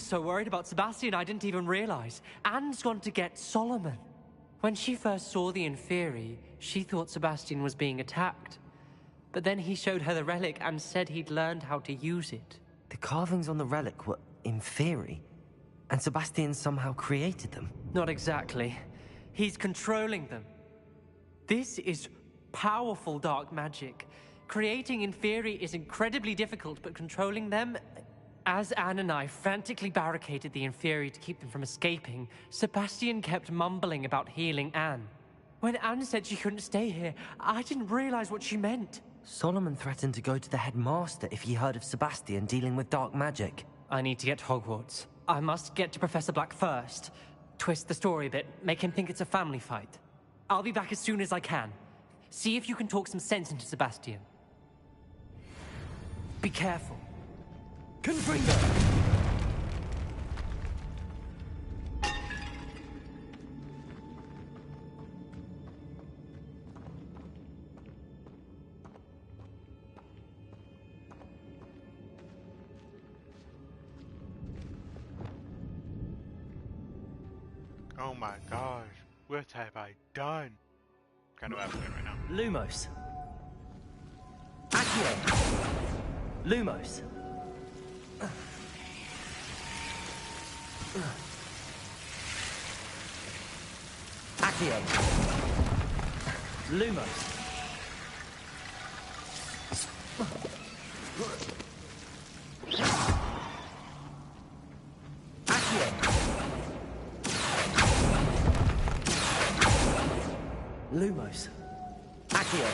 Speaker 19: was so worried about Sebastian I didn't even realize. Anne's gone to get Solomon. When she first saw the Inferi, she thought Sebastian was being attacked. But then he showed her the relic and said he'd learned how to use it.
Speaker 2: The carvings on the relic were Inferi, and Sebastian somehow created them.
Speaker 19: Not exactly. He's controlling them. This is powerful dark magic. Creating Inferi is incredibly difficult, but controlling them... As Anne and I frantically barricaded the Inferi to keep them from escaping, Sebastian kept mumbling about healing Anne. When Anne said she couldn't stay here, I didn't realize what she meant.
Speaker 2: Solomon threatened to go to the headmaster if he heard of Sebastian dealing with dark magic.
Speaker 19: I need to get to Hogwarts. I must get to Professor Black first. Twist the story a bit, make him think it's a family fight. I'll be back as soon as I can. See if you can talk some sense into Sebastian. Be careful. Confringo!
Speaker 1: Oh my gosh, what have I done? Kind of asking right now.
Speaker 8: Lumos. Accio. Lumos. Accio. Lumos. Lumos. Accio.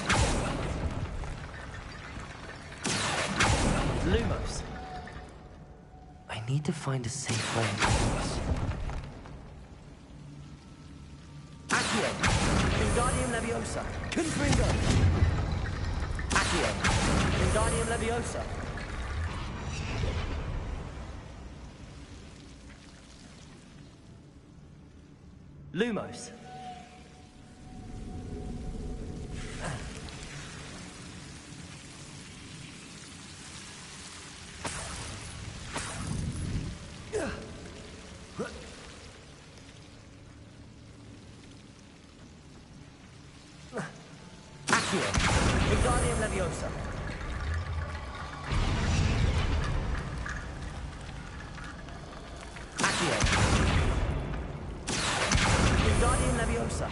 Speaker 8: Lumos.
Speaker 2: I need to find a safe way into this.
Speaker 8: Accio. Wingardium Leviosa. Confringo. Accio. Wingardium Leviosa. Lumos. Wingardium Leviosa. Accio. Wingardium Leviosa.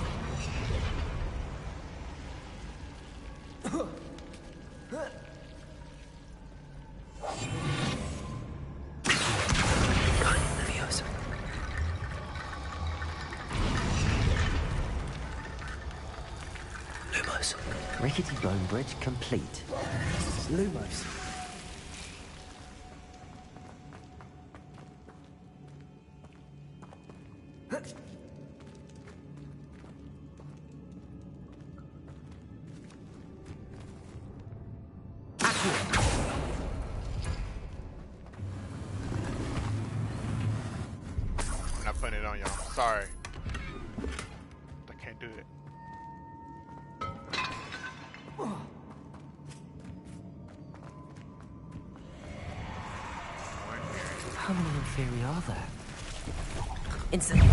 Speaker 2: Wingardium Leviosa. Lumos. Rickety bone bridge complete.
Speaker 8: Lumos.
Speaker 1: I'm not putting it on y'all. Sorry. I can't do it.
Speaker 2: How many Inferi are there?
Speaker 8: Incendio.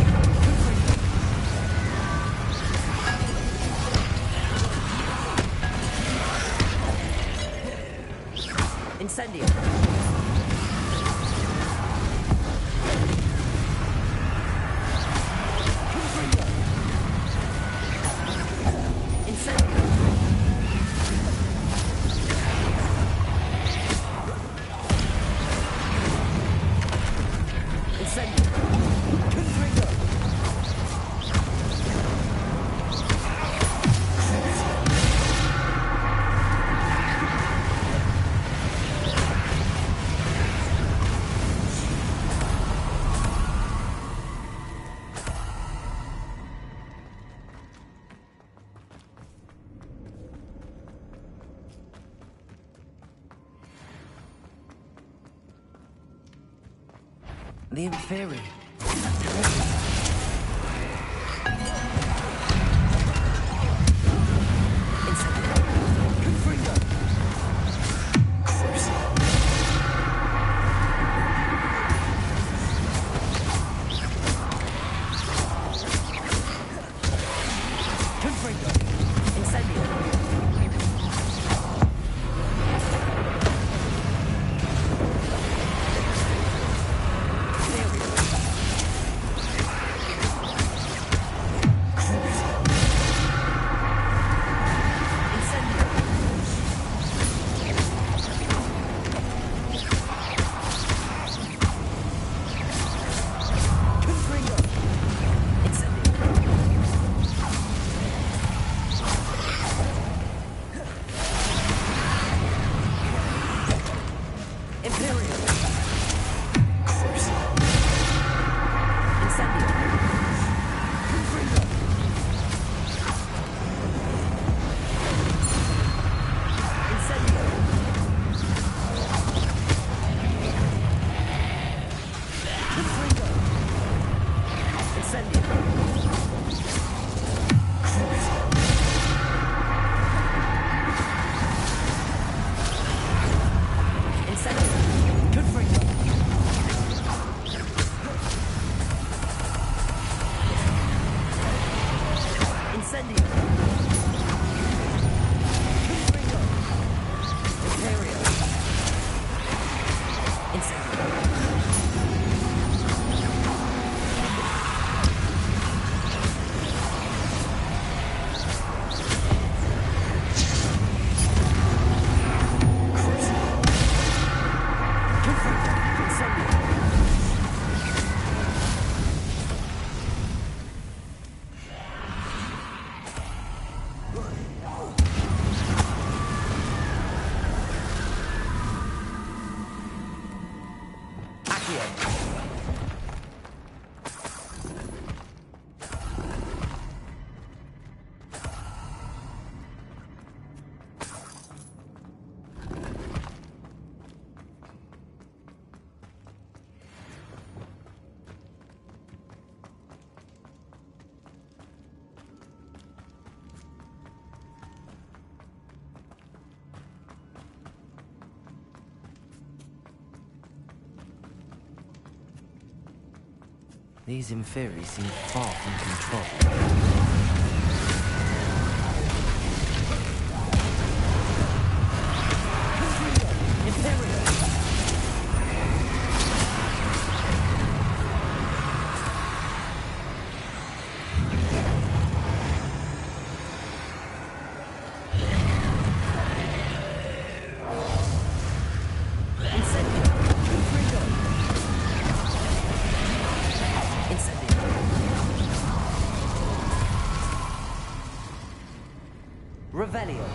Speaker 2: The Inferi.
Speaker 8: Incendio. Incendio. Confringo. Incendio. Confringo. Imperio. Incendio.
Speaker 2: These Inferi seem far from control. Revelio.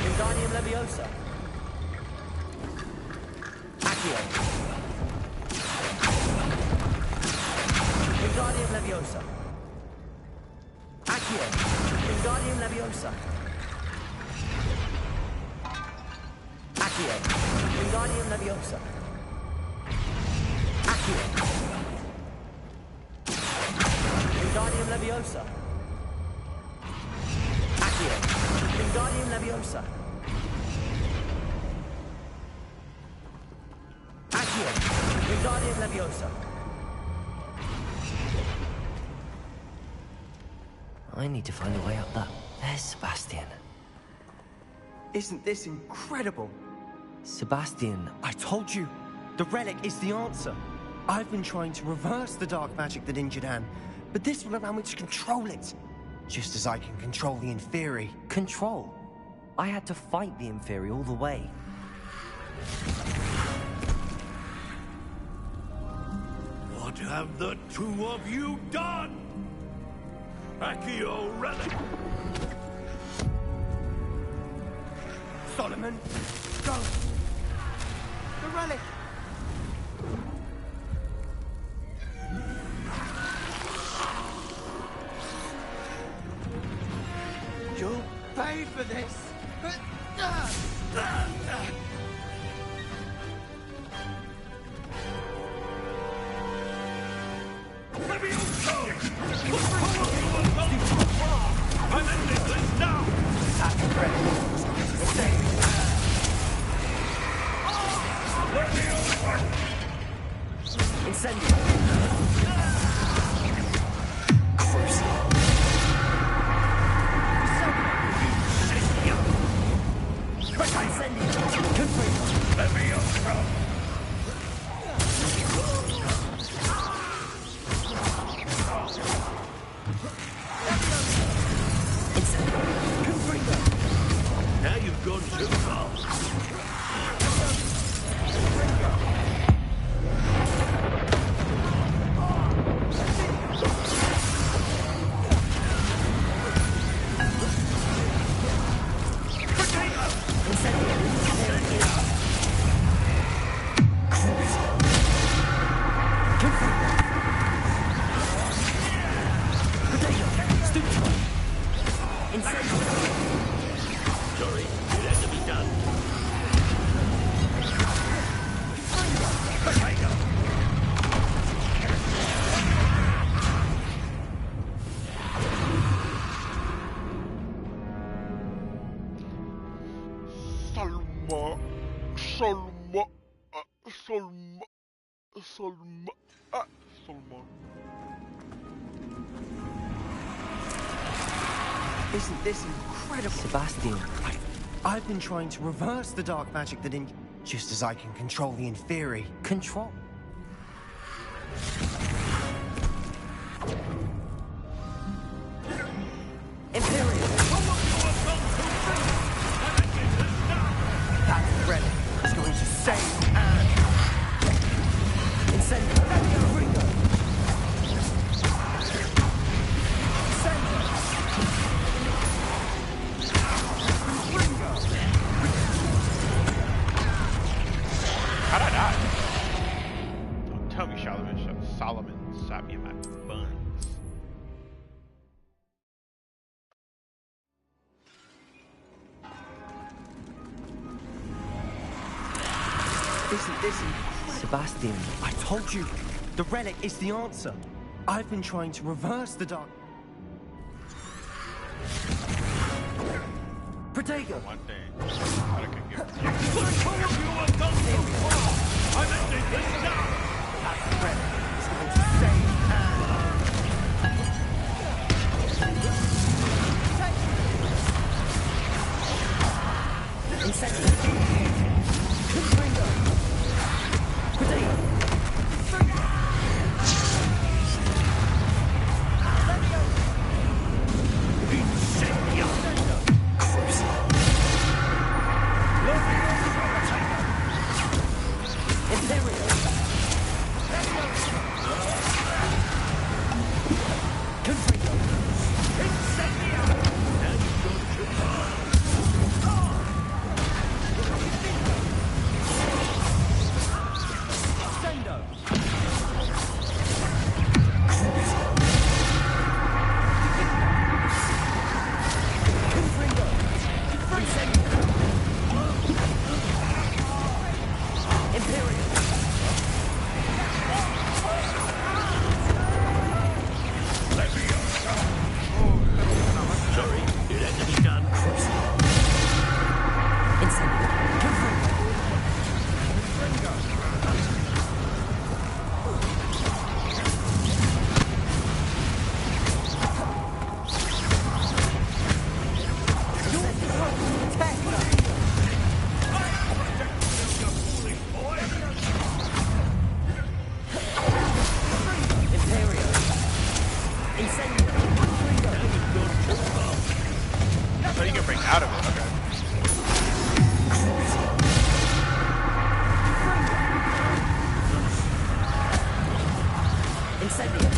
Speaker 2: Wingardium Leviosa. Accio. Wingardium Leviosa. Accio. Wingardium Leviosa. Accio. Wingardium Leviosa. Accio. Wingardium Leviosa. Accio. Wingardium Leviosa. Accio. Wingardium Leviosa. I need to find a way up that. There's Sebastian.
Speaker 7: Isn't this incredible?
Speaker 2: Sebastian.
Speaker 7: I told you, the relic is the answer. I've been trying to reverse the dark magic that injured Anne, but this will allow me to control it. Just as I can control the Inferi.
Speaker 2: Control? I had to fight the Inferi all the way.
Speaker 6: What have the two of you done? Accio relic!
Speaker 7: Solomon, go! The relic! You'll pay for this!
Speaker 6: I'm ending this now!
Speaker 8: Incendio. Crucial. Incendio. Confringo.
Speaker 6: Leviosa.
Speaker 8: Incendio. Confringo.
Speaker 6: Now you've gone too far.
Speaker 1: Solma. Solma. Solma. Solma.
Speaker 7: Isn't this incredible?
Speaker 2: Sebastian.
Speaker 7: I've been trying to reverse the dark magic that just as I can control the inferi.
Speaker 2: Control?
Speaker 7: Imperial! That relic is going to save Anne! Incendio! Ringo!
Speaker 1: How'd I die? Don't tell me Solomon shot me in my buns.
Speaker 7: Isn't this incredible?
Speaker 2: Sebastian.
Speaker 7: I told you, the relic is the answer. I've been trying to reverse the dark... Protego!
Speaker 1: One thing that I can give you.
Speaker 6: I'm ending this now!
Speaker 7: That relic is going to save Anne! Incendio! Ringo! Protego!
Speaker 1: So you can break out of it, okay.
Speaker 7: Incendio!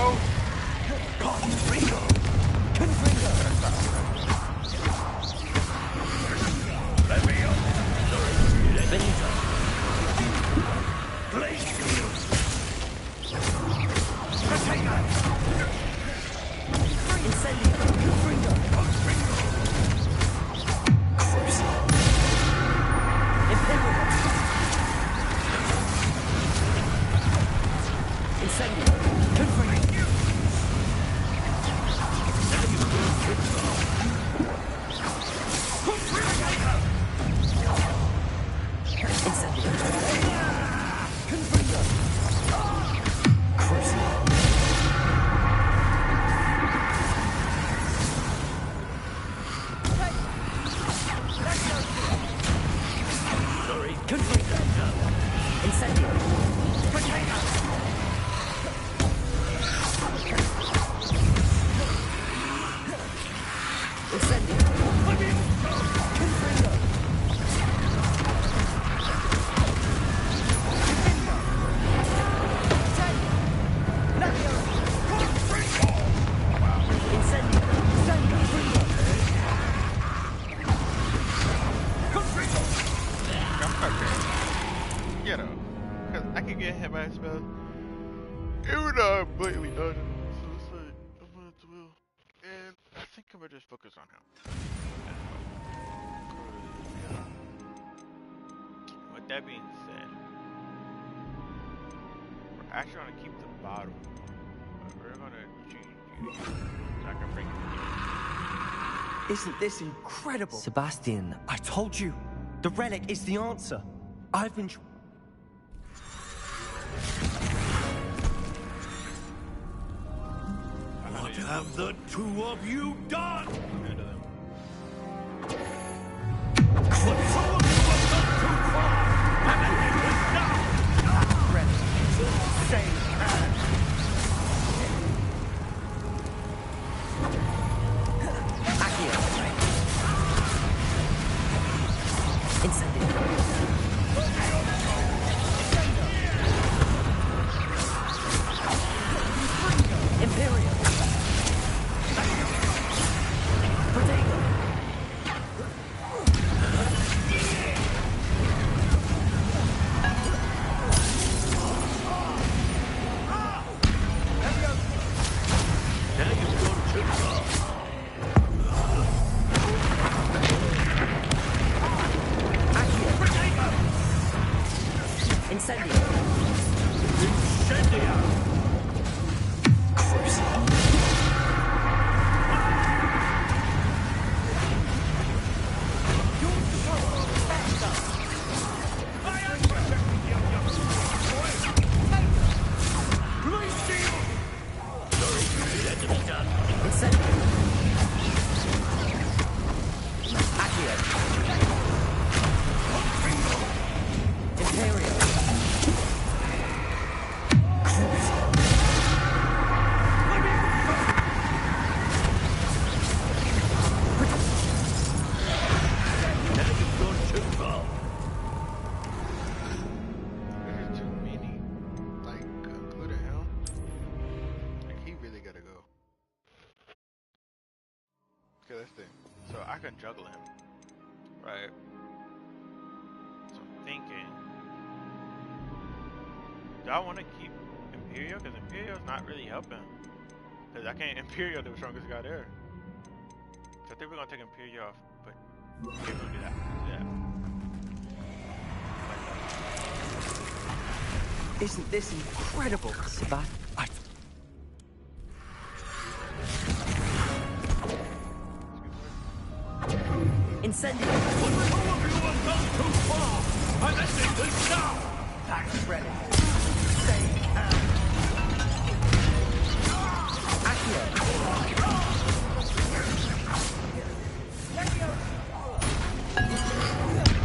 Speaker 1: Oh!
Speaker 7: Confringo! Confringo!
Speaker 6: Let me up!
Speaker 7: Benito!
Speaker 6: Blaze!
Speaker 7: Incendio! Confringo! Imperial! Incendio! Confringo! Incendio! Confringo! Crucible!
Speaker 6: Sorry.
Speaker 7: Confringo! Incendio! Incendio! Confringo! Incendio!
Speaker 1: Get up. Cause I can get hit by a spell. Even though I'm blatantly dodging. So it's like, I'm gonna will. And I think I'm gonna just focus on him. With that being said, we're actually want to keep the bottle. But we're gonna change it so I can bring it.
Speaker 7: Isn't this incredible?
Speaker 2: Sebastian.
Speaker 7: I told you, the relic is the answer. I've been...
Speaker 6: What have the two of you done? But two of you have gone too far! And I need to stop!
Speaker 7: Same hand.
Speaker 2: Accio. Incendio. Imperial. Protego.
Speaker 6: Now you've gone too far.
Speaker 2: Incendio.
Speaker 6: Incendio.
Speaker 1: I can juggle him, right? So I'm thinking, do I want to keep Imperial? Because Imperial's not really helping. Because I can't Imperial the strongest guy there. So I think we're going to take Imperial off, but we're going to do that.
Speaker 7: Isn't this incredible?
Speaker 2: Sebastian. Incendio!
Speaker 6: But two of you have gone too far! And I need to stop!
Speaker 7: Tax credit. Same hand.
Speaker 2: Accio.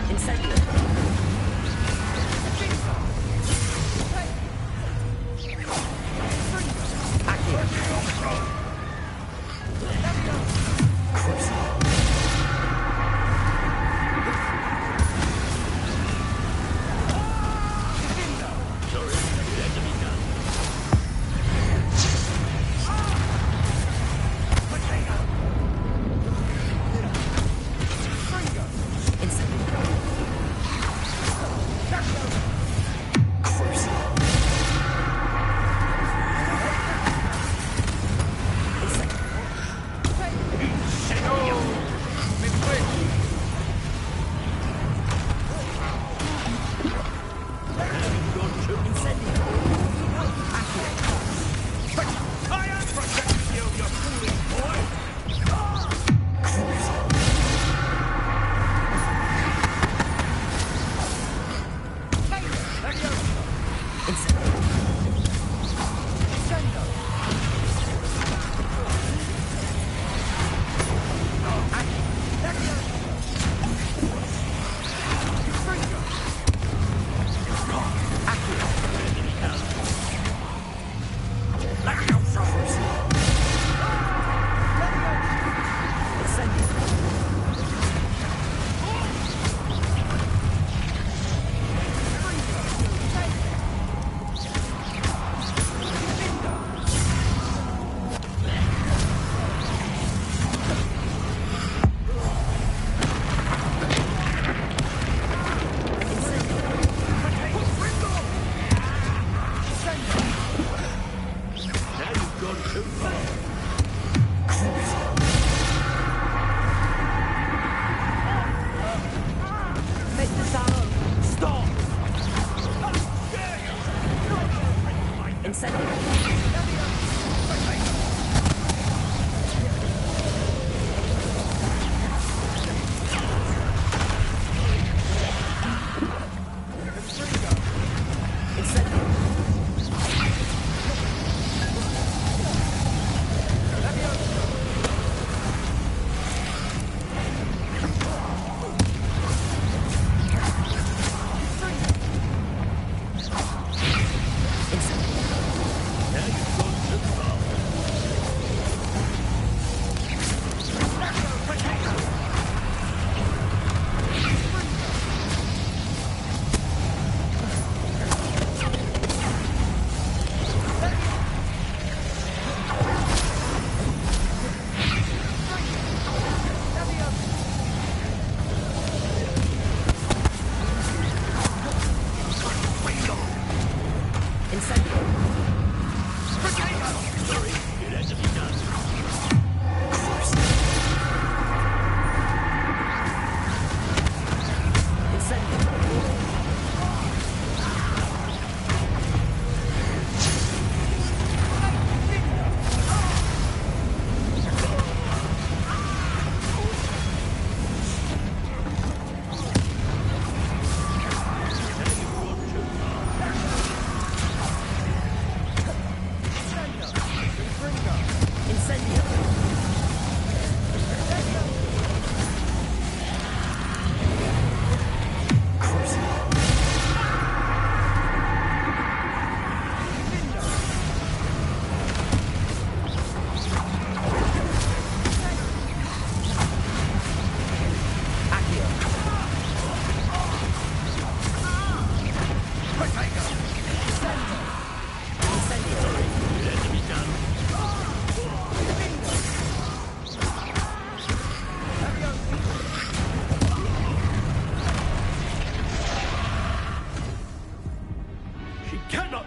Speaker 2: Incendio. Accio.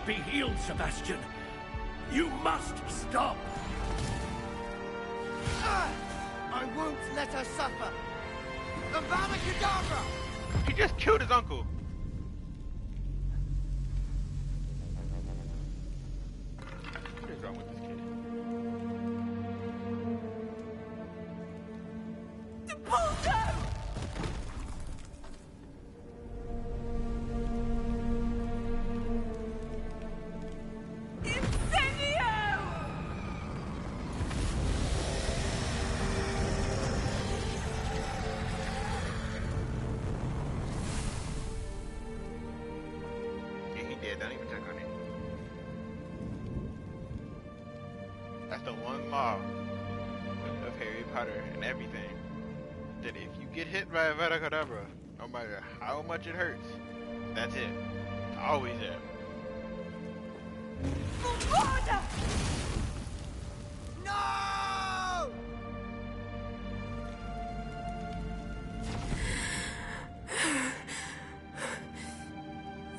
Speaker 6: Be healed, Sebastian. You must stop.
Speaker 12: I won't let her suffer. Avada Kedavra!
Speaker 1: He just killed his uncle. What is wrong with this kid? Don't even check on it. That's the one law of Harry Potter and everything. That if you get hit by Avada Kedavra, no matter how much it hurts, that's it. It's always it.
Speaker 12: No!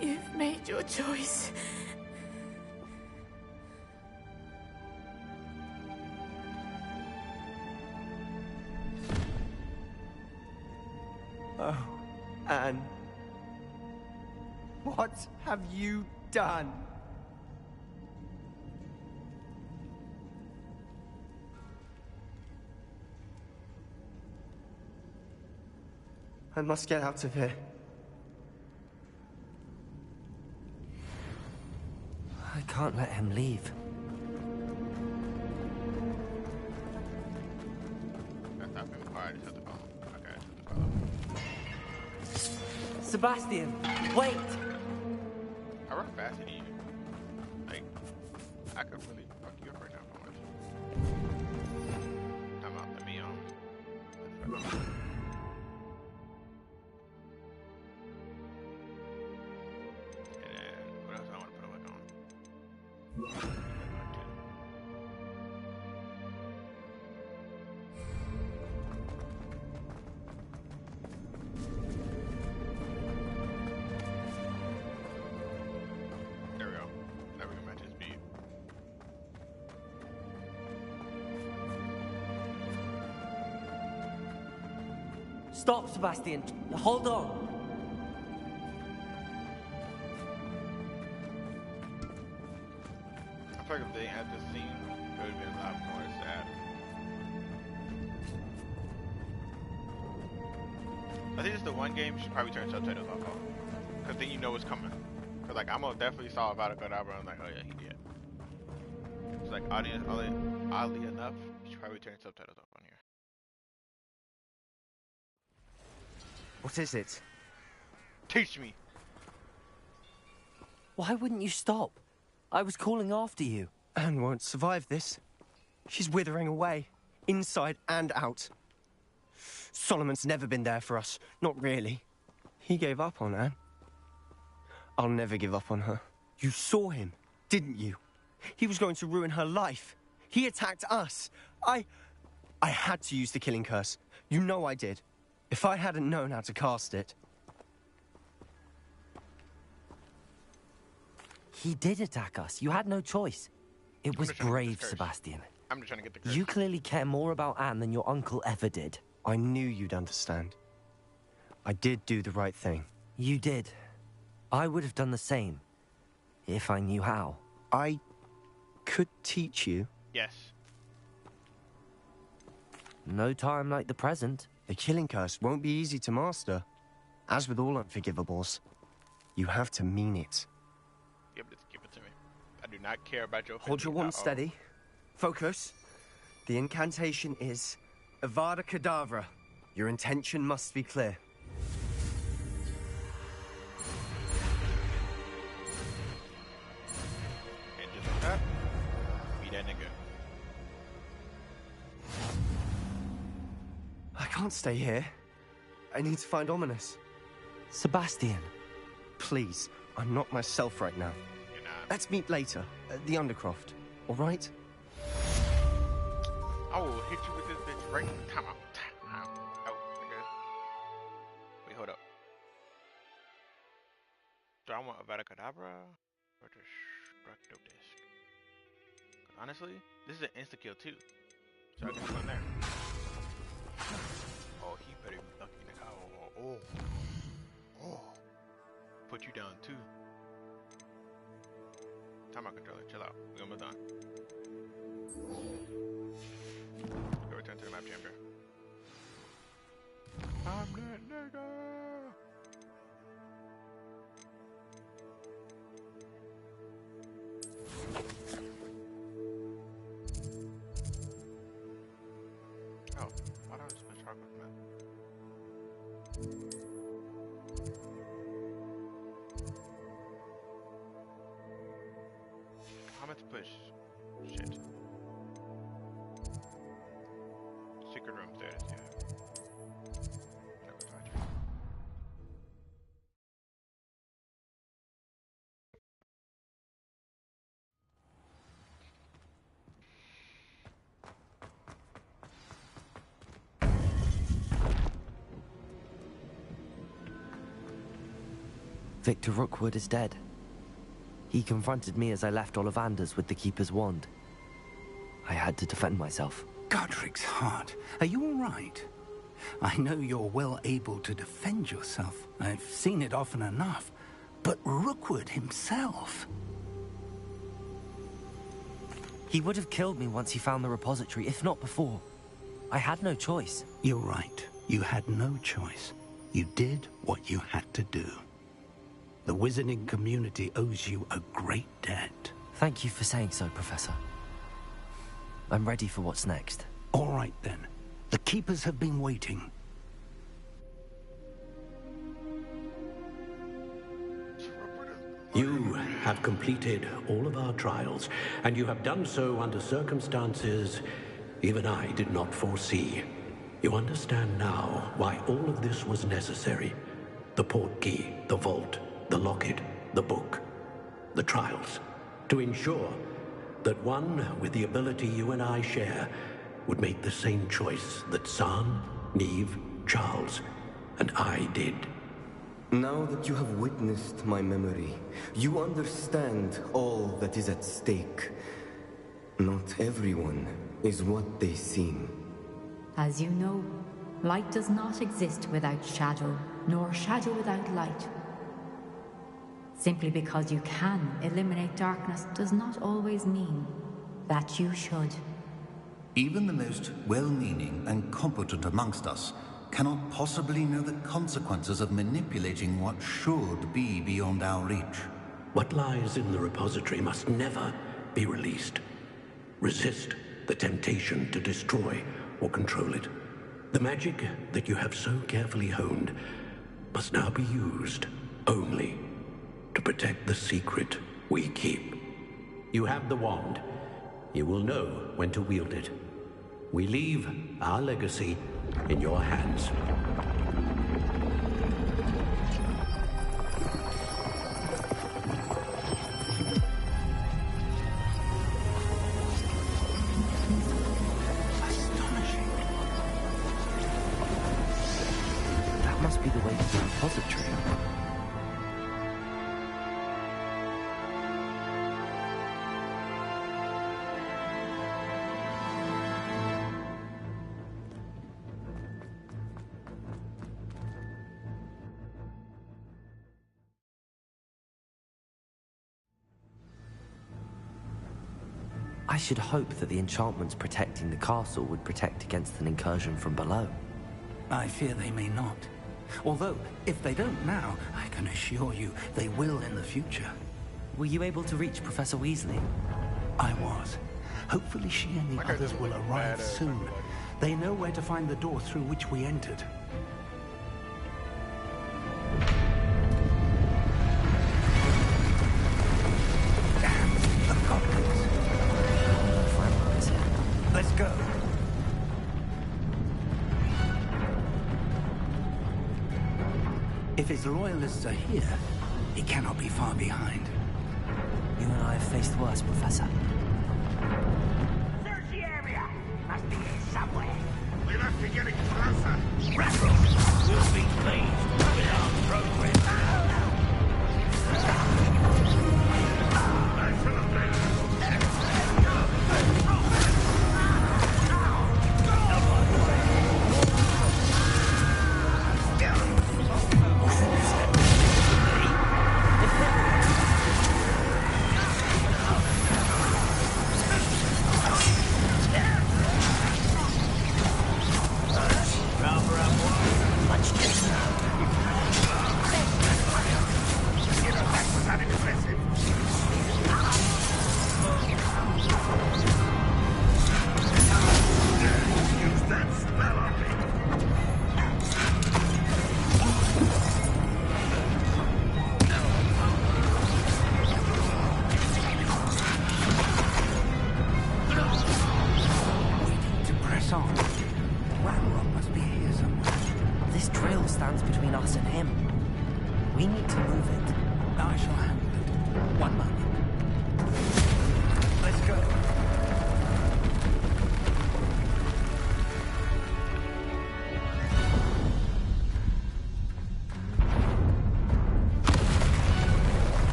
Speaker 13: You've made your choice.
Speaker 7: Oh, Anne. What have you done? I must get out of here.
Speaker 2: I can't let him leave.
Speaker 19: Sebastian, wait!
Speaker 1: I run faster than you. Like, I could really fuck you up right now if I wanted to. Time out, let me And then, what else I want to put a on? There we go. Now we can match his speed.
Speaker 19: Stop, Sebastian. Hold on.
Speaker 1: feel like if they had this scene, it would have been a lot more sad. I think it's the one game you should probably turn subtitles off on. Because then you know what's coming. Because, like, I'm gonna definitely saw Avada Kedavra and I'm like, oh yeah, he did. It's like, oddly enough, you should probably turn subtitles off on here.
Speaker 7: What is it?
Speaker 1: Teach me!
Speaker 19: Why wouldn't you stop? I was calling after you.
Speaker 7: Anne won't survive this. She's withering away, inside and out. Solomon's never been there for us, not really. He gave up on Anne. I'll never give up on her. You saw him, didn't you? He was going to ruin her life. He attacked us. I had to use the killing curse. You know I did. If I hadn't known how to cast it...
Speaker 2: He did attack us. You had no choice. It was brave, Sebastian.
Speaker 1: I'm just trying to get the curse.
Speaker 2: You clearly care more about Anne than your uncle ever did.
Speaker 7: I knew you'd understand. I did do the right thing.
Speaker 2: You did. I would have done the same, if I knew how.
Speaker 7: I could teach you.
Speaker 1: Yes.
Speaker 2: No time like the present.
Speaker 7: The killing curse won't be easy to master. As with all unforgivables, you have to mean it.
Speaker 1: Yeah, but just give it to me. I do not care about your...
Speaker 7: Hold your wand steady. Focus. The incantation is Avada Kedavra. Your intention must be clear.
Speaker 1: And just like that, be that nigga.
Speaker 7: I can't stay here. I need to find Ominous.
Speaker 2: Sebastian.
Speaker 7: Please, I'm not myself right now.
Speaker 1: You're not.
Speaker 7: Let's meet later at the Undercroft, all right?
Speaker 1: I will hit you with this bitch right now. Time out. Time out. Oh, nigga. Wait, hold up. Do I want Avada Kedavra or Destructo Disc? Honestly, this is an insta-kill too. So I can go in there. Oh, he better be lucky, nigga. Oh. Put you down too. Time out, controller. Chill out. We're almost done. Go return to the map chamber. I'm that nigga. Oh, why don't I just switch Hogwarts map? How much push? Shit. Secret room, there it is, yeah. That was right.
Speaker 2: Victor Rookwood is dead. He confronted me as I left Ollivander's with the Keeper's wand. I had to defend myself.
Speaker 11: Godric's heart, are you all right? I know you're well able to defend yourself. I've seen it often enough. But Rookwood himself...
Speaker 2: He would have killed me once he found the repository, if not before. I had no choice.
Speaker 11: You're right. You had no choice. You did what you had to do. The wizarding community owes you a great debt.
Speaker 2: Thank you for saying so, Professor. I'm ready for what's next.
Speaker 11: All right, then. The Keepers have been waiting.
Speaker 15: You have completed all of our trials, and you have done so under circumstances even I did not foresee. You understand now why all of this was necessary. The portkey, the vault, the locket, the book, the trials. To ensure that one with the ability you and I share would make the same choice that San, Neve, Charles, and I did.
Speaker 22: Now that you have witnessed my memory, you understand all that is at stake. Not everyone is what they seem.
Speaker 9: As you know, light does not exist without shadow, nor shadow without light. Simply because you can eliminate darkness does not always mean that you should.
Speaker 3: Even the most well-meaning and competent amongst us cannot possibly know the consequences of manipulating what should be beyond our reach.
Speaker 15: What lies in the repository must never be released. Resist the temptation to destroy or control it. The magic that you have so carefully honed must now be used only to protect the secret we keep. You have the wand. You will know when to wield it. We leave our legacy in your hands.
Speaker 2: That must be the way to the repository. I should hope that the enchantments protecting the castle would protect against an incursion from below.
Speaker 11: I fear they may not. Although, if they don't now, I can assure you they will in the future.
Speaker 2: Were you able to reach Professor Weasley?
Speaker 11: I was. Hopefully she and the others will arrive soon. They know where to find the door through which we entered. Let's go. If his loyalists are here, he cannot be far behind.
Speaker 2: You and I have faced worse, Professor.
Speaker 8: Search the area! Must be here somewhere.
Speaker 16: We must be getting closer.
Speaker 8: Rattle will be pleased with our progress.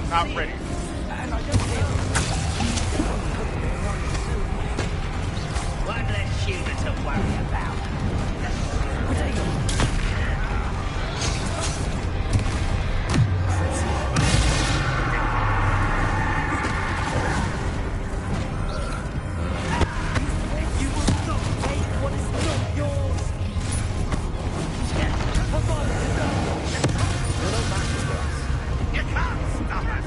Speaker 1: Not ready.
Speaker 8: One less human to worry about. You will not take what is not yours. You're no match for us. You can't stop us.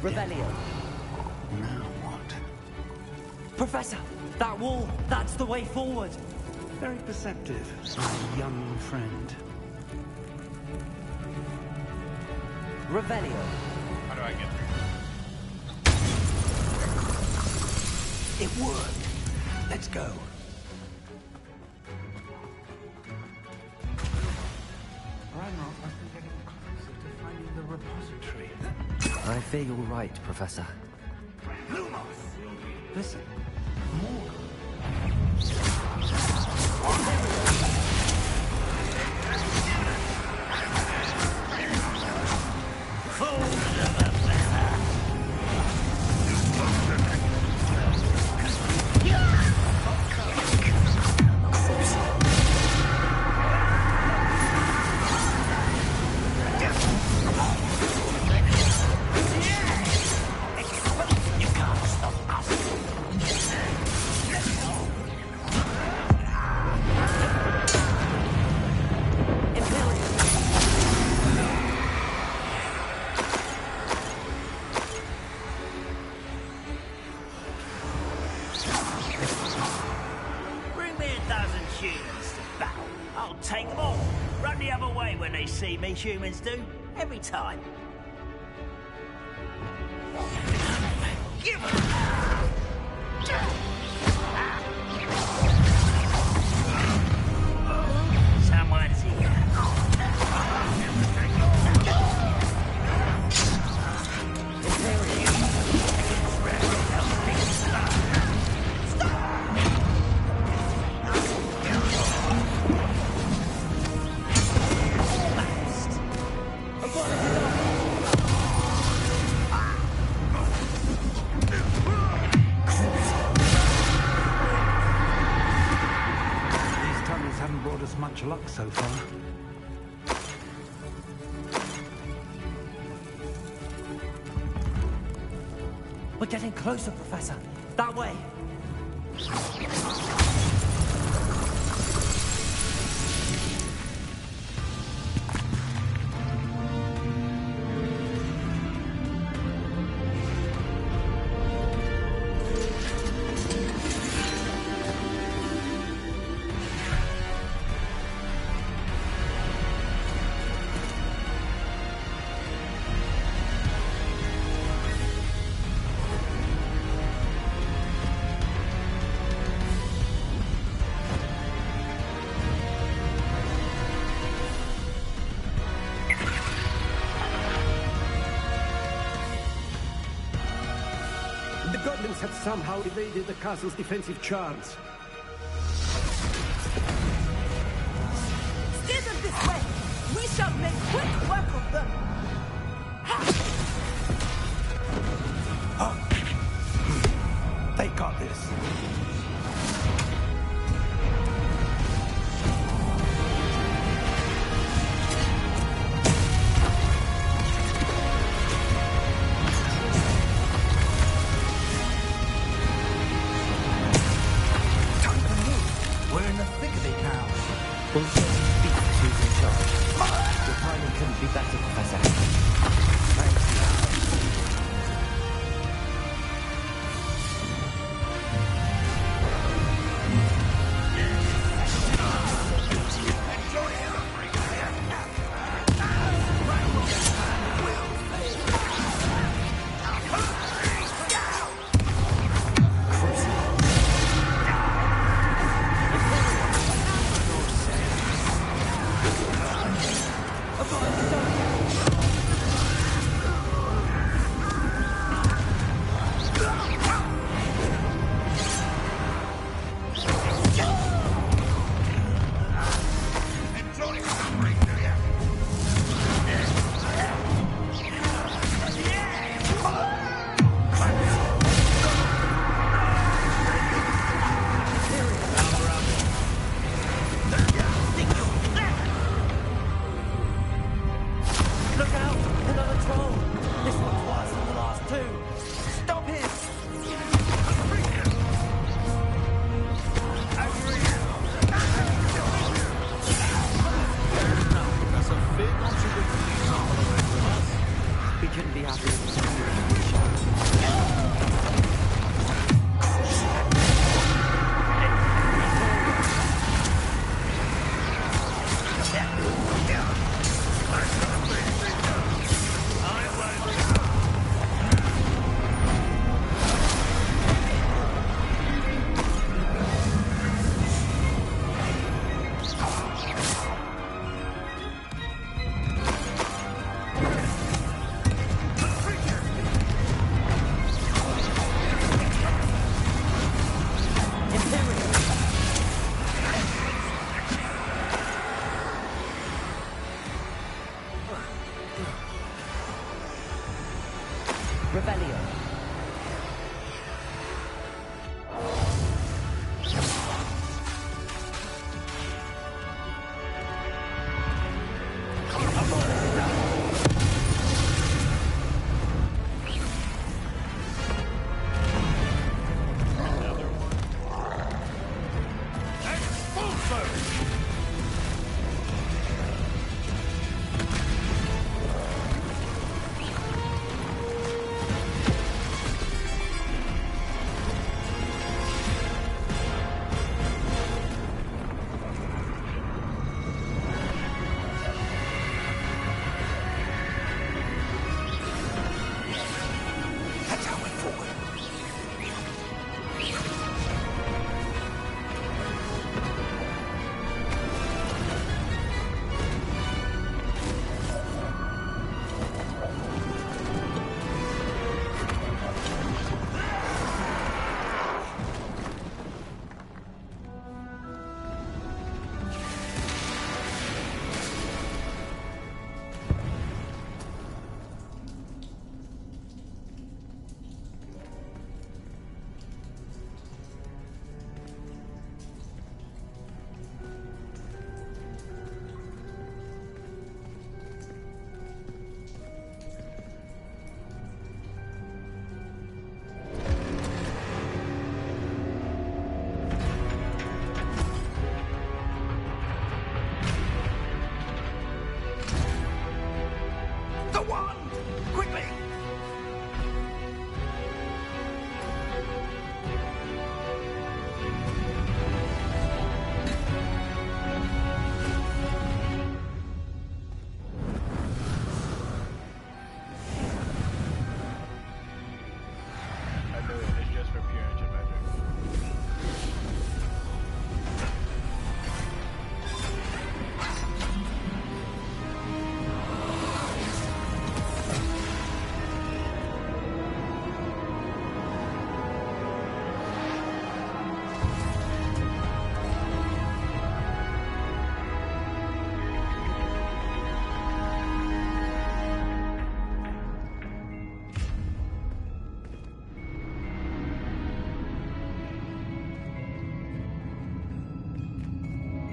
Speaker 2: Rebellion.
Speaker 11: Now what?
Speaker 2: Professor, that wall, that's the way forward.
Speaker 11: Very perceptive, my young friend.
Speaker 19: Revelio.
Speaker 1: How do I get through?
Speaker 11: It worked. Let's go. Ranrock must be getting closer to finding the repository.
Speaker 2: I fear you're right, Professor.
Speaker 11: Lumos! Listen. More.
Speaker 10: Humans do every time. Someone's here.
Speaker 11: Much luck so far.
Speaker 19: We're getting closer, Professor. That way.
Speaker 17: Have somehow evaded the castle's defensive charms.
Speaker 13: Steer them this way! We shall make quick work of them!
Speaker 11: They got this.
Speaker 2: Rebellion.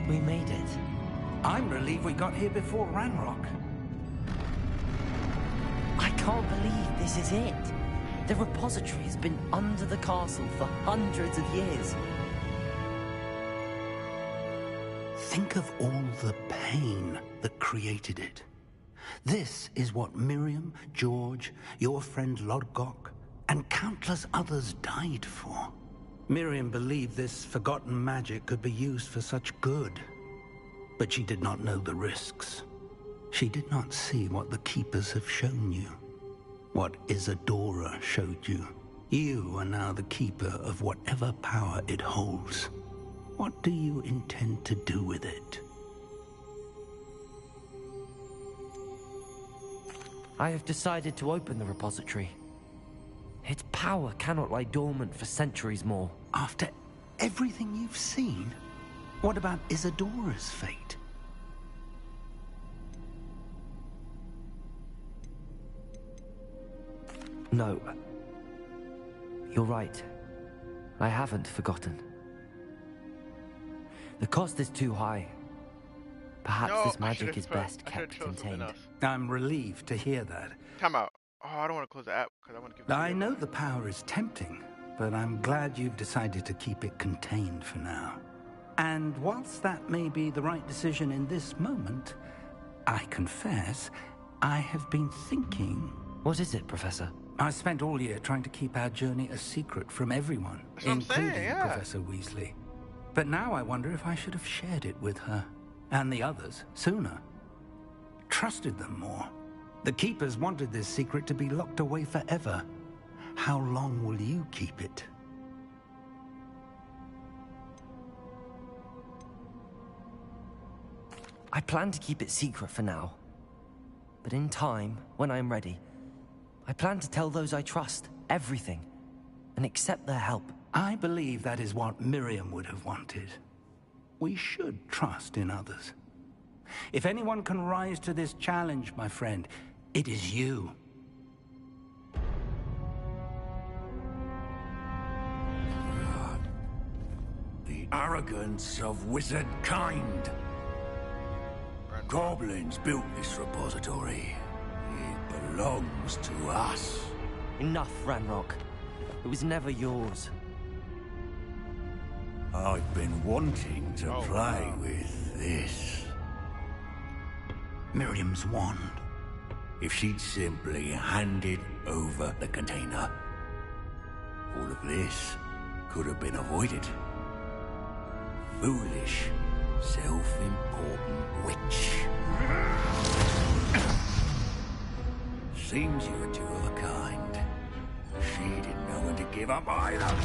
Speaker 2: We made it.
Speaker 11: I'm relieved we got here before Ranrock.
Speaker 2: I can't believe this is it. The repository has been under the castle for hundreds of years.
Speaker 11: Think of all the pain that created it. This is what Miriam, George, your friend Lodgok, and countless others died for. Miriam believed this forgotten magic could be used for such good. But she did not know the risks. She did not see what the Keepers have shown you. What Isadora showed you. You are now the Keeper of whatever power it holds. What do you intend to do with it?
Speaker 2: I have decided to open the repository. Its power cannot lie dormant for centuries more.
Speaker 11: After everything you've seen? What about Isadora's fate?
Speaker 2: No. You're right. I haven't forgotten. The cost is too high. Perhaps this magic is best kept contained.
Speaker 11: I'm relieved to hear that.
Speaker 1: Time out. Oh, I don't want to close the app because I want to give.
Speaker 11: I know the power is tempting, but I'm glad you've decided to keep it contained for now. And whilst that may be the right decision in this moment, I confess, I have been thinking...
Speaker 2: What is it, Professor?
Speaker 11: I spent all year trying to keep our journey a secret from everyone, including Professor Weasley. But now I wonder if I should have shared it with her, and the others, sooner. Trusted them more. The Keepers wanted this secret to be locked away forever. How long will you keep it?
Speaker 2: I plan to keep it secret for now. But in time, when I'm ready, I plan to tell those I trust everything and accept their help.
Speaker 11: I believe that is what Miriam would have wanted. We should trust in others. If anyone can rise to this challenge, my friend, It is you.
Speaker 6: The arrogance of wizard kind. Goblins built this repository. It belongs to us.
Speaker 2: Enough, Ranrock. It was never yours.
Speaker 6: I've been wanting to play with this.
Speaker 11: Miriam's wand.
Speaker 6: If she'd simply handed over the container, all of this could have been avoided. Foolish, self-important witch. Seems you're two of a kind. She didn't know when to give up either.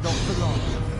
Speaker 2: Not for long.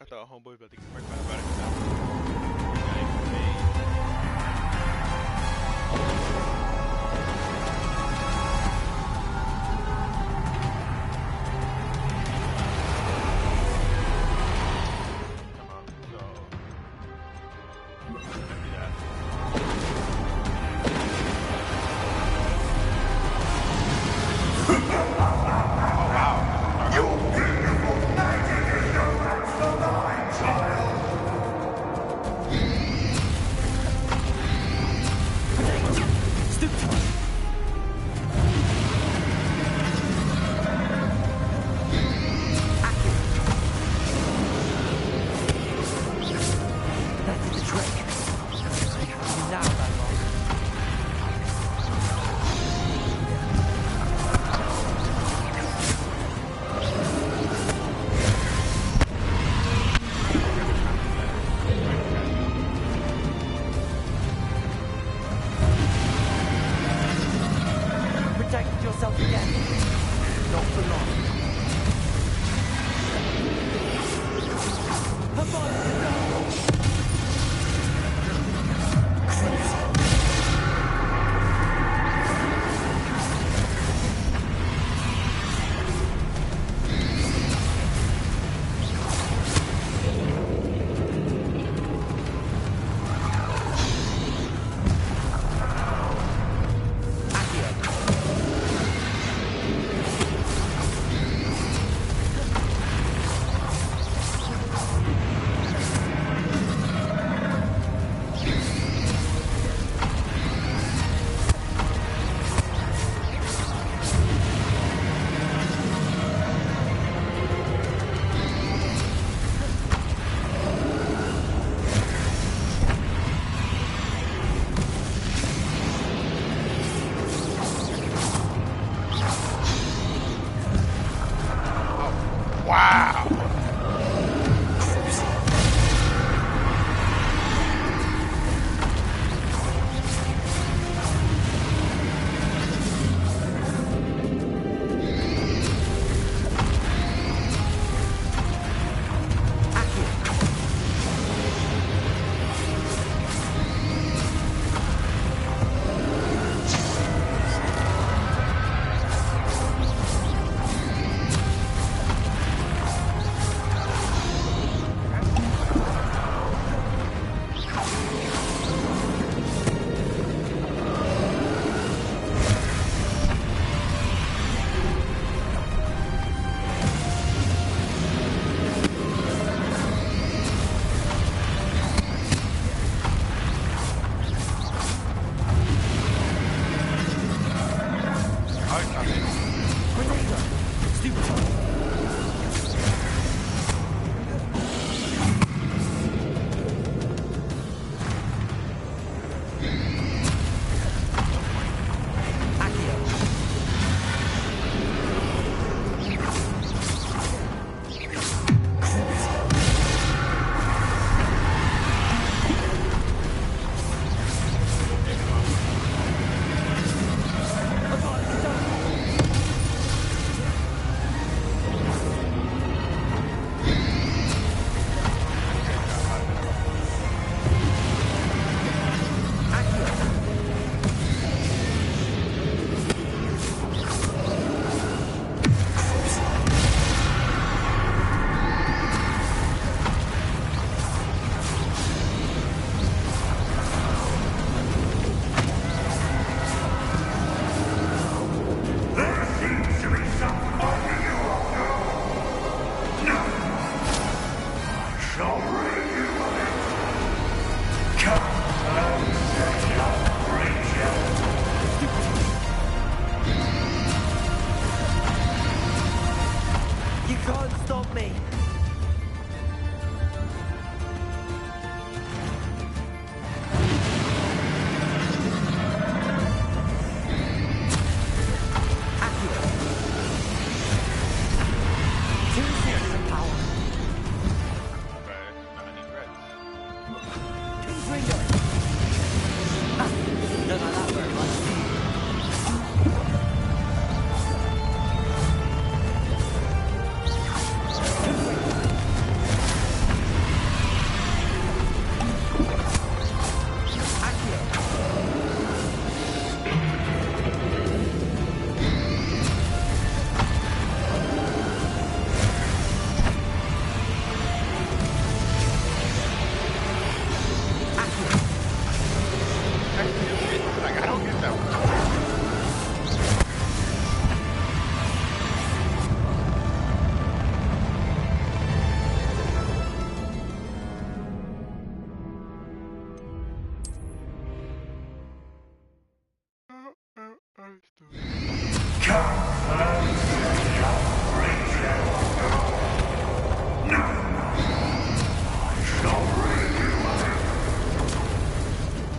Speaker 1: thought homeboy about to get right about it.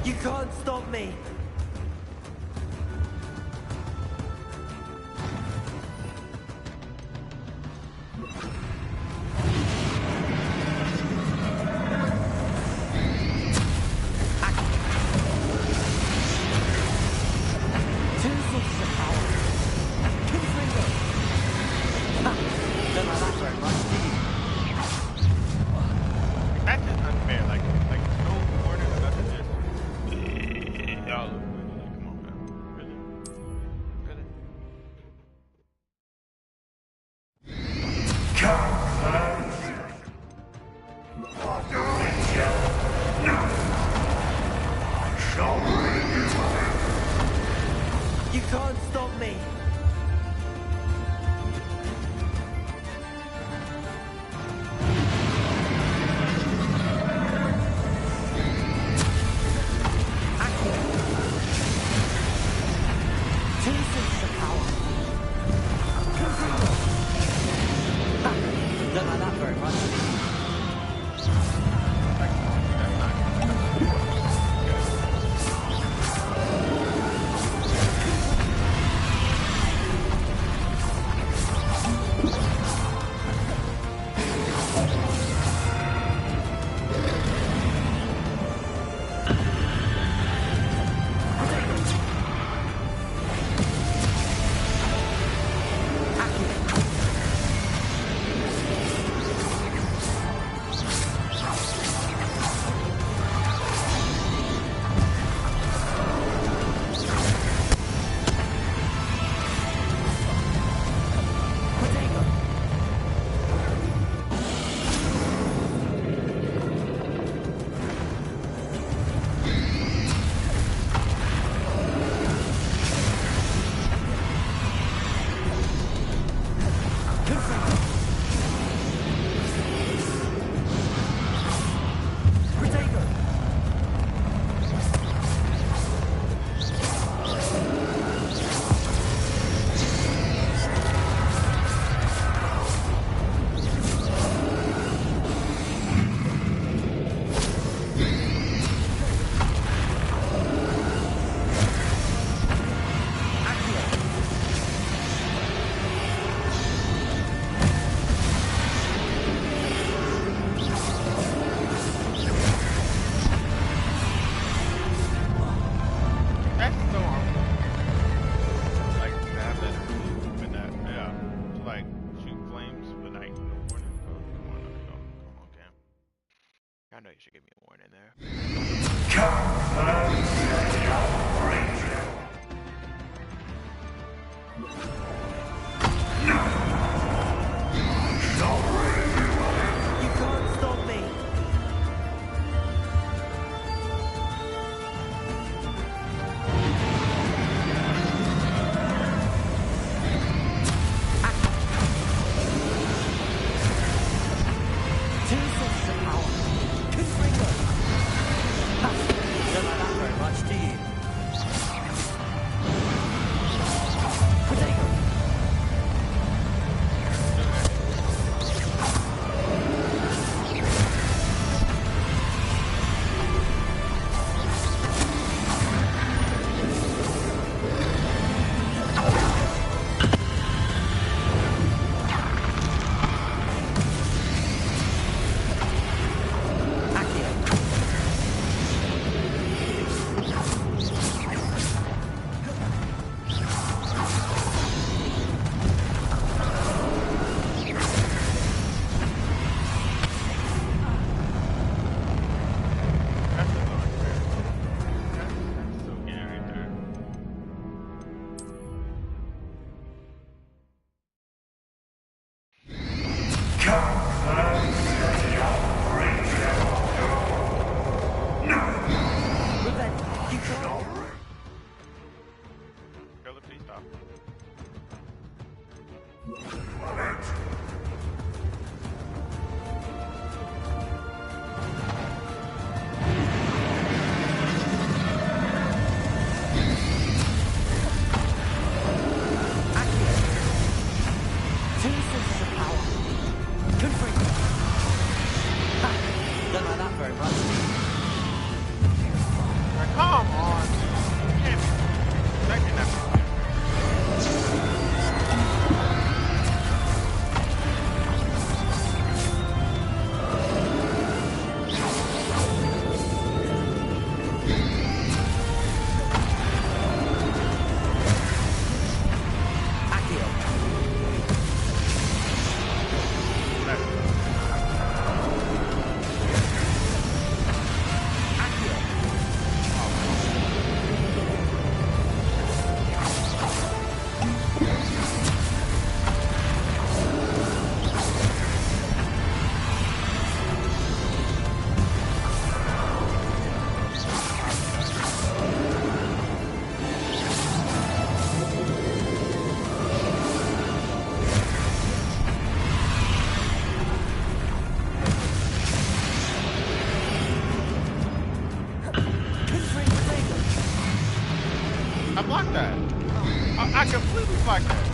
Speaker 12: You can't stop me!
Speaker 1: That's just unfair. Like no warning or nothing. Just y'all. Come on, man. Really? Really?
Speaker 12: You can't stop me!
Speaker 1: That's so harmful. Like that, with that, yeah. To like shoot flames, but like no warning. Oh, come on, Cam. I know you should give me a warning there.
Speaker 12: You can't stop me! Two sources of power. Confringo! Ha! Don't like that very much, do you? Potato!
Speaker 19: Two sources of power. Confringo. Ha! Don't like that very much.
Speaker 1: Come on. Can't be expecting that from you. I blocked that. I completely blocked that.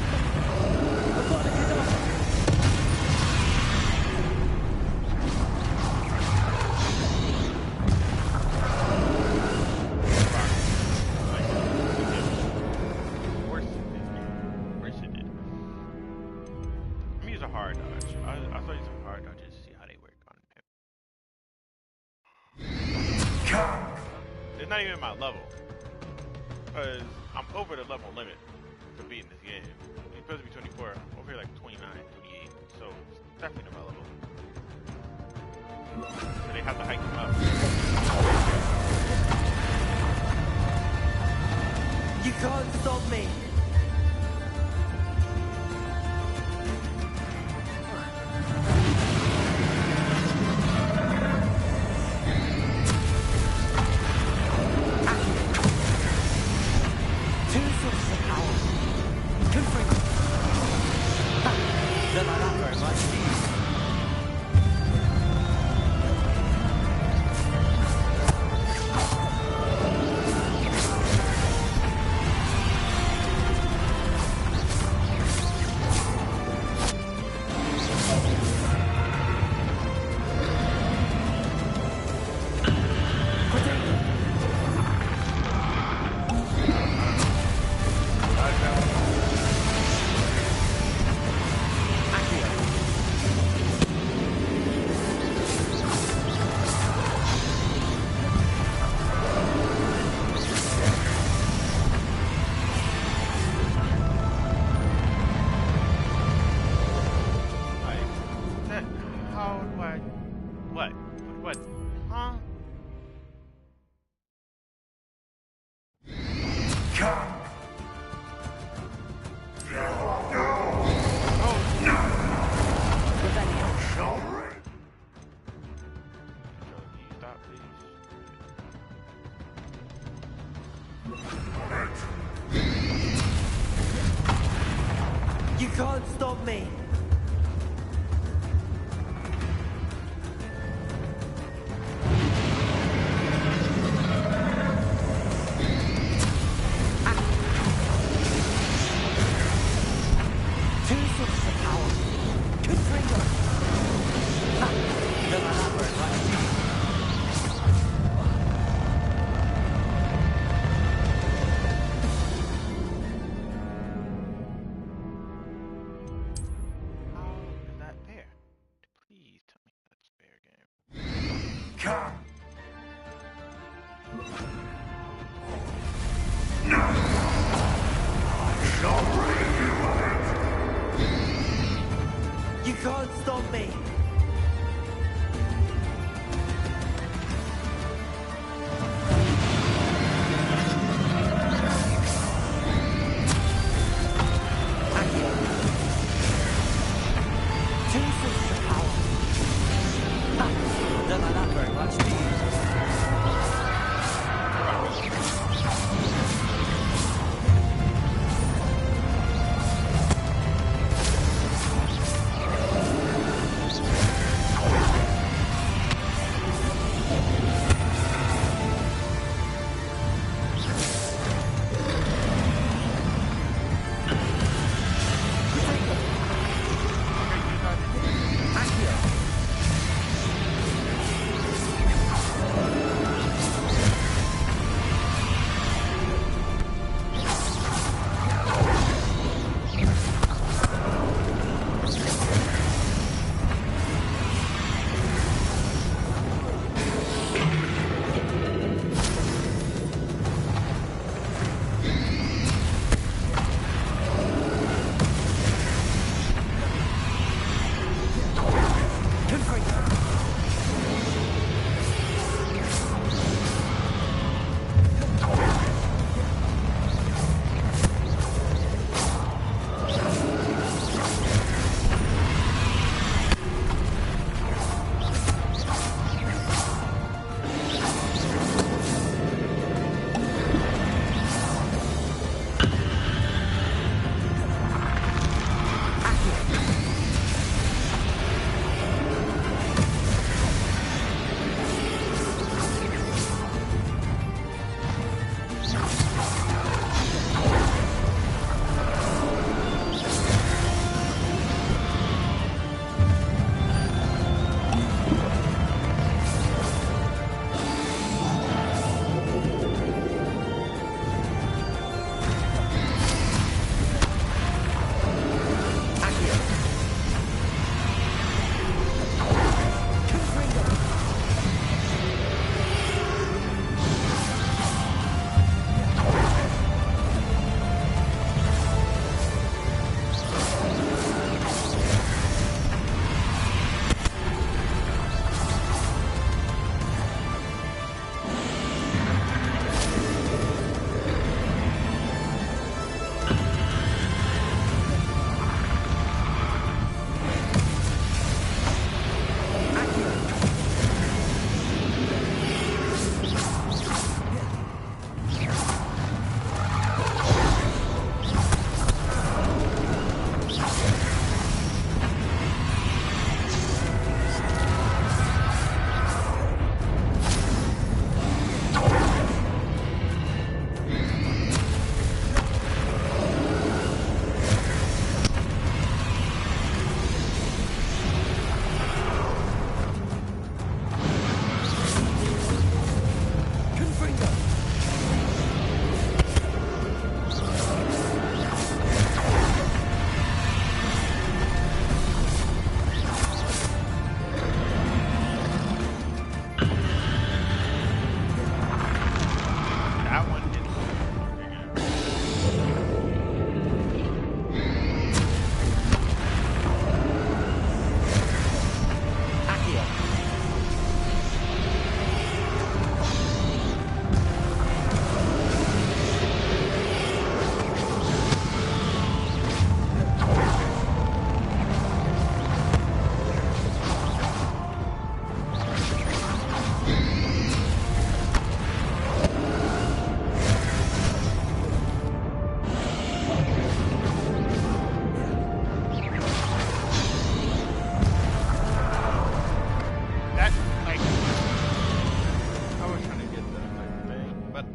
Speaker 1: Worse it did. I'm gonna use a hard dodge. I thought use some hard dodges to see how they work on him. It's not even my level. Because I'm over the level limit for beating this game. It's supposed to be 24. I'm over here like 29, 28. So it's definitely not my level. So they have to hike him up.
Speaker 19: You can't stop me. You can't stop me. You can't stop me.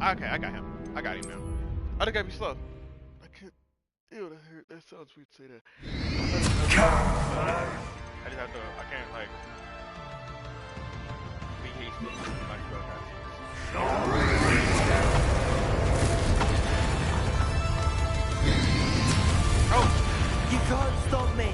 Speaker 1: Okay, I got him. I got him now. I just gotta be slow. I can't. Ew, that sounds weird to say that. I just have to. I can't like be hasty. Like bro,
Speaker 12: Oh! You can't stop me!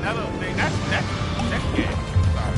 Speaker 1: That little thing, that's gay. Sorry.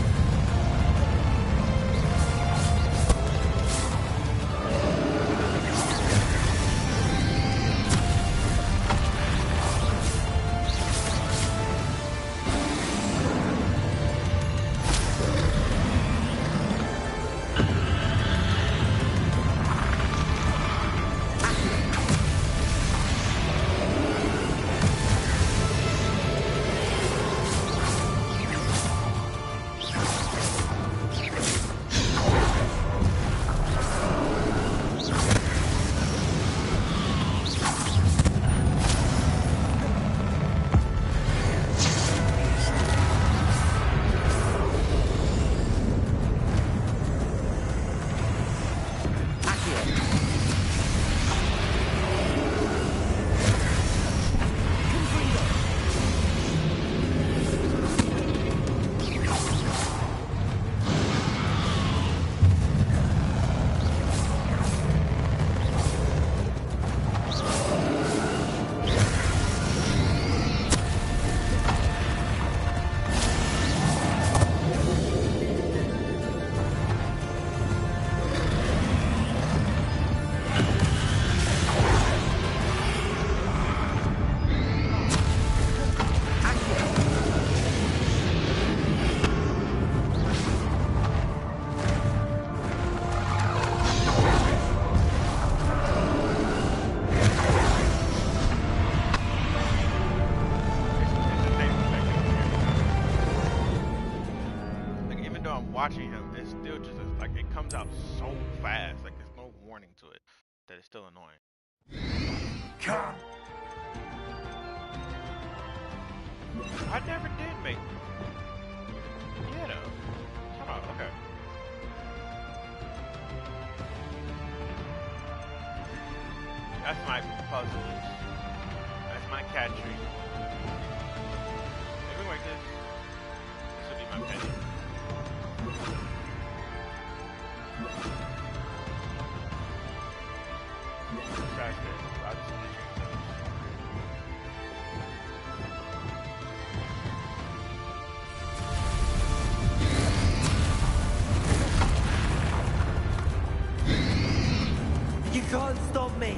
Speaker 1: Watching him, it's still just like it comes out so fast, like there's no warning to it, that it's still annoying.
Speaker 6: Come.
Speaker 1: I never did make. Yeah, though. Hold on, okay. That's my puzzles. That's my cat tree. Maybe like this. This will be my penny.
Speaker 12: You can't stop me!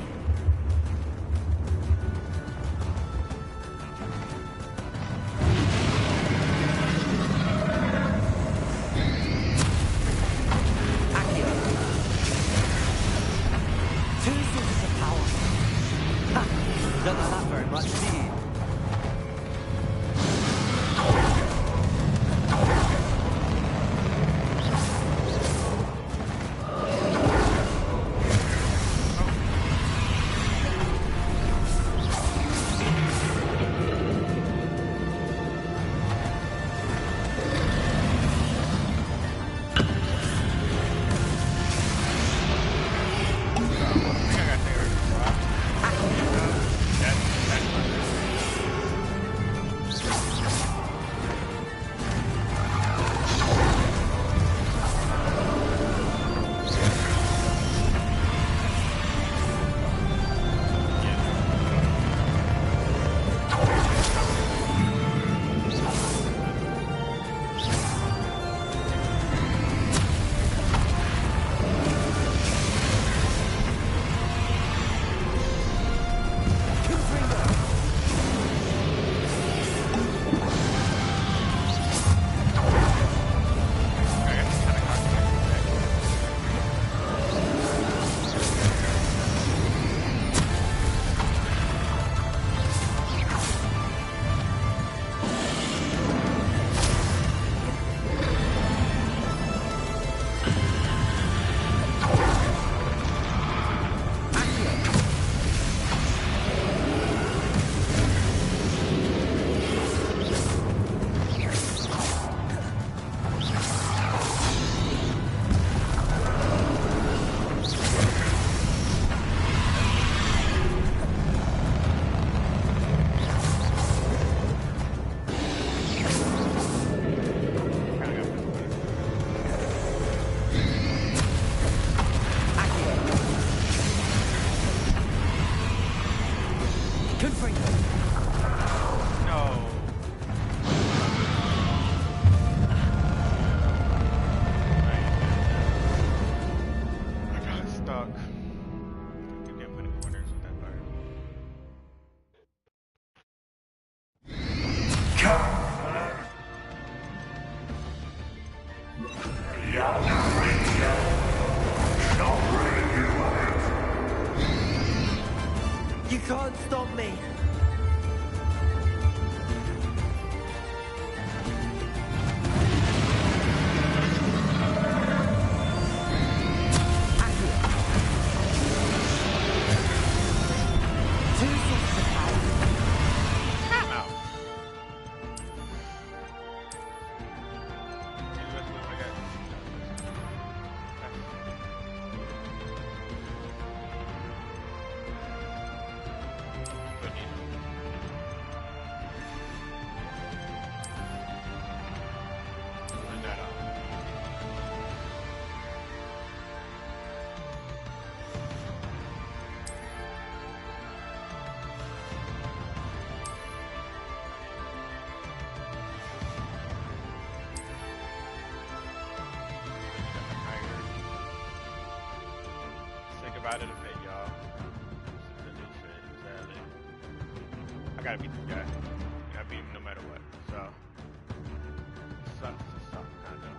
Speaker 19: Good for you.
Speaker 1: No. I got stuck. You can't put in corners with that fire.
Speaker 19: You can't stop me. About it a bit, y'all. This is the new fit, sadly. I gotta beat this guy. I gotta beat him no matter what. So, it sucks to suck, kind of.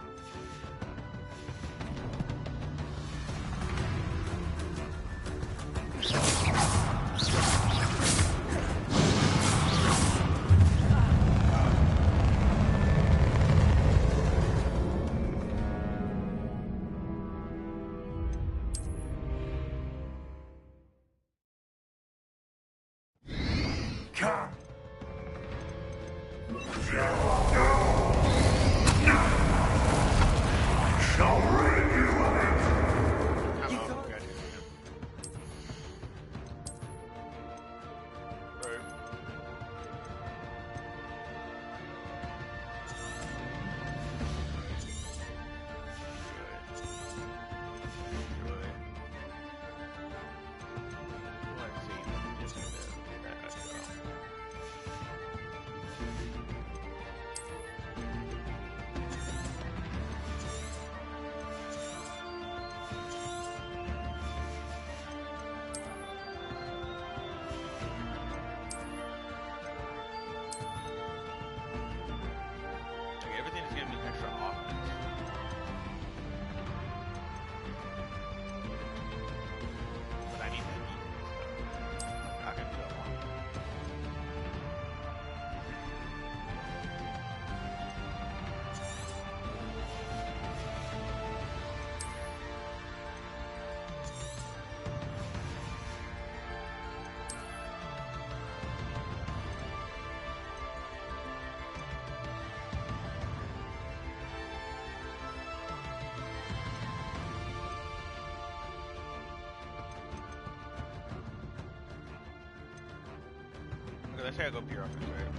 Speaker 19: Let's say I go pure offense, right?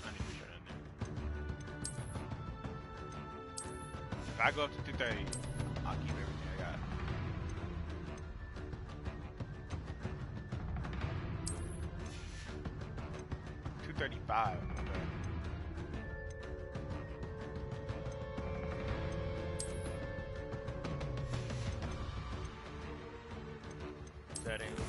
Speaker 19: I need to shut in there. If I go up to 230, I'll keep everything I got. $235. Okay. Settings.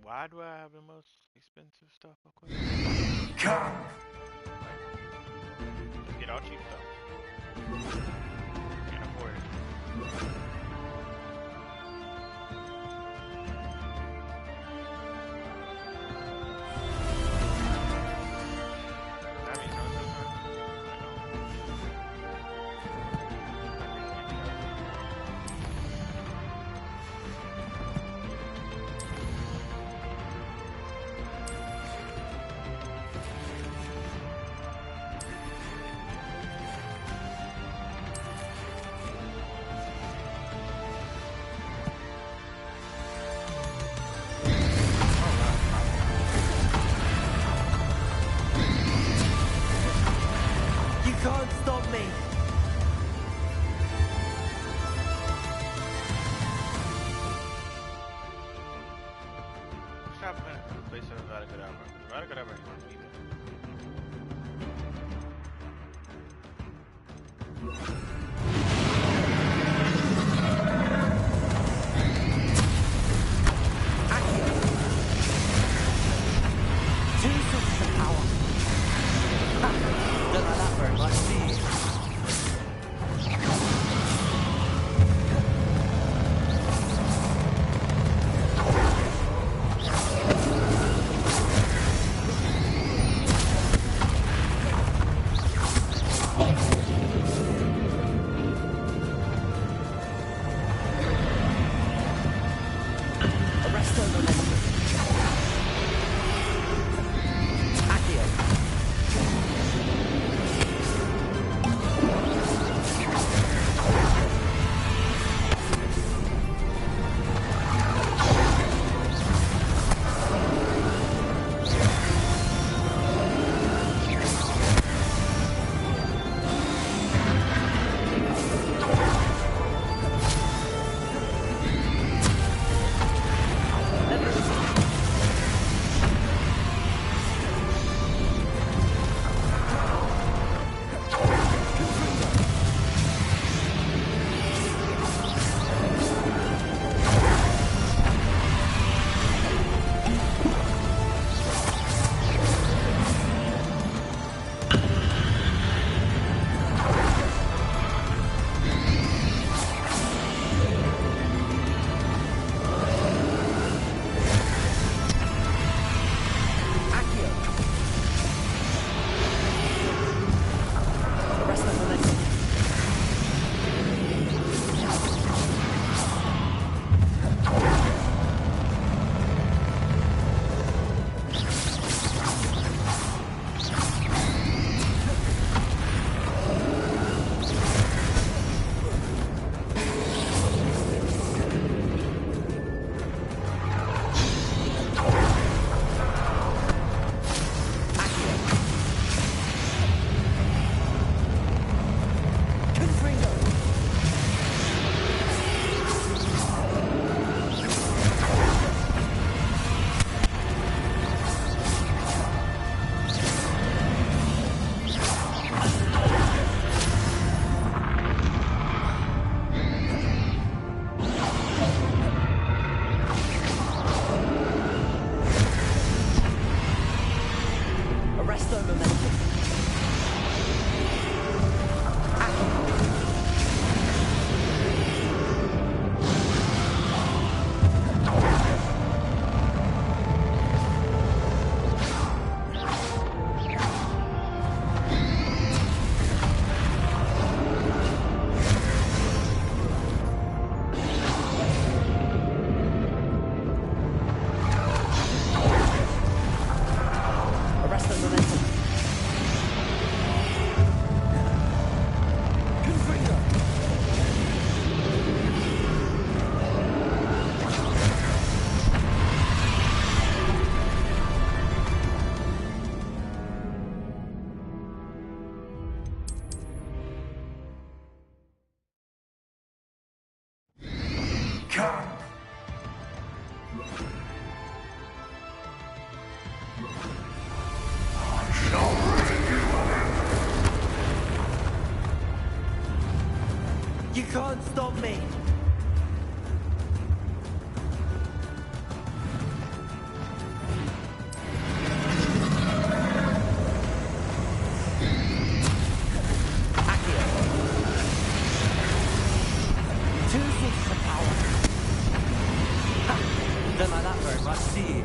Speaker 1: Why do I have the most expensive stuff? Of course. Get all cheap stuff. Can't afford it. That means I'm so sorry.
Speaker 7: You can't stop me!
Speaker 1: Stop that. Place of Vaticanabra. Vaticanabra is not either.
Speaker 7: Two sources of power. Don't like that very much, do you? Arresto momentum. Accio. Arresto momentum. Confringo. Arresto momentum. Arresto momentum. Confringo. You can't stop me!
Speaker 11: Vasi.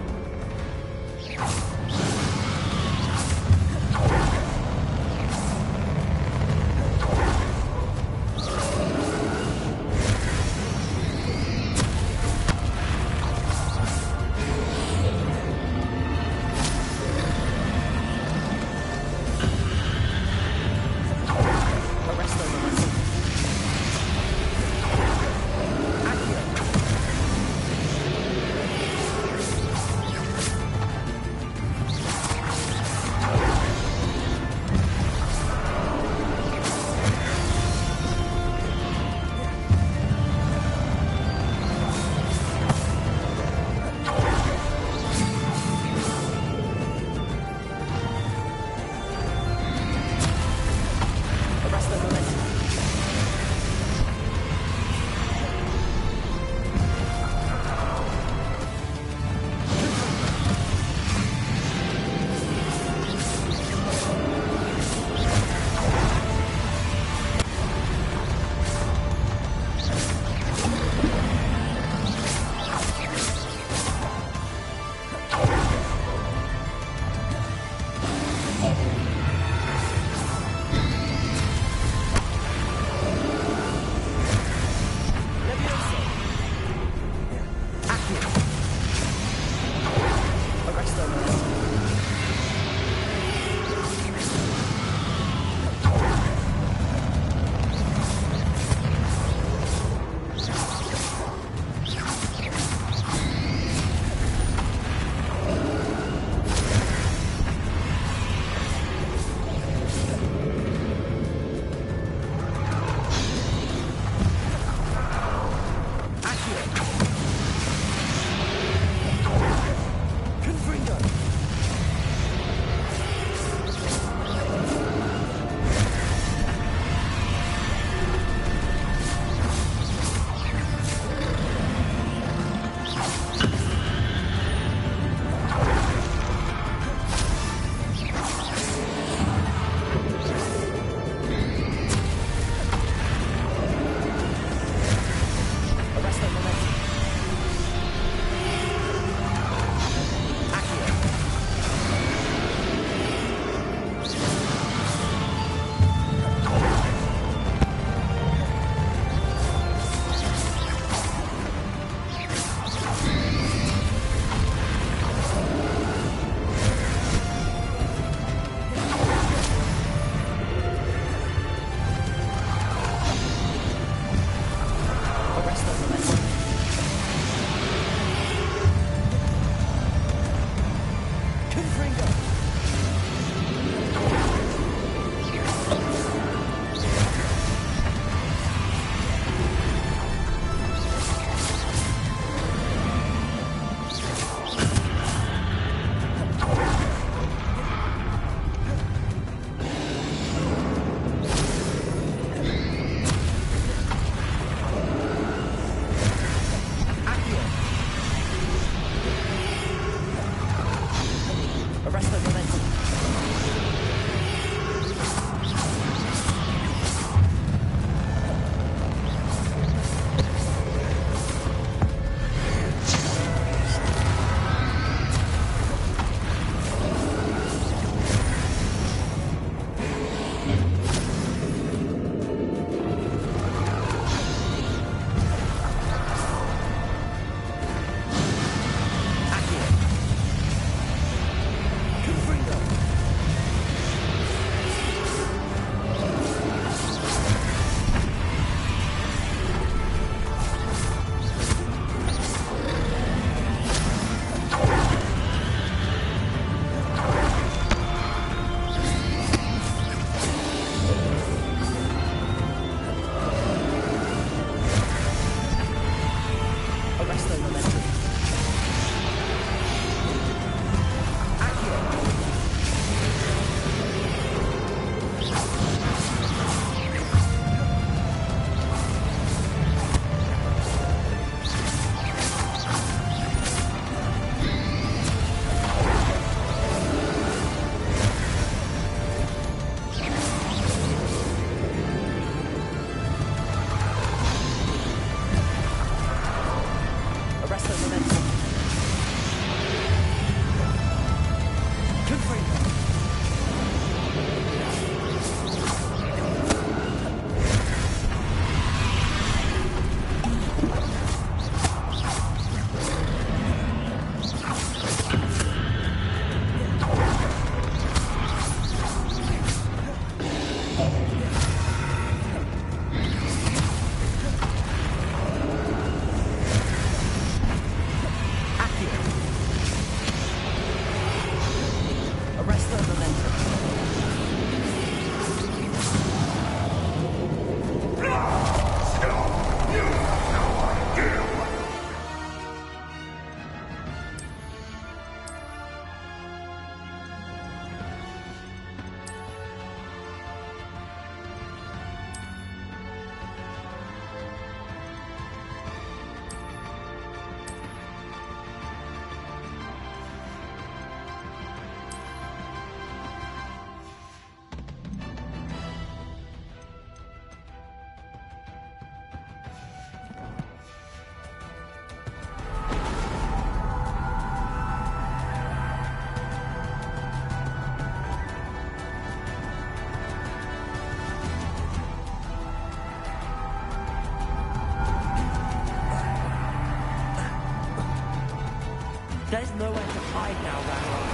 Speaker 19: There's nowhere to hide now, Ranrock.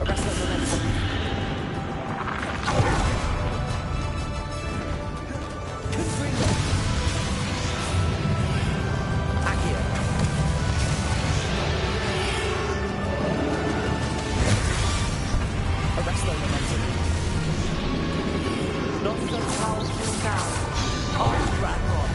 Speaker 19: Arrest the momentum. Confringo. Accio. Arrest the momentum. Not so powerful now. On Ranrock.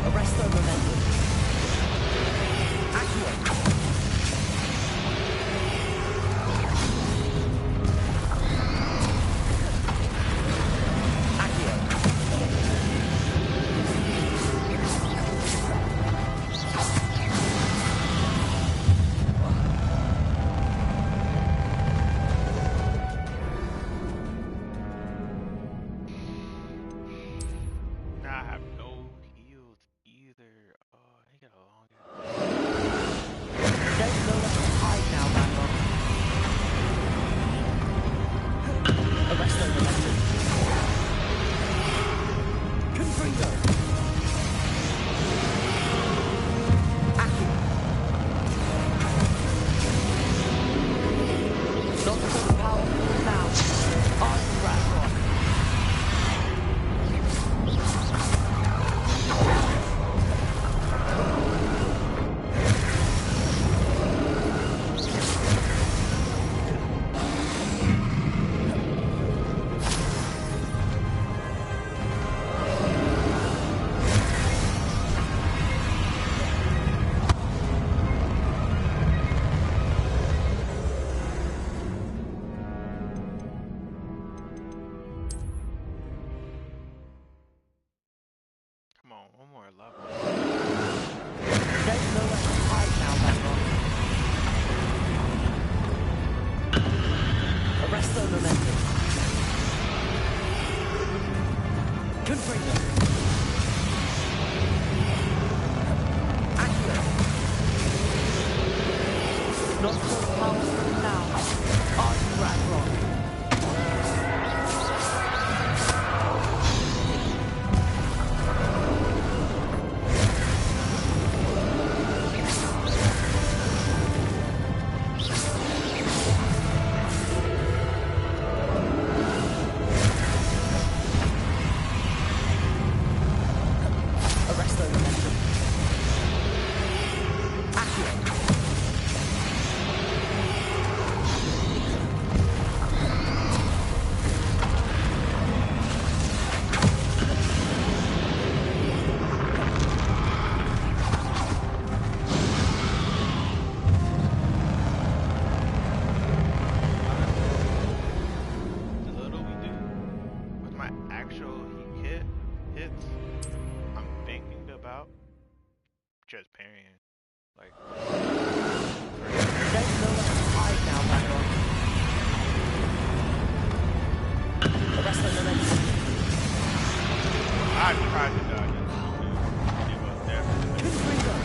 Speaker 19: Arrest the momentum. Accio.
Speaker 1: I have no heals either. Oh, they got a long ass.
Speaker 19: There's nowhere to hide now, Ranrock. Arrest the momentum. Confringo. Accio. Not so powerful now. On Ranrock.
Speaker 1: Come on, one more level.
Speaker 19: There's nowhere to hide now, Ranrock. Arrest the momentum. Confringo. Accio. Not so powerful now. On Ranrock. Arrest the momentum. Accio.
Speaker 1: The little we do with my actual hits, I'm thinking about just parrying. Like,
Speaker 19: There's nowhere to hide now, Ranrock. Arrest the momentum.
Speaker 1: I tried to dodge it. It was never.
Speaker 19: Confringo.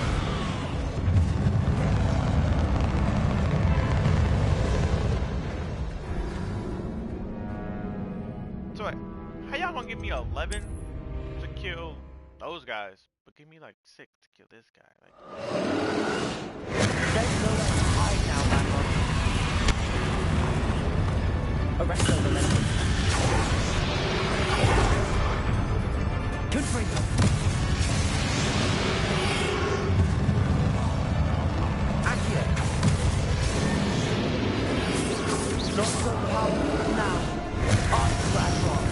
Speaker 1: So wait, how y'all gonna give me 11 to kill those guys, but give me like 6 to kill this guy? Like,
Speaker 19: There's nowhere to hide now, Ranrock. Arrest the momentum. Confringo. Accio. Not so powerful now. On Ranrock.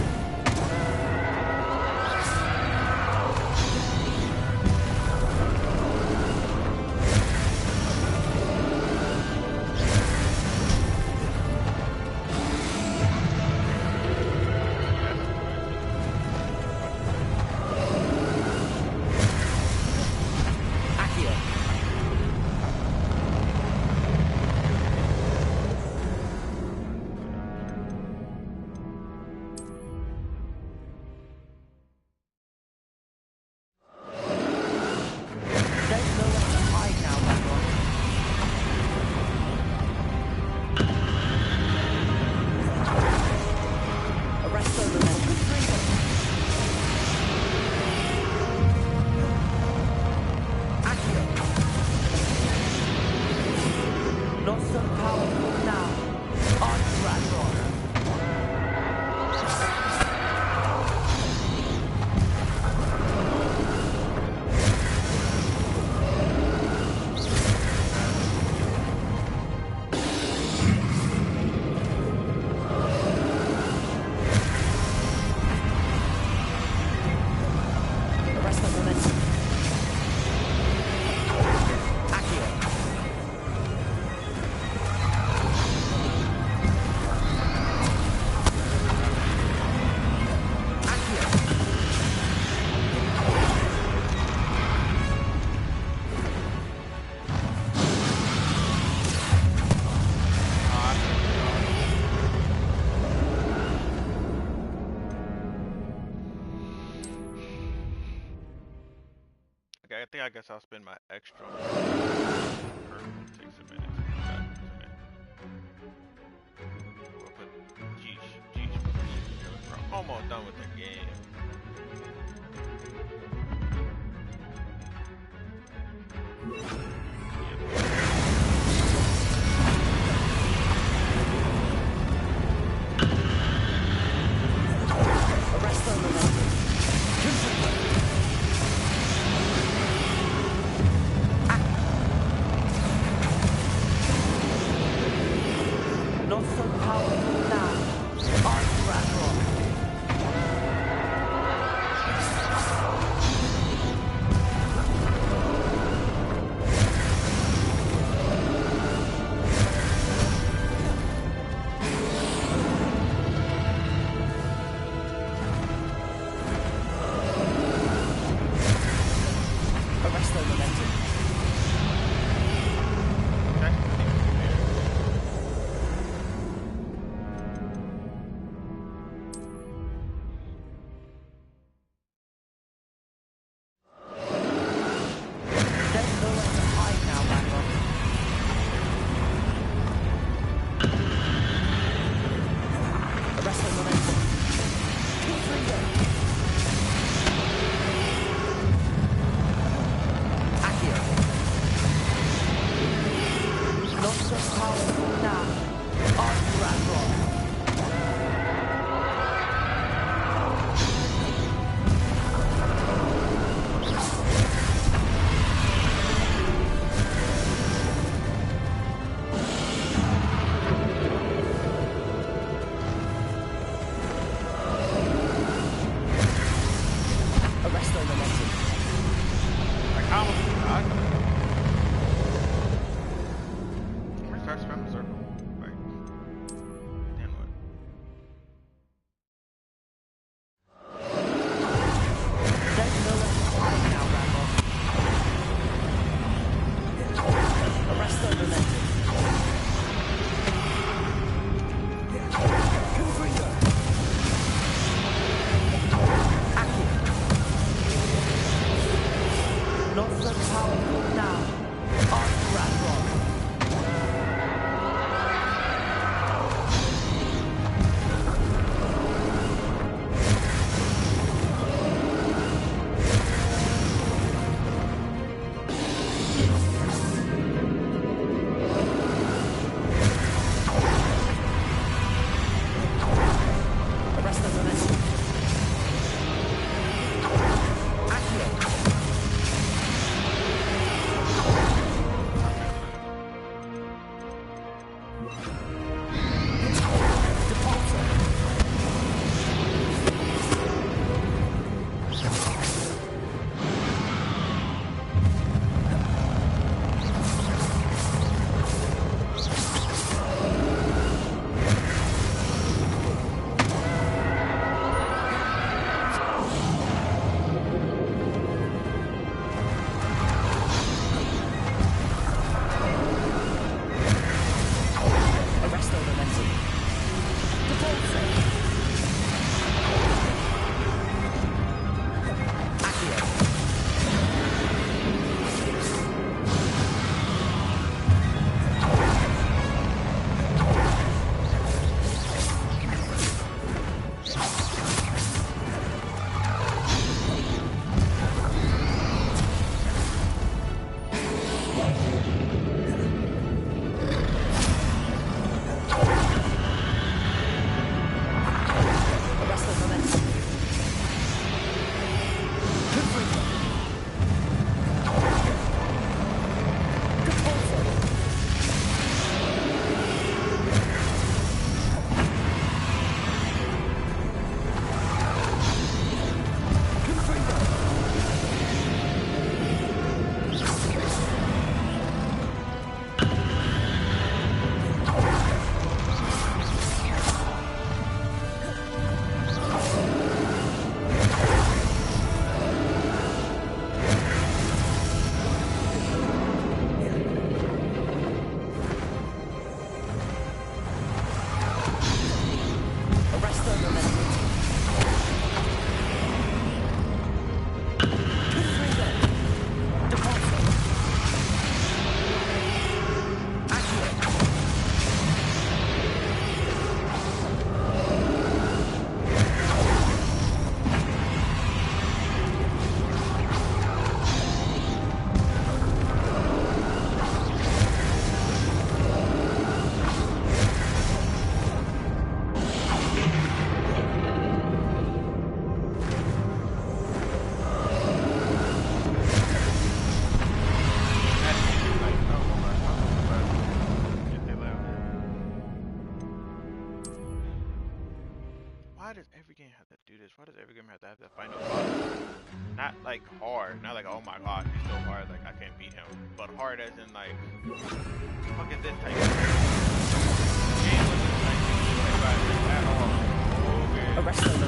Speaker 1: think I guess I'll spend my extra. Takes a minute. We'll put Geesh. We're almost done with the game.
Speaker 12: Not so powerful now.
Speaker 1: Why does every game have to do this? Why does every game have to have that final boss? Not like hard, not like oh my god, he's so hard, like I can't beat him. But hard as in like, fuck is this type of game wasn't like at all.
Speaker 19: Arrest them.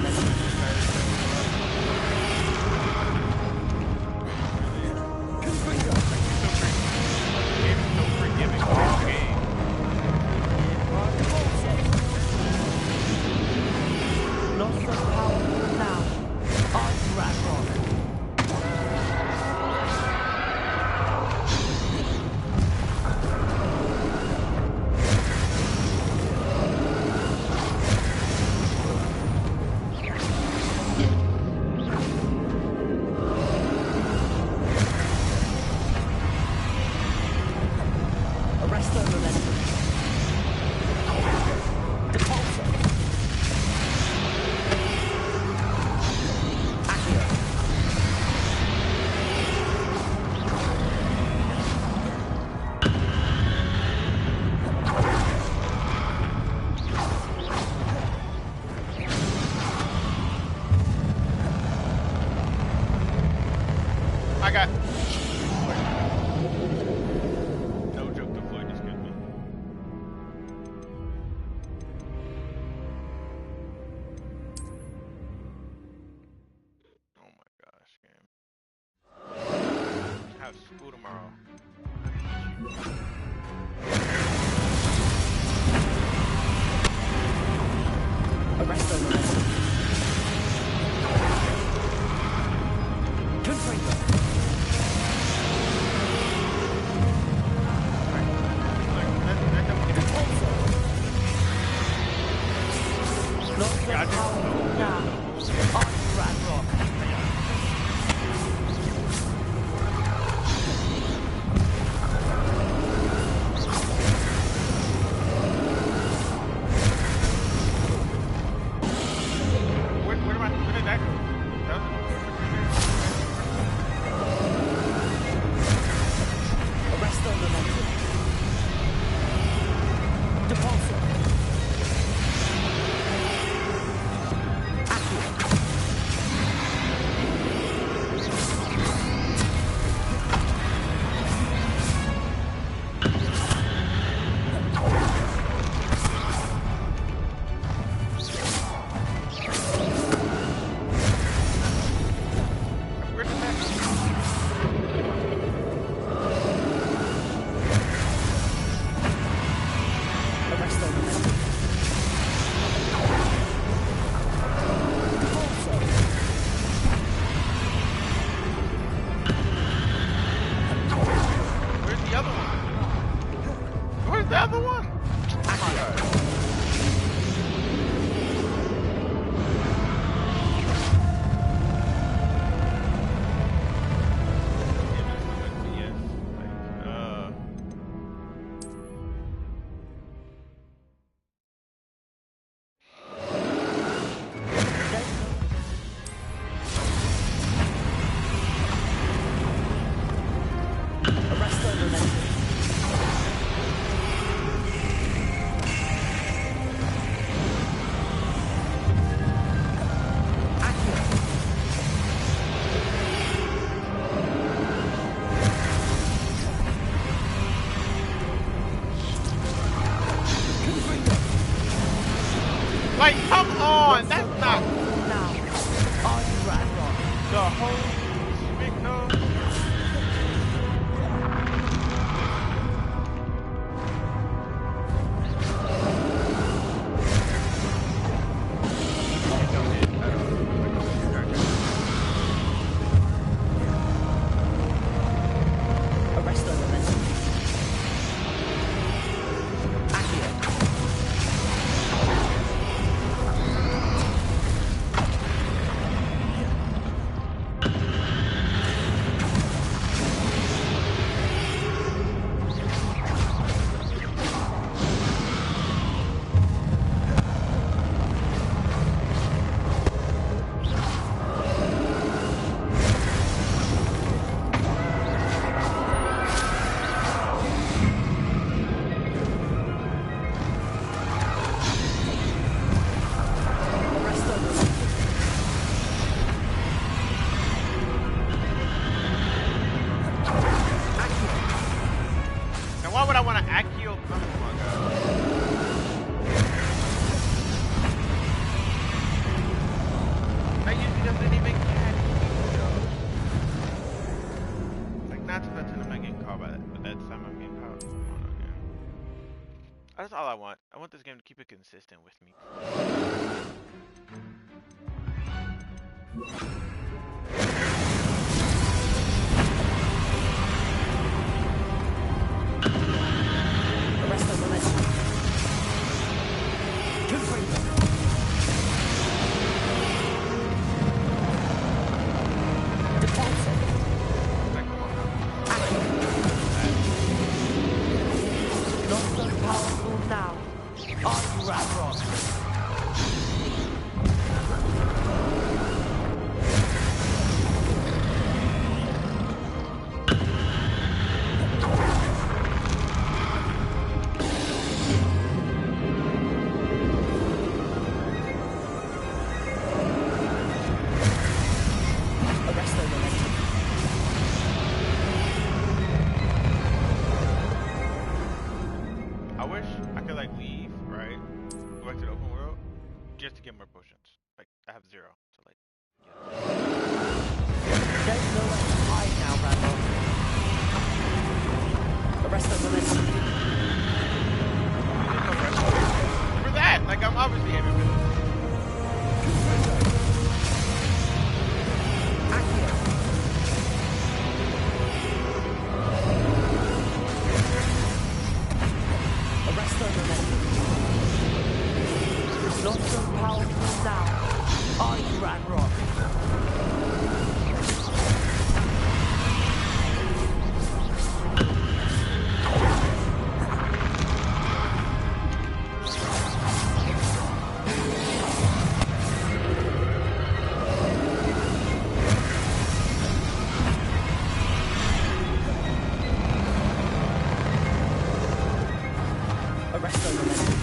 Speaker 1: I got. No joke, the Floyd just killed me. Oh my gosh, game. I have school tomorrow.
Speaker 19: Arrest them.
Speaker 1: Like, come on! That's not... The whole big nose. That's all I want. I want this game to keep it consistent with me.
Speaker 19: Arrest the momentum. Good for you. Defensive. Not so powerful now. Are you, Ranrock?
Speaker 1: I wish I could like leave, right? Go back to the open world just to get more potions. Like I have 0, so like.
Speaker 19: There's nowhere to hide now, Ranrock. Arrest the momentum.
Speaker 1: For that, like I'm obviously aiming for this.
Speaker 19: Arrest the momentum. Not so powerful now. Are you, Ranrock? Arrest the momentum.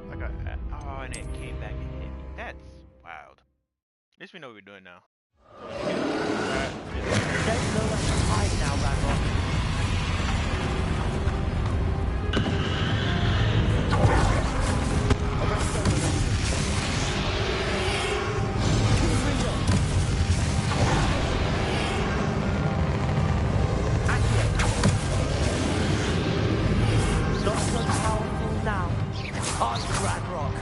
Speaker 1: Like a, oh, and it came back and hit me. That's wild. At least we know what we're doing now.
Speaker 19: There's nowhere to hide now, Ranrock. Arrest the momentum. Not so powerful now. On Ranrock.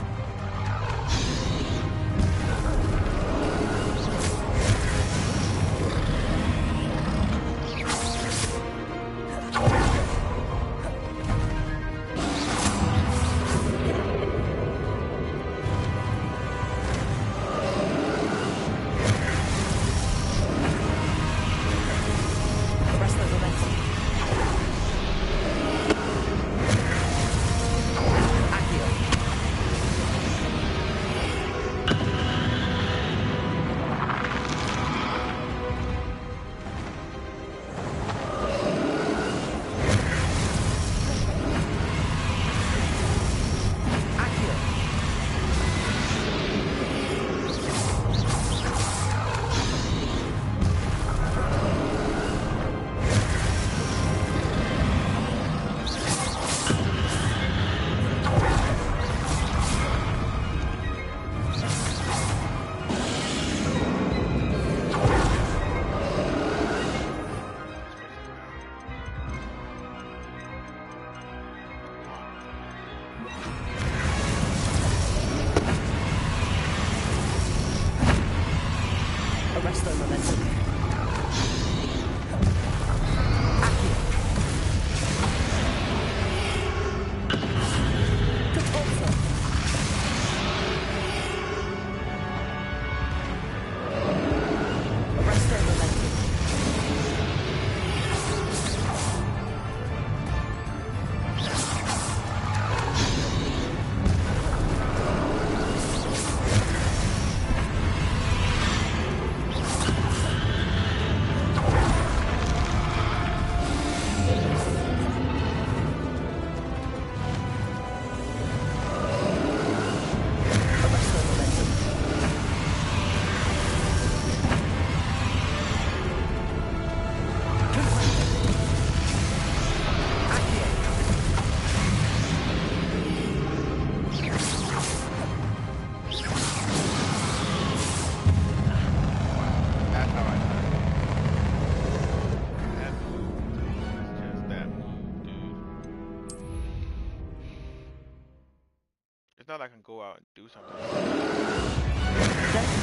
Speaker 1: not like I can go out and do something.
Speaker 19: There's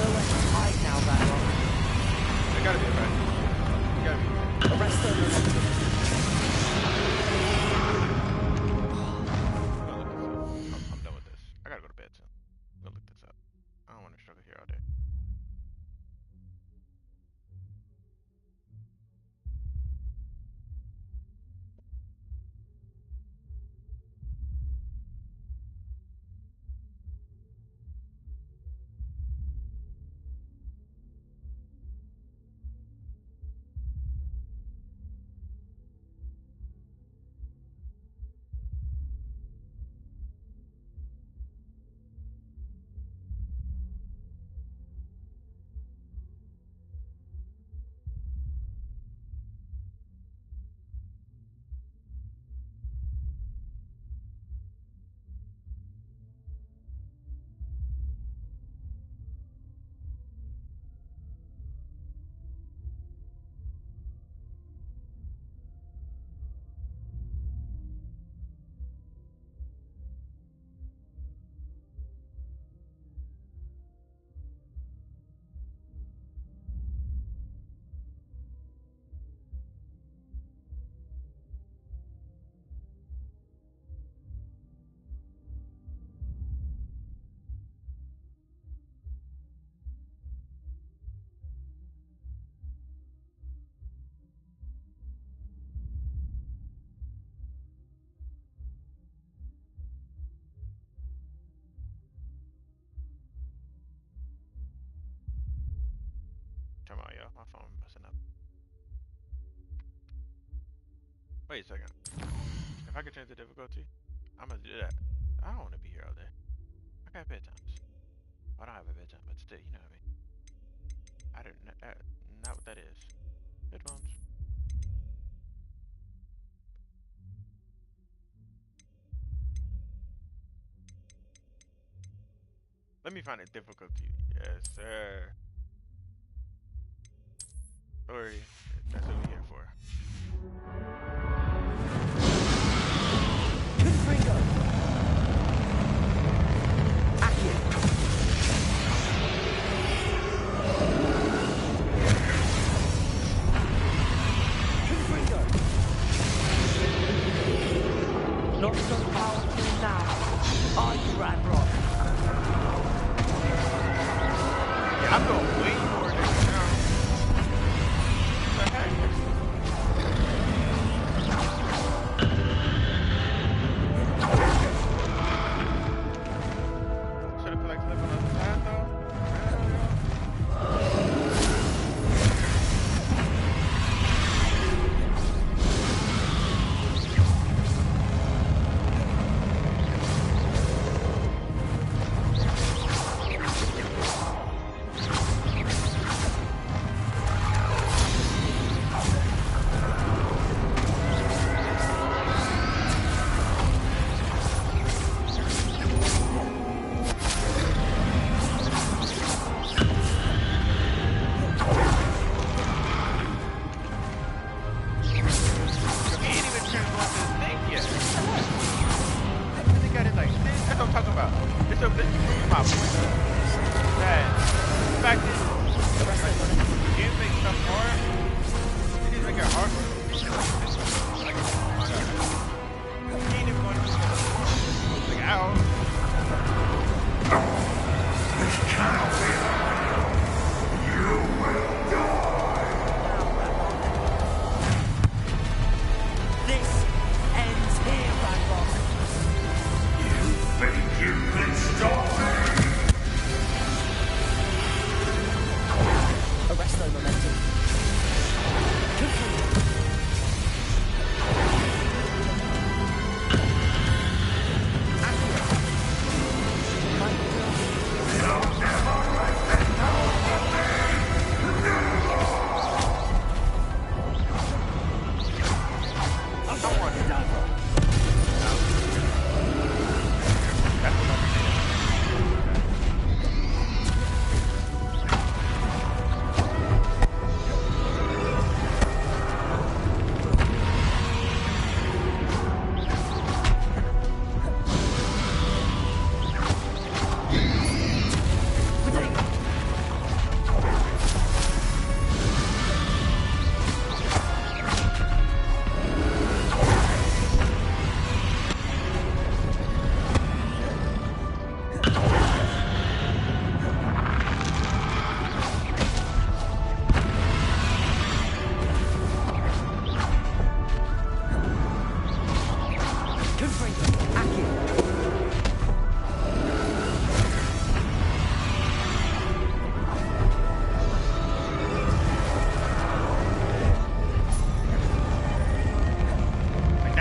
Speaker 19: nowhere to hide now, Ranrock.
Speaker 1: There gotta be a right. You gotta be.
Speaker 19: Arrest them.
Speaker 1: I'm done with this. I gotta go to bed soon. I'm gonna look this up. I don't want to struggle here all day. Come on, yo. My phone messing up. Wait a second. If I could change the difficulty, I'm gonna do that. I don't want to be here all day. I got bedtimes. I don't have a bedtime, but still, you know what I mean. I don't know. Not what that is. Headphones. Let me find a difficulty. Yes, sir. Or that's what we're here for.
Speaker 19: Confringo! Accio! Confringo! Not so powerful now. Are you, Ranrock?
Speaker 1: Yeah, I'm going way more than now. What the heck? Should I feel like flipping on the side though?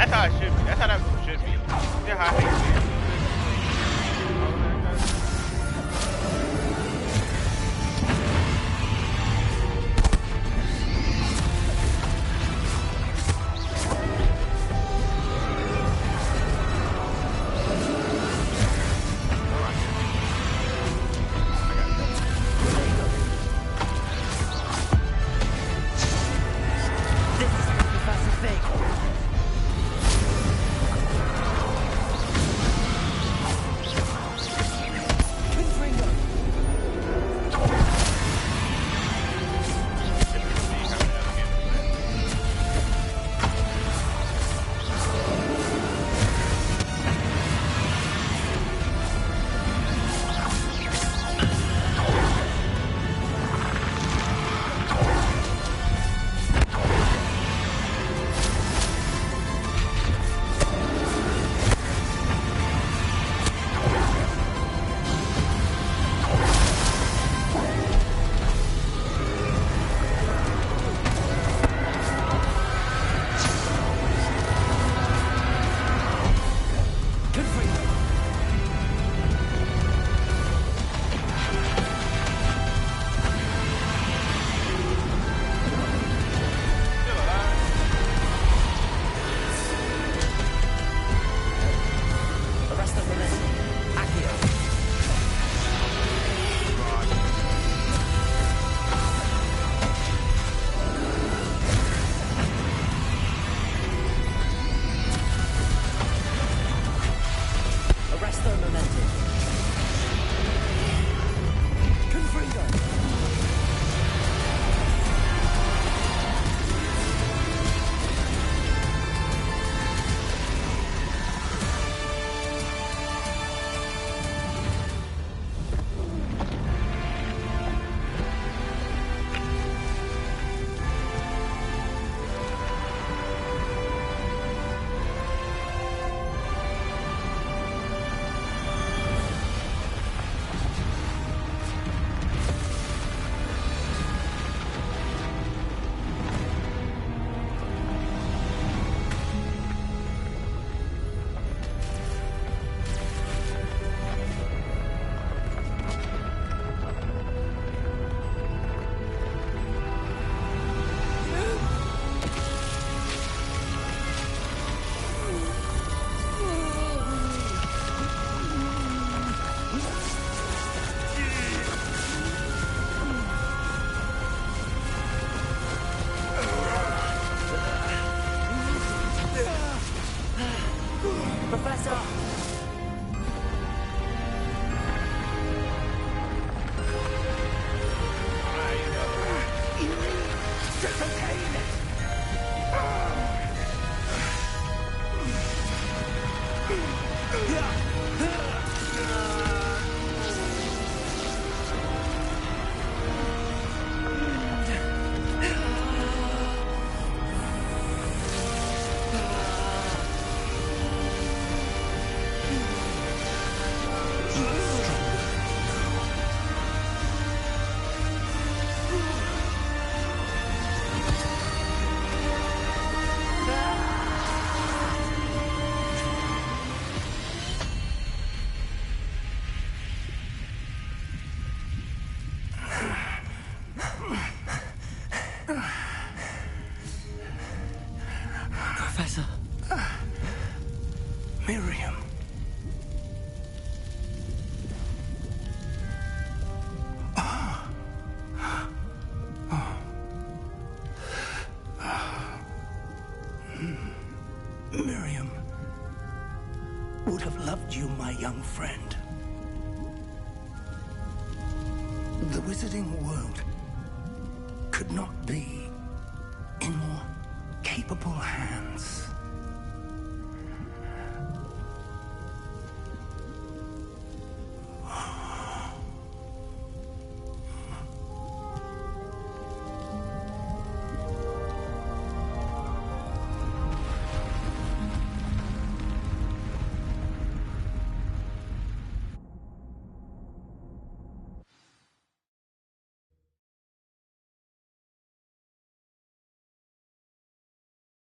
Speaker 1: That's how it should be. That's how that should be. You know how I hate it.
Speaker 12: Professor.
Speaker 11: Miriam. Miriam would have loved you, my young friend. The wizarding world could not be in more capable hands.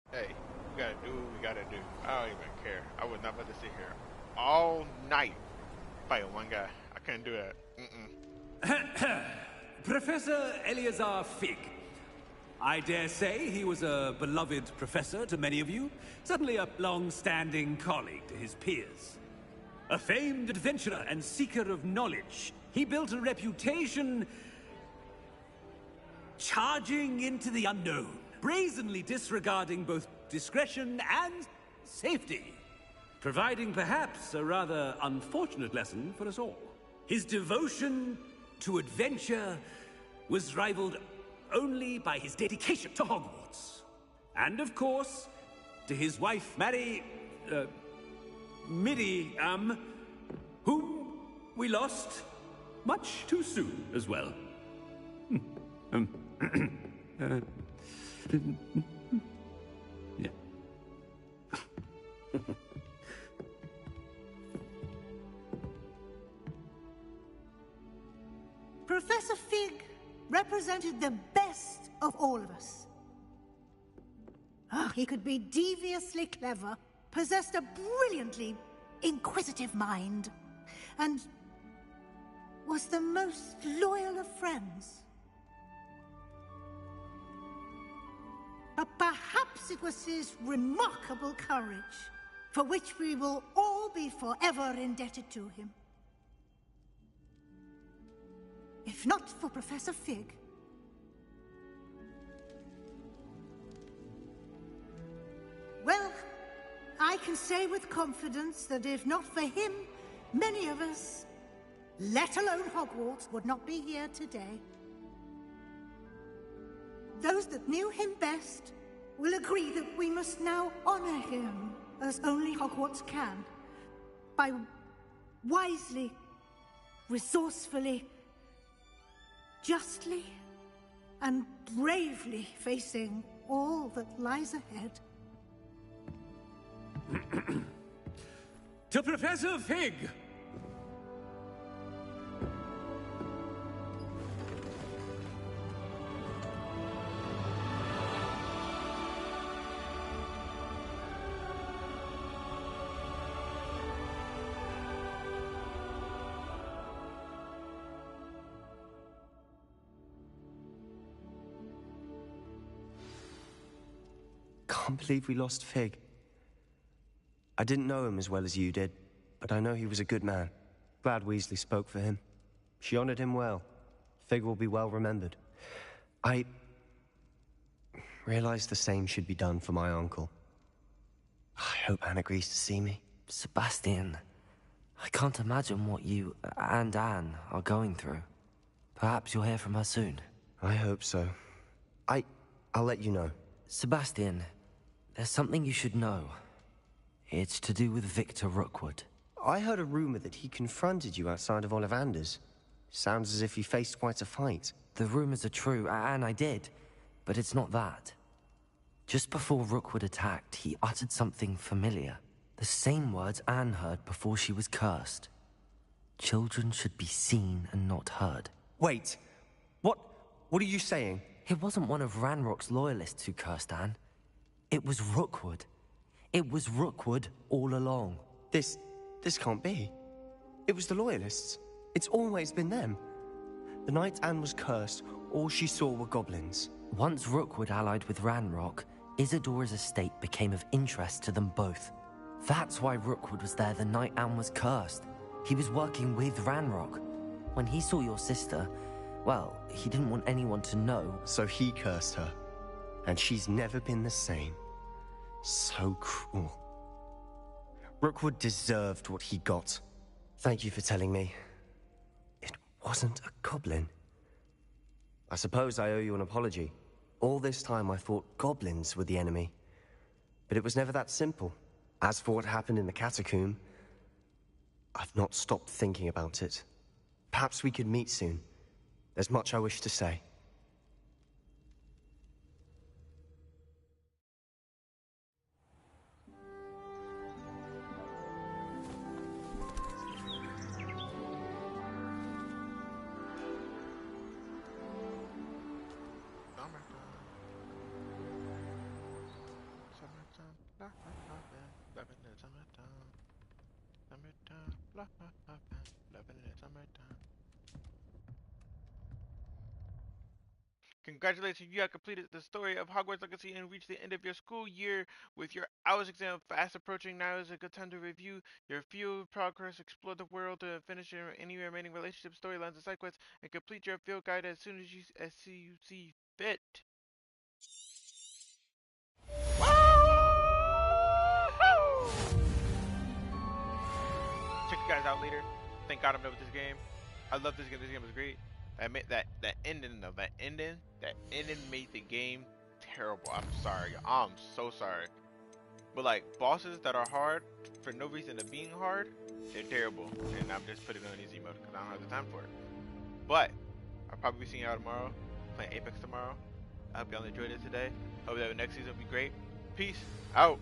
Speaker 1: Hey, We gotta do what we gotta do. I don't even care. I was not about to sit here all night fighting one guy. I couldn't do that.
Speaker 14: Professor Eleazar Fig. I dare say he was a beloved professor to many of you, certainly a long-standing colleague to his peers. A famed adventurer and seeker of knowledge, he built a reputation charging into the unknown, brazenly disregarding both discretion and safety, providing perhaps a rather unfortunate lesson for us all. His devotion to adventure was rivaled only by his dedication to Hogwarts. And of course, to his wife, Miriam, whom we lost much too soon as well. Yeah.
Speaker 21: Professor Fig represented the best of all of us. He could be deviously clever, possessed a brilliantly inquisitive mind, and was the most loyal of friends. But perhaps it was his remarkable courage, for which we will all be forever indebted to him. If not for Professor Fig, well, I can say with confidence that if not for him, many of us, let alone Hogwarts, would not be here today. Those that knew him best will agree that we must now honor him as only Hogwarts can, by wisely, resourcefully, justly, and bravely facing all that lies ahead.
Speaker 14: To Professor Fig!
Speaker 7: Can't believe we lost Fig. I didn't know him as well as you did, but I know he was a good man. Glad Weasley spoke for him. She honored him well. Fig will be well remembered. I realized the same should be done for my uncle. I hope Anne agrees to see me.
Speaker 2: Sebastian, I can't imagine what you and Anne are going through. Perhaps you'll hear from her soon.
Speaker 7: I hope so. I'll let you know.
Speaker 2: Sebastian, there's something you should know. It's to do with Victor Rookwood.
Speaker 7: I heard a rumor that he confronted you outside of Ollivander's. Sounds as if he faced quite a fight.
Speaker 2: The rumors are true, and I did. But it's not that. Just before Rookwood attacked, he uttered something familiar. The same words Anne heard before she was cursed. Children should be seen and not heard.
Speaker 7: Wait. What are you saying?
Speaker 2: It wasn't one of Ranrock's loyalists who cursed Anne. It was Rookwood. It was Rookwood all along.
Speaker 7: This can't be. It was the Loyalists. It's always been them. The night Anne was cursed, all she saw were goblins.
Speaker 2: Once Rookwood allied with Ranrock, Isadora's estate became of interest to them both. That's why Rookwood was there the night Anne was cursed. He was working with Ranrock. When he saw your sister, well, he didn't want anyone to know.
Speaker 7: So he cursed her. And she's never been the same. So cruel. Rookwood deserved what he got. Thank you for telling me. It wasn't a goblin. I suppose I owe you an apology. All this time I thought goblins were the enemy. But it was never that simple. As for what happened in the catacomb, I've not stopped thinking about it. Perhaps we could meet soon. There's much I wish to say.
Speaker 1: Summertime. summertime, loving in the summertime. Congratulations, you have completed the story of Hogwarts Legacy and reached the end of your school year with your hours exam fast approaching. Now is a good time to review your field progress, explore the world to finish any remaining relationship storylines and side quests, and complete your field guide as soon as you see fit. Check you guys out later. Thank God I'm done with this game. I love this game. This game was great. That ending though. That ending made the game terrible. I'm sorry. I'm so sorry. But like bosses that are hard for no reason of being hard, they're terrible. And I'm just putting it on easy mode because I don't have the time for it. But I'll probably be seeing y'all tomorrow. Playing Apex tomorrow. I hope y'all enjoyed it today. Hope that the next season will be great. Peace out.